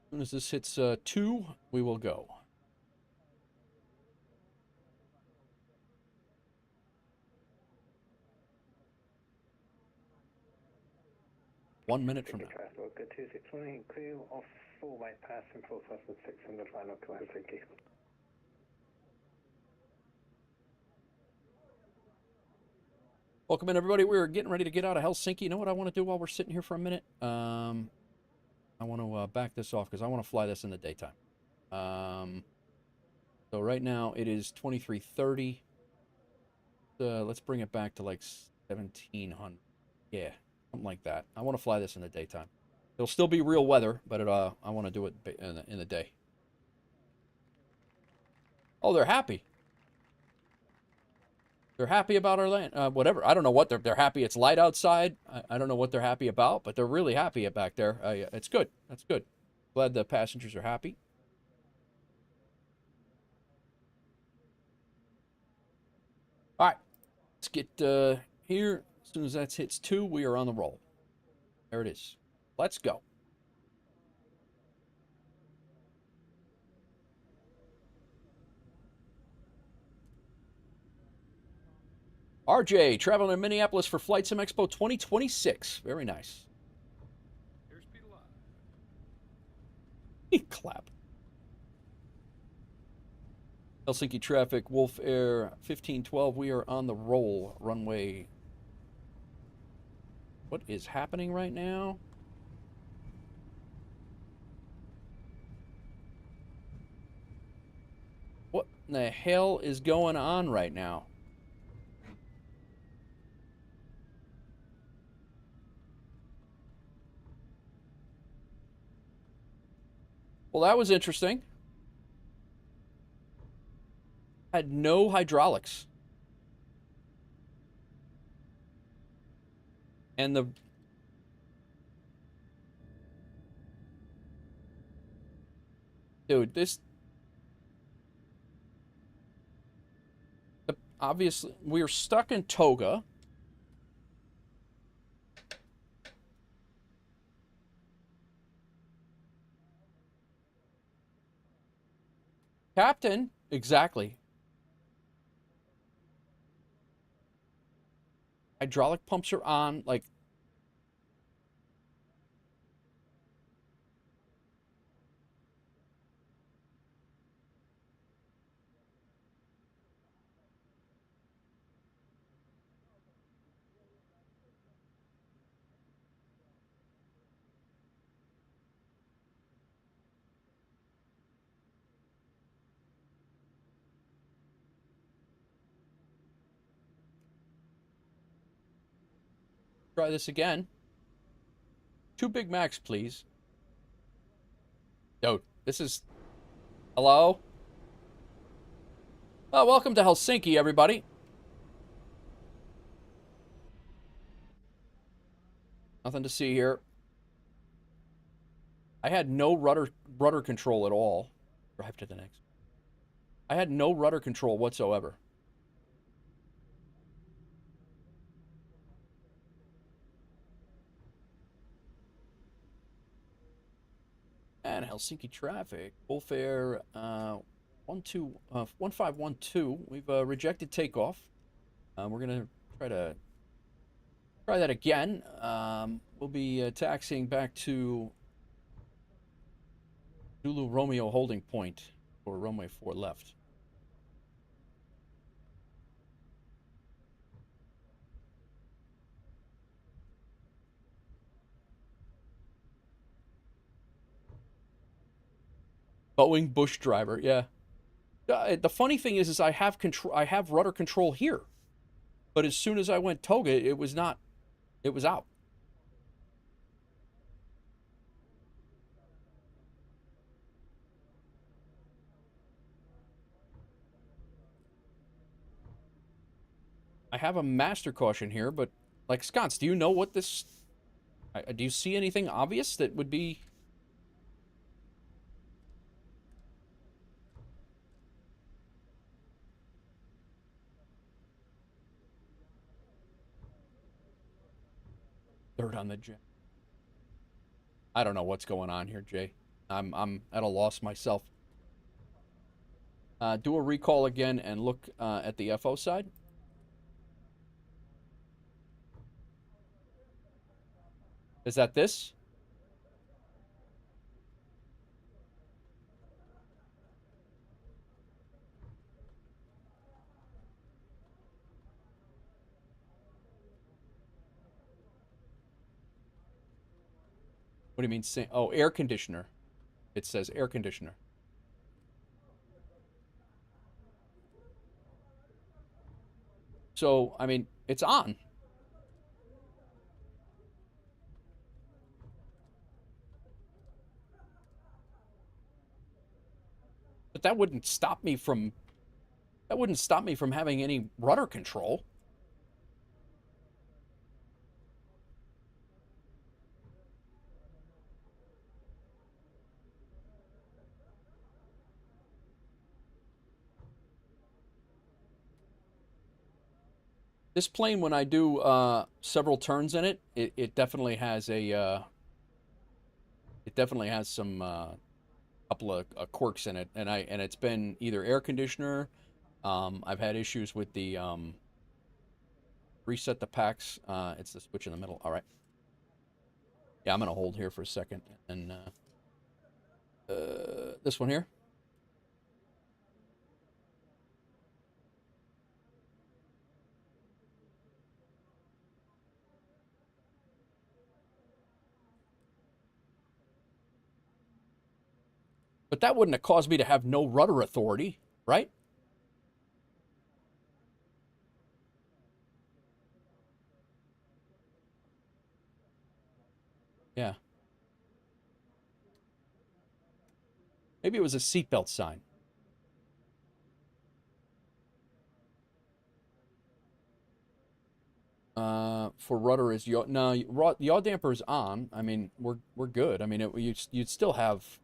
As soon as this hits 2, we will go. One minute from now. Traffic, 261, clear off full way pass and 4600 line up to Helsinki. Welcome in, everybody. We're getting ready to get out of Helsinki. You know what I want to do while we're sitting here for a minute? I want to back this off because I want to fly this in the daytime. So right now it is 23:30. Let's bring it back to like 1700. Yeah, something like that. I want to fly this in the daytime. It'll still be real weather, but I want to do it in the day. Oh, they're happy. They're happy about our land. Whatever. I don't know what they're happy. It's light outside. I don't know what they're happy about, but they're really happy back there. It's good. That's good. Glad the passengers are happy. All right. Let's get here. As soon as that hits 2, we are on the roll. There it is. Let's go. RJ, traveling in Minneapolis for Flight Sim Expo 2026. Very nice. Airspeed alive. Clap. Helsinki traffic, WolfAir 1512. We are on the roll. Runway. What is happening right now? What in the hell is going on right now? Well, that was interesting. Had no hydraulics. And the... Dude, this... obviously, we're stuck in Toga. Captain, exactly. Hydraulic pumps are on, like... Try this again. 2 Big Macs, please. Dude, this is... Hello? Oh, welcome to Helsinki, everybody. Nothing to see here. I had no rudder control at all. Drive to the next. I had no rudder control whatsoever. And Helsinki traffic. WolfAir 1512. We've rejected takeoff. We're gonna try that again. We'll be taxiing back to Zulu Romeo holding point for runway 4 left. Boeing Bush driver, yeah. The funny thing is I have control. I have rudder control here, but as soon as I went Toga, it was not. It was out. I have a master caution here, but like Sconce, do you know what this? Do you see anything obvious that would be? Third on the jet. I don't know what's going on here, Jay. I'm at a loss myself. Do a recall again and look at the FO side. Is that this? What do you mean? Oh, air conditioner. It says air conditioner. So, I mean, it's on. But that wouldn't stop me from having any rudder control. This plane, when I do several turns in it, it definitely has a it definitely has some couple of quirks in it, and it's been either air conditioner. I've had issues with the reset the packs. It's the switch in the middle. All right. Yeah, I'm gonna hold here for a second, and this one here. But that wouldn't have caused me to have no rudder authority, right? Yeah. Maybe it was a seatbelt sign. For rudder is yaw. No, yaw damper is on. I mean, we're good. I mean, you'd still have.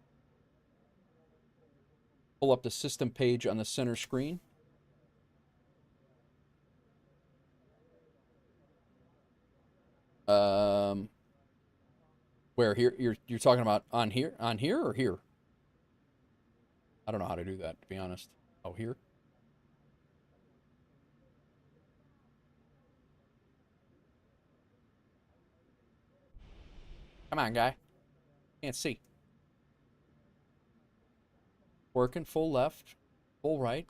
Pull up the system page on the center screen. Where here? You're talking about on here or here? I don't know how to do that, to be honest. Oh, here? Come on, guy. Can't see. Working full left, full right,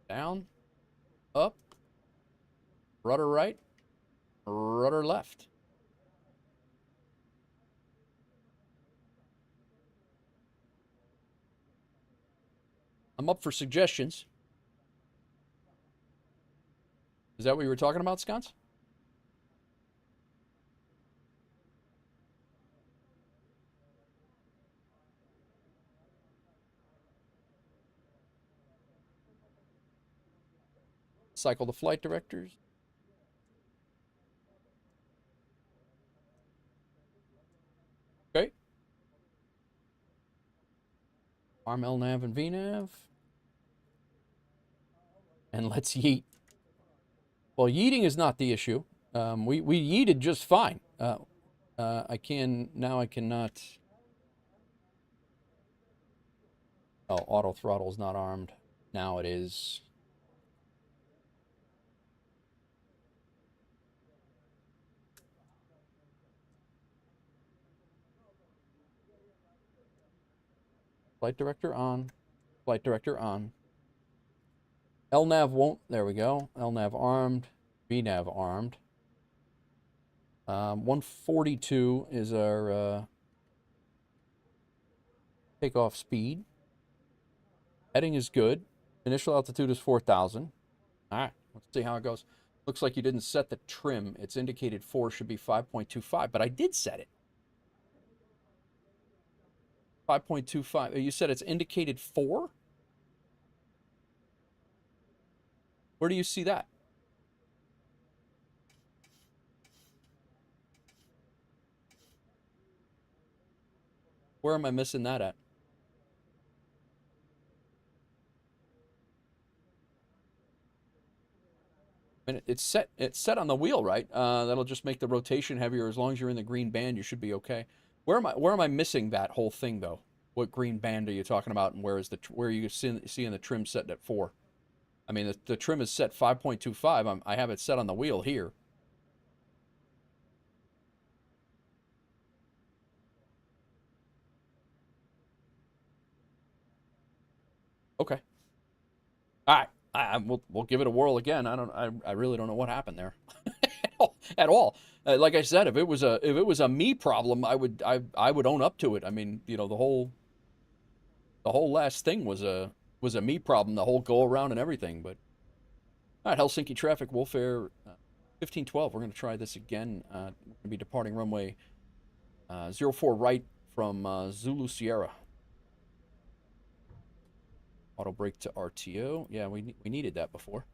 down, up, rudder right, rudder left. I'm up for suggestions. Is that what you were talking about, Sconce? Cycle the flight directors. Okay. Arm LNAV and VNAV. And let's yeet. Well, yeeting is not the issue. We yeeted just fine. I cannot. Oh, auto throttle's not armed. Now it is. Flight director on. Flight director on. LNAV won't. There we go. LNAV armed. VNAV armed. 142 is our takeoff speed. Heading is good. Initial altitude is 4,000. All right, let's see how it goes. Looks like you didn't set the trim. It's indicated 4 should be 5.25, but I did set it. 5.25. You said it's indicated 4? Where do you see that? Where am I missing that at? I mean, it's set on the wheel, right? That'll just make the rotation heavier. As long as you're in the green band, you should be okay. Where am I missing that whole thing though? What green band are you talking about, and where are you seeing the trim set at 4? I mean, the trim is set 5.25. I have it set on the wheel here. Okay. All right. We'll give it a whirl again. I really don't know what happened there at all. Like I said, if it was a me problem, I would own up to it. I mean, you know, the whole last thing was a me problem, the whole go around and everything. But all right, Helsinki traffic, WolfAir 1512. We're going to try this again. We're going to be departing runway 04 right from Zulu Sierra. Auto brake to RTO. Yeah, we needed that before.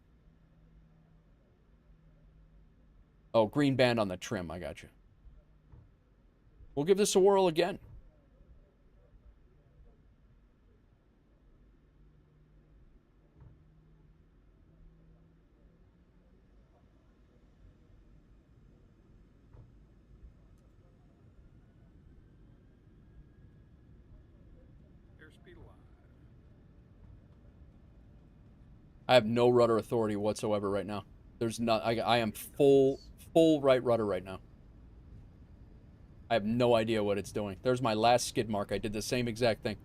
Oh, green band on the trim. I got you. We'll give this a whirl again. Airspeed alive. I have no rudder authority whatsoever right now. There's not. I am full right rudder right now. I have no idea what it's doing. There's my last skid mark. I did the same exact thing.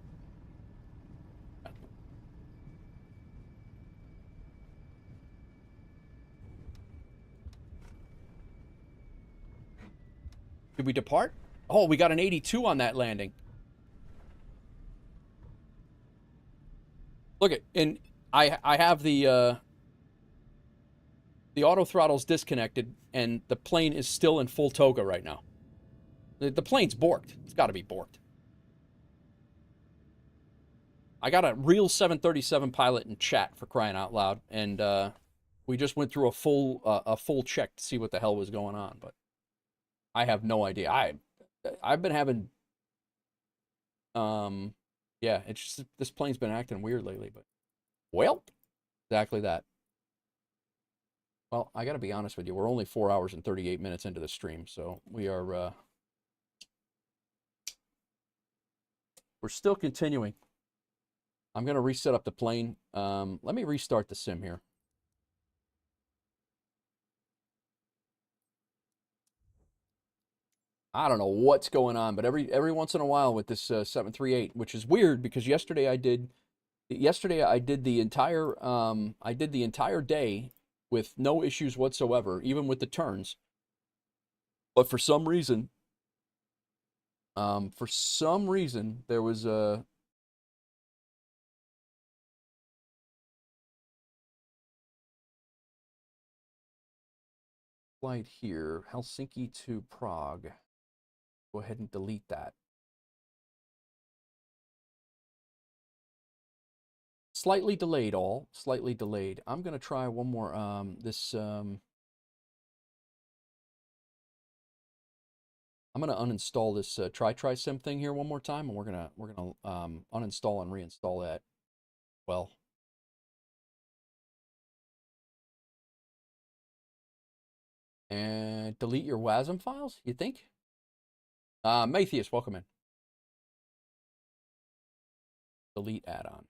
Did we depart? Oh, we got an 82 on that landing. Look at, and I have the auto throttle's disconnected, and the plane is still in full toga right now. The plane's borked. It's got to be borked. I got a real 737 pilot in chat, for crying out loud, and we just went through a full check to see what the hell was going on, but I have no idea. I've been having yeah, it's just this plane's been acting weird lately, but well, exactly that. Well, I got to be honest with you. We're only 4 hours and 38 minutes into the stream, so we are We're still continuing. I'm going to reset up the plane. Let me restart the sim here. I don't know what's going on, but every once in a while with this 738, which is weird because yesterday I did the entire day with no issues whatsoever, even with the turns. But for some reason there was a flight here, Helsinki to Prague. Go ahead and delete that. Slightly delayed, slightly delayed. I'm going to try one more, I'm going to uninstall this try-sim thing here one more time, and we're going to uninstall and reinstall that. Well, and delete your WASM files, you think? Matthias, welcome in. Delete add-on.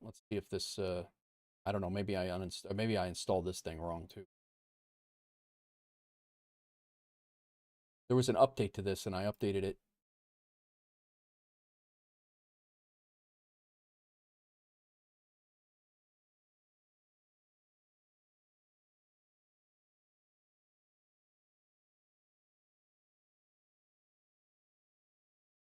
Let's see if this, I don't know, maybe I installed this thing wrong too. There was an update to this and I updated it.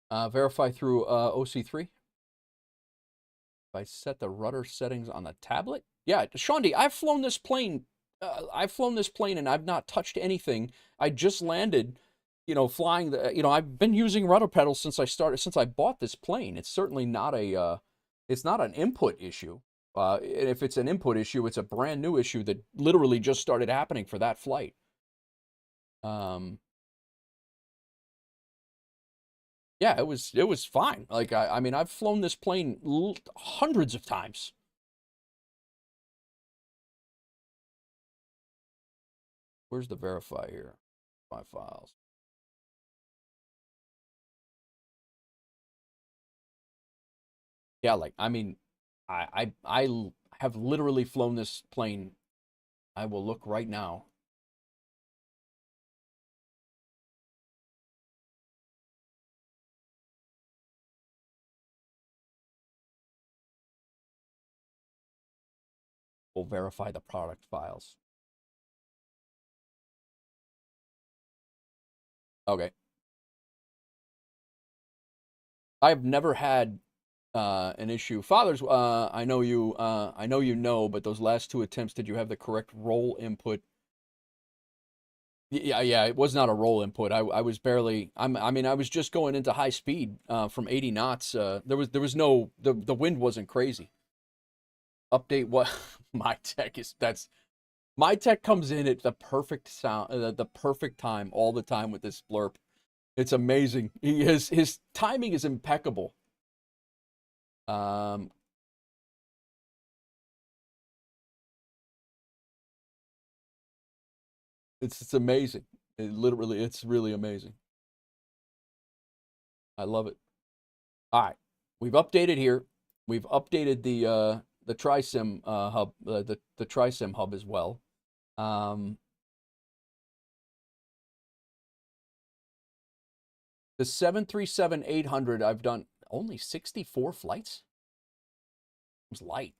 Verify through OC3. If I set the rudder settings on the tablet? Yeah, Shaundi, I've flown this plane and I've not touched anything. I just landed, you know, flying the, you know, I've been using rudder pedals since I bought this plane. It's certainly not a, it's not an input issue. If it's an input issue, it's a brand new issue that literally just started happening for that flight. Yeah, it was fine. Like, I mean, I've flown this plane hundreds of times. Where's the verify here? My files. Yeah, like, I mean, I have literally flown this plane. I will look right now. We'll verify the product files. Okay. I've never had an issue. Fathers, I know you know, but those last two attempts, did you have the correct roll input? Yeah, it was not a roll input. I was barely, I mean, I was just going into high speed from 80 knots. There was no, the wind wasn't crazy. Update what my tech is, my tech comes in at the perfect sound, the perfect time all the time with this blurb. It's amazing. His timing is impeccable. It's amazing. It's really amazing. I love it. All right, we've updated here. We've updated the tri-sim hub, the tri-sim hub as well. The 737-800, I've done only 64 flights. It was light.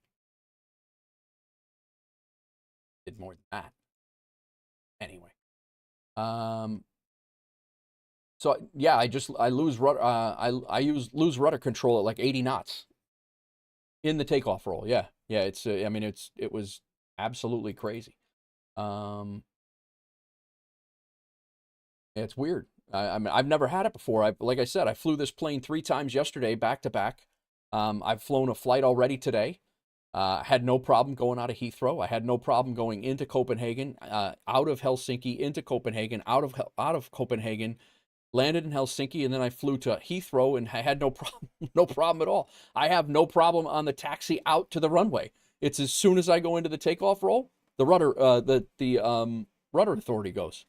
Did more than that. Anyway. So yeah, I lose rudder. I lose rudder control at like 80 knots in the takeoff roll. Yeah. It's. I mean, it was absolutely crazy. It's weird. I mean, I've never had it before. Like I said, I flew this plane 3 times yesterday, back to back. I've flown a flight already today. Had no problem going out of Heathrow. I had no problem going into Copenhagen, out of Helsinki, into Copenhagen, out of Copenhagen, landed in Helsinki, and then I flew to Heathrow, and I had no problem at all. I have no problem on the taxi out to the runway. It's as soon as I go into the takeoff roll, the rudder, the rudder authority goes.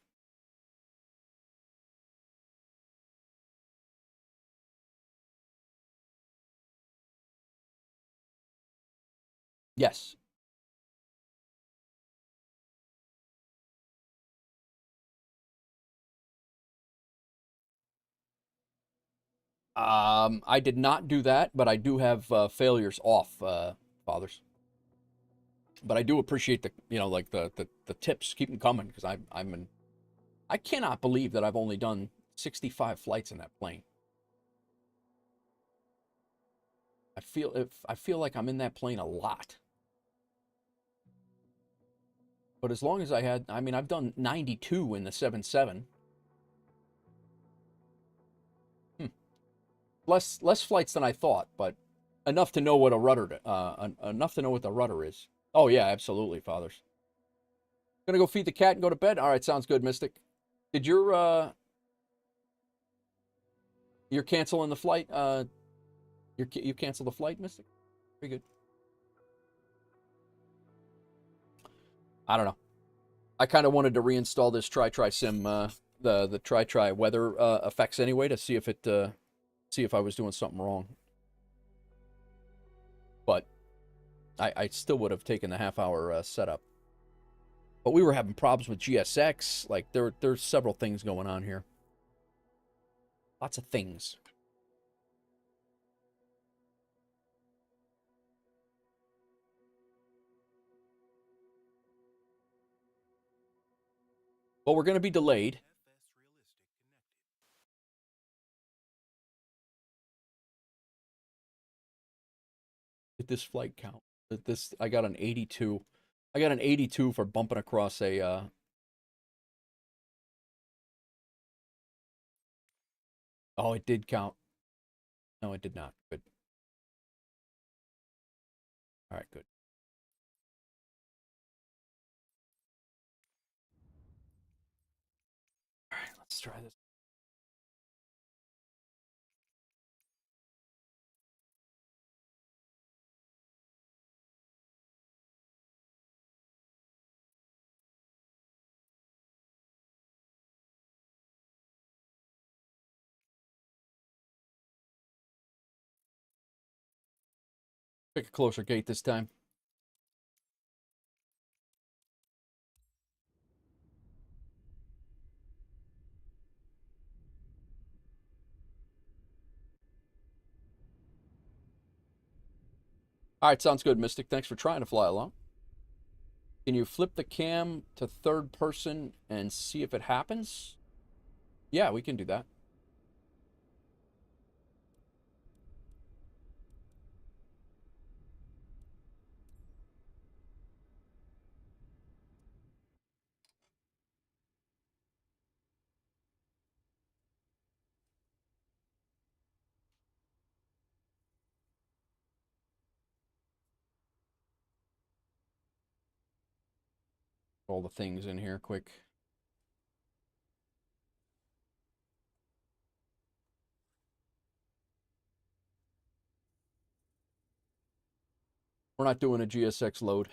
Yes. I did not do that, but I do have failures off, fathers. But I do appreciate the, you know, like the tips. Keep them coming, because I cannot believe that I've only done 65 flights in that plane. I feel like I'm in that plane a lot. But as long as I mean, I've done 92 in the 7.7. Less flights than I thought, but enough to know what a rudder, enough to know what the rudder is. Oh yeah, absolutely, fathers. Gonna go feed the cat and go to bed. All right, sounds good, Mystic. Did you're canceling the flight? You canceled the flight, Mystic? Very good. I don't know. I kind of wanted to reinstall this Sim, the Tri weather effects anyway, to see if it see if I was doing something wrong. But I still would have taken the half-hour setup. But we were having problems with GSX. Like, there's several things going on here. Lots of things. Well, we're going to be delayed. Did this flight count? I got an 82. I got an 82 for bumping across a Oh, it did count. No, it did not. Good. All right, good. All right, let's try this. Pick a closer gate this time. All right, sounds good, Mystic. Thanks for trying to fly along. Can you flip the cam to third person and see if it happens? Yeah, we can do that. All the things in here quick. We're not doing a GSX load.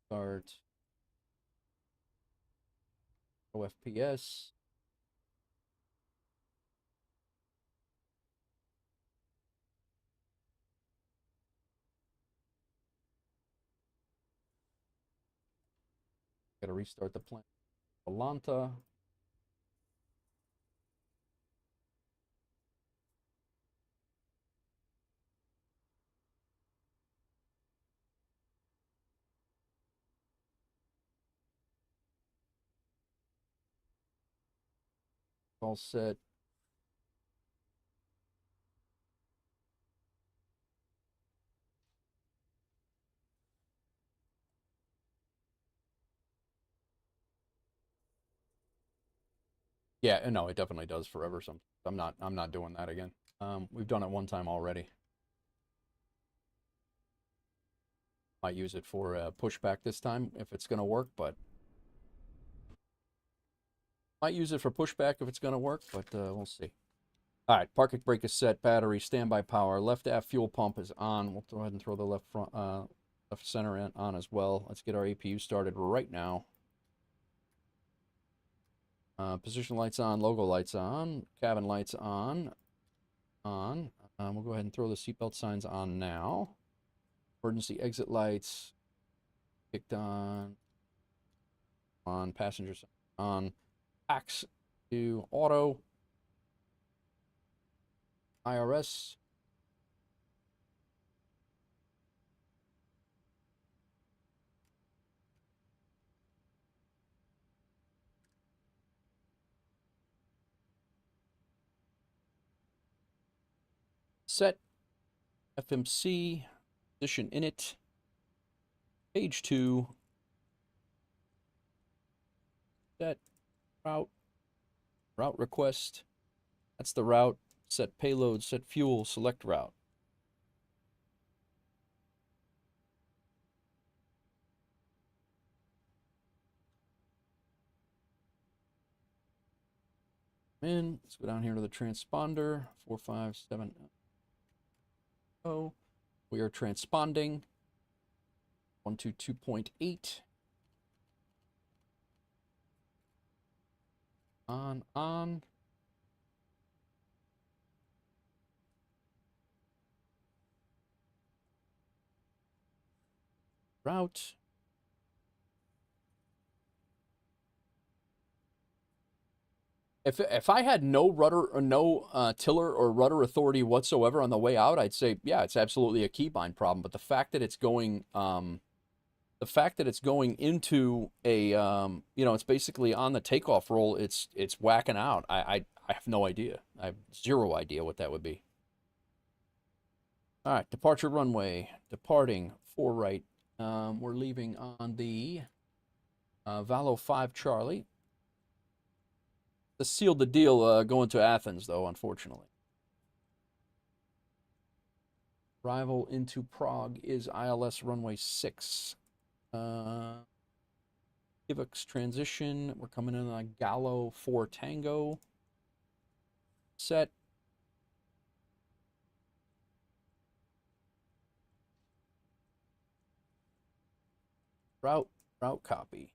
Start. OFPS. Got to restart the plane. Atlanta. All set. Yeah, no, it definitely does forever. I'm not doing that again. We've done it one time already. Might use it for pushback this time if it's going to work, but might use it for pushback if it's going to work, but we'll see. All right, parking brake is set, battery, standby power, left aft fuel pump is on. We'll go ahead and throw the left center in on as well. Let's get our APU started right now. Position lights on, logo lights on, cabin lights on. We'll go ahead and throw the seatbelt signs on now. Emergency exit lights kicked on. On passengers on. Packs to auto. IRS. Set. FMC. Position in it. Page 2. Set. Route. Route request. That's the route. Set payload. Set fuel. Select route. Let's go down here to the transponder. 4570. We are transponding. 122.8. On. Route. If I had no rudder or no tiller or rudder authority whatsoever on the way out, I'd say, yeah, it's absolutely a keybind problem. But the fact that it's going into a it's basically on the takeoff roll, it's whacking out. I have no idea. I have zero idea what that would be. All right, departure runway, departing 4 right. We're leaving on the Valo 5 Charlie. This sealed the deal going to Athens, though, unfortunately. Arrival into Prague is ILS runway 6. Kivix transition. We're coming in on Gallo 4 Tango. Set. Route copy.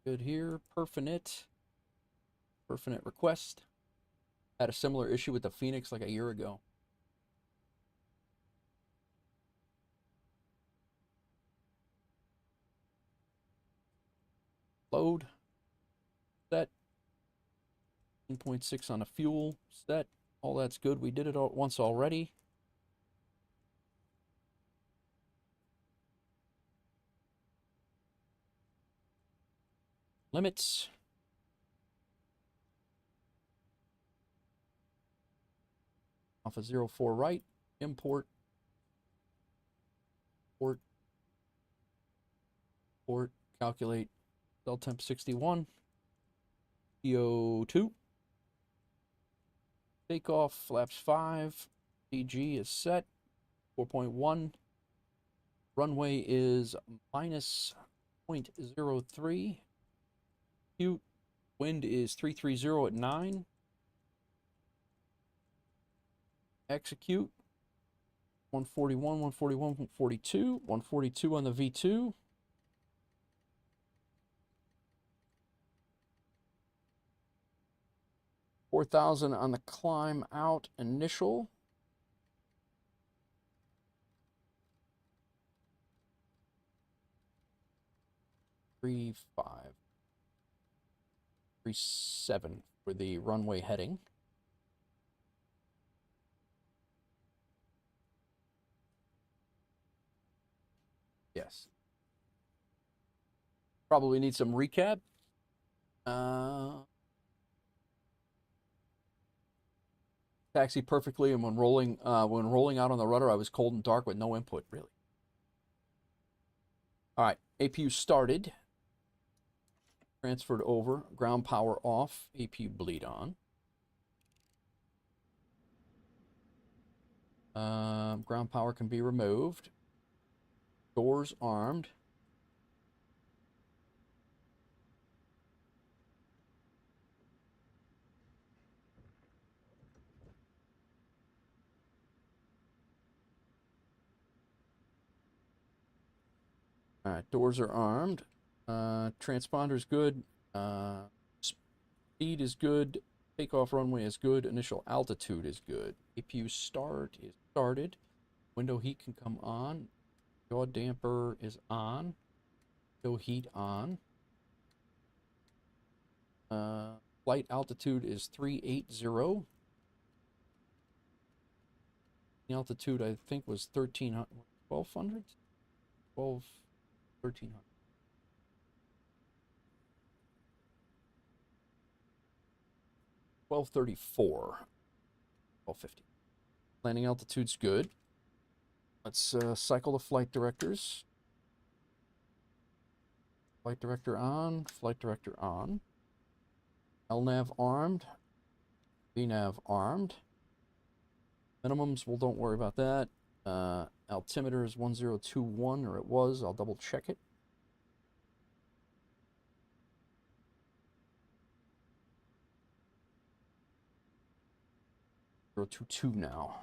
Good here. Perfinite request. Had a similar issue with the Fenix like a year ago. Load. Set. 10.6 on the fuel. Set. All that's good. We did it all once already. Limits. Off of 04 right. Import. Port. Calculate. Cell temp 61. PO2. Takeoff. Flaps 5. DG is set. 4.1. Runway is minus 0.03. Cute. Wind is 330 at 9. Execute. 141, 141, 142. 142 on the V2. $4,000 on the climb out initial. Three 7 for the runway heading. Yes. Probably need some recap. Taxi perfectly, and when rolling out on the rudder, I was cold and dark with no input, really. All right, APU started. Transferred over. Ground power off. APU bleed on. Ground power can be removed. Doors armed. All right, doors are armed. Transponder's good. Speed is good. Takeoff runway is good. Initial altitude is good. APU start is started. Window heat can come on. Yaw damper is on. Window heat on. Flight altitude is 380. The altitude, I think, was 1,300, 1,200? 1,300. 1234. 1250. Landing altitude's good. Let's cycle the flight directors. Flight director on. Flight director on. LNAV armed. VNAV armed. Minimums, well, don't worry about that. Altimeter is 1021, or it was. I'll double check it. .022 now.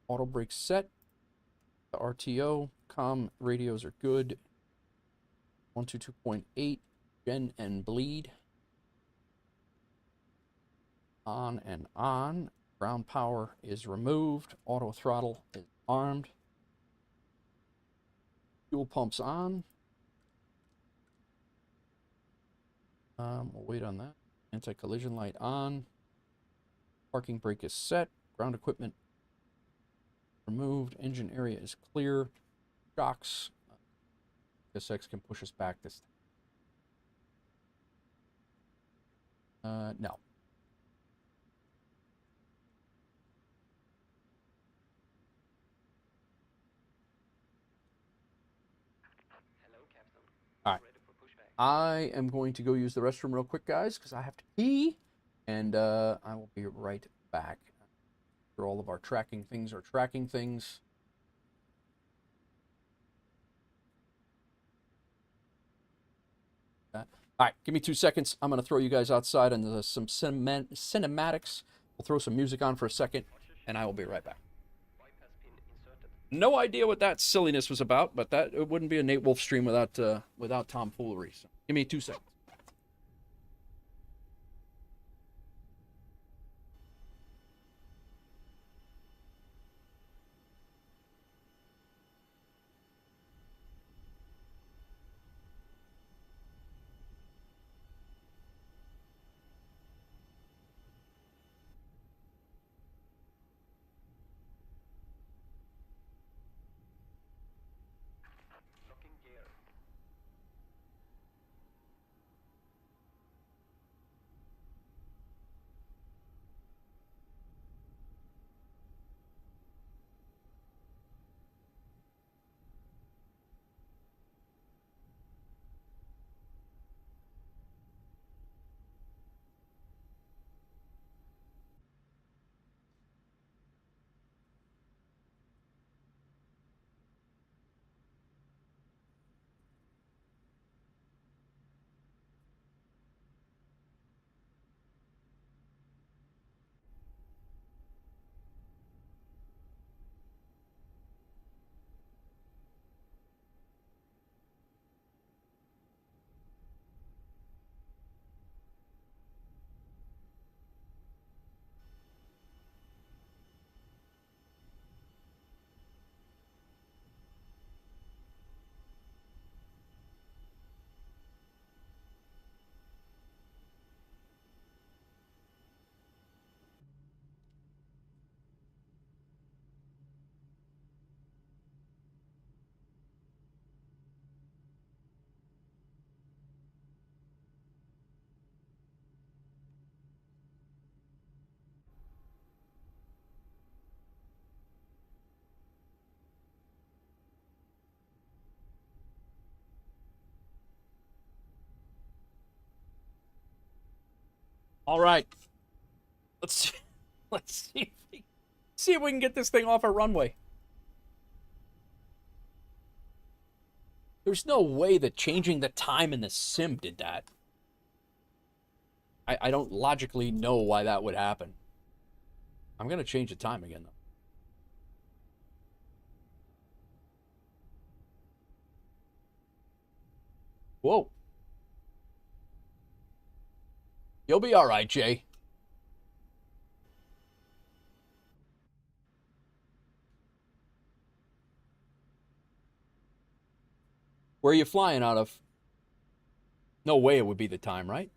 Auto brake set. The RTO. COM radios are good. 122.8. Gen and bleed. On and on. Ground power is removed. Auto throttle is armed. Fuel pumps on. We'll wait on that. Anti-collision light on. Parking brake is set. Ground equipment removed. Engine area is clear. Shocks. SX can push us back this time. No. All right. I am going to go use the restroom real quick, guys, because I have to pee, and I will be right back. After all of our tracking things are tracking things. All right, give me 2 seconds. I'm going to throw you guys outside into some cinematics. We'll throw some music on for a second, and I will be right back. No idea what that silliness was about, but that it wouldn't be a Nate Wolf stream without tomfoolery. So give me 2 seconds. All right. Let's see if we can get this thing off our runway. There's no way that changing the time in the sim did that. I don't logically know why that would happen. I'm going to change the time again, though. Whoa. You'll be all right, Jay. Where are you flying out of? No way it would be the time, right?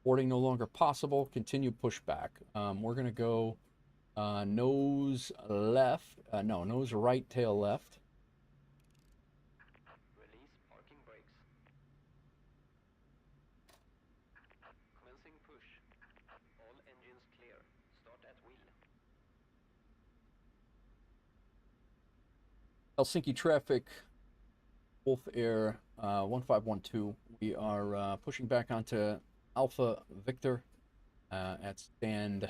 Boarding no longer possible. Continue pushback. We're going to go nose left. No, nose right, tail left. Release parking brakes. Commencing push. All engines clear. Start at wheel. Helsinki traffic, WolfAir 1512. We are pushing back onto Alpha Victor at stand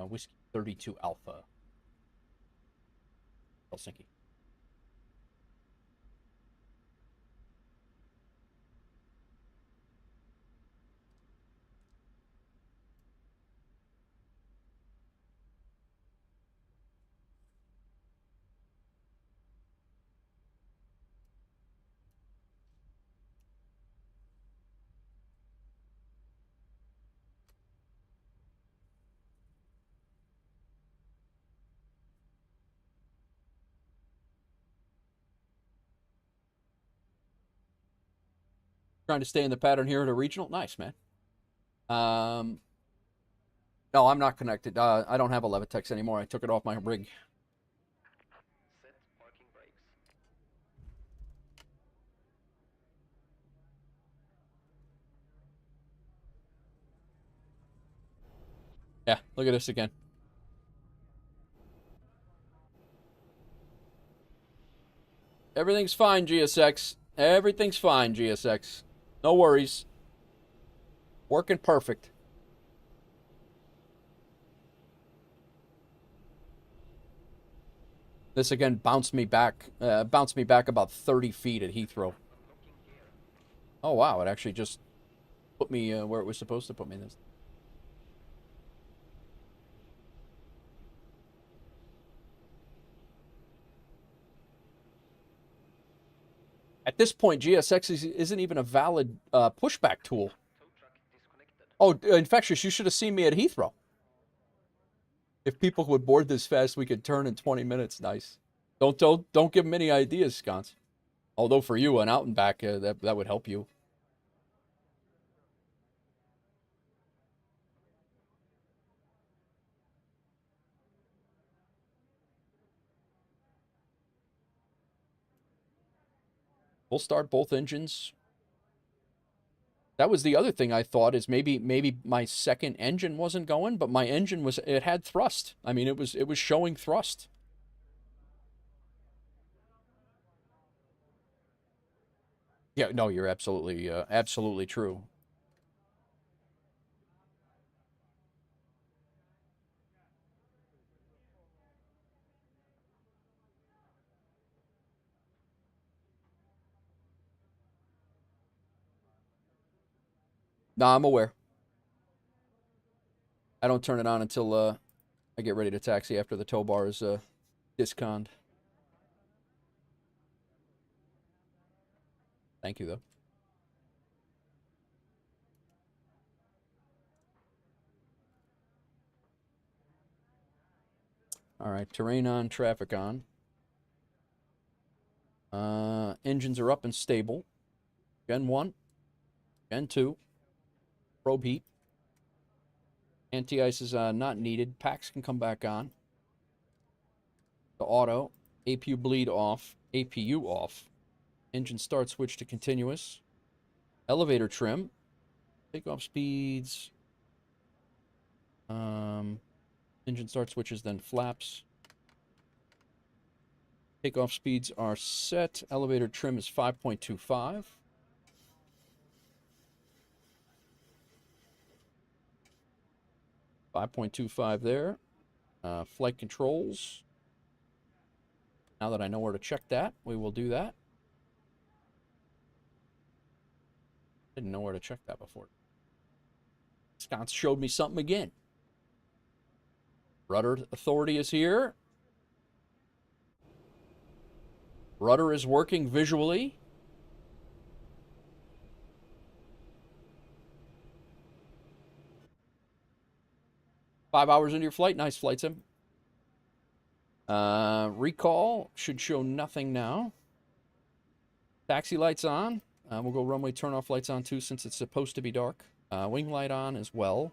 Whiskey 32 Alpha, Helsinki. Trying to stay in the pattern here at a regional. Nice, man. No, I'm not connected. I don't have a Levitex anymore. I took it off my rig. Set parking brakes. Yeah, look at this again. Everything's fine, GSX. Everything's fine, GSX. No worries. Working perfect. This again bounced me back about 30 feet at Heathrow. Oh wow, it actually just put me where it was supposed to put me this. At this point, GSX isn't even a valid pushback tool. Oh, Infectious, you should have seen me at Heathrow. If people would board this fast, we could turn in 20 minutes. Nice. Don't give them any ideas, Sconce. Although for you, an out and back, that would help you. We'll start both engines. That was the other thing I thought is maybe my second engine wasn't going, but my engine it had thrust. I mean, it was showing thrust. Yeah, no, you're absolutely true. No, I'm aware. I don't turn it on until I get ready to taxi after the tow bar is disconned. Thank you, though. All right, terrain on, traffic on. Engines are up and stable. Gen 1, Gen 2, probe heat. Anti-ice is not needed. Packs can come back on. The auto, APU bleed off, APU off. Engine start switch to continuous. Elevator trim. Takeoff speeds. Engine start switches, then flaps. Takeoff speeds are set. Elevator trim is 5.25. .25 there. Flight controls. Now that I know where to check that, we will do that. Didn't know where to check that before. Sconce showed me something again. Rudder authority is here. Rudder is working visually. Five hours into your flight. Nice flight sim. Recall should show nothing now. Taxi lights on. We'll go runway turn-off lights on too since it's supposed to be dark. Wing light on as well.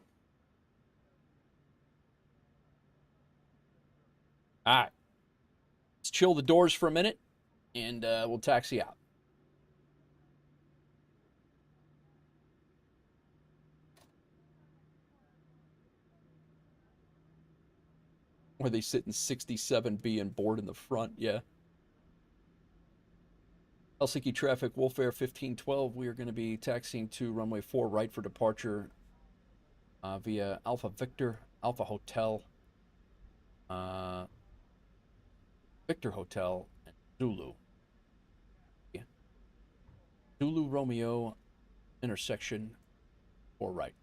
All right. Let's chill the doors for a minute, and we'll taxi out. Where they sit in 67B and board in the front, yeah. Helsinki traffic, WolfAir 1512. We are going to be taxiing to runway 4 right for departure via Alpha Victor, Alpha Hotel, Victor Hotel, and Zulu. Yeah. Zulu Romeo intersection 4 right.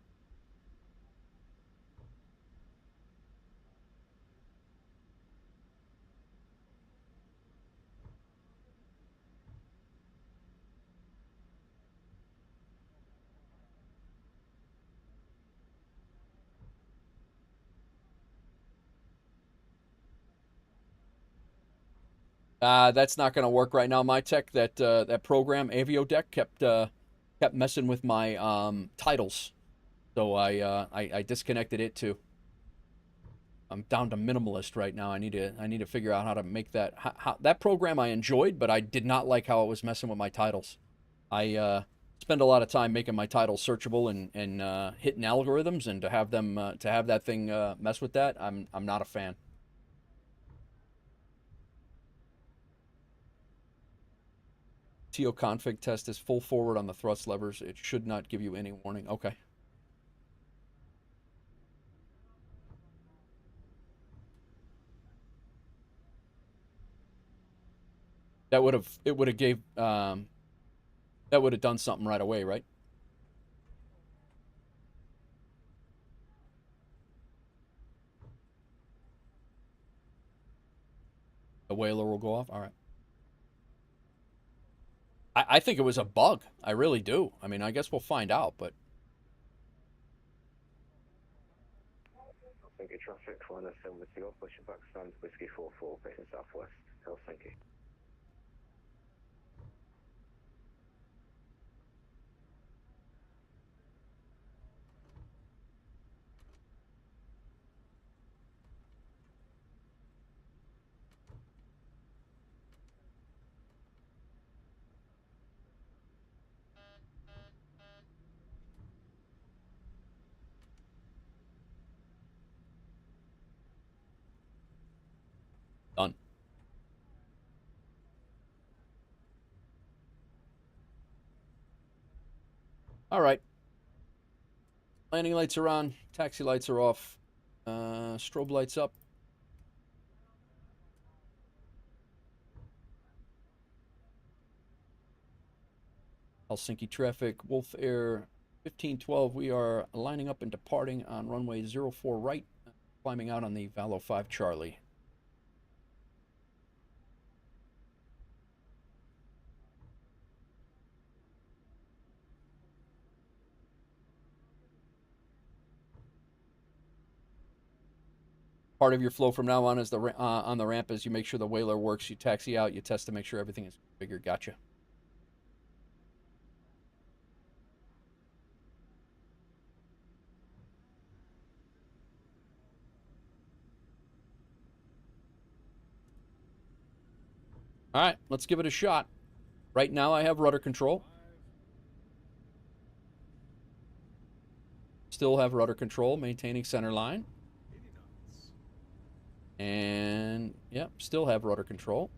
That's not going to work right now. My tech, that program, AvioDeck, kept messing with my titles, so I disconnected it too. I'm down to minimalist right now. I need to figure out how to make that. That program I enjoyed, but I did not like how it was messing with my titles. I spend a lot of time making my titles searchable and hitting algorithms, and to have that thing mess with that, I'm not a fan. TO config test is full forward on the thrust levers. It should not give you any warning. Okay. That would have done something right away, right? The whaler will go off. All right. I think it was a bug. I really do. I mean, I guess we'll find out, but. Helsinki traffic, line SM with you, pushing back stand, whiskey 44, facing southwest, Helsinki. Done. All right. Landing lights are on. Taxi lights are off. Strobe lights up. Helsinki traffic, WolfAir 1512. We are lining up and departing on runway 04 right, climbing out on the Valo 5 Charlie. Part of your flow from now on is on the ramp is you make sure the whaler works, you taxi out, you test to make sure everything is configured. Gotcha. All right, let's give it a shot. Right now I have rudder control. Still have rudder control, maintaining center line. And, yep, still have rudder control.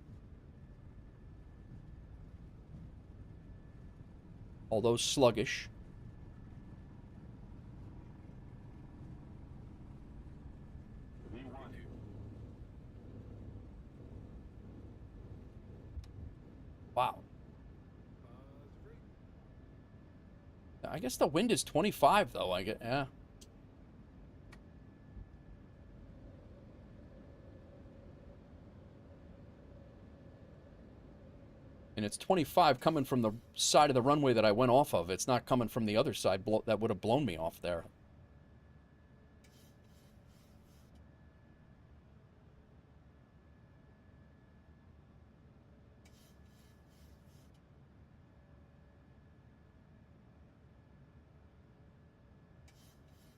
Although sluggish. Wow. I guess the wind is 25, though. Yeah. And it's 25 coming from the side of the runway that I went off of. It's not coming from the other side that would have blown me off there.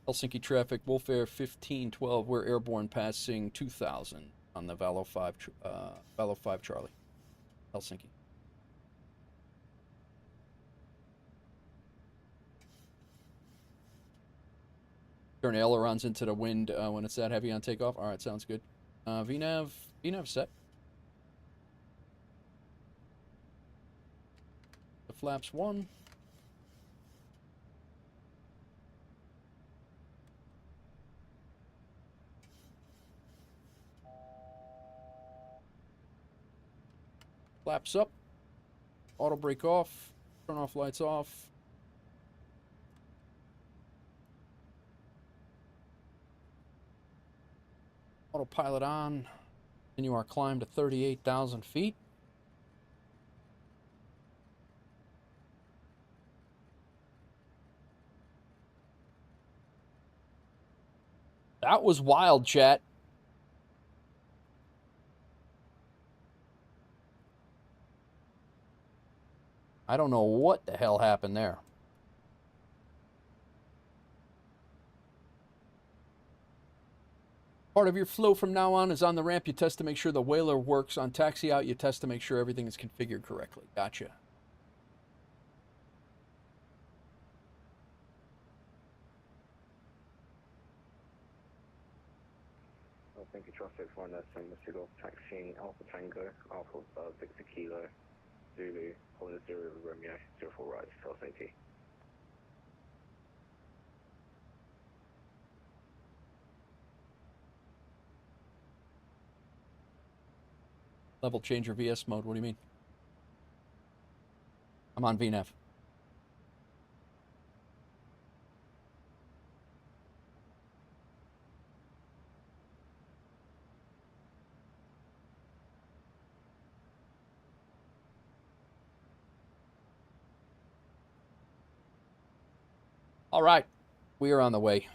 Helsinki traffic, WolfAir 1512, we're airborne passing 2000 on the Valo 5 Charlie, Helsinki. Turn ailerons into the wind when it's that heavy on takeoff. All right, sounds good. VNAV set. The flaps 1. Flaps up, auto brake off, turn off lights off. Autopilot on, continue our climb to 38,000 feet. That was wild, chat. I don't know what the hell happened there. Part of your flow from now on is on the ramp. You test to make sure the whaler works. On taxi out, you test to make sure everything is configured correctly. Gotcha. Thank you, traffic 1, Mr. Golf, taxiing Alpha Tango, Alpha Victor Kilo, Zulu, Holland 0 Romeo, 04 right, Helsinki. Level changer VS mode, what do you mean? I'm on VNAV. All right, we are on the way.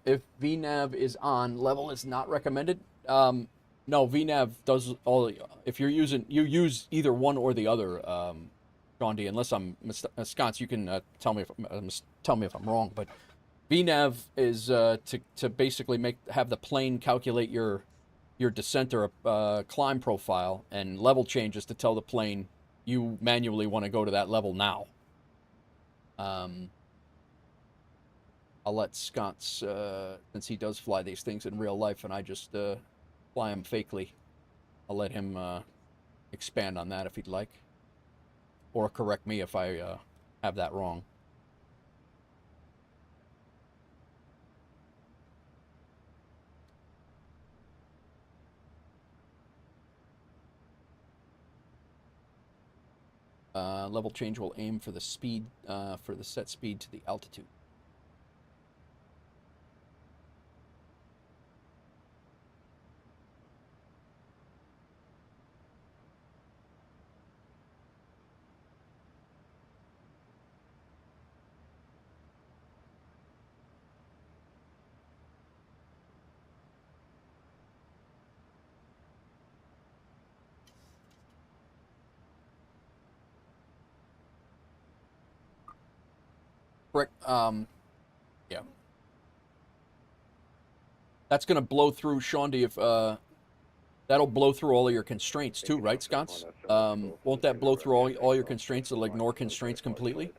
If VNAV is on, level is not recommended. No, VNAV does all. If you're using, you use either one or the other. Sean D, unless I'm Sconce, you can tell me if I'm wrong. But VNAV is to basically have the plane calculate your descent or climb profile, and level changes to tell the plane you manually want to go to that level now. I'll let Sconce, since he does fly these things in real life and I just fly them fakely, I'll let him expand on that if he'd like. Or correct me if I have that wrong. Level change will aim for the speed, for the set speed to the altitude. Yeah. That's going to blow through, Shaundi, if that'll blow through all of your constraints too, right, Sconce? Won't that blow through all your constraints? It'll ignore constraints completely?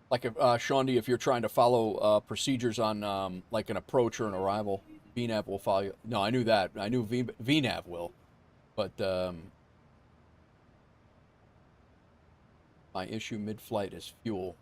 Like if Shaundi, if you're trying to follow procedures on like an approach or an arrival, VNAV will follow you. No, I knew that. I knew VNAV will, but My issue mid-flight is fuel.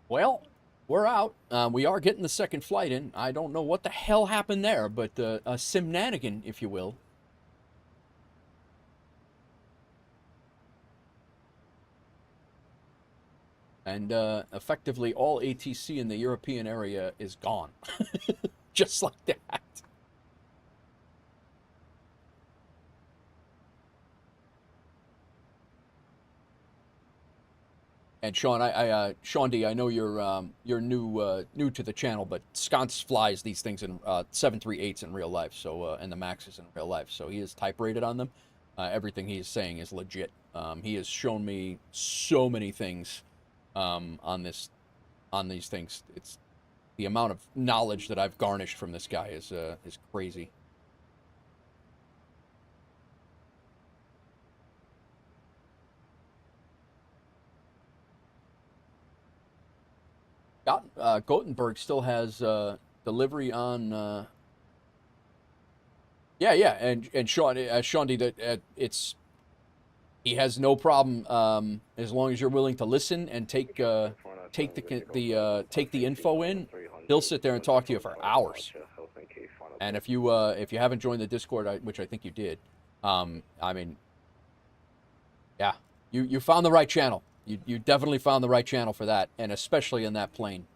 Well, we're out. We are getting the second flight in. I don't know what the hell happened there, but a simnanigan, if you will. And effectively, all ATC in the European area is gone. Just like that. And Sean, Sean D, I know you're new to the channel, but Sconce flies these things in 738s in real life, so and the Maxes in real life, so he is type rated on them. Everything he is saying is legit. He has shown me so many things on these things. It's the amount of knowledge that I've garnished from this guy is crazy. Gothenburg still has delivery on. Yeah, and Sean D, that he has no problem as long as you're willing to listen and take the info in. He'll sit there and talk to you for hours. And if you haven't joined the Discord, which I think you did, I mean, yeah, you found the right channel. You definitely found the right channel for that, and especially in that plane.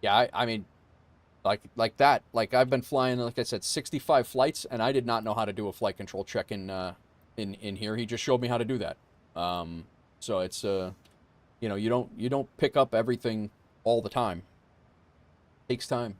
Yeah, I mean, like that. Like I've been flying, like I said, 65 flights, and I did not know how to do a flight control check in here. He just showed me how to do that. So it's you know, you don't pick up everything all the time. It takes time.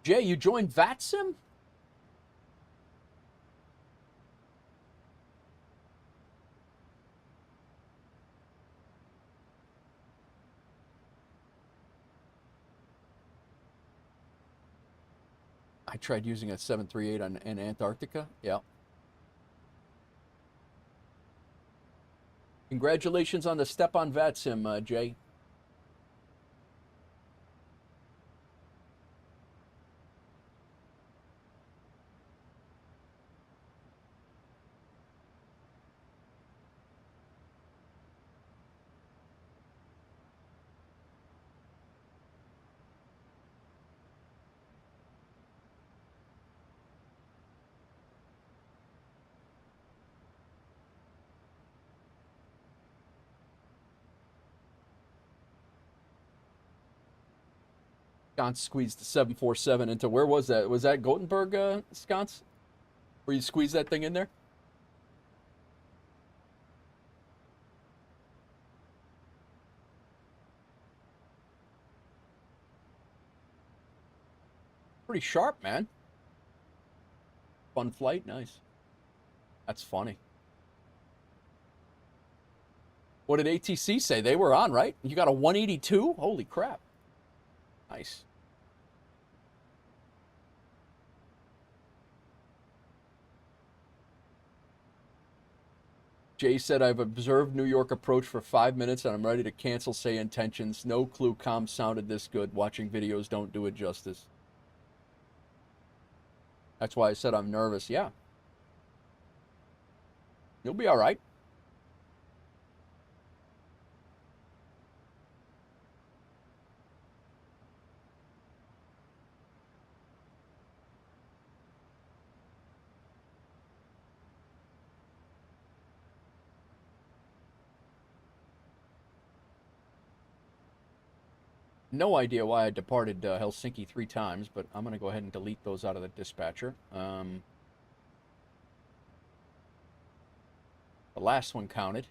Jay, you joined VATSIM? I tried using a 738 in Antarctica. Yeah. Congratulations on the step on VATSIM, Jay. Sconce squeezed the 747 into, where was that? Was that Gothenburg, Sconce? Where you squeezed that thing in there? Pretty sharp, man. Fun flight, nice. That's funny. What did ATC say? They were on, right? You got a 182? Holy crap. Nice. Jay said, I've observed New York approach for 5 minutes and I'm ready to cancel say intentions. No clue comms sounded this good. Watching videos don't do it justice. That's why I said I'm nervous. Yeah. You'll be all right. no idea why I departed Helsinki 3 times, but I'm going to go ahead and delete those out of the dispatcher. The last one counted.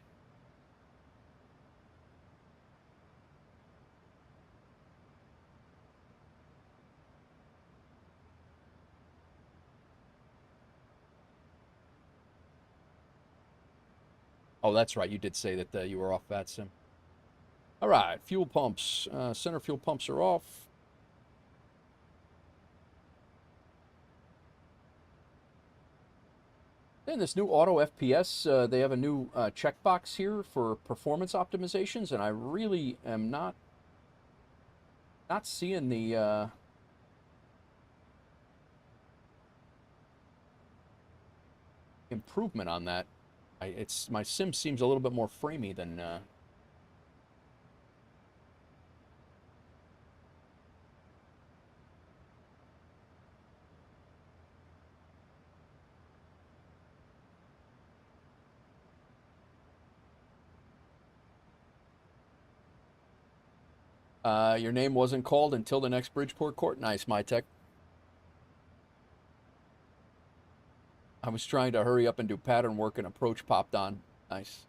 Oh, that's right. You did say that you were off VATSIM. All right, fuel pumps. Center fuel pumps are off. In this new auto FPS, they have a new checkbox here for performance optimizations, and I really am not seeing the improvement on that. My sim seems a little bit more framey than. Your name wasn't called until the next Bridgeport court. Nice, MyTech. I was trying to hurry up and do pattern work and approach popped on. Nice.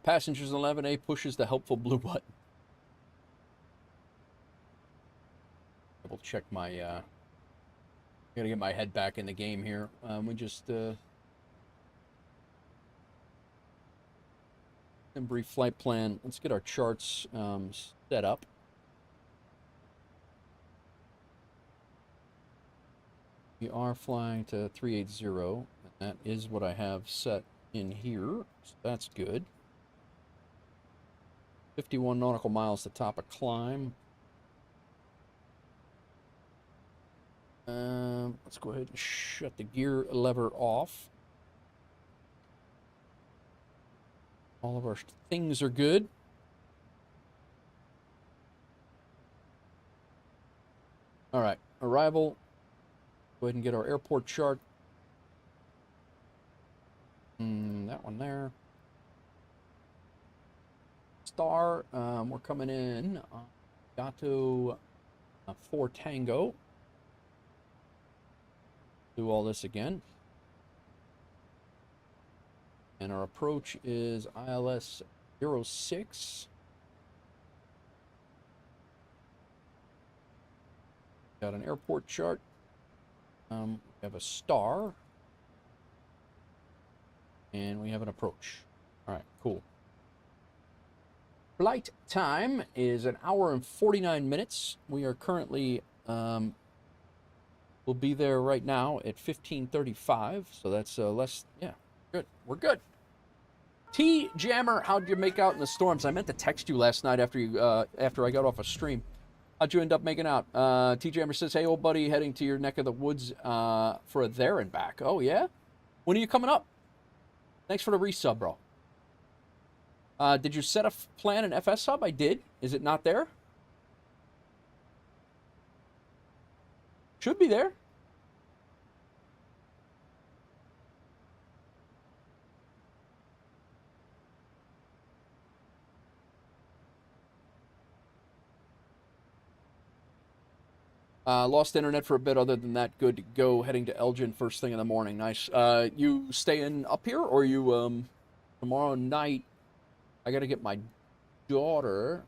Passengers 11A pushes the helpful blue button. We'll check my, gotta get my head back in the game here. We just, and brief flight plan. Let's get our charts set up. We are flying to 380, and that is what I have set in here, so that's good. 51 nautical miles to top of climb. Let's go ahead and shut the gear lever off. All of our things are good. All right, arrival. Go ahead and get our airport chart. That one there. Star, we're coming in. Gato 4 Tango. Do all this again. And our approach is ILS 06. Got an airport chart. We have a star. And we have an approach. All right, cool. Flight time is 1 hour and 49 minutes. We are currently, we'll be there right now at 15:35. So that's less, yeah, good. We're good. T-Jammer, how'd you make out in the storms? I meant to text you last night after you, after I got off a stream. How'd you end up making out? T-Jammer says, hey, old buddy, heading to your neck of the woods for a there and back. Oh, yeah? When are you coming up? Thanks for the resub, bro. Did you set a plan in FSHub? I did. Is it not there? Should be there. Lost internet for a bit. Other than that, good to go. Heading to Elgin first thing in the morning. Nice. You staying up here, or you tomorrow night? I gotta get my daughter.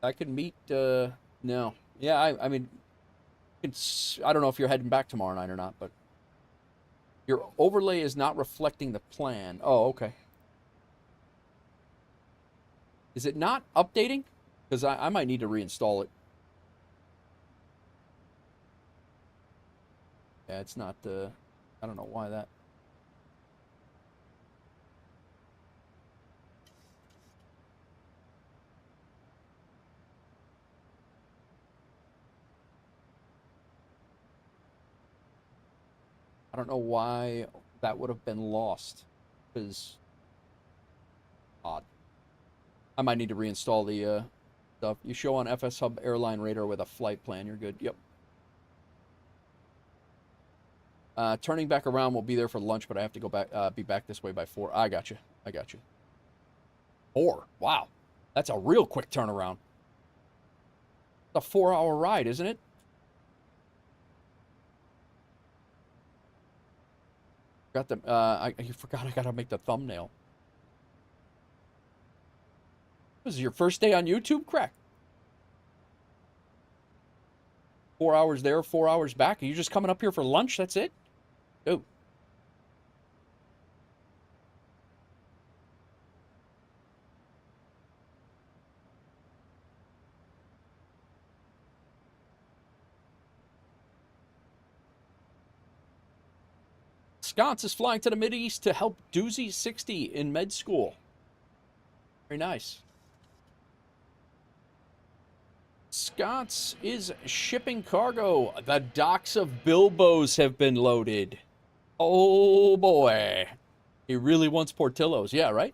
I can meet. No. Yeah. I mean, it's. I don't know if you're heading back tomorrow night or not, but your overlay is not reflecting the plan. Oh, okay. Is it not updating? Because I might need to reinstall it. Yeah, it's not, I don't know why that. I don't know why that would have been lost. Because, odd. I might need to reinstall the stuff. You show on FSHub airline radar with a flight plan. You're good. Yep. Turning back around, we'll be there for lunch, but I have to go back, be back this way by 4. I got you. I got you. 4. Wow. That's a real quick turnaround. It's a 4-hour ride, isn't it? Got the, I forgot I gotta make the thumbnail. This is your first day on YouTube? Crack. 4 hours there, 4 hours back. Are you just coming up here for lunch? That's it? Oh. Sconce is flying to the Mideast to help Doozy 60 in med school. Very nice. Sconce is shipping cargo. The docks of Bilbo's have been loaded. Oh boy. He really wants Portillo's. Yeah, right?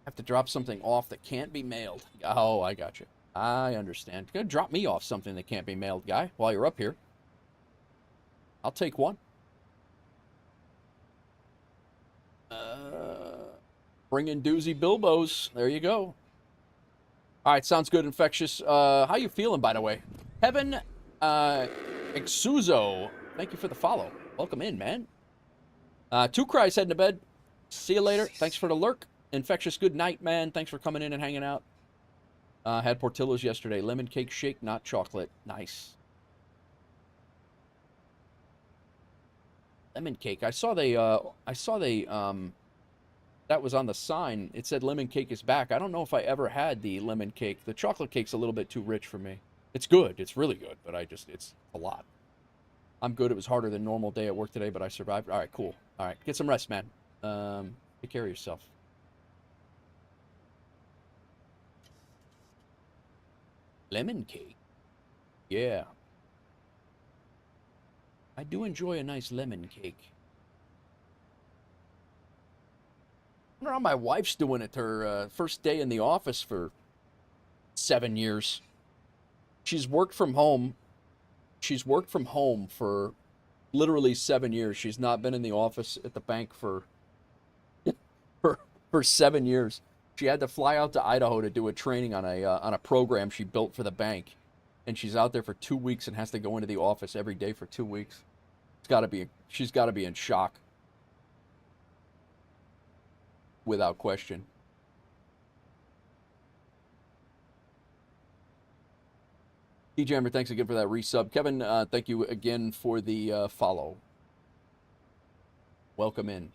Have to drop something off that can't be mailed. Oh, I got you. I understand. You're gonna drop me off something that can't be mailed, guy, while you're up here. I'll take one. Bring in Doozy Bilbo's. There you go. All right, sounds good, Infectious. How you feeling, by the way? Heaven Exuzo, thank you for the follow. Welcome in, man. Two Cries heading to bed. See you later. Thanks for the lurk. Infectious, good night, man. Thanks for coming in and hanging out. Had Portillo's yesterday. Lemon cake shake, not chocolate. Nice. Lemon cake. I saw they that was on the sign. It said lemon cake is back. I don't know if I ever had the lemon cake. The chocolate cake's a little bit too rich for me. It's good. It's really good, but it's a lot. I'm good. It was harder than normal day at work today, but I survived. All right, cool. All right, get some rest, man. Take care of yourself. Lemon cake. Yeah. I do enjoy a nice lemon cake. I wonder how my wife's doing it her first day in the office for 7 years. She's worked from home. She's worked from home for literally 7 years. She's not been in the office at the bank for 7 years. She had to fly out to Idaho to do a training on a program she built for the bank, and she's out there for 2 weeks and has to go into the office every day for 2 weeks. She's got to be in shock. Without question. D-Jammer, thanks again for that resub. Kevin, thank you again for the follow. Welcome in.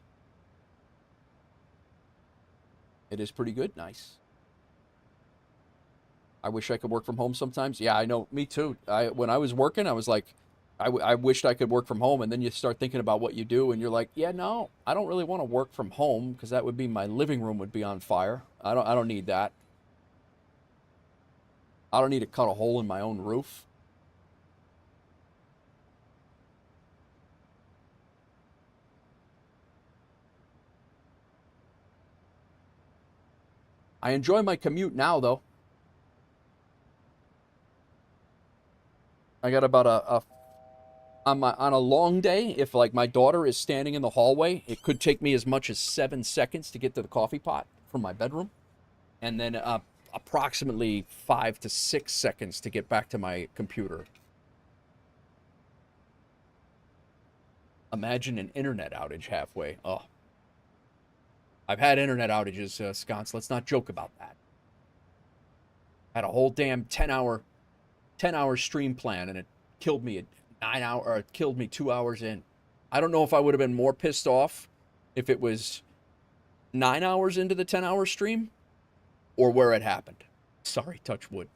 It is pretty good. Nice. I wish I could work from home sometimes. Yeah, I know. Me too. When I was working, I was like, I wished I could work from home, and then you start thinking about what you do, and you're like, yeah, no, I don't really want to work from home, because that would be my living room would be on fire. I don't need that. I don't need to cut a hole in my own roof. I enjoy my commute now, though. I got about on a long day, if like my daughter is standing in the hallway, it could take me as much as 7 seconds to get to the coffee pot from my bedroom, and then approximately 5 to 6 seconds to get back to my computer. Imagine an internet outage halfway. Oh. I've had internet outages, Sconce. Let's not joke about that. Had a whole damn 10-hour stream plan, and it killed me at 9 hours, or it killed me 2 hours in. I don't know if I would have been more pissed off if it was 9 hours into the 10-hour stream or where it happened. Sorry, touch wood.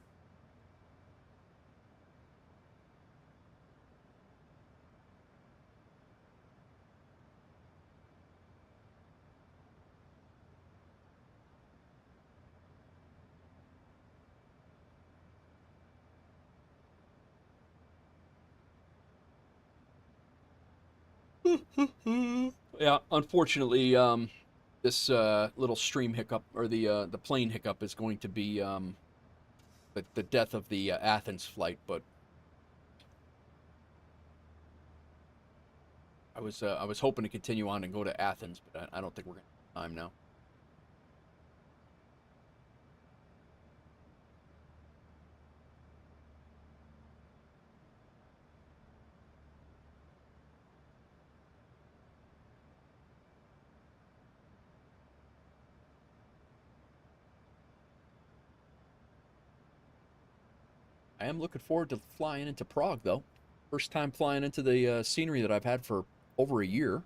Yeah, unfortunately, this little stream hiccup, or the plane hiccup, is going to be the death of the Athens flight. But I was hoping to continue on and go to Athens, but I don't think we're gonna have time now. I am looking forward to flying into Prague, though. First time flying into the scenery that I've had for over a year.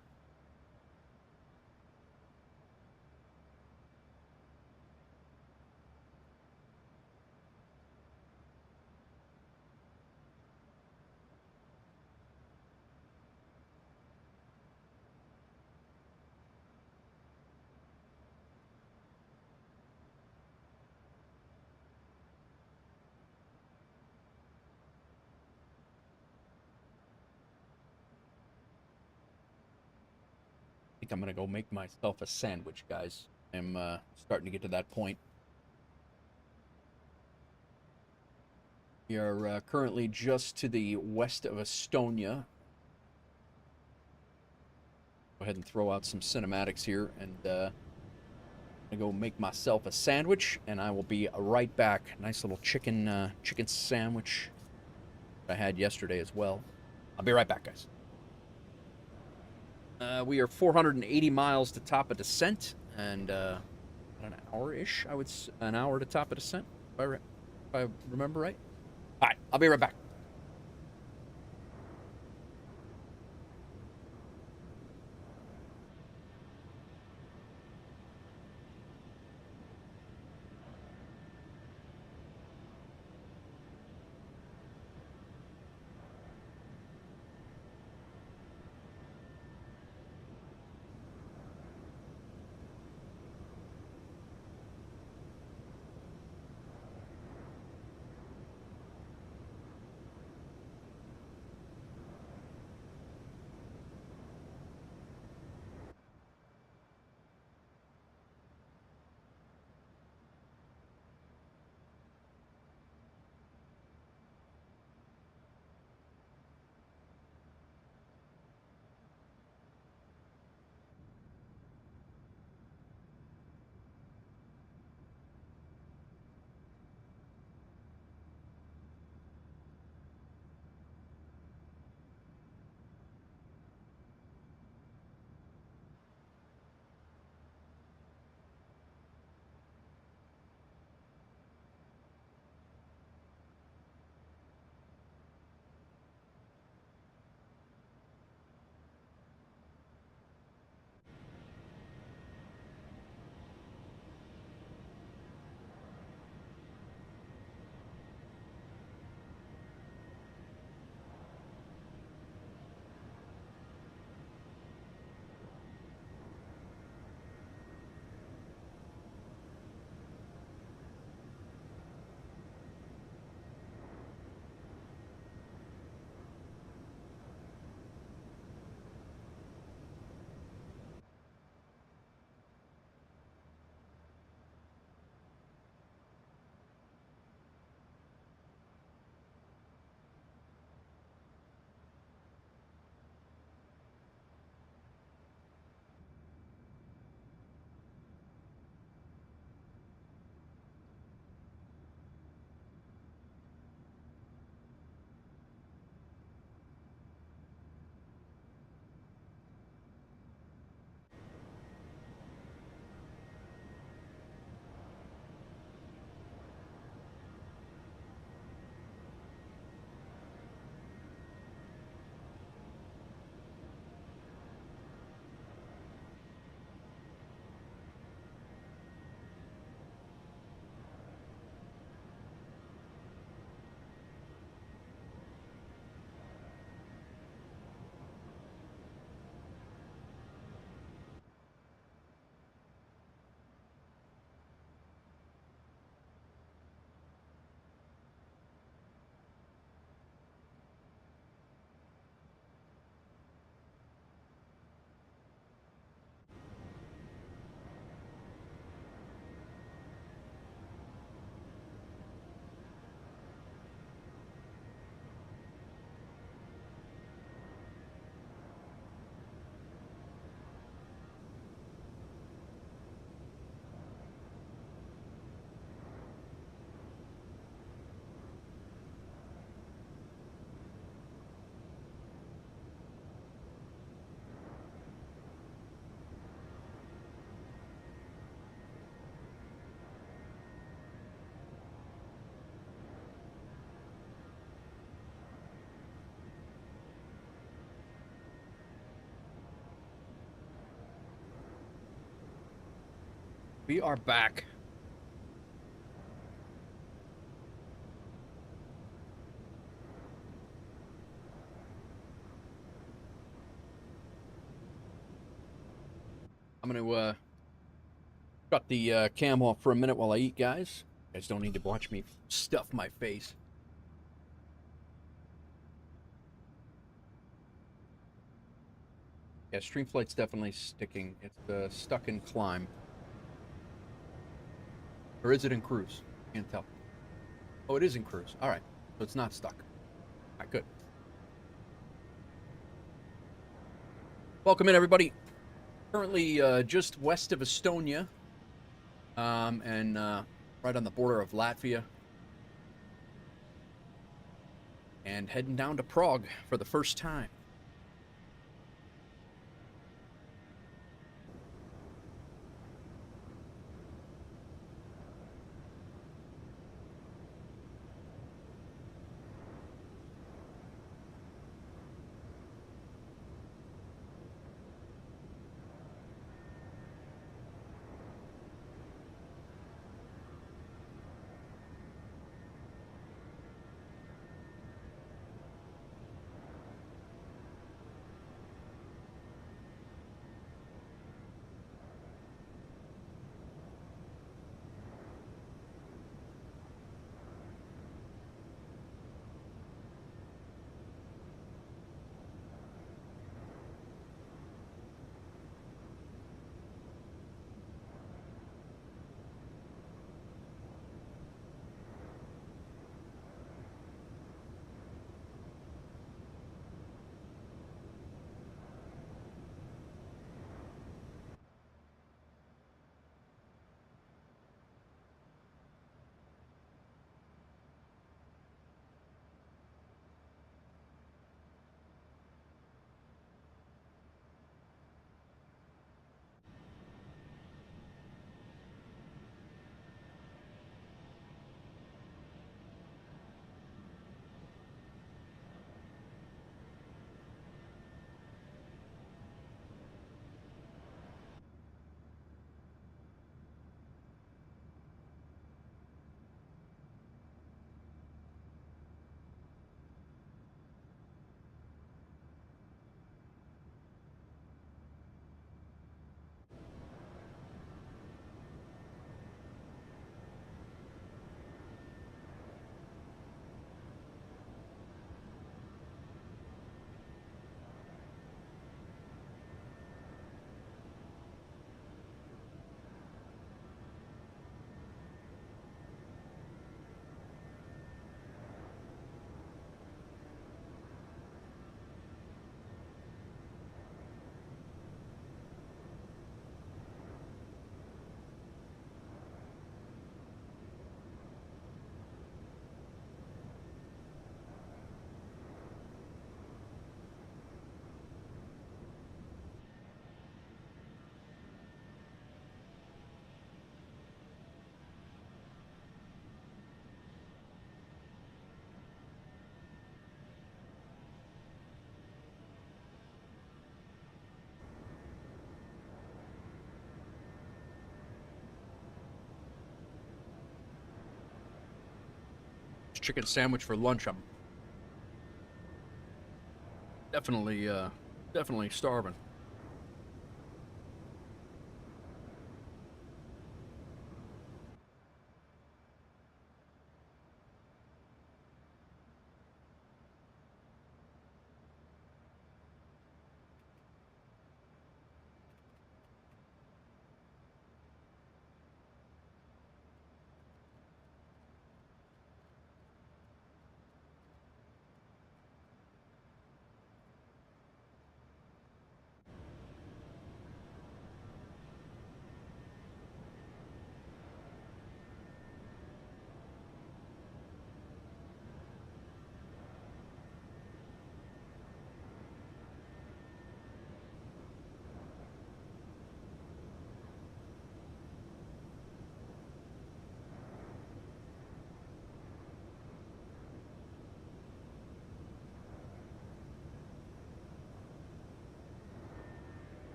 I think I'm going to go make myself a sandwich, guys. I'm starting to get to that point. We are currently just to the west of Estonia. Go ahead and throw out some cinematics here, and I'm going to go make myself a sandwich, and I will be right back. Nice little chicken sandwich I had yesterday as well. I'll be right back, guys. We are 480 miles to top of descent, and an hour-ish, an hour to top of descent, if I remember right. All right, I'll be right back. We are back. I'm going to shut the cam off for a minute while I eat, guys. You guys don't need to watch me stuff my face. Yeah, Streamflight's definitely sticking. It's stuck in climb. Or is it in cruise? Can't tell. Oh, it is in cruise. All right. So it's not stuck. All right, good. Welcome in, everybody. Currently just west of Estonia and right on the border of Latvia. And heading down to Prague for the first time. Chicken sandwich for lunch. I'm definitely starving.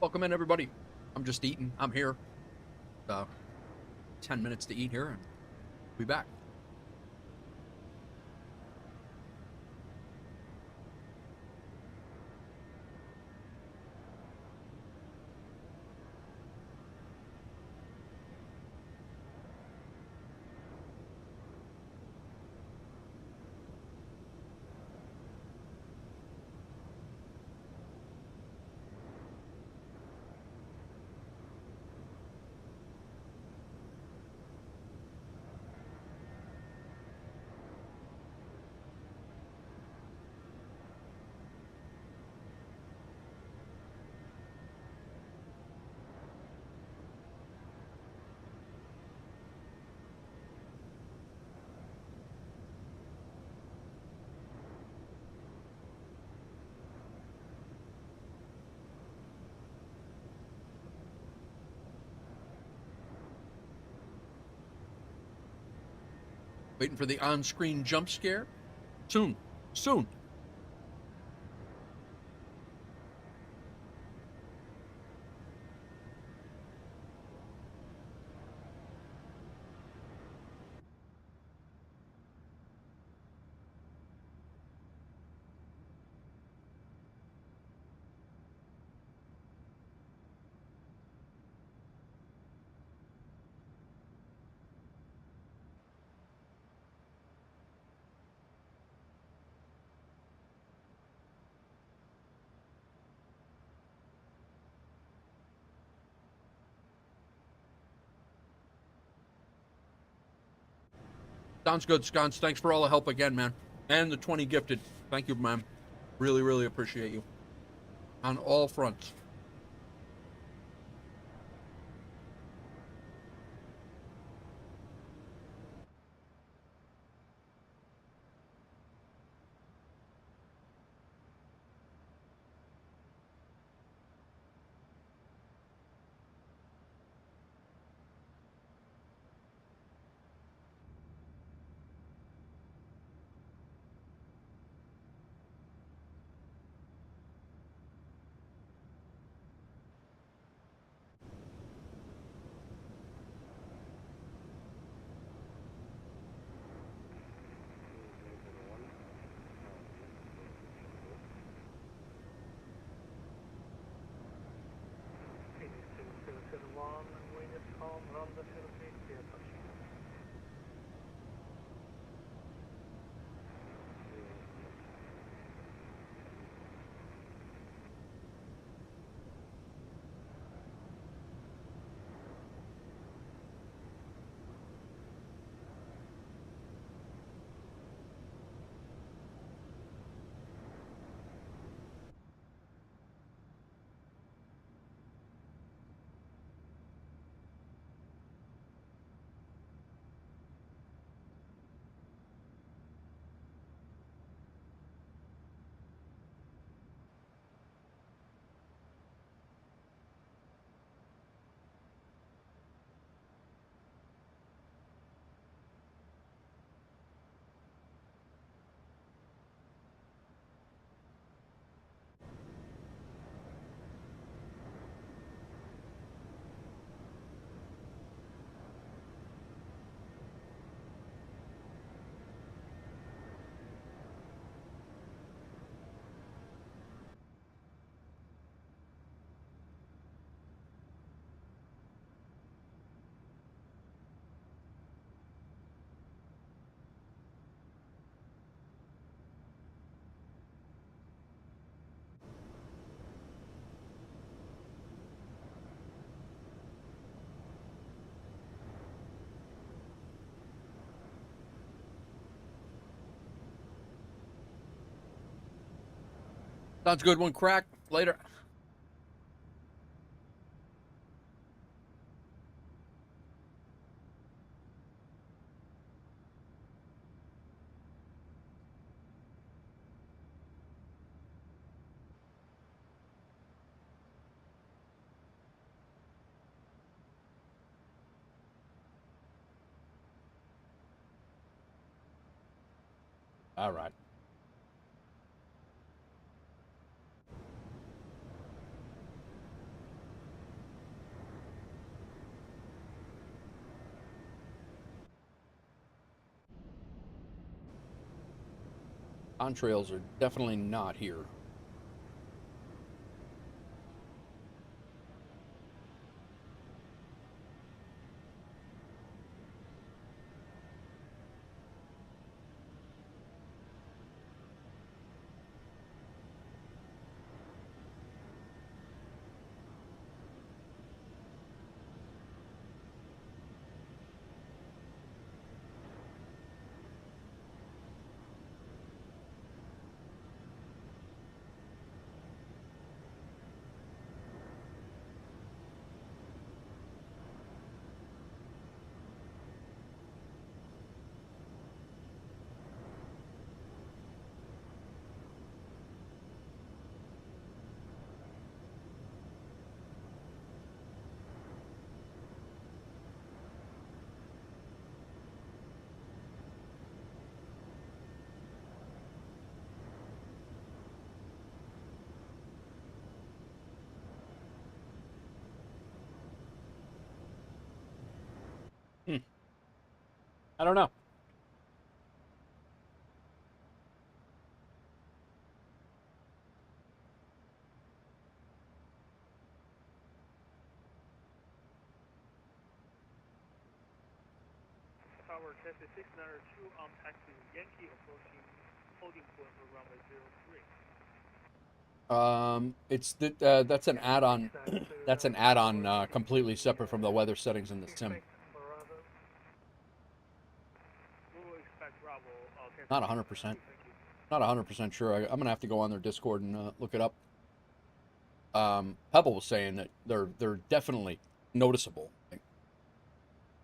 Welcome in, everybody. I'm just eating. I'm here. 10 minutes to eat here, and we'll be back. Waiting for the on-screen jump scare. Soon. Soon. Sounds good, Sconce. Thanks for all the help again, man. And the 20 gifted. Thank you, man. Really, really appreciate you. On all fronts. Sounds good. One crack. Later. All right. Contrails are definitely not here. I don't know. Tower Chassis 692 on taxi Yankee approaching holding point for runway 03. It's that's an add-on. That's an add-on completely separate from the weather settings in the sim. Not 100%. Not 100% sure. I'm gonna have to go on their Discord and look it up. Pebble was saying that they're definitely noticeable.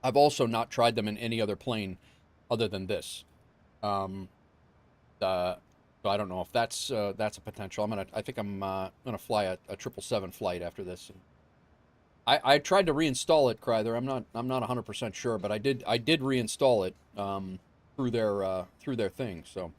I've also not tried them in any other plane other than this. So I don't know if that's a potential. I think I'm gonna fly a 777 flight after this. I tried to reinstall it, Kryther. I'm not 100% sure, but I did reinstall it through their thing. So.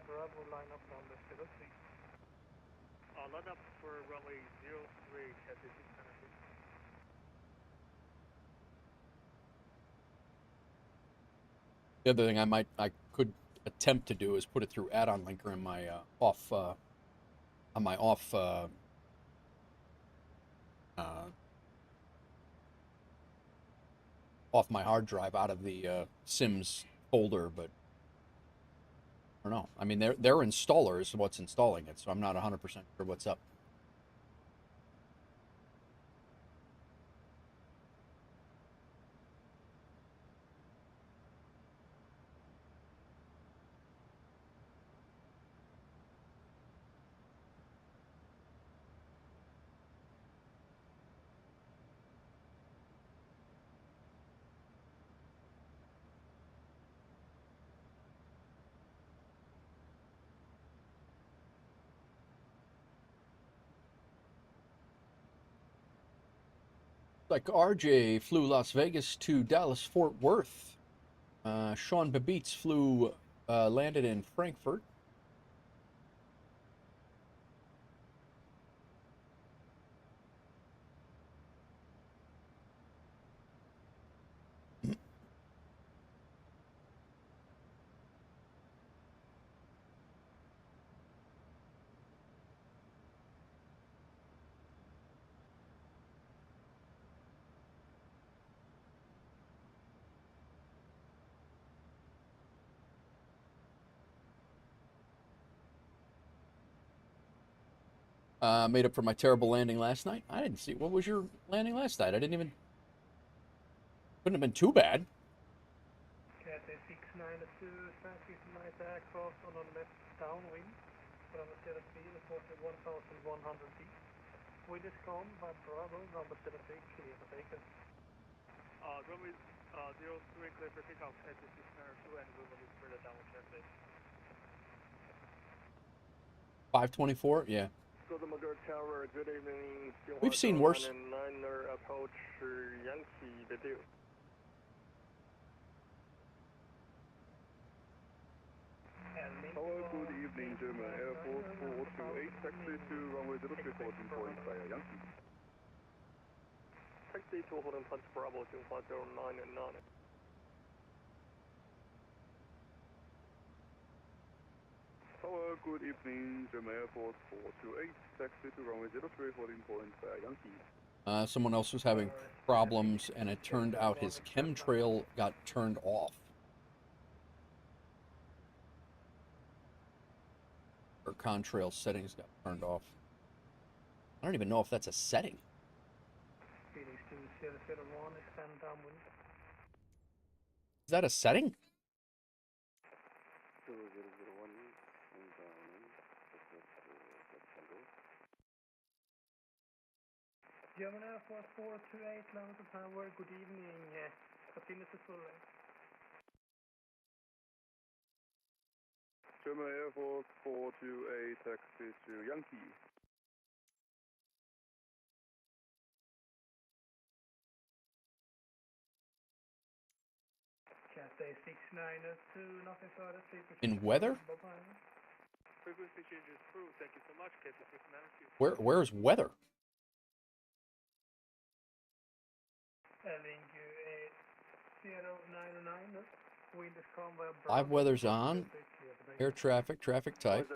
Bravo, line up on the 03. Line up for runway 03, Chassis 692. The other thing I could attempt to do is put it through add-on linker in my off my hard drive out of the Sims folder, but I don't know. I mean, their installer is what's installing it, so I'm not 100% sure what's up. Like RJ flew Las Vegas to Dallas Fort Worth. Sean Babitz flew landed in Frankfurt. Made up for my terrible landing last night. I didn't see. What was your landing last night? I didn't even. Couldn't have been too bad. Cathay 692, traffic light aircraft on a left downwind. Runway 03, reporting 1,100 feet. Wind is calm, by Bravo, number 73, clear for takeoff. Runway 03 clear for takeoff, ATC Center 2, and we will be further downwind traffic. 524, yeah. Golden Magor Tower, good evening. We've seen worse. Niner approach Yankee, with you. Tower, good evening, German Air Force 428, taxi to runway 03 14.5 Yankee. Taxi to holding punch Bravo, Junghua 099. Tower, good evening, German Air Force 428, taxi to runway 03 14.5 Yankee. Someone else was having problems, and it turned out his chemtrail got turned off. Or contrail settings got turned off. I don't even know if that's a setting. Phoenix 2001, extend downwind. Is that a setting? 2001, German Air Force 428, level to tower, good evening. Continue to full length. German Air Force 428, taxi to Yankee. Cathay 692, nothing further. In weather? Frequency changes through, thank you so much, Cathay 692. Where's weather? LNQ 099, wind is calm by Live weather's on. Air traffic, traffic type.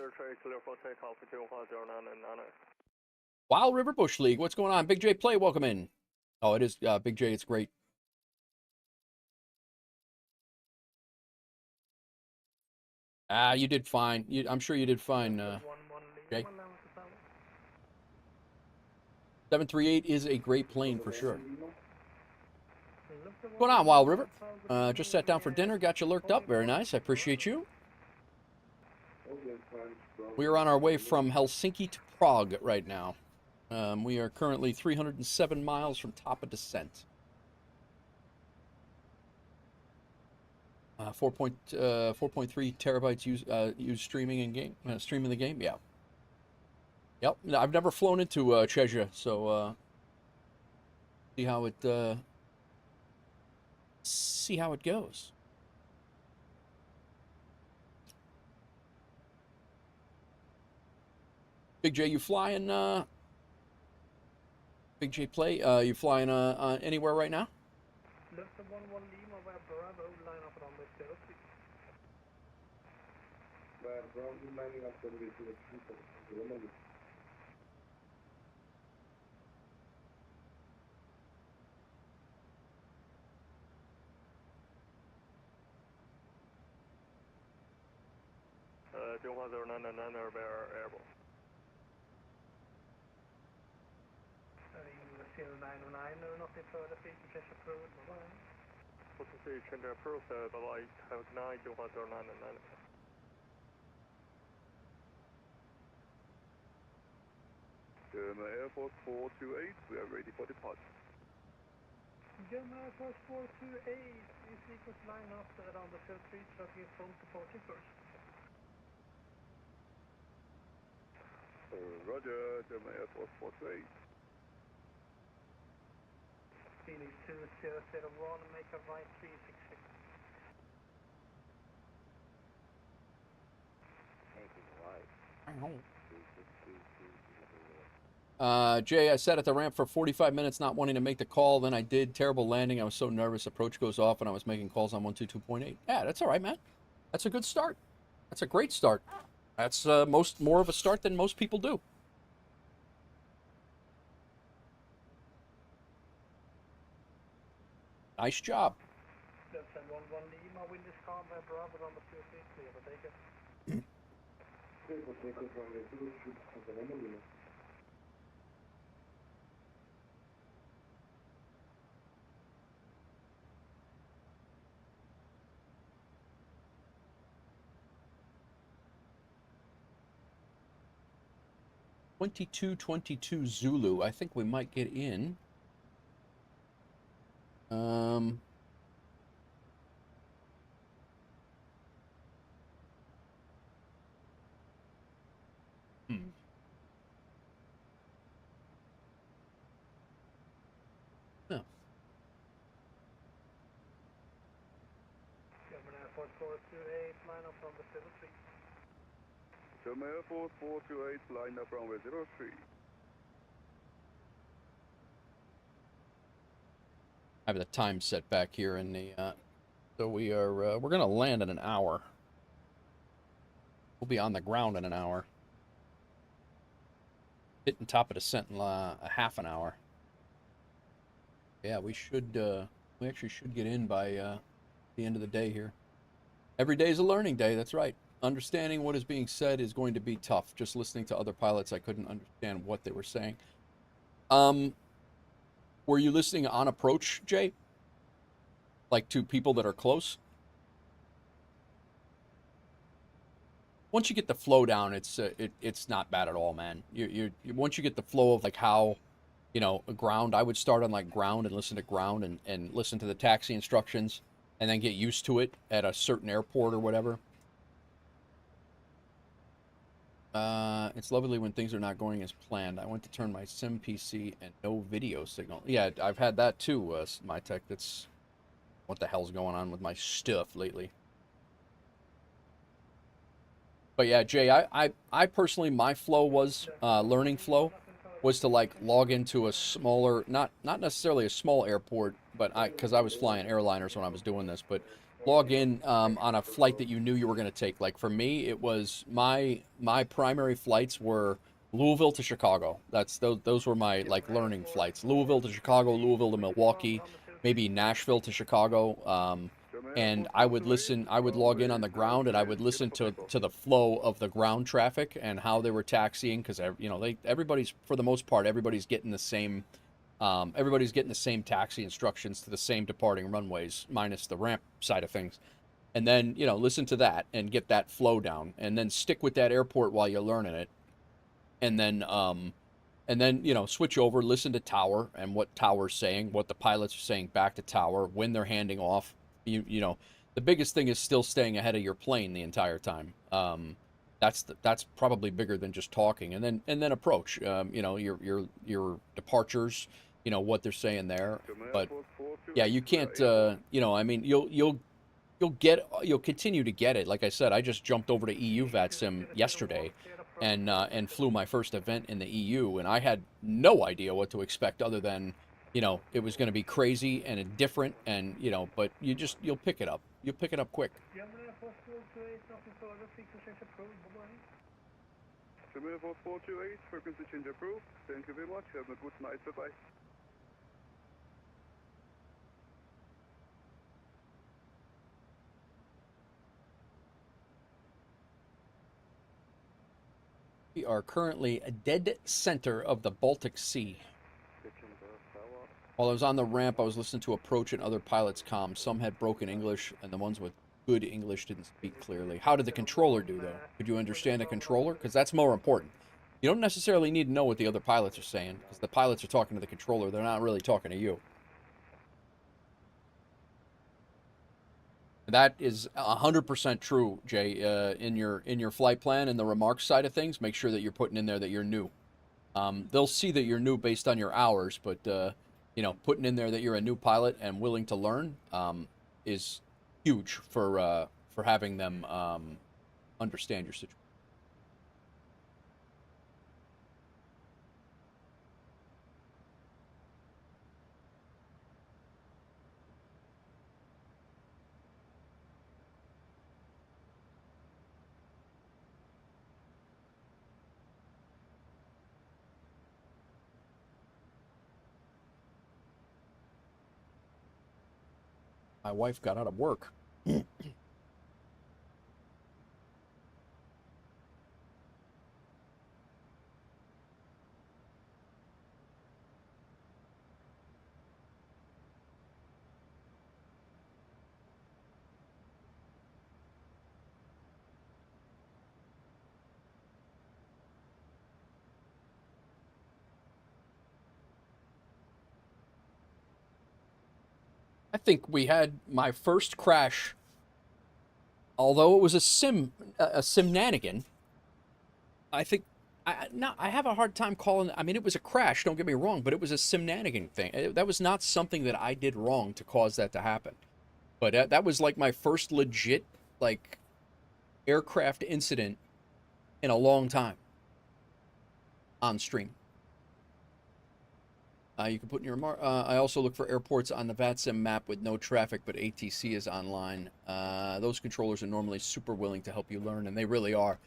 clear for takeoff, Junghua 099. Wild River Bush League, what's going on? Big J Play, welcome in. Oh, it is Big J, it's great. You did fine. I'm sure you did fine, Jay. 738 is a great plane for sure. What's going on, Wild River? Just sat down for dinner, got you lurked up. Very nice. I appreciate you. We are on our way from Helsinki to Prague right now. We are currently 307 miles from top of descent. 4.3 terabytes used streaming in game. Streaming the game, yeah. Yep. I've never flown into Czechia, so see how it goes. Big J, you flying? Big J Play, you flying anywhere right now? Left 11 Lima via Bravo, line up around the 06. Where Bravo lining up the way to the 3 Junghua 099 airborne. 099, nothing further, frequency approved, bye-bye. Frequency change approved, bye-bye, have 9, Junghua 099. German Air Force 428, we are ready for departure. German Air Force 428, please sequence line up around the 03, traffic is from departing first. Roger, German Air Force 428. Phoenix 2001, make a right 366. Jay, I sat at the ramp for 45 minutes not wanting to make the call. Then I did. Terrible landing. I was so nervous. Approach goes off, and I was making calls on 122.8. Yeah, that's all right, man. That's a good start. That's a great start. That's more of a start than most people do. Nice job. Left 11 Lima, wind is calm by Bravo on the 03, clear for takeoff. Clear for takeoff, runway 03, Lima. .22 Zulu. I think we might get in. No. German Air Force 428, line up from the 03. German Air Force 428, line up runway 03. I have the time set back here in the, so we're going to land in an hour. We'll be on the ground in an hour. Hitting top of descent in a half an hour. Yeah, we actually should get in by the end of the day here. Every day is a learning day, that's right. Understanding what is being said is going to be tough. Just listening to other pilots, I couldn't understand what they were saying. Were you listening on approach, Jay? Like to people that are close? Once you get the flow down, it's not bad at all, man. Once you get the flow of like how, you know, ground, I would start on like ground and listen to ground and listen to the taxi instructions and then get used to it at a certain airport or whatever. It's lovely when things are not going as planned. I went to turn my sim PC and no video signal. Yeah, I've had that too, my tech. That's what the hell's going on with my stuff lately. But yeah, Jay, I personally, my flow was, learning flow, was to like log into a smaller, not necessarily a small airport, but because I was flying airliners when I was doing this, but log in on a flight that you knew you were going to take. Like for me, it was my primary flights were Louisville to Chicago. Those were my like learning flights. Louisville to Chicago, Louisville to Milwaukee, maybe Nashville to Chicago. And I would log in on the ground and I would listen to the flow of the ground traffic and how they were taxiing, because you know everybody's, for the most part, everybody's getting the same taxi instructions to the same departing runways, minus the ramp side of things. And then, you know, listen to that and get that flow down, and then stick with that airport while you're learning it. And then, you know, switch over, listen to tower and what tower's saying, what the pilots are saying back to tower, when they're handing off. You know, the biggest thing is still staying ahead of your plane the entire time. That's probably bigger than just talking. And then approach, you know, your departures, you know, what they're saying there. But yeah, you can't, you know, I mean, you'll continue to get it. Like I said, I just jumped over to EU VATSIM yesterday and flew my first event in the EU, and I had no idea what to expect other than, you know, it was going to be crazy and different, and, you know, but you'll pick it up. You'll pick it up quick. German Air Force 428, frequency change approved. Thank you very much. Have a good night. Bye-bye. We are currently a dead center of the Baltic Sea. While I was on the ramp, I was listening to approach and other pilots' comms. Some had broken English, and the ones with good English didn't speak clearly. How did the controller do, though? Could you understand a controller? Because that's more important. You don't necessarily need to know what the other pilots are saying, because the pilots are talking to the controller. They're not really talking to you. That is 100% true, Jay. In your flight plan and the remarks side of things, make sure that you're putting in there that you're new. They'll see that you're new based on your hours, but you know, putting in there that you're a new pilot and willing to learn is huge for having them understand your situation. My wife got out of work. I think we had my first crash, although it was a simnanigan. I think I have a hard time calling. I mean, it was a crash. Don't get me wrong, but it was a simnanigan thing. That was not something that I did wrong to cause that to happen. But that was like my first legit like aircraft incident in a long time on stream. You can put in your remark. I also look for airports on the VATSIM map with no traffic, but ATC is online. Those controllers are normally super willing to help you learn, and they really are.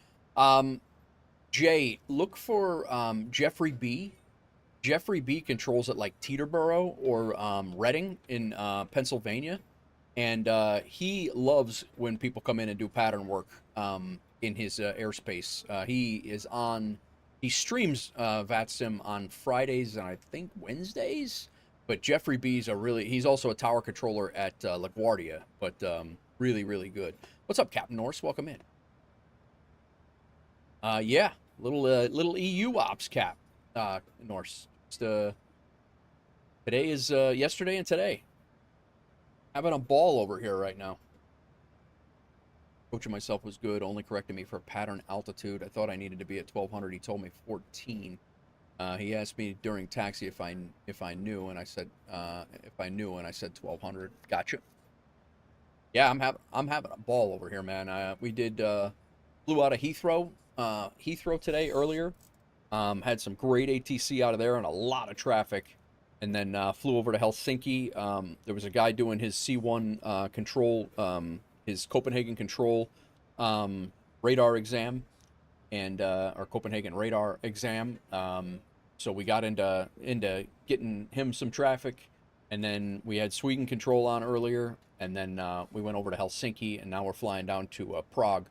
Jay, look for Jeffrey B. Jeffrey B controls at like Teterboro or Reading in Pennsylvania, and he loves when people come in and do pattern work in his airspace. He streams VATSIM on Fridays and I think Wednesdays, but Jeffrey B's he's also a tower controller at LaGuardia, but really, really good. What's up, Captain Norse? Welcome in. Yeah, little EU ops, Cap, Norse. Today is yesterday and today. Having a ball over here right now. Coaching myself was good, only corrected me for pattern altitude. I thought I needed to be at 1200. He told me 14. He asked me during taxi if I knew, and I said 1200. Gotcha. Yeah, I'm having a ball over here, man. We flew out of Heathrow today earlier. Had some great ATC out of there and a lot of traffic, and then flew over to Helsinki. There was a guy doing his C1 control. His Copenhagen control radar exam and our Copenhagen radar exam. So we got into getting him some traffic, and then we had Sweden control on earlier, and then we went over to Helsinki, and now we're flying down to Prague.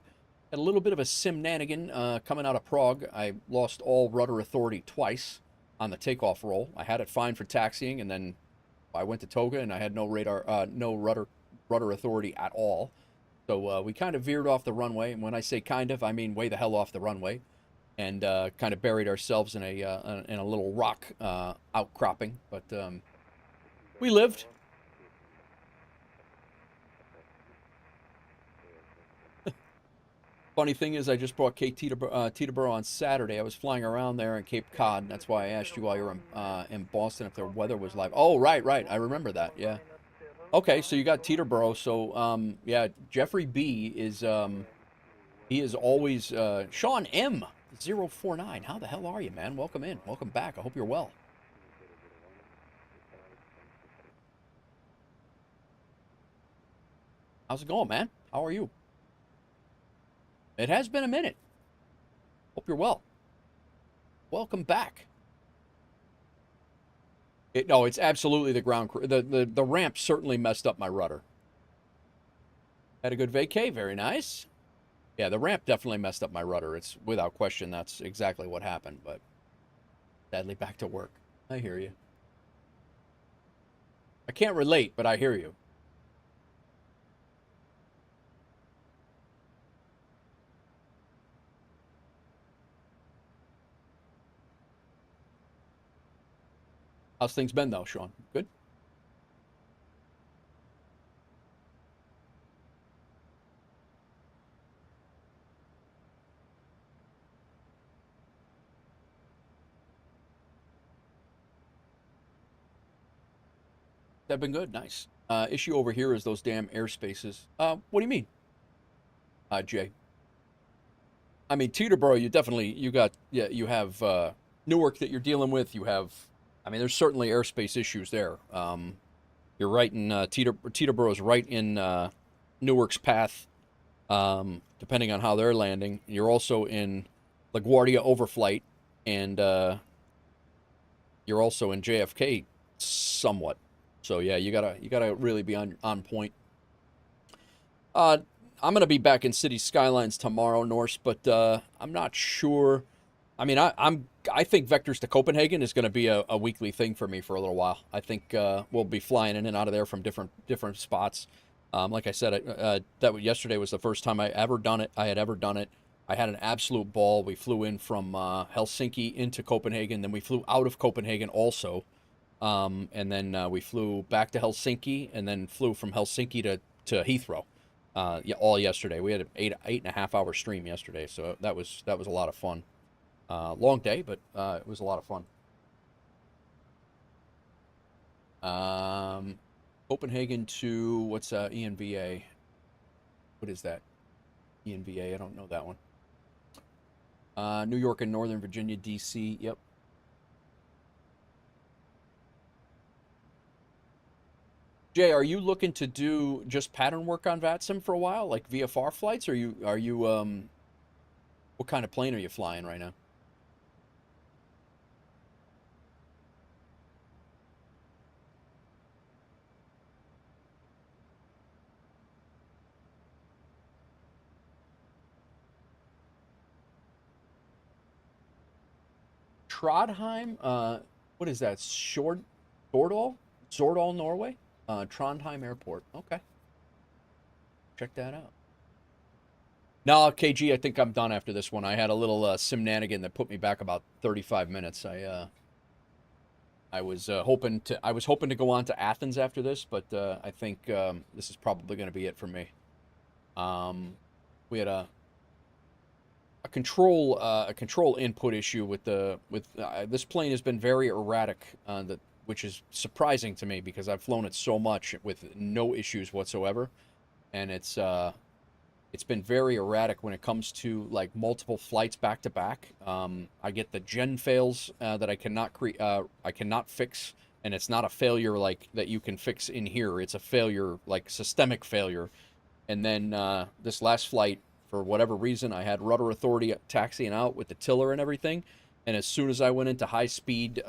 Had a little bit of a simnanigan coming out of Prague. I lost all rudder authority twice on the takeoff roll. I had it fine for taxiing, and then I went to Toga, and I had no rudder authority at all. So we kind of veered off the runway, and when I say kind of, I mean way the hell off the runway, and kind of buried ourselves in a little rock outcropping. But we lived. Funny thing is, I just brought Kate Teterboro on Saturday. I was flying around there in Cape Cod, and that's why I asked you while you were in Boston if the weather was live. Oh, right. I remember that, yeah. Okay, so you got Teterboro. So, yeah, Jeffrey B is, he is always, Sean M. 049. How the hell are you, man? Welcome in. Welcome back. I hope you're well. How's it going, man? How are you? It has been a minute. Hope you're well. Welcome back. No, it's absolutely the ground crew. The ramp certainly messed up my rudder. Had a good vacay. Very nice. Yeah, the ramp definitely messed up my rudder. It's without question that's exactly what happened, but sadly back to work. I hear you. I can't relate, but I hear you. How's things been, though, Sean? Good? They've been good. Nice. Issue over here is those damn airspaces. What do you mean, Jay? I mean, Teterboro, you have Newark that you're dealing with. You have... I mean, there's certainly airspace issues there. You're right in Teterboro's right in Newark's path, depending on how they're landing. You're also in LaGuardia overflight, and you're also in JFK somewhat. So yeah, you gotta really be on point. I'm gonna be back in City Skylines tomorrow, Norse, but I'm not sure. I mean, I think Vectors to Copenhagen is going to be a weekly thing for me for a little while. I think we'll be flying in and out of there from different spots. Like I said, yesterday was the first time I had ever done it. I had an absolute ball. We flew in from Helsinki into Copenhagen, then we flew out of Copenhagen also, and then we flew back to Helsinki, and then flew from Helsinki to Heathrow. All yesterday. We had an 8.5 hour stream yesterday, so that was a lot of fun. Long day, but it was a lot of fun. Copenhagen to, what's ENVA? What is that? ENVA, I don't know that one. New York and Northern Virginia, DC, yep. Jay, are you looking to do just pattern work on VATSIM for a while, like VFR flights? Or are you what kind of plane are you flying right now? Trondheim, what is that? Zordal, Norway? Trondheim Airport. Okay. Check that out. No, KG, I think I'm done after this one. I had a little simnanigan that put me back about 35 minutes. I was hoping to go on to Athens after this, but I think this is probably going to be it for me. We had a control input issue with this plane has been very erratic, which is surprising to me because I've flown it so much with no issues whatsoever, and it's been very erratic when it comes to like multiple flights back to back. I get the gen fails that I cannot fix, and it's not a failure like that you can fix in here. It's a failure, like systemic failure. And then this last flight, for whatever reason, I had rudder authority taxiing out with the tiller and everything. And as soon as I went into high speed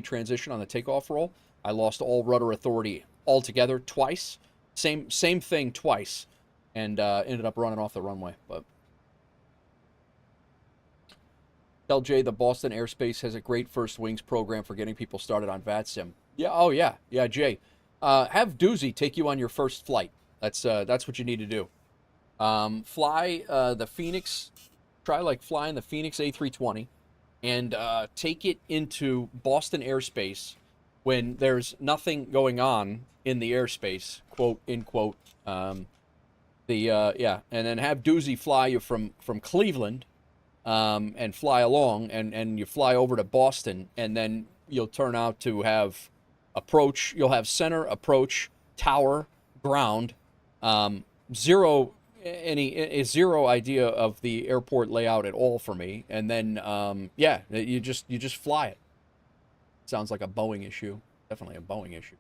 transition on the takeoff roll, I lost all rudder authority altogether twice. Same thing twice, and ended up running off the runway. But tell Jay the Boston Airspace has a great first wings program for getting people started on VATSIM. Yeah, oh yeah, Jay. Have Doozy take you on your first flight. That's what you need to do. Fly the Fenix, try like flying the Fenix A320 and take it into Boston airspace when there's nothing going on in the airspace, quote, in quote. And then have Doozy fly you from Cleveland and fly along, and you fly over to Boston, and then you'll turn out to have approach, you'll have center, approach, tower, ground, zero idea of the airport layout at all for me, and then you just fly it. Sounds like a Boeing issue. Definitely a Boeing issue.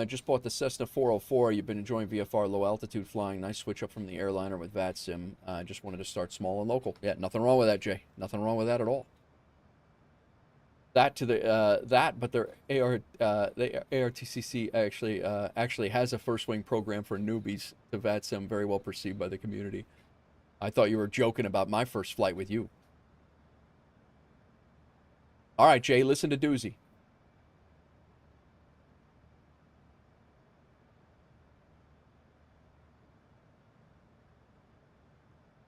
Just bought the Cessna 404. You've been enjoying VFR low altitude flying. Nice switch up from the airliner with VATSIM. Just wanted to start small and local. Yeah, nothing wrong with that, Jay. Nothing wrong with that at all. That to the but their ARTCC actually has a first wing program for newbies to VATSIM, very well perceived by the community. I thought you were joking about my first flight with you. All right, Jay, listen to Doozy.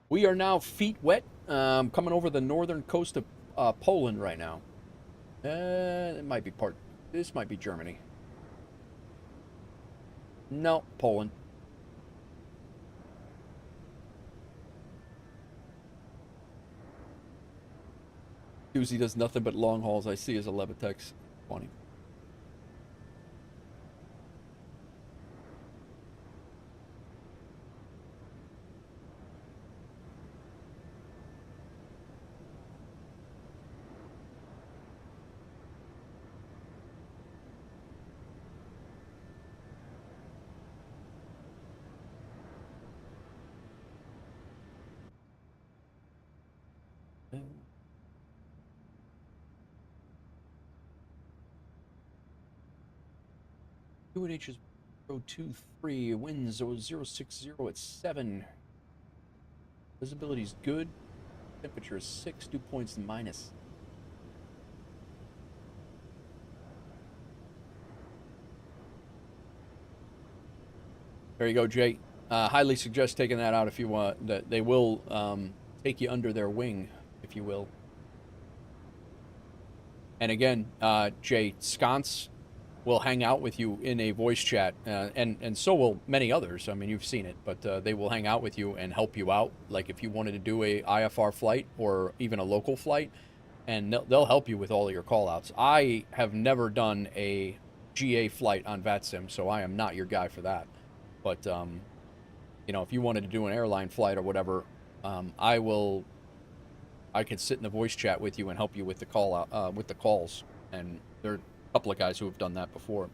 We are now feet wet, coming over the northern coast of Poland right now. It might be this might be Germany. No, Poland. Doozy does nothing but long hauls. I see as a Levitex. Funny. UNH is 023, winds 060 at 7. Visibility is good. Temperature is 6, dew points minus. There you go, Jay. Highly suggest taking that out if you want. That they will take you under their wing, if you will. And again, Jay, sconce will hang out with you in a voice chat, and so will many others. I mean, you've seen it, but they will hang out with you and help you out. Like if you wanted to do a IFR flight or even a local flight, and they'll help you with all of your call-outs. I have never done a GA flight on VATSIM, so I am not your guy for that. But, you know, if you wanted to do an airline flight or whatever, I could sit in the voice chat with you and help you with the with the calls. And there are a couple of guys who have done that before.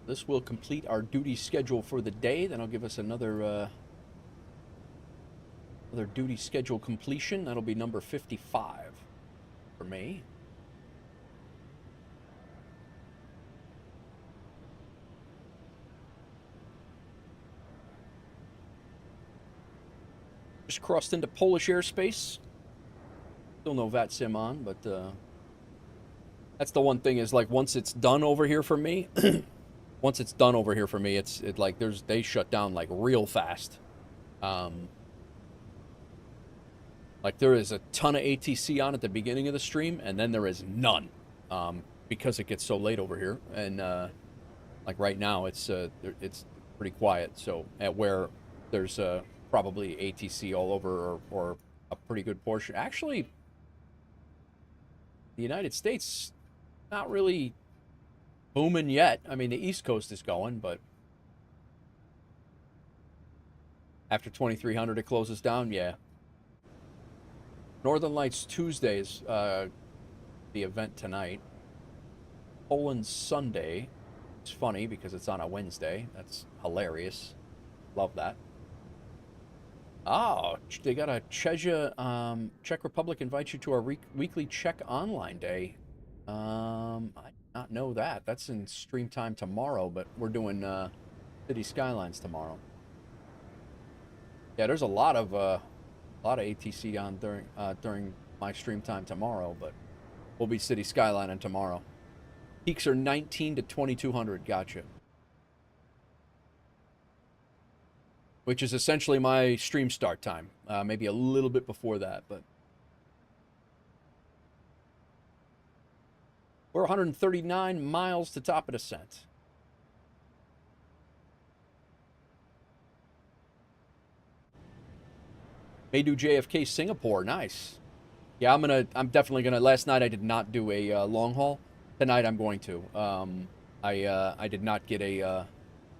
This will complete our duty schedule for the day. Then I'll give us another duty schedule completion. That'll be number 55 for me. Just crossed into Polish airspace. Still no VATSIM on, but that's the one thing is like once it's done over here for me. Once it's done over here for me, it's like they shut down like real fast. Like there is a ton of ATC on at the beginning of the stream, and then there is none because it gets so late over here. And like right now, it's pretty quiet. So at where there's probably ATC all over or a pretty good portion. Actually, the United States not really booming yet. I mean, the East Coast is going, but after 2300 it closes down, yeah. Northern Lights Tuesdays, the event tonight. Poland Sunday. It's funny because it's on a Wednesday. That's hilarious. Love that. Oh, they got a Czech Republic invites you to our weekly Czech online day. I not know that. That's in stream time tomorrow, but we're doing City Skylines tomorrow. Yeah, there's a lot of ATC on during my stream time tomorrow, but we'll be City Skylining tomorrow. Peaks are 19 to 2200. Gotcha. Which is essentially my stream start time. Maybe a little bit before that, but we're 139 miles to top of descent. May do JFK Singapore. Nice. Yeah, I'm definitely gonna. Last night I did not do a long haul. Tonight I'm going to. I did not get a.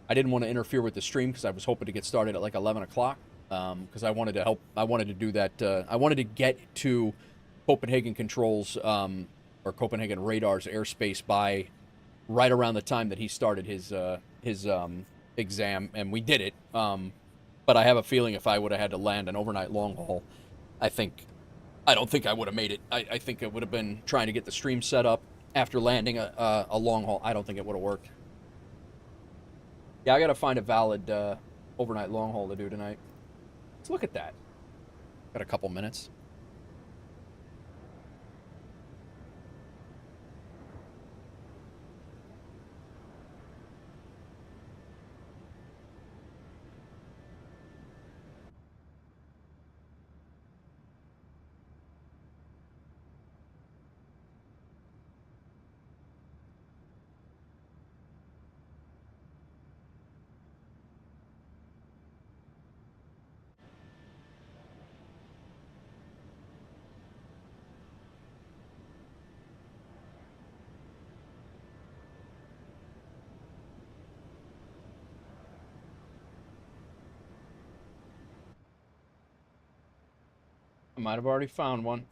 I didn't want to interfere with the stream because I was hoping to get started at like 11 o'clock. Because I wanted to help. I wanted to do that. I wanted to get to Copenhagen Controls. Or Copenhagen Radar's airspace by right around the time that he started his exam, and we did it. But I have a feeling if I would have had to land an overnight long haul, I don't think I would have made it. I think it would have been trying to get the stream set up after landing a long haul. I don't think it would have worked. Yeah, I got to find a valid overnight long haul to do tonight. Let's look at that. Got a couple minutes. I might have already found one.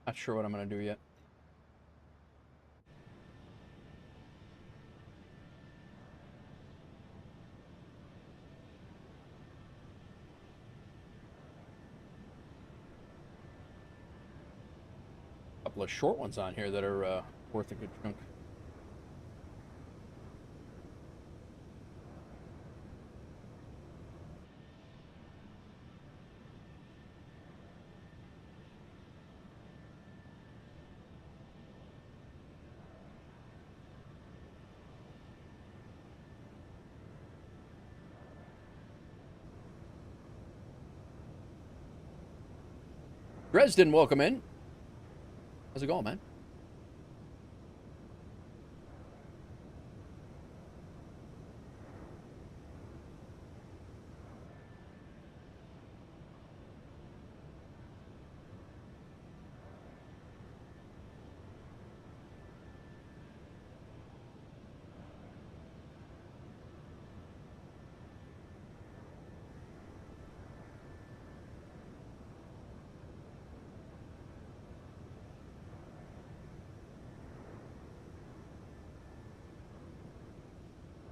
Not sure what I'm going to do yet. Couple of short ones on here that are worth a good chunk. Dresden, welcome in. How's it going, man?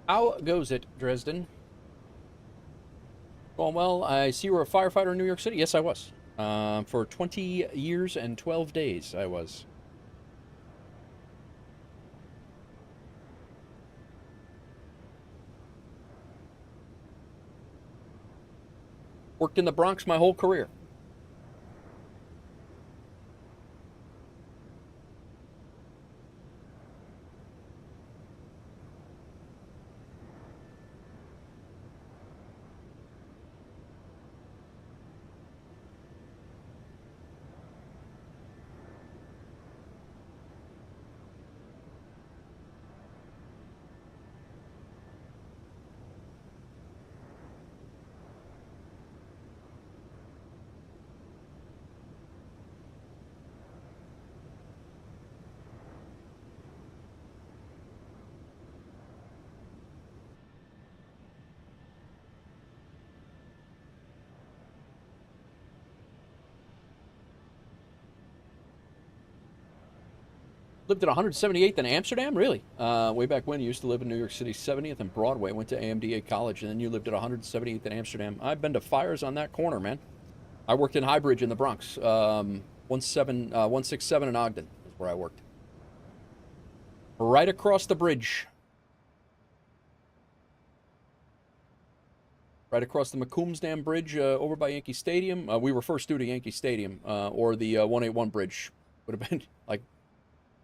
How goes it, Dresden? Going well. I see you were a firefighter in New York City. Yes, I was. For 20 years and 12 days, I was. Worked in the Bronx my whole career. Lived at 178th in Amsterdam? Really? Way back when, you used to live in New York City, 70th and Broadway. Went to AMDA College, and then you lived at 178th in Amsterdam. I've been to fires on that corner, man. I worked in Highbridge in the Bronx. 167 in Ogden is where I worked. Right across the bridge. Right across the McCombs Dam Bridge over by Yankee Stadium. We were first due to Yankee Stadium, or the 181 Bridge. Would have been like...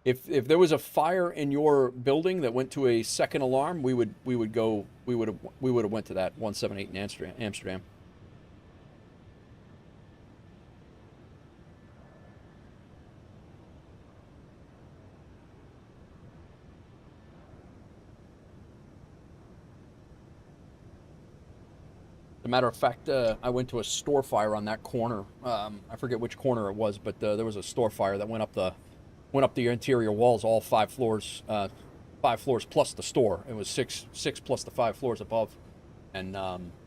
If there was a fire in your building that went to a second alarm, we would have went to that 178 in Amsterdam. As a matter of fact, I went to a store fire on that corner. I forget which corner it was, but there was a store fire that went up the interior walls, all 5 floors, 5 floors plus the store. It was six plus the 5 floors above, and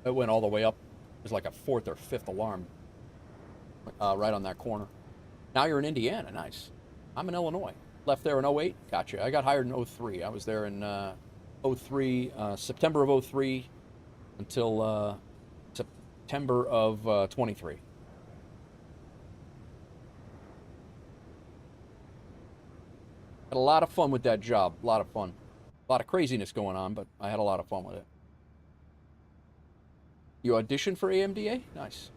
it went all the way up. It was like a 4th or 5th alarm, right on that corner. Now you're in Indiana, nice. I'm in Illinois. Left there in 08. Gotcha. I got hired in 03. I was there in 03, September of 03 until September of 23. Had a lot of fun with that job. A lot of fun. A lot of craziness going on, but I had a lot of fun with it. You auditioned for AMDA? Nice.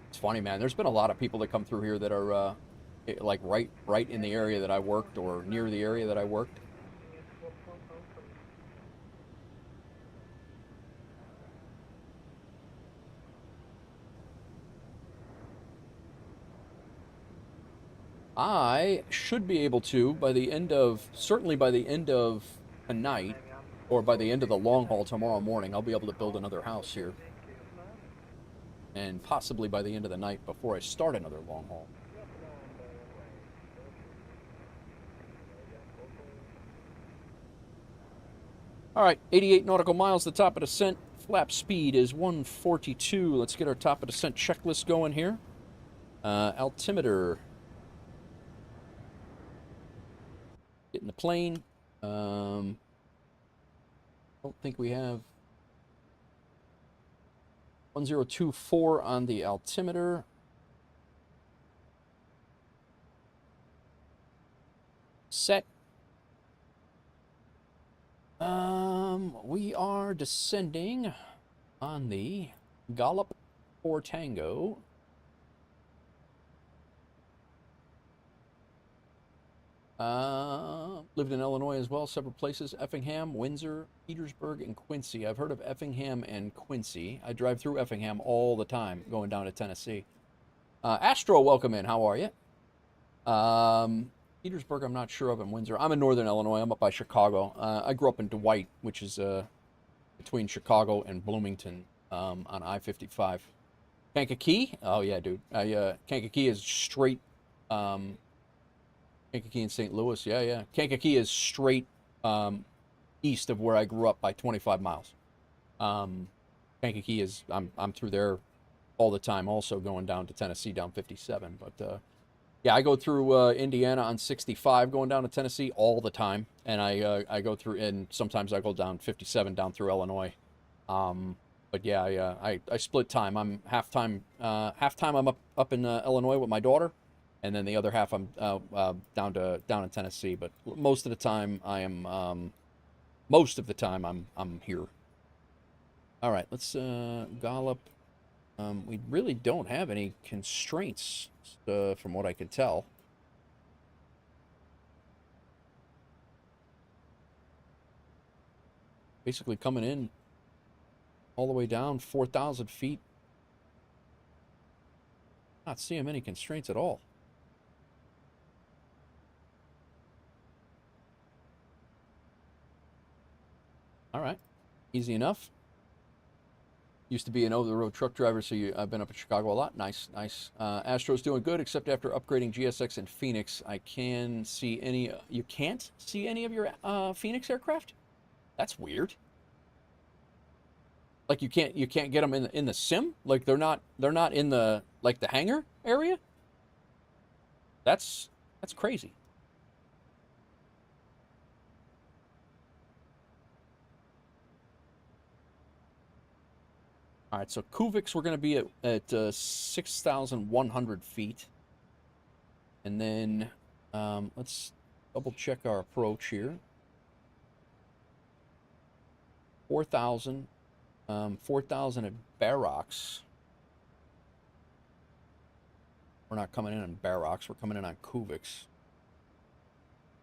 It's funny, man. There's been a lot of people that come through here that are like right in the area that I worked or near the area that I worked. I should be able to, certainly by the end of tonight, or by the end of the long haul tomorrow morning, I'll be able to build another house here. And possibly by the end of the night before I start another long haul. All right, 88 nautical miles, the top of descent. Flap speed is 142. Let's get our top of descent checklist going here. Altimeter. Getting the plane. Don't think we have 1024 on the altimeter. Set. We are descending on the Gallop 4 Tango. Lived in Illinois as well, several places: Effingham, Windsor, Petersburg, and Quincy. I've heard of Effingham and Quincy. I drive through Effingham all the time going down to Tennessee. Astro, welcome in. How are you? Petersburg, I'm not sure of, in Windsor. I'm in northern Illinois. I'm up by Chicago. I grew up in Dwight, which is between Chicago and Bloomington on I-55. Kankakee? Oh, yeah, dude. Kankakee is straight... Kankakee in St. Louis, yeah. Kankakee is straight east of where I grew up by 25 miles. Kankakee is... I'm through there all the time, also going down to Tennessee, down 57, but... yeah, I go through Indiana on 65 going down to Tennessee all the time. And I go through, and sometimes I go down 57 down through Illinois. But yeah, I split time. I'm halftime I'm up in Illinois with my daughter. And then the other half I'm down in Tennessee. But most of the time I'm here. All right, let's gallop. We really don't have any constraints, from what I can tell. Basically coming in all the way down 4,000 feet. Not seeing many constraints at all. All right, easy enough. Used to be an over-the-road truck driver, so I've been up in Chicago a lot. Nice. Astro's doing good, except after upgrading GSX and Phoenix, I can see any... You can't see any of your Phoenix aircraft? That's weird. Like you can't get them in the sim? Like they're not in the the hangar area? That's crazy. All right, so Kuvix, we're going to be at 6,100 feet. And then let's double check our approach here. 4,000. 4,000 at Barracks. We're not coming in on Barracks. We're coming in on Kuvix.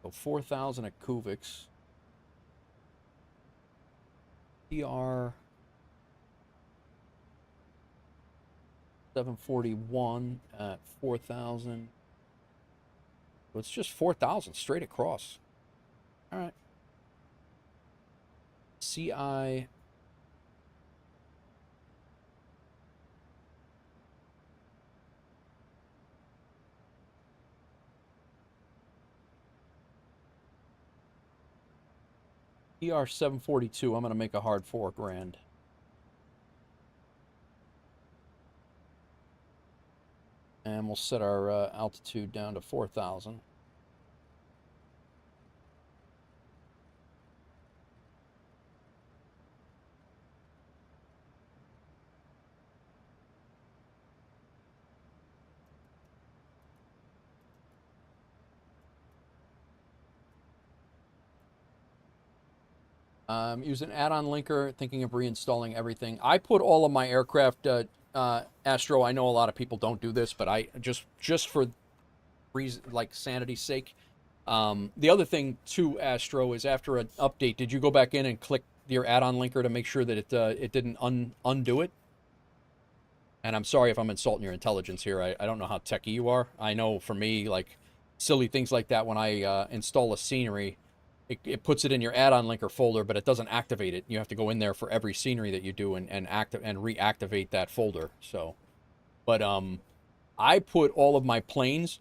So 4,000 at Kuvix. PR... 741 at 4,000. So it's just 4,000 straight across. All right. CI. PR 742. I'm going to make a hard $4 grand. And we'll set our altitude down to 4,000. Using add-on linker, thinking of reinstalling everything. I put all of my aircraft... Astro, I know a lot of people don't do this, but I just for reason, like sanity's sake. The other thing too, Astro, is after an update, did you go back in and click your add-on linker to make sure that it didn't undo it? And I'm sorry if I'm insulting your intelligence here. I don't know how techie you are. I know for me, like silly things like that, when I install a scenery, it puts it in your add-on linker folder, but it doesn't activate it. You have to go in there for every scenery that you do and reactivate that folder. So, but I put all of my planes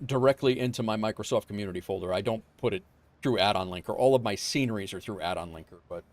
directly into my Microsoft Community folder. I don't put it through add-on linker. All of my sceneries are through add-on linker, but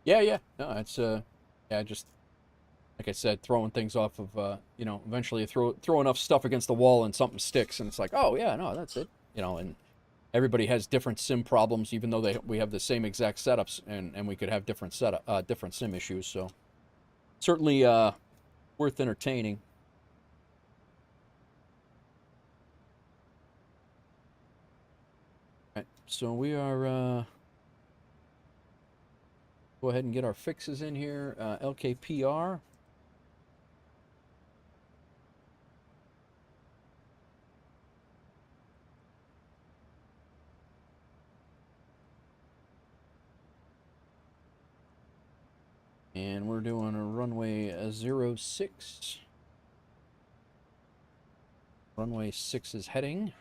yeah. No, it's yeah, just like I said, throwing things off of you know, eventually you throw enough stuff against the wall and something sticks, and it's like, oh yeah, no, that's it, you know. And everybody has different sim problems, even though we have the same exact setups, and we could have different different sim issues. So certainly worth entertaining. All right, so we are go ahead and get our fixes in here. LKPR. And we're doing a runway 06. Runway 6 is heading.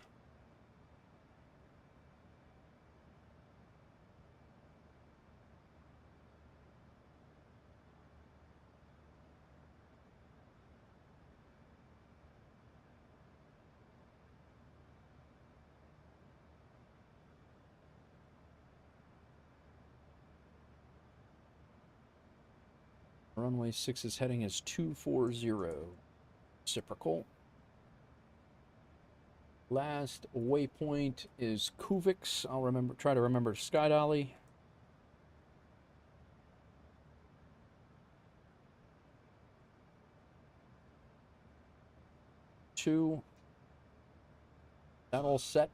Runway 6 is heading as 240. Reciprocal. Last waypoint is Kuvix. I'll try to remember Sky Dolly. Two. That all set.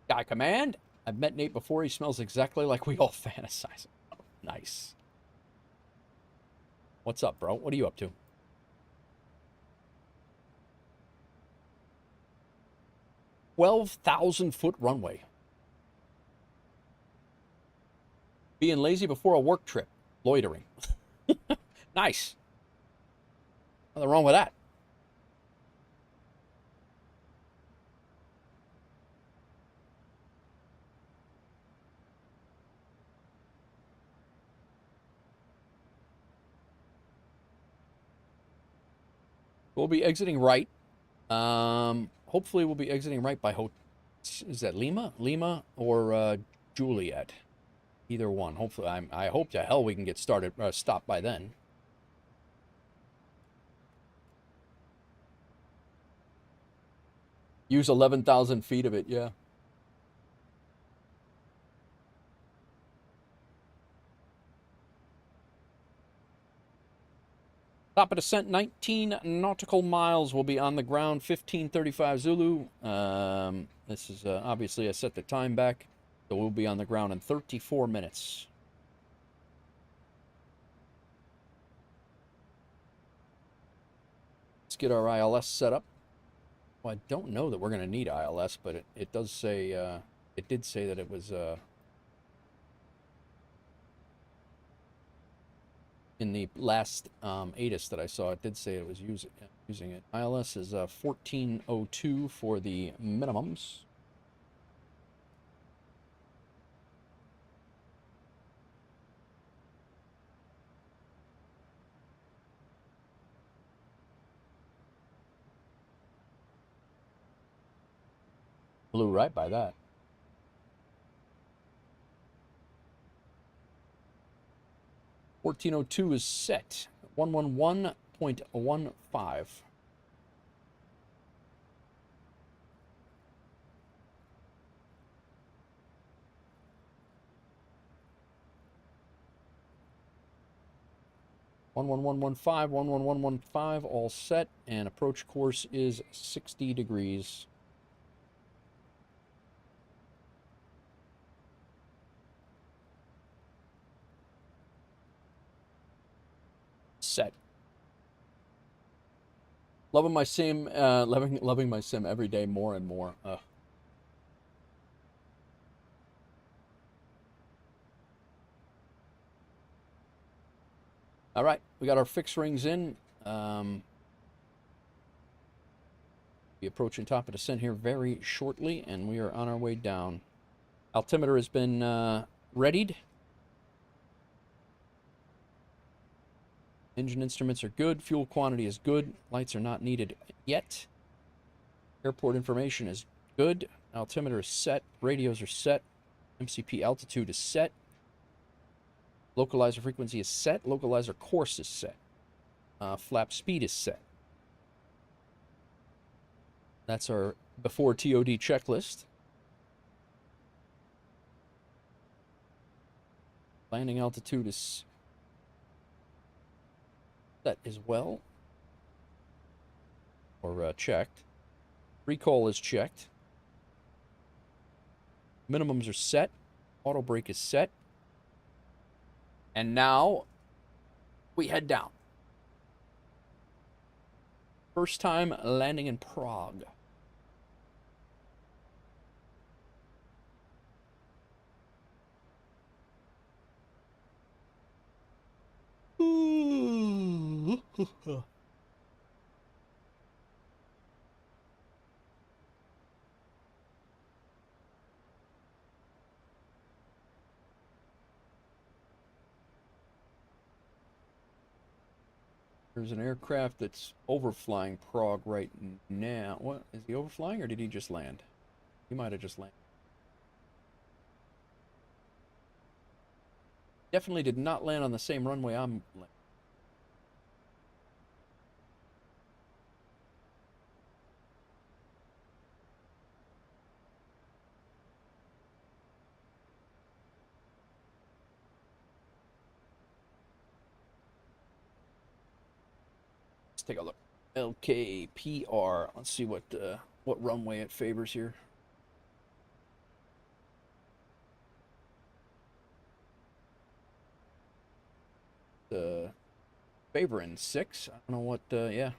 Guy Command. I've met Nate before. He smells exactly like we all fantasize. Oh, nice. What's up, bro? What are you up to? $12,000-foot runway. Being lazy before a work trip. Loitering. Nice. Nothing wrong with that. We'll be exiting right. Hopefully we'll be exiting right by is that Lima? Lima or Juliet? Either one. Hopefully, I hope to hell we can get started, stopped by then. Use 11,000 feet of it, yeah. Top of descent, 19 nautical miles. Will be on the ground, 1535 Zulu. This is obviously I set the time back, so we'll be on the ground in 34 minutes. Let's get our ILS set up. Well, I don't know that we're going to need ILS, but it does say, it did say that it was in the last ATIS that I saw, it did say it was using it. ILS is 1402 for the minimums. Blew right by that. $1402 is set. 111.15. One 11115, all set, and approach course is 60 degrees. set. Loving my sim, loving my sim every day more and more. All right, we got our fixed rings in. Be approaching top of descent here very shortly, and we are on our way down. Altimeter has been readied. Engine instruments are good. Fuel quantity is good. Lights are not needed yet. Airport information is good. Altimeter is set. Radios are set. MCP altitude is set. Localizer frequency is set. Localizer course is set. Flap speed is set. That's our before TOD checklist. Landing altitude is set as well. Or checked. Recall is checked. Minimums are set. Auto brake is set. And now we head down. First time landing in Prague. There's an aircraft that's overflying Prague right now. What? Is he overflying or did he just land? He might have just landed. Definitely did not land on the same runway I'm landing. Let's take a look. LKPR. Let's see what runway it favors here. Favoring 6. I don't know what. Yeah.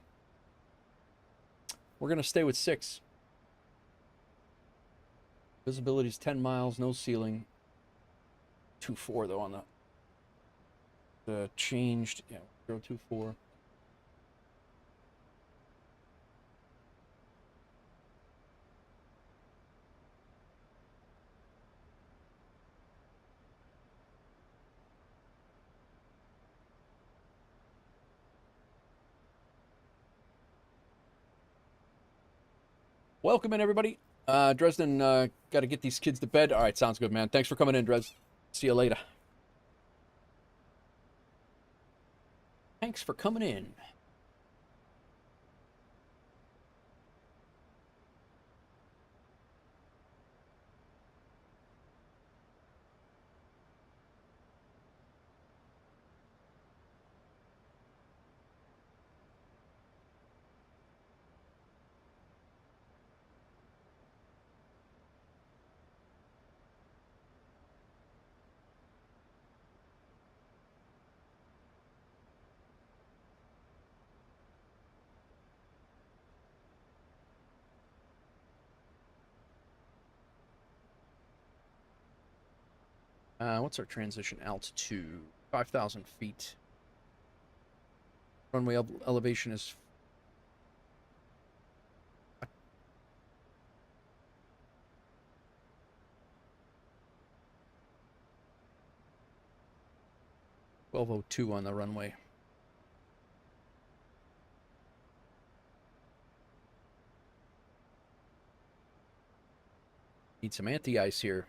We're gonna stay with 6. Visibility is 10 miles, no ceiling. 2.4 though on the changed. Yeah, 024. Welcome in, everybody. Dresden, got to get these kids to bed. All right, sounds good, man. Thanks for coming in, Dres. See you later. Thanks for coming in. What's our transition altitude? 5,000 feet. Runway elevation is 1202 on the runway. Need some anti-ice here.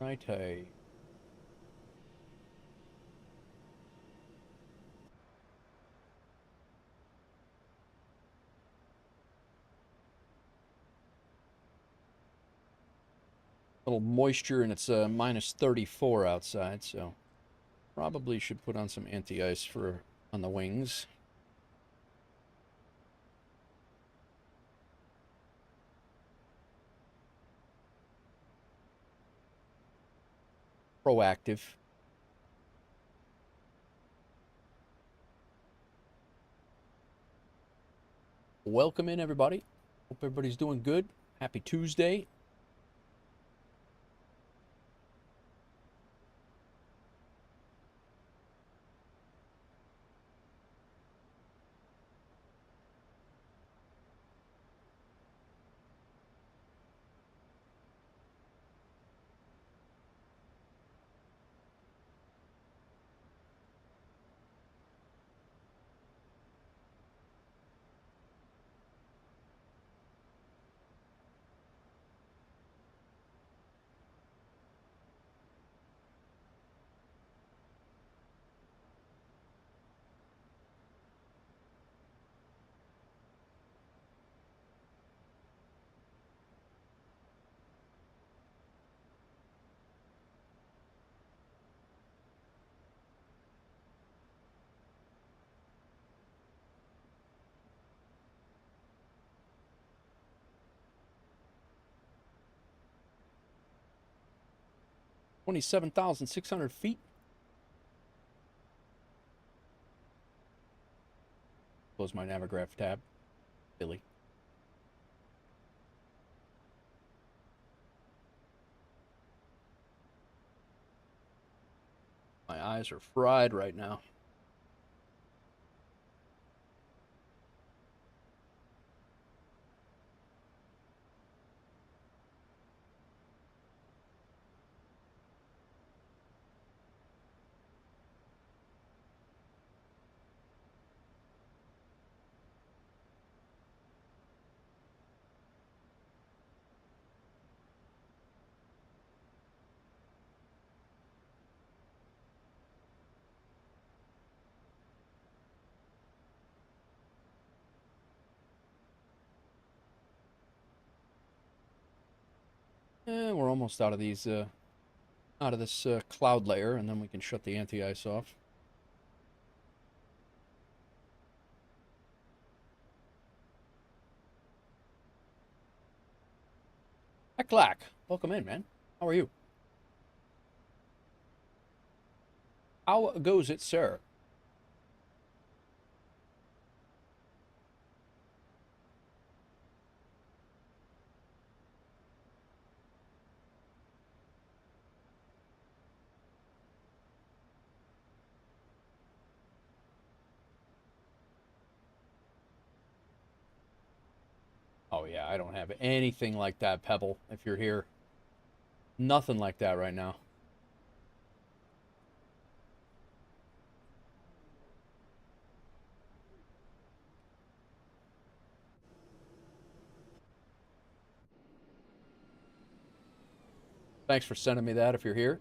Right, hey. Little moisture, and it's minus 34 outside, so probably should put on some anti-ice for on the wings. Proactive. Welcome in, everybody. Hope everybody's doing good. Happy Tuesday. $27,600 feet. Close my Navigraph tab. Billy. My eyes are fried right now. We're almost out of these, out of this cloud layer, and then we can shut the anti-ice off. Hecklack, welcome in, man. How are you? How goes it, sir? Oh, yeah, I don't have anything like that, Pebble, if you're here. Nothing like that right now. Thanks for sending me that if you're here.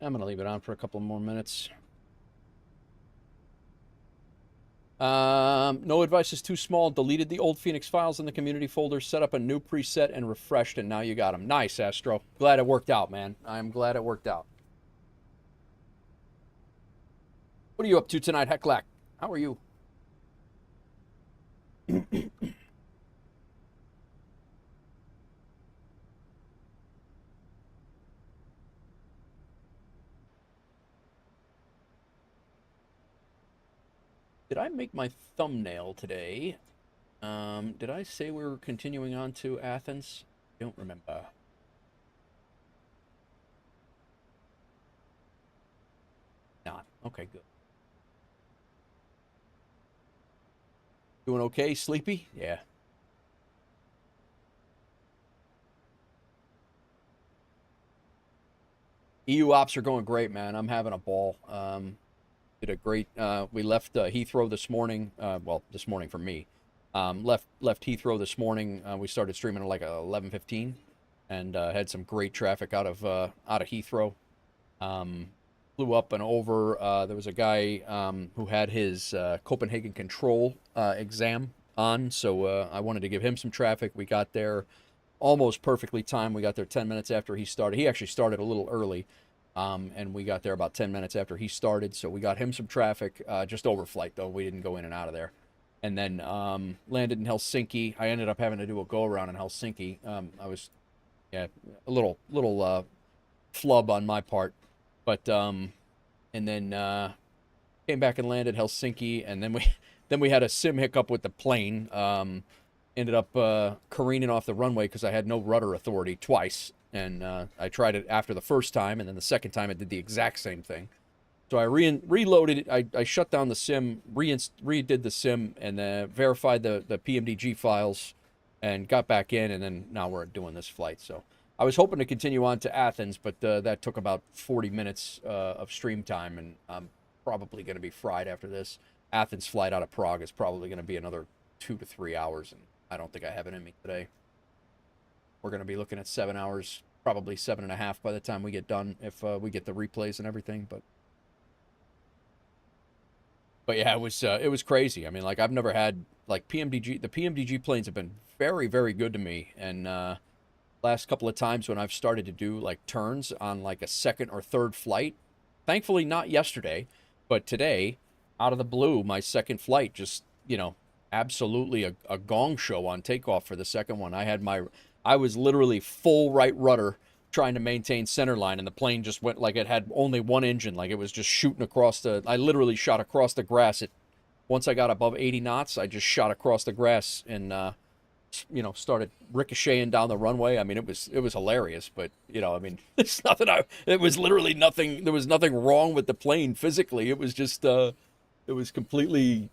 I'm going to leave it on for a couple more minutes. No advice is too small. Deleted the old Phoenix files in the community folder, set up a new preset, and refreshed, and now you got them. Nice, Astro. Glad it worked out, man. I'm glad it worked out. What are you up to tonight, Hecklack? How are you? Did I make my thumbnail today? Did I say we were continuing on to Athens? I don't remember. Not. Okay, good. Doing okay? Sleepy? Yeah. EU ops are going great, man. I'm having a ball. Did a great. We left Heathrow this morning. Well, this morning for me. Left Heathrow this morning. We started streaming at like 11:15, and had some great traffic out of Heathrow. Flew up and over. There was a guy who had his Copenhagen control exam on, so I wanted to give him some traffic. We got there almost perfectly timed. We got there 10 minutes after he started. He actually started a little early, and we got there about 10 minutes after he started, so we got him some traffic, just overflight, though. We didn't go in and out of there. And then landed in Helsinki. I ended up having to do a go-around in Helsinki. I was, yeah, a little flub on my part. But, and then came back and landed Helsinki, and then we had a sim hiccup with the plane. Ended up careening off the runway because I had no rudder authority twice. And I tried it after the first time, and then the second time it did the exact same thing. So I reloaded it. I shut down the sim, redid the sim, and verified the PMDG files, and got back in, and then now we're doing this flight. So I was hoping to continue on to Athens, but that took about 40 minutes of stream time, and I'm probably going to be fried after this. Athens flight out of Prague is probably going to be another 2 to 3 hours, and I don't think I have it in me today. We're going to be looking at 7 hours, probably 7.5 by the time we get done, if we get the replays and everything. But yeah, it was crazy. I mean, like, I've never had, like, PMDG. The PMDG planes have been very, very good to me, and last couple of times when I've started to do, like, turns on, like, a second or third flight, thankfully not yesterday, but today, out of the blue, my second flight just, you know, absolutely a gong show on takeoff for the second one. I was literally full right rudder trying to maintain center line, and the plane just went like it had only one engine, like it was just shooting across I literally shot across the grass. Once I got above 80 knots, I just shot across the grass and, you know, started ricocheting down the runway. I mean, it was hilarious, but, you know, I mean, it was literally nothing, there was nothing wrong with the plane physically. It was just, it was completely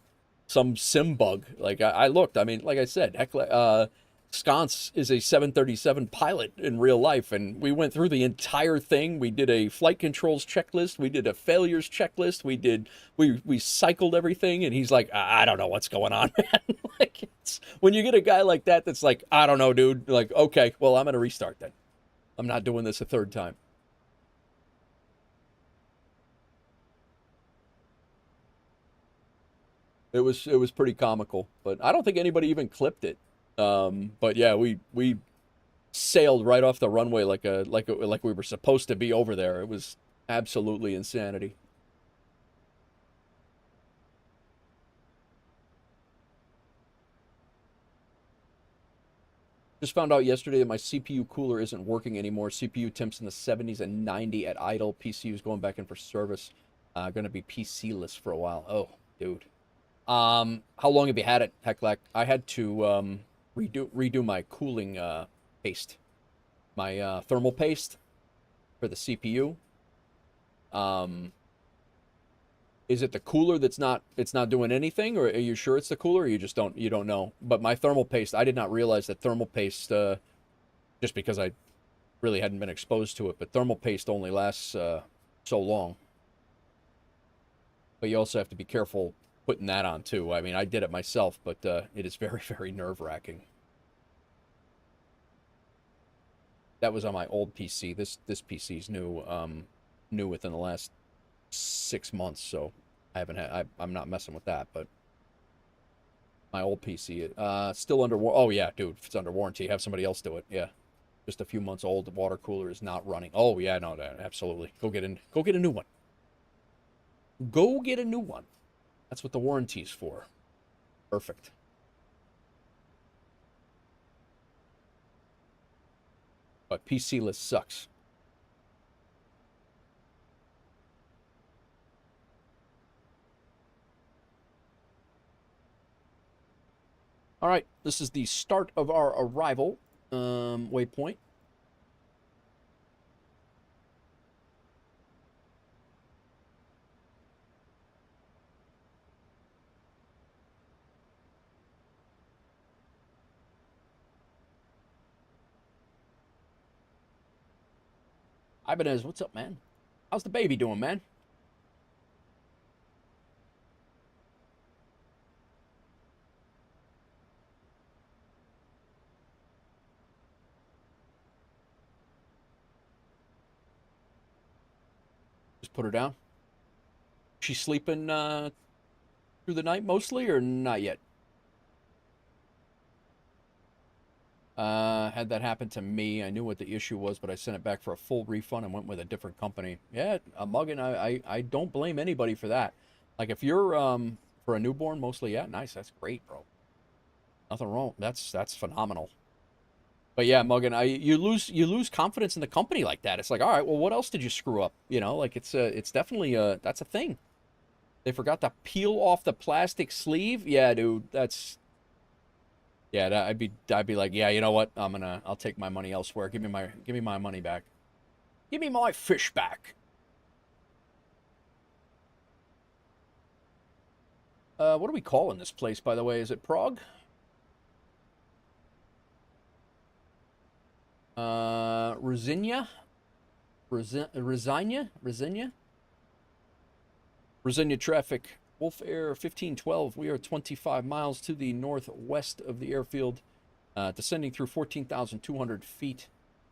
some sim bug. Like, I looked, I mean, like I said, Sconce is a 737 pilot in real life, and we went through the entire thing. We did a flight controls checklist. We did a failures checklist. We cycled everything, and he's like, I don't know what's going on, man. Like, when you get a guy like that that's like, I don't know, dude. Like, okay, well, I'm going to restart then. I'm not doing this a third time. It was pretty comical, but I don't think anybody even clipped it. But yeah, we sailed right off the runway like we were supposed to be over there. It was absolutely insanity. Just found out yesterday that my CPU cooler isn't working anymore. CPU temps in the 70s and 90 at idle. PCU's going back in for service. Going to be PC-less for a while. Oh, dude. How long have you had it, Heclac? I had to redo my cooling paste, my thermal paste for the CPU. Is it the cooler that's not doing anything, or are you sure it's the cooler, or you don't know? But my thermal paste, I did not realize that thermal paste, just because I really hadn't been exposed to it, but thermal paste only lasts so long. But you also have to be careful putting that on too. I mean, I did it myself, but it is very, very nerve-wracking. That was on my old PC. This PC's new within the last 6 months, so I'm not messing with that. But my old PC, still under oh yeah, dude, if it's under warranty, have somebody else do it. Yeah, just a few months old. The water cooler is not running. Oh yeah, no, absolutely. Go get a new one. Go get a new one. That's what the warranty's for. Perfect. But PC-less sucks. All right, this is the start of our arrival waypoint. Ibanez, what's up, man? How's the baby doing, man? Just put her down. She's sleeping through the night mostly, or not yet? Had that happen to me. I knew what the issue was, but I sent it back for a full refund and went with a different company. Yeah, Muggin, I don't blame anybody for that. Like, if you're for a newborn, mostly, yeah, nice. That's great, bro. Nothing wrong. That's phenomenal. But yeah, Muggin, you lose confidence in the company like that. It's like, all right, well, what else did you screw up? You know, like it's definitely that's a thing. They forgot to peel off the plastic sleeve. Yeah, dude, that's. Yeah, I'd be like, yeah, you know what? I'll take my money elsewhere. Give me my money back. Give me my fish back. What are we calling this place, by the way? Is it Prague? Rosinia? Rosinia traffic. WolfAir 1512. We are 25 miles to the northwest of the airfield, descending through 14,200 feet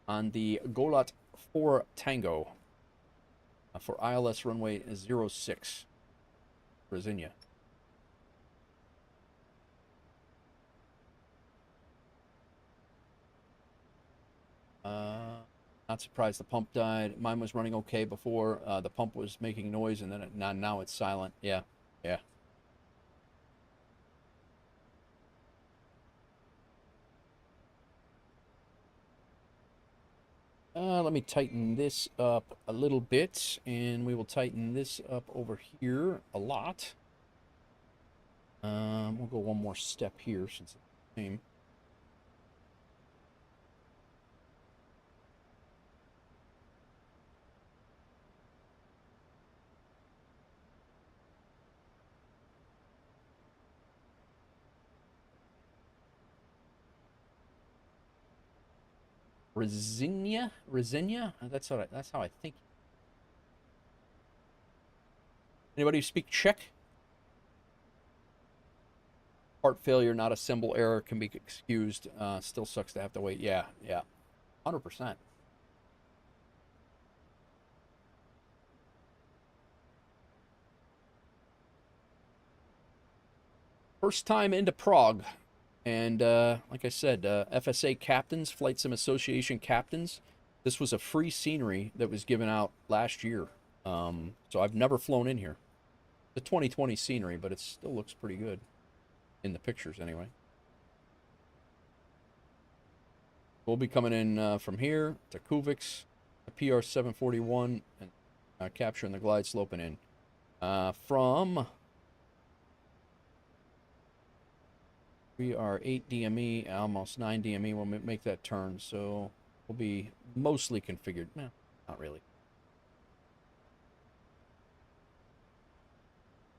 on the Golat 4 Tango for ILS runway 06. Rosinia. Not surprised the pump died. Mine was running okay before. The pump was making noise, and then now it's silent. Yeah, yeah. Let me tighten this up a little bit, and we will tighten this up over here a lot. We'll go one more step here since it's the same. Rosinia? That's how I think. Anybody speak Czech? Part failure, not a symbol error, can be excused. Still sucks to have to wait. Yeah, 100%. First time into Prague. And like I said, FSA captains, Flight Sim Association captains, this was a free scenery that was given out last year. So I've never flown in here. The 2020 scenery, but it still looks pretty good. In the pictures, anyway. We'll be coming in from here to Kuvik's, the PR-741, and capturing the glide slope and in. From... We are 8 DME, almost 9 DME. We'll make that turn, so we'll be mostly configured. No, not really.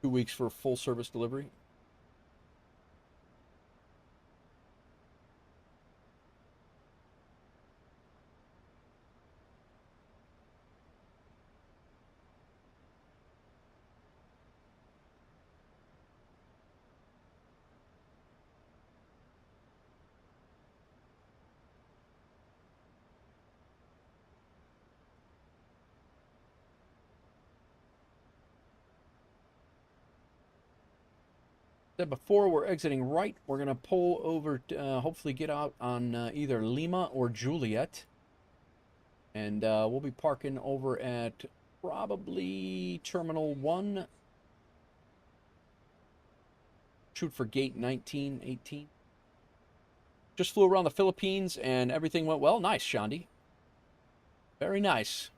2 weeks for full service delivery. Before we're exiting right, we're going to pull over, hopefully get out on either Lima or Juliet. And we'll be parking over at probably Terminal 1. Shoot for gate 19, 18. Just flew around the Philippines and everything went well. Nice, Shandi. Very nice.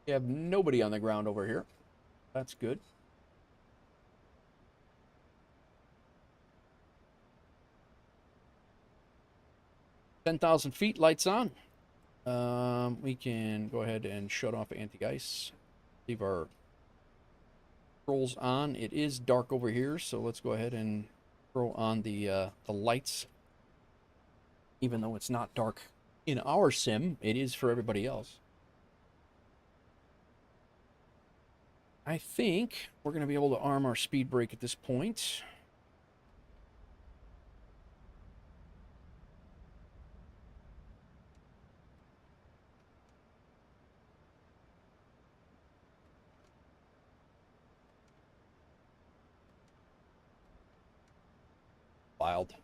You have nobody on the ground over here. That's good. $10,000 feet, lights on. We can go ahead and shut off anti-ice. Leave our controls on. It is dark over here, so let's go ahead and throw on the lights. Even though it's not dark in our sim, it is for everybody else. I think we're going to be able to arm our speed brake at this point. Wild.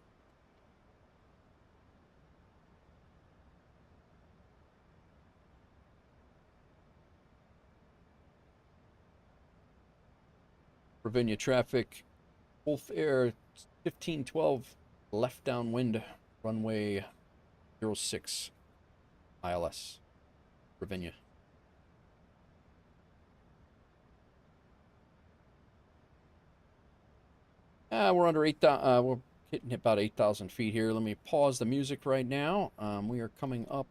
Ravinia traffic, WolfAir 1512, left downwind, runway 06, ILS, Ravinia. We're under 8,000, we're hitting about 8,000 feet here. Let me pause the music right now. We are coming up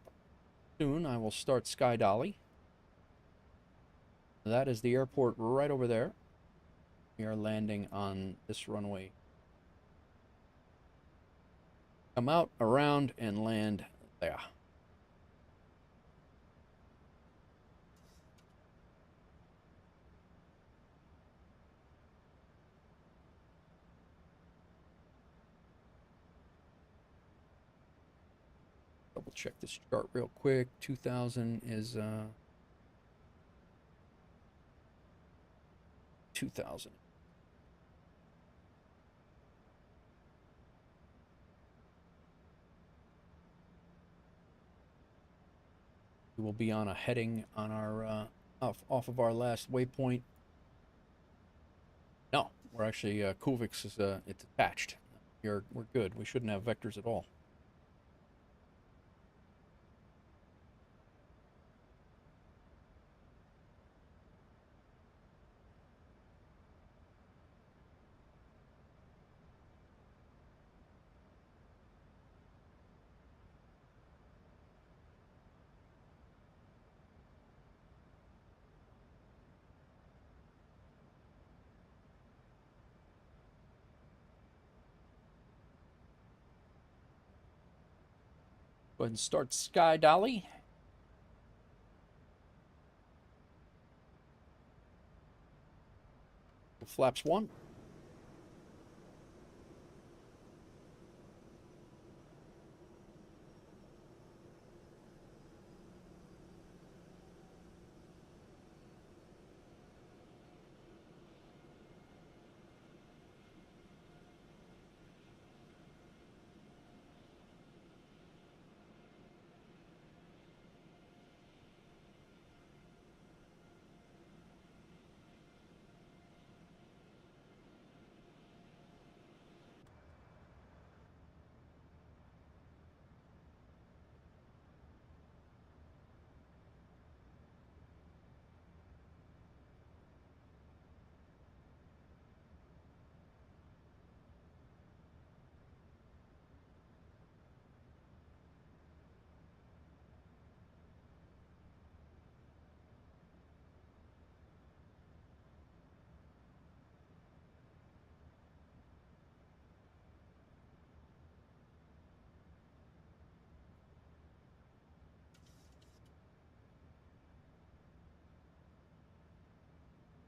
soon. I will start Sky Dolly. That is the airport right over there. We are landing on this runway. Come out, around, and land there. Double check this chart real quick. 2,000 is 2,000. We will be on a heading on our off of our last waypoint. No, we're actually Kuvix is it's attached. We're good. We shouldn't have vectors at all. Go ahead and start Sky Dolly. Flaps 1.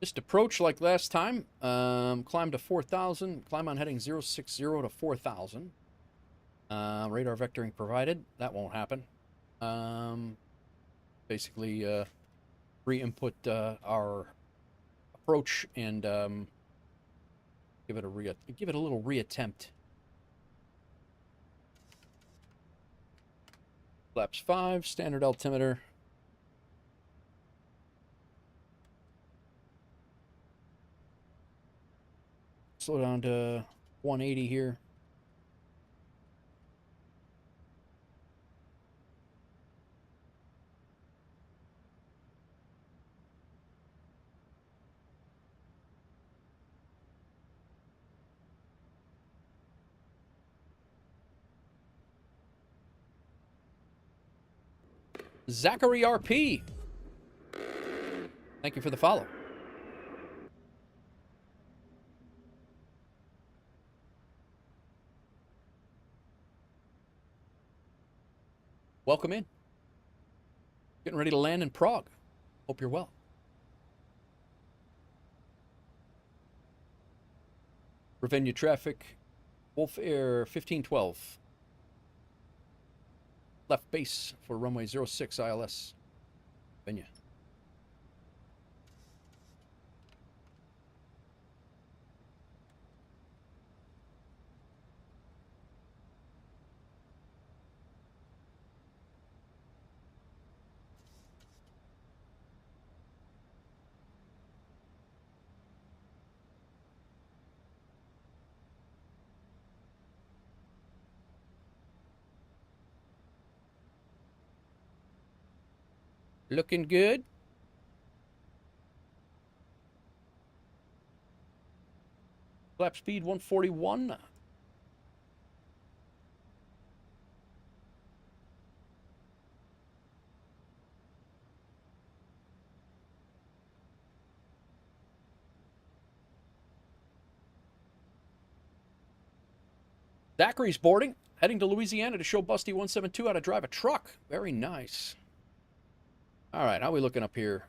Just approach like last time. Climb to 4,000. Climb on heading 060 to 4,000. Radar vectoring provided. That won't happen. Basically, re-input our approach and give it a little reattempt. Flaps 5, standard altimeter. Slow down to 180 here. Zachary RP. Thank you for the follow. Welcome in. Getting ready to land in Prague. Hope you're well. Ravenna traffic, WolfAir 1512. Left base for runway 06 ILS. Ravenna. Looking good. Flap speed 141. Zachary's boarding, heading to Louisiana to show Busty 172 how to drive a truck. Very nice. All right, how are we looking up here?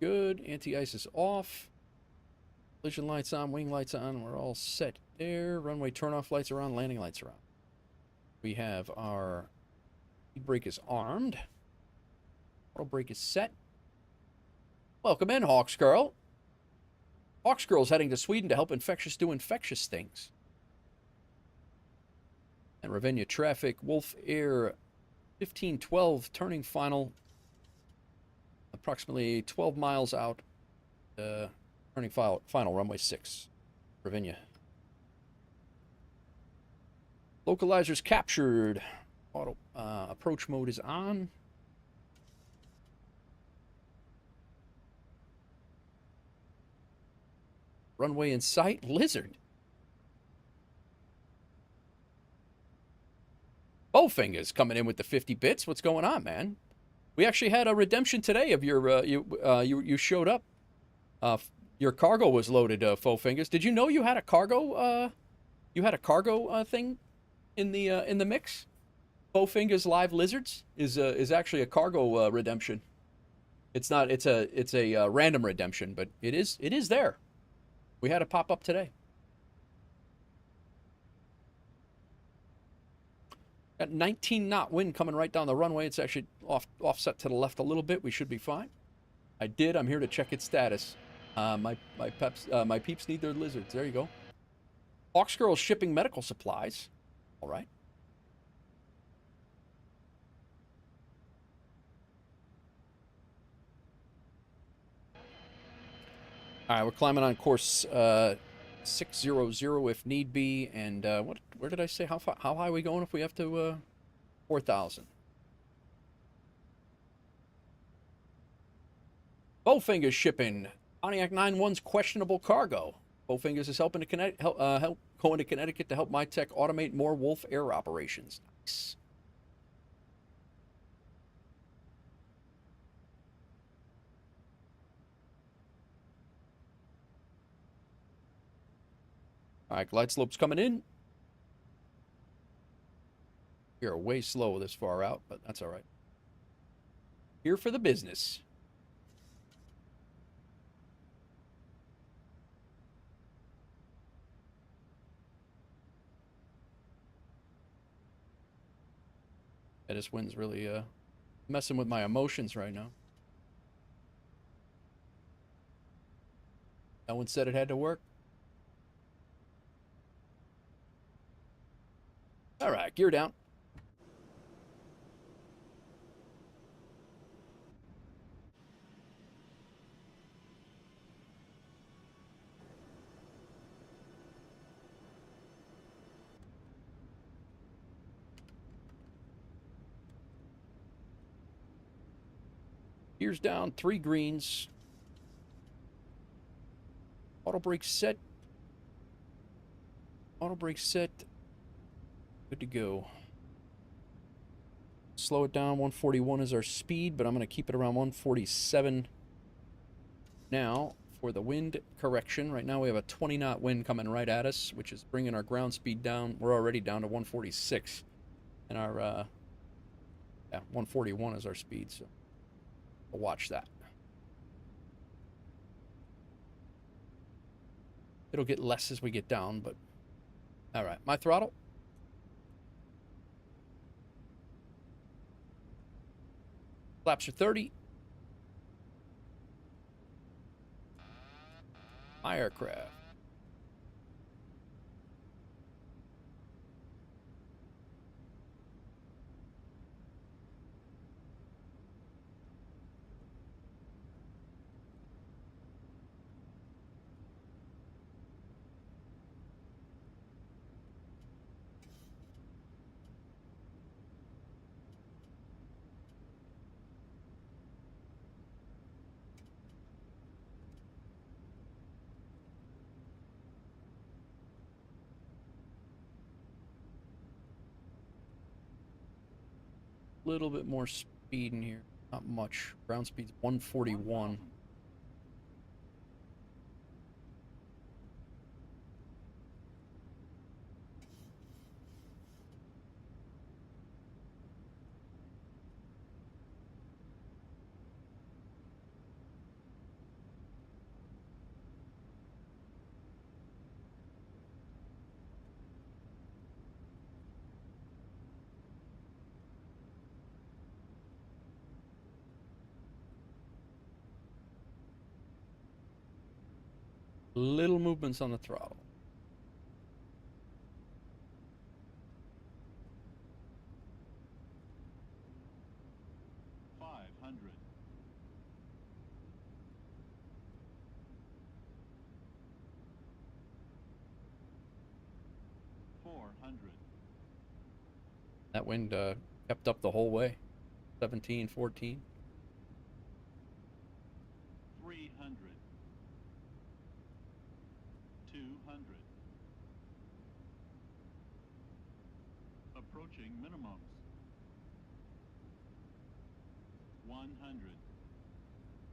Good. Anti-ice is off. Collision lights on, wing lights on. We're all set there. Runway turnoff lights are on, landing lights are on. We have our brake is armed. Auto brake is set. Welcome in, Hawks Girl. Hawks Girl's heading to Sweden to help Infectious do infectious things. And Ravenna traffic, WolfAir 1512, turning final. Approximately 12 miles out. Turning final, runway 6. Ravenna. Localizers captured. Auto approach mode is on. Runway in sight. Lizard. Bowfingers coming in with the 50 bits. What's going on, man? We actually had a redemption today of your you showed up. Your cargo was loaded, Bowfingers. Did you know you had a cargo thing in the mix? Bowfingers Live Lizards is actually a cargo redemption. It's not. It's a random redemption, but it is there. We had it pop up today. Got 19 knot wind coming right down the runway. It's actually offset to the left a little bit. We should be fine. I'm here to check its status. My peeps need their lizards. There you go. Hawks Girl shipping medical supplies. All right. All right, we're climbing on course 600 if need be, and where did I say how high are we going if we have to 4,000? Bowfingers shipping Pontiac 91's questionable cargo. Bowfingers is helping to help going to Connecticut to help my tech automate more WolfAir operations. Nice. All right, glide slope's coming in. You're way slow this far out, but that's all right. Here for the business. Yeah, this wind's really messing with my emotions right now. No one said it had to work. All right, gear down. Gears down, 3 greens. Auto brake set. Auto brake set. Good to go. slow it down. 141 is our speed, but I'm going to keep it around 147 now for the wind correction. Right now we have a 20-knot wind coming right at us, which is bringing our ground speed down. We're already down to 146. And our, 141 is our speed, so we'll watch that. It'll get less as we get down, but... All right, my throttle. Flaps are 30. My aircraft. Little bit more speed in here. Not much. Ground speed's 141. Little movements on the throttle. That wind kept up the whole way. 17, 14. 300. 200. Approaching minimums. 100.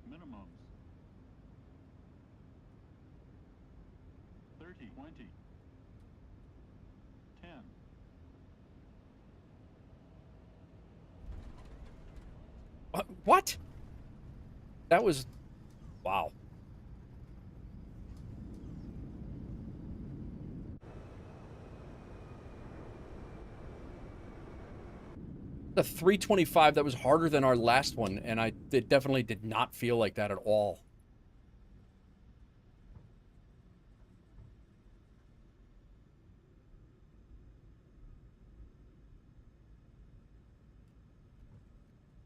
Minimums. 30. 20. 10. What? That was... Wow. The 325, that was harder than our last one, and it definitely did not feel like that at all.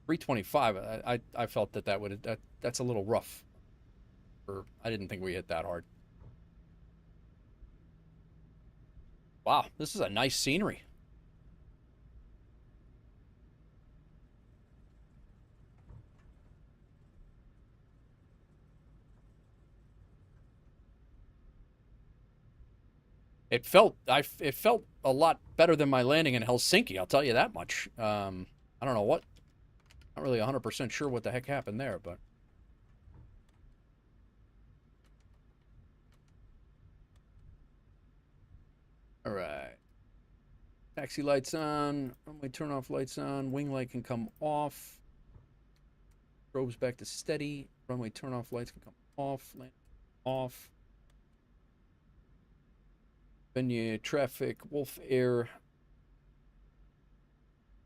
$325. I felt that's a little rough. I didn't think we hit that hard. Wow, this is a nice scenery. It felt a lot better than my landing in Helsinki, I'll tell you that much. I don't know what. Not really 100% sure what the heck happened there, but... All right. Taxi lights on. Runway turn off lights on. Wing light can come off. Strobes back to steady. Runway turn off lights can come off. Land off. Venue traffic. WolfAir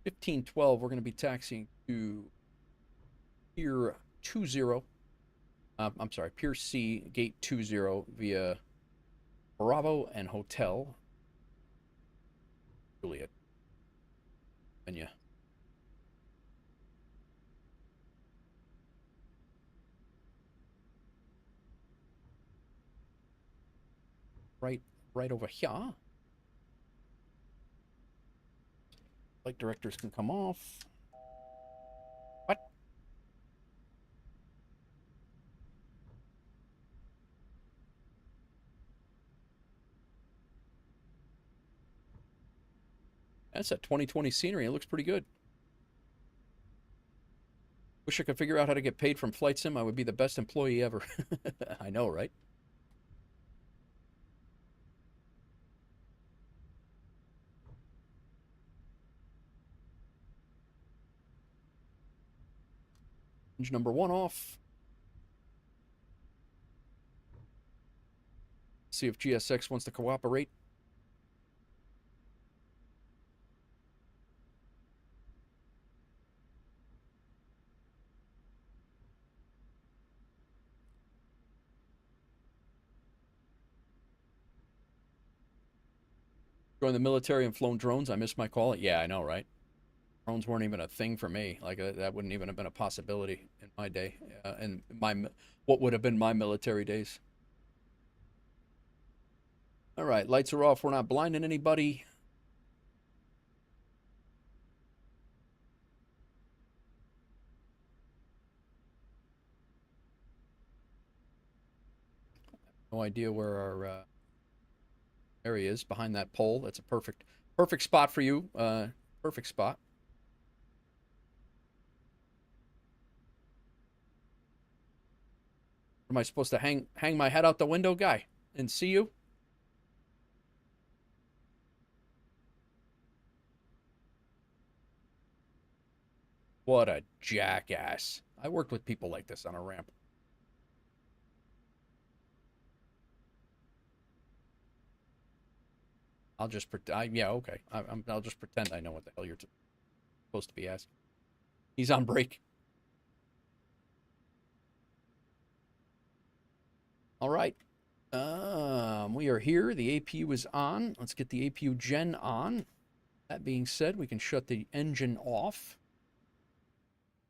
1512. We're going to be taxiing to Pier 20. I'm sorry, Pier C, Gate 20 via Bravo and Hotel. Juliet. Venue. Right over here. Flight directors can come off. What? That's a 2020 scenery. It looks pretty good. Wish I could figure out how to get paid from Flight Sim. I would be the best employee ever. I know, right? Engine number 1 off. See if GSX wants to cooperate. Joined the military and flown drones. I missed my call. Yeah, I know, right? Drones weren't even a thing for me. Like, that wouldn't even have been a possibility in my day. And what would have been my military days. All right, lights are off. We're not blinding anybody. No idea where our area is behind that pole. That's a perfect spot for you. Perfect spot. Am I supposed to hang my head out the window, guy, and see you? What a jackass. I worked with people like this on a ramp. I'll just pretend. Yeah, okay. I'll just pretend I know what the hell you're supposed to be asking. He's on break. All right. We are here. The APU is on. Let's get the APU gen on. That being said, we can shut the engine off.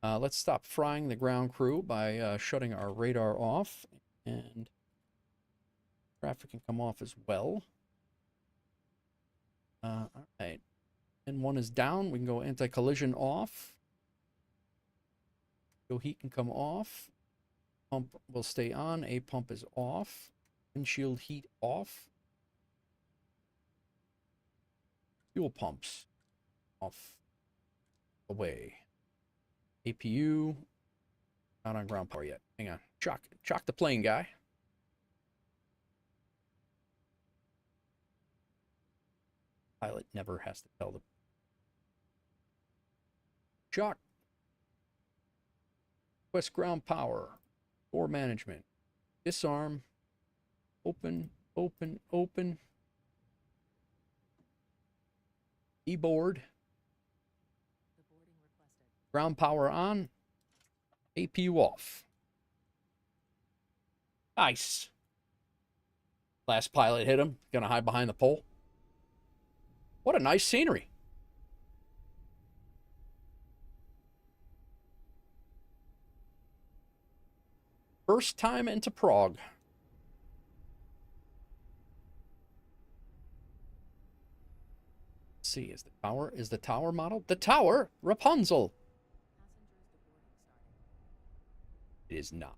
Let's stop frying the ground crew by shutting our radar off. And traffic can come off as well. All right. N1 is down. We can go anti-collision off. Fuel heat can come off. Pump will stay on. A pump is off. Windshield heat off. Fuel pumps off. Away. APU not on ground power yet. Hang on. Chalk the plane, guy. Pilot never has to tell the chalk. Request ground power. Fore management. Disarm. Open. E-board. Ground power on. APU off. Nice. Last pilot hit him. Gonna hide behind the pole. What a nice scenery. First time into Prague. Let's see, is the tower model? The tower, Rapunzel. It is not.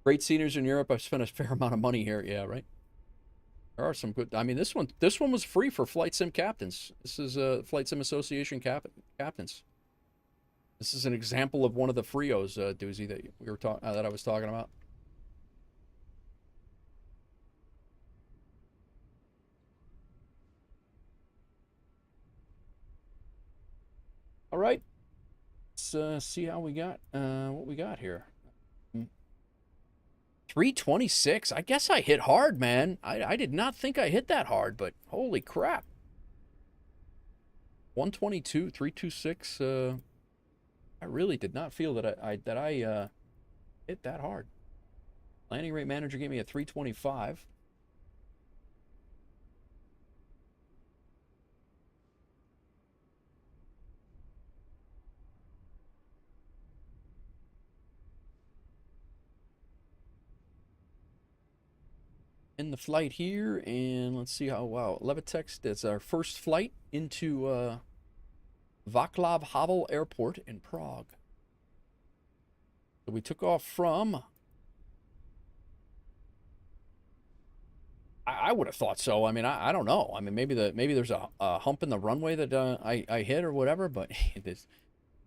Great sceneries in Europe. I've spent a fair amount of money here. Yeah, right. There are some good. I mean, this one was free for Flight Sim captains. This is Flight Sim Association captains. This is an example of one of the Frios, Doozy, that I was talking about. All right. Let's see how we got what we got here. 326. I guess I hit hard, man. I did not think I hit that hard, but holy crap. 122, 326. I really did not feel that I hit that hard. Landing rate manager gave me a 325. In the flight here, and let's see how, wow, Levitex, that's our first flight into Václav Havel Airport in Prague. So we took off from... I would have thought so. I mean, I don't know. I mean, maybe there's a hump in the runway that I hit or whatever. But this,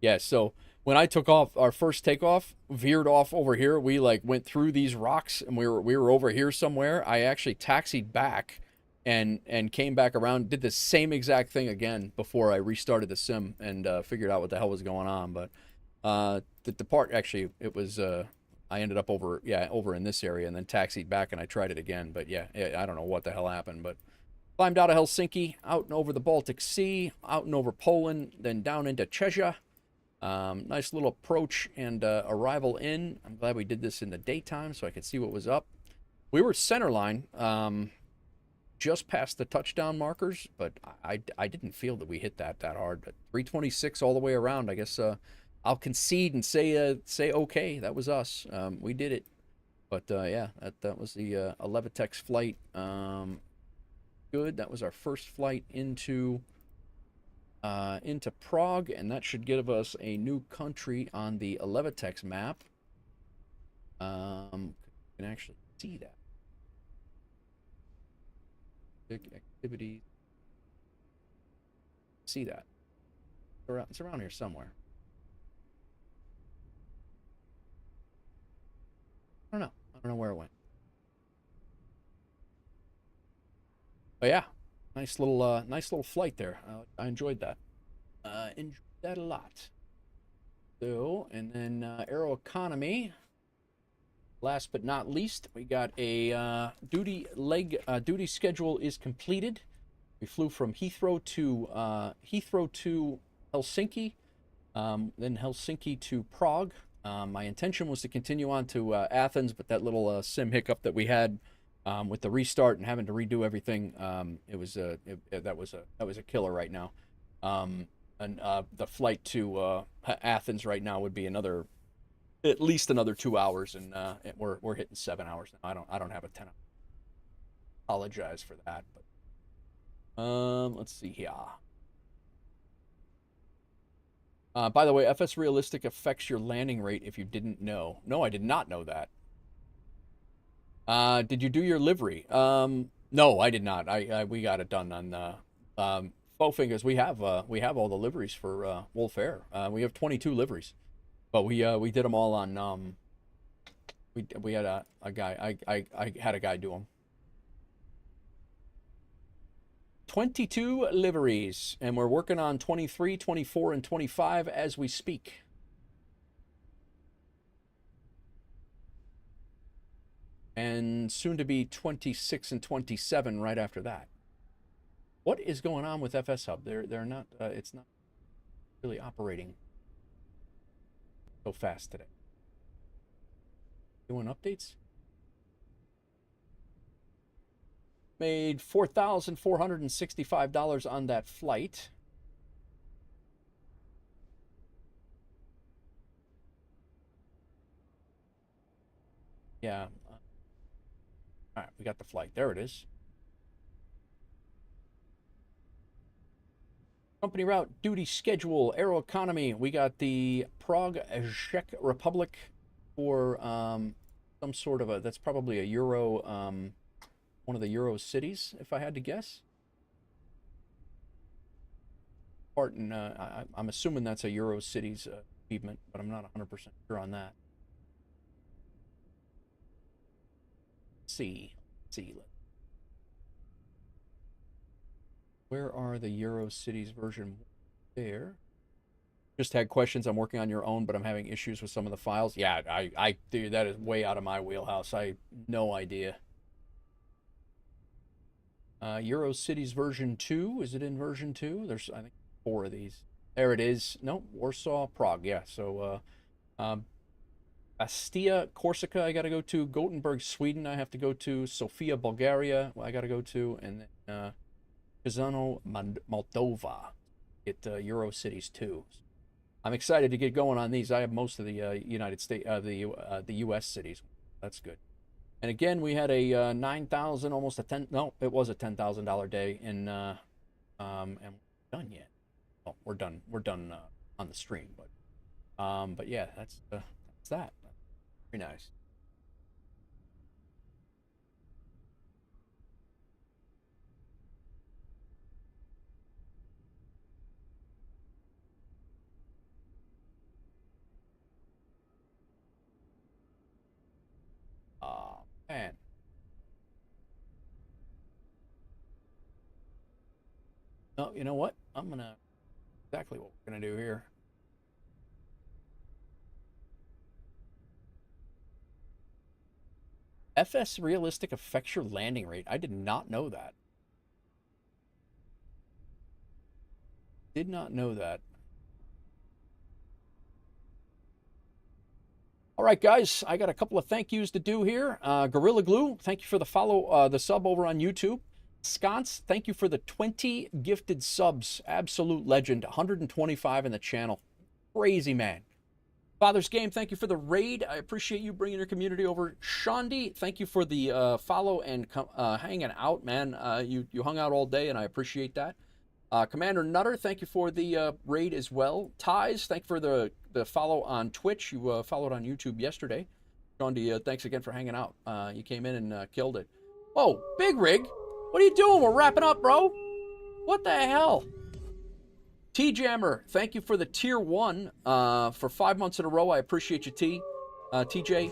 yeah. So when I took off our first takeoff, veered off over here. We like went through these rocks and we were over here somewhere. I actually taxied back and came back around. Did the same exact thing again before I restarted the sim and figured out what the hell was going on. But the part actually it was. I ended up over in this area and then taxied back and I tried it again. But yeah, I don't know what the hell happened. But climbed out of Helsinki, out and over the Baltic Sea, out and over Poland, then down into Czechia. Nice little approach and arrival in. I'm glad we did this in the daytime so I could see what was up. We were centerline, just past the touchdown markers, but I didn't feel that we hit that hard. But 326 all the way around, I guess. I'll concede and say okay, that was us. We did it. But yeah, that was the Levitex flight. Good. That was our first flight into Prague, and that should give us a new country on the Levitex map. You can actually see that. Big activities. See that. It's around here somewhere. I don't know where it went. But yeah, nice little flight there. I enjoyed that. Enjoyed that a lot. So, and then Aeroconomy. Last but not least, we got a duty schedule is completed. We flew from Heathrow to Helsinki, then Helsinki to Prague. My intention was to continue on to Athens, but that little sim hiccup that we had with the restart and having to redo everything, that was a killer right now. And the flight to Athens right now would be at least another 2 hours, and we're hitting 7 hours now. I don't have a 10. Apologize for that, but let's see here. By the way, FS Realistic affects your landing rate if you didn't know. No, I did not know that. Did you do your livery? No, I did not. We got it done on Faux Fingers. We have all the liveries for WolfAir. We have 22 liveries, but we did them all on we had a guy. I had a guy do them. 22 liveries, and we're working on 23, 24, and 25 as we speak. And soon to be 26 and 27 right after that. What is going on with FSHub? They're not. It's not really operating so fast today. Doing updates. Made $4,465 on that flight. Yeah. All right, we got the flight. There it is. Company route, duty schedule, Aeroconomy. We got the Prague, Czech Republic for some sort of that's probably a Euro, one of the Euro cities, if I had to guess. Pardon, I'm assuming that's a Euro cities achievement, but I'm not 100% sure on that. Let's see. Where are the Euro cities version? There. Just had questions. I'm working on your own, but I'm having issues with some of the files. Yeah, dude, that is way out of my wheelhouse. I have no idea. Euro Cities version 2. Is it in version 2? There's, I think, 4 of these. There it is. No, Warsaw, Prague. Yeah, so Bastia, Corsica, I got to go to. Gothenburg, Sweden, I have to go to. Sofia, Bulgaria, I got to go to. And then Kazano, Moldova. Get Euro Cities 2. I'm excited to get going on these. I have most of the United States, the U.S. cities. That's good. And again, we had a 9,000, almost a 10. No, it was a $10,000 day, and we're done yet. well, we're done on the stream, but yeah, that's that. Very nice. Oh man. Oh, you know what? I'm gonna exactly what we're gonna do here. FS realistic affects your landing rate. I did not know that. Did not know that. All right, guys, I got a couple of thank yous to do here. Gorilla Glue, thank you for the follow, the sub over on YouTube. Sconce, thank you for the 20 gifted subs. Absolute legend. 125 in the channel. Crazy man. Father's Game, thank you for the raid. I appreciate you bringing your community over. Shandi, thank you for the follow and hanging out, man. You hung out all day, and I appreciate that. Commander Nutter, thank you for the raid as well. Ties, thank you for the follow on Twitch. You followed on YouTube yesterday. Shandi, thanks again for hanging out. You came in and killed it. Oh, Big Rig, what are you doing? We're wrapping up, bro. What the hell? T-Jammer, thank you for the tier 1 for 5 months in a row. I appreciate you, TJ.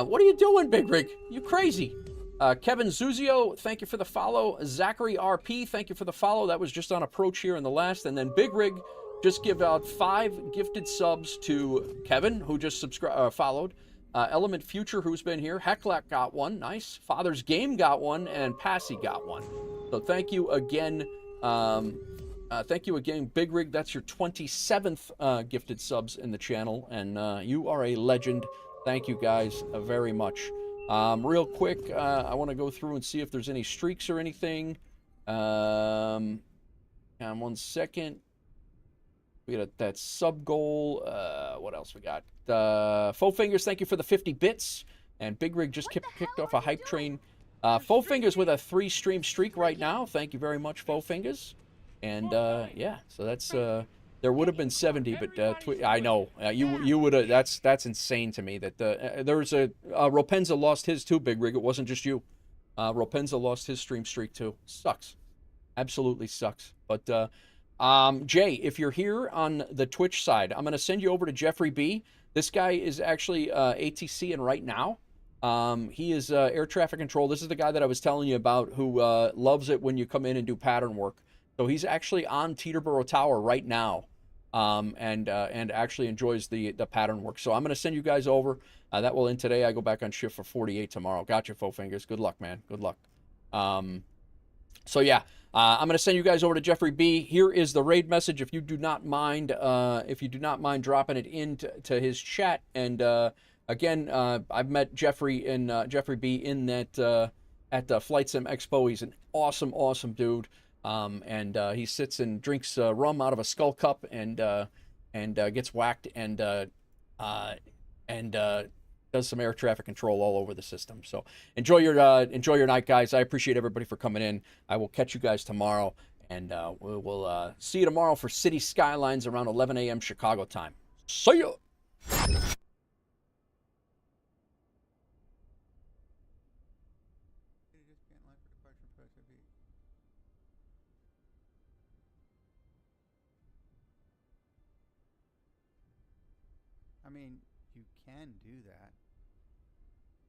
What are you doing, Big Rig? You crazy. Kevin Zuzio, thank you for the follow. Zachary RP, thank you for the follow. That was just on approach here in the last. And then Big Rig just give out 5 gifted subs to Kevin, who just followed. Element Future, who's been here. Heclac got one. Nice. Father's Game got one. And Passy got one. So thank you again. Thank you again, Big Rig. That's your 27th gifted subs in the channel. And you are a legend. Thank you guys very much. Real quick, I want to go through and see if there's any streaks or anything. And 1 second. We got that sub goal. What else we got? Faux Fingers, thank you for the 50 bits. And Big Rig just kicked off a hype train. Faux Fingers with a 3-stream streak right now. Thank you very much, Faux Fingers. And yeah, so that's there would have been 70, but I know you would have. That's insane to me. That there was a Ropenza lost his too, Big Rig. It wasn't just you. Ropenza lost his stream streak too. Sucks, absolutely sucks. But Jay, if you're here on the Twitch side, I'm gonna send you over to Jeffrey B. This guy is actually ATC and right now. He is air traffic control. This is the guy that I was telling you about who loves it when you come in and do pattern work. So he's actually on Teterboro Tower right now, and actually enjoys the pattern work. So I'm going to send you guys over. That will end today. I go back on shift for 48 tomorrow. Gotcha, Faux Fingers. Good luck, man. Good luck. So yeah, I'm going to send you guys over to Jeffrey B. Here is the raid message. If you do not mind, dropping it into his chat. And again, I've met Jeffrey B in that at the Flight Sim Expo. He's an awesome, awesome dude. And he sits and drinks rum out of a skull cup and gets whacked and does some air traffic control all over the system. So enjoy your night, guys. I appreciate everybody for coming in. I will catch you guys tomorrow, and we'll see you tomorrow for City Skylines around 11 a.m. Chicago time. See ya. I mean, you can do that.